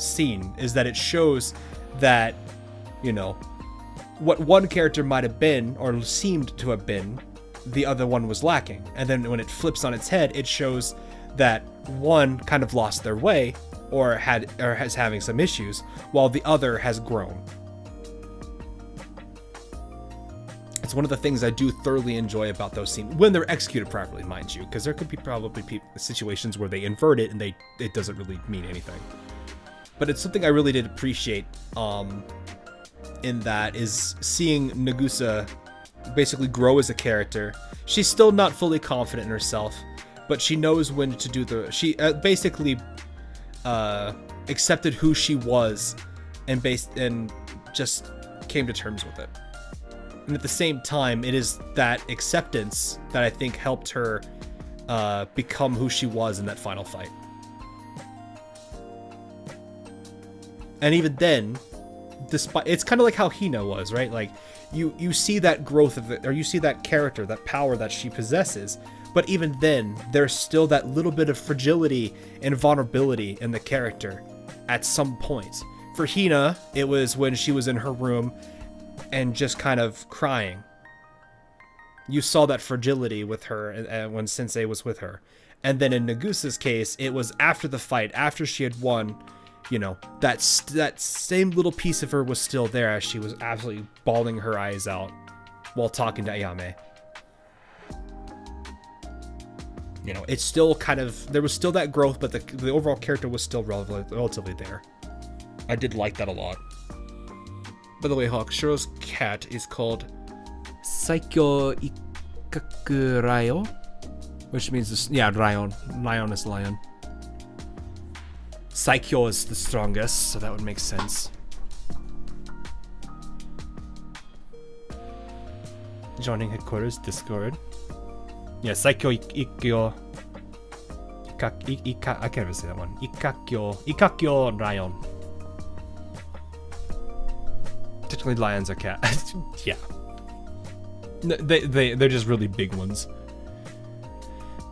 scene, is that it shows that, what one character might have been or seemed to have been, the other one was lacking. And then when it flips on its head, it shows that one kind of lost their way or has having some issues, while the other has grown. It's one of the things I do thoroughly enjoy about those scenes, when they're executed properly, mind you, because there could be probably situations where they invert it and it doesn't really mean anything. But it's something I really did appreciate in that, is seeing Nagusa basically grow as a character. She's still not fully confident in herself, but she knows when to she basically accepted who she was and just came to terms with it. And at the same time, it is that acceptance that I think helped her become who she was in that final fight. And even then, despite, it's kind of like how Hina was, right? Like, you see that growth of it, or you see that character, that power that she possesses, but even then, there's still that little bit of fragility and vulnerability in the character at some point. For Hina, it was when she was in her room and just kind of crying. You saw that fragility with her when Sensei was with her. And then in Nagusa's case, it was after the fight, after she had won, that same little piece of her was still there, as she was absolutely bawling her eyes out while talking to Ayame. It's still kind of, there was still that growth, but the overall character was still relatively there. I did like that a lot. By the way, Hawk, Shuro's cat is called Saikyo Ikaku Ryo, which means, Ryon. Lion is lion. Saikyo is the strongest, so that would make sense. Joining headquarters, Discord. Yeah, Saikyo Ikkyo. I can't even say that one. Ikakyo Ryon. Technically, lions are cat. Yeah. They're just really big ones.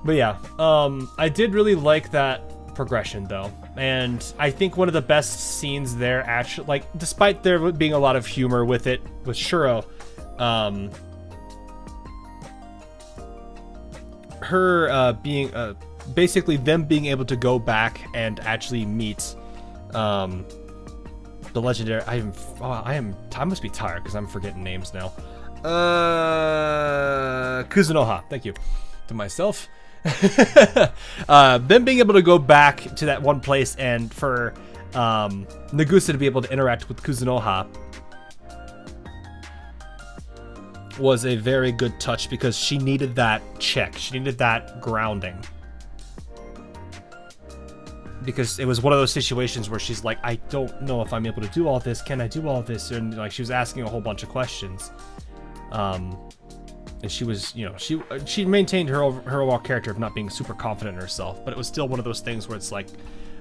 But yeah, I did really like that progression though, and I think one of the best scenes there actually, like, despite there being a lot of humor with it with Shuro, her being basically them being able to go back and actually meet the legendary. I must be tired because I'm forgetting names now. Kuzunoha. Thank you to myself. Them being able to go back to that one place and for Nagusa to be able to interact with Kuzunoha was a very good touch because she needed that check. She needed that grounding. Because it was one of those situations where she's like, I don't know if I'm able to do all this. Can I do all this? And like she was asking a whole bunch of questions. And she was, you know, she maintained her overall character of not being super confident in herself, but it was still one of those things where it's like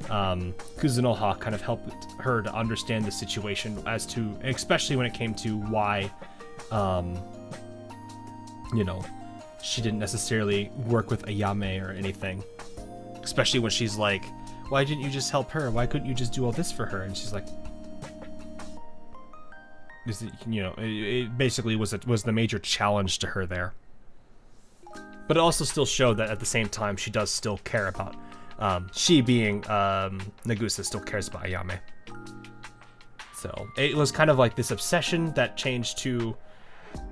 Kuzunoha kind of helped her to understand the situation as to, especially when it came to why, you know, she didn't necessarily work with Ayame or anything. Especially when she's like, why didn't you just help her? Why couldn't you just do all this for her? And she's like, you know, it basically was the major challenge to her there. But it also still showed that at the same time she does still care about, she being Nagusa still cares about Ayame. So it was kind of like this obsession that changed to,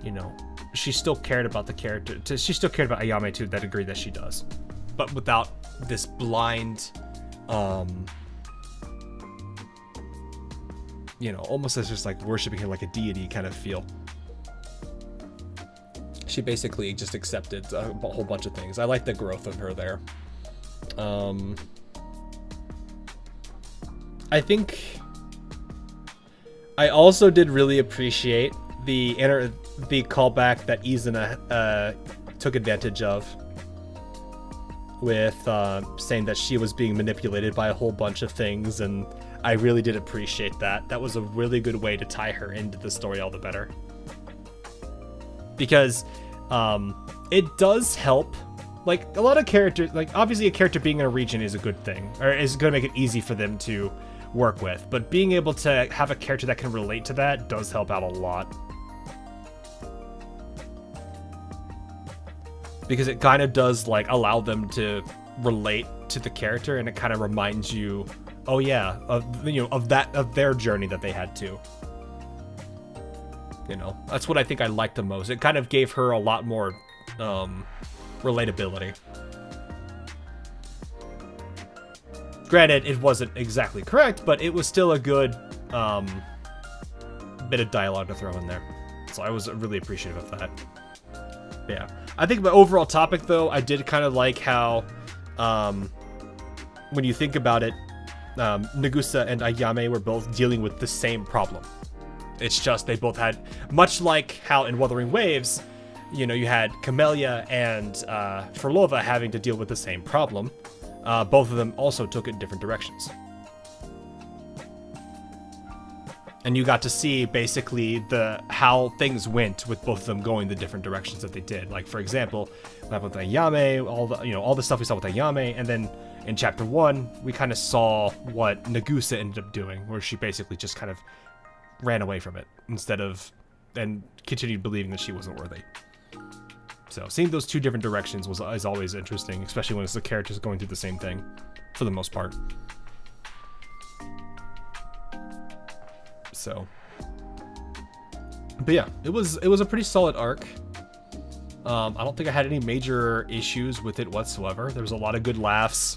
you know, she still cared about the character. She still cared about Ayame to that degree that she does, but without this blind, you know, almost as just like worshiping him like a deity kind of feel. She basically just accepted a whole bunch of things. I like the growth of her there. I think I also did really appreciate the callback that Izuna took advantage of with saying that she was being manipulated by a whole bunch of things, and I really did appreciate that. That was a really good way to tie her into the story all the better. Because it does help. Like, a lot of characters, like, obviously a character being in a region is a good thing, or is going to make it easy for them to work with, but being able to have a character that can relate to that does help out a lot. Because it kind of does, like, allow them to relate to the character, and it kind of reminds you, oh yeah, of their journey that they had too. You know, that's what I think I liked the most. It kind of gave her a lot more relatability. Granted, it wasn't exactly correct, but it was still a good bit of dialogue to throw in there. So I was really appreciative of that. But yeah, I think the overall topic, though, I did kind of like how, when you think about it, Nagusa and Ayame were both dealing with the same problem. It's just they both had, much like how in Wuthering Waves, you know, you had Camellia and Frolova having to deal with the same problem. Both of them also took it in different directions. And you got to see basically how things went with both of them going the different directions that they did. Like, for example, what happened with Ayame, all the stuff we saw with Ayame, and then in chapter 1, we kind of saw what Nagusa ended up doing, where she basically just kind of ran away from it and continued believing that she wasn't worthy. So seeing those two different directions is always interesting, especially when it's the characters going through the same thing, for the most part. So, but yeah, it was a pretty solid arc. I don't think I had any major issues with it whatsoever. There was a lot of good laughs.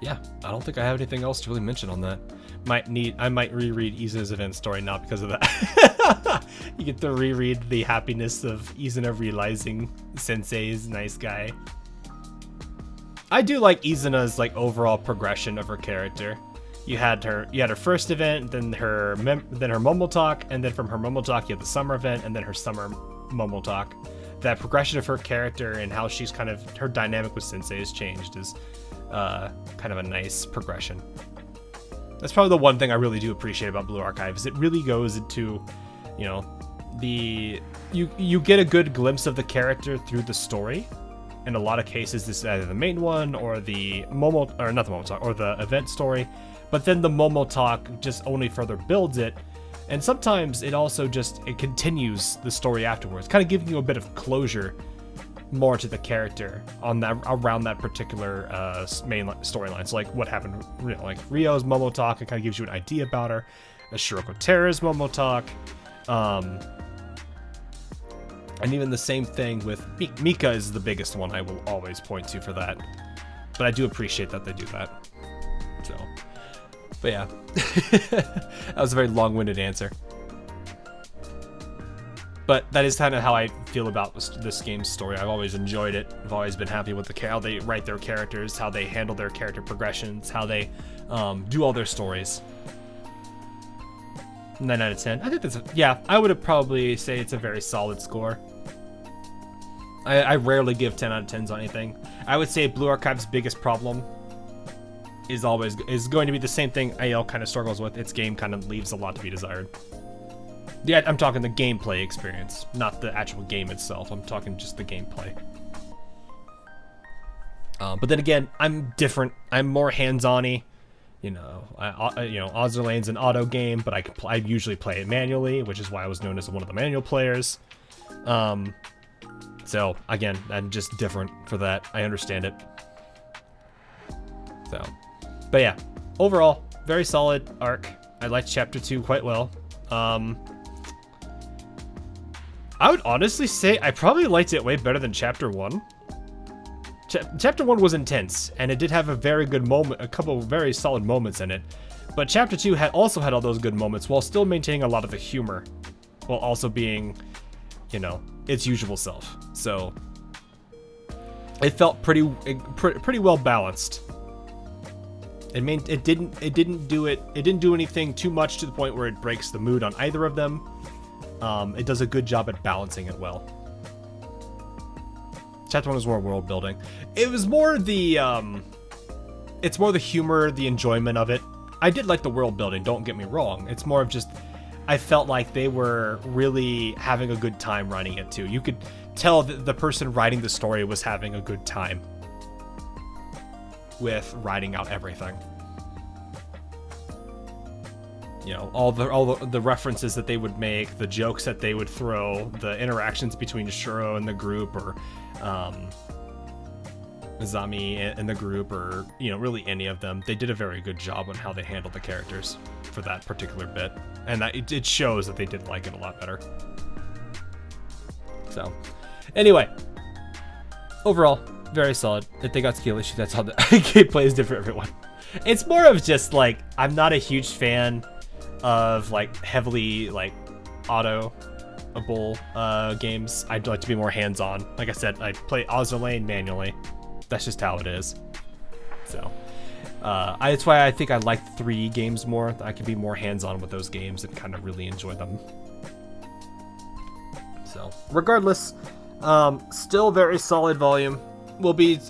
Yeah, I don't think I have anything else to really mention on that. I might reread Izuna's event story now because of that. You get to reread the happiness of Izuna realizing Sensei is a nice guy. I do like Izuna's like overall progression of her character. You had her first event, then her Momo Talk, and then from her Momo Talk you had the summer event, and then her summer Momo Talk. That progression of her character and how she's kind of, her dynamic with Sensei has changed is kind of a nice progression. That's probably the one thing I really do appreciate about Blue Archive, is it really goes into, you know, you get a good glimpse of the character through the story. In a lot of cases, this is either the main one or the Momo, or not the Momo talk, or the event story. But then the Momo talk just only further builds it. And sometimes it also it continues the story afterwards, kind of giving you a bit of closure more to the character on that, around that particular main storyline. So like what happened, you know, like Rio's Momo talk, it kind of gives you an idea about her. The Shiroko Terra's Momo talk. And even the same thing with Mika is the biggest one I will always point to for that. But I do appreciate that they do that. So, but yeah, that was a very long-winded answer. But that is kind of how I feel about this game's story. I've always enjoyed it. I've always been happy with how they write their characters, how they handle their character progressions, how they do all their stories. 9 out of 10. I think that's I would probably say it's a very solid score. I rarely give 10 out of 10s on anything. I would say Blue Archive's biggest problem is going to be the same thing AL kind of struggles with. Its game kind of leaves a lot to be desired. Yeah, I'm talking the gameplay experience, not the actual game itself. I'm talking just the gameplay. But then again, I'm different. I'm more hands-on-y. You know, Azur Lane's an auto game, but I usually play it manually, which is why I was known as one of the manual players. So again, I'm just different for that. I understand it. So, but yeah, overall, very solid arc. I liked Chapter 2 quite well. I would honestly say I probably liked it way better than Chapter 1. Chapter 1 was intense, and it did have a very good moment, a couple of very solid moments in it. But Chapter 2 also had all those good moments while still maintaining a lot of the humor, while also being, you know, its usual self. So it felt pretty well balanced. It didn't do anything too much to the point where it breaks the mood on either of them. It does a good job at balancing it well. Chapter 1 was more world building. It was more it's more the humor, the enjoyment of it. I did like the world building, don't get me wrong. It's more of just, I felt like they were really having a good time writing it too. You could tell that the person writing the story was having a good time with writing out everything. You know, all the references that they would make, the jokes that they would throw, the interactions between Shuro and the group, or Zami and the group, or, you know, really any of them. They did a very good job on how they handled the characters for that particular bit, and it shows that they did like it a lot better. So, anyway, overall, very solid. If they got skill issues, that's how the gameplay is different for everyone. It's more of just like, I'm not a huge fan of like heavily like auto-able games. I'd like to be more hands-on. Like I said, I play Azur Lane manually. That's just how it is. So that's why I think I like 3 games more. I can be more hands-on with those games and kind of really enjoy them. So regardless, still very solid volume.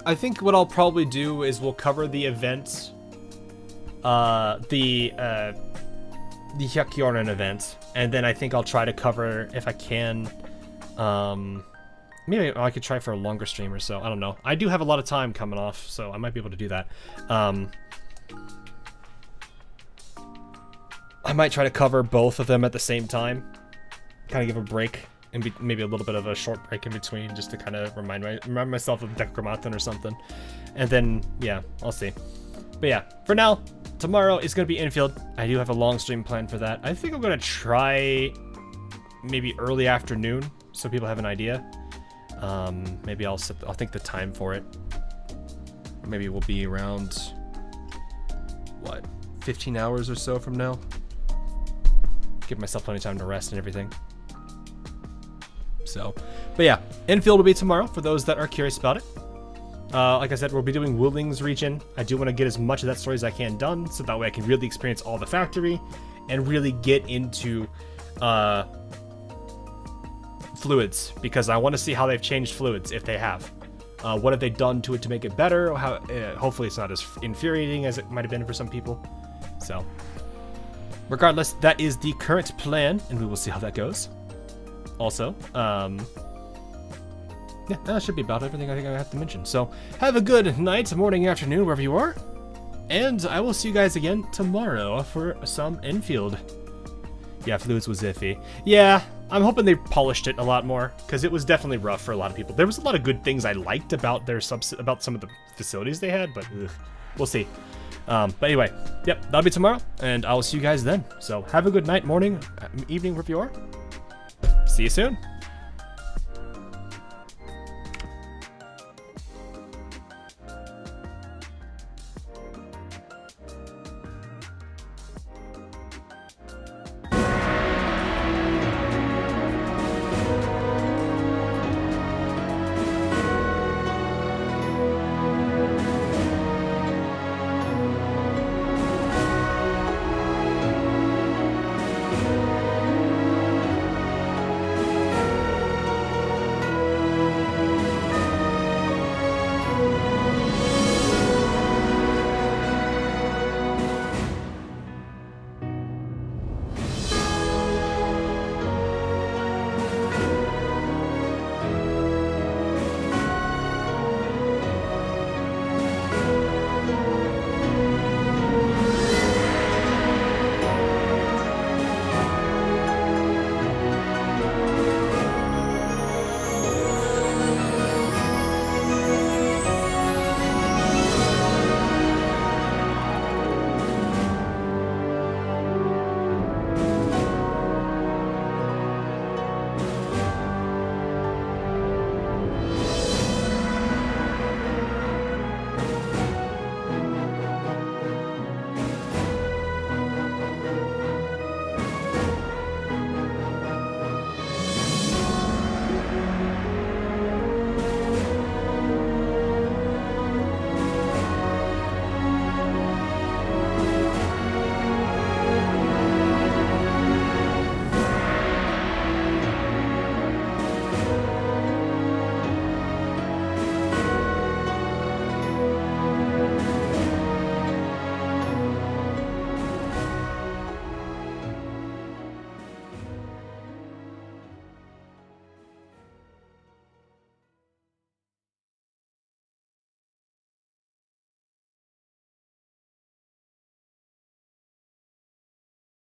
I think what I'll probably do is we'll cover the event, the Hyakyoran event, and then I think I'll try to cover, if I can, maybe I could try for a longer stream or so. I don't know. I do have a lot of time coming off, so I might be able to do that. I might try to cover both of them at the same time, kind of give a break, and maybe a little bit of a short break in between, just to kind of remind myself of Dekramaten or something. And then, yeah, I'll see. But yeah, for now, tomorrow is going to be infield. I do have a long stream planned for that. I think I'm going to try maybe early afternoon, so people have an idea. Maybe I'll think the time for it. Maybe we'll be around, what, 15 hours or so from now? Give myself plenty of time to rest and everything. So, but yeah, infield will be tomorrow for those that are curious about it. Like I said, we'll be doing Wuling's region. I do want to get as much of that story as I can done, so that way I can really experience all the factory and really get into fluids, because I want to see how they've changed fluids, if they have. What have they done to it to make it better? Or how? Hopefully it's not as infuriating as it might have been for some people. So So, regardless, that is the current plan, and we will see how that goes. Also, yeah, that should be about everything I think I have to mention. So, have a good night, morning, afternoon, wherever you are. And I will see you guys again tomorrow for some infield. Yeah, Fluids was iffy. Yeah, I'm hoping they polished it a lot more, because it was definitely rough for a lot of people. There was a lot of good things I liked about their about some of the facilities they had, but ugh, we'll see. But anyway, yep, that'll be tomorrow, and I'll see you guys then. So have a good night, morning, evening, wherever you are. See you soon.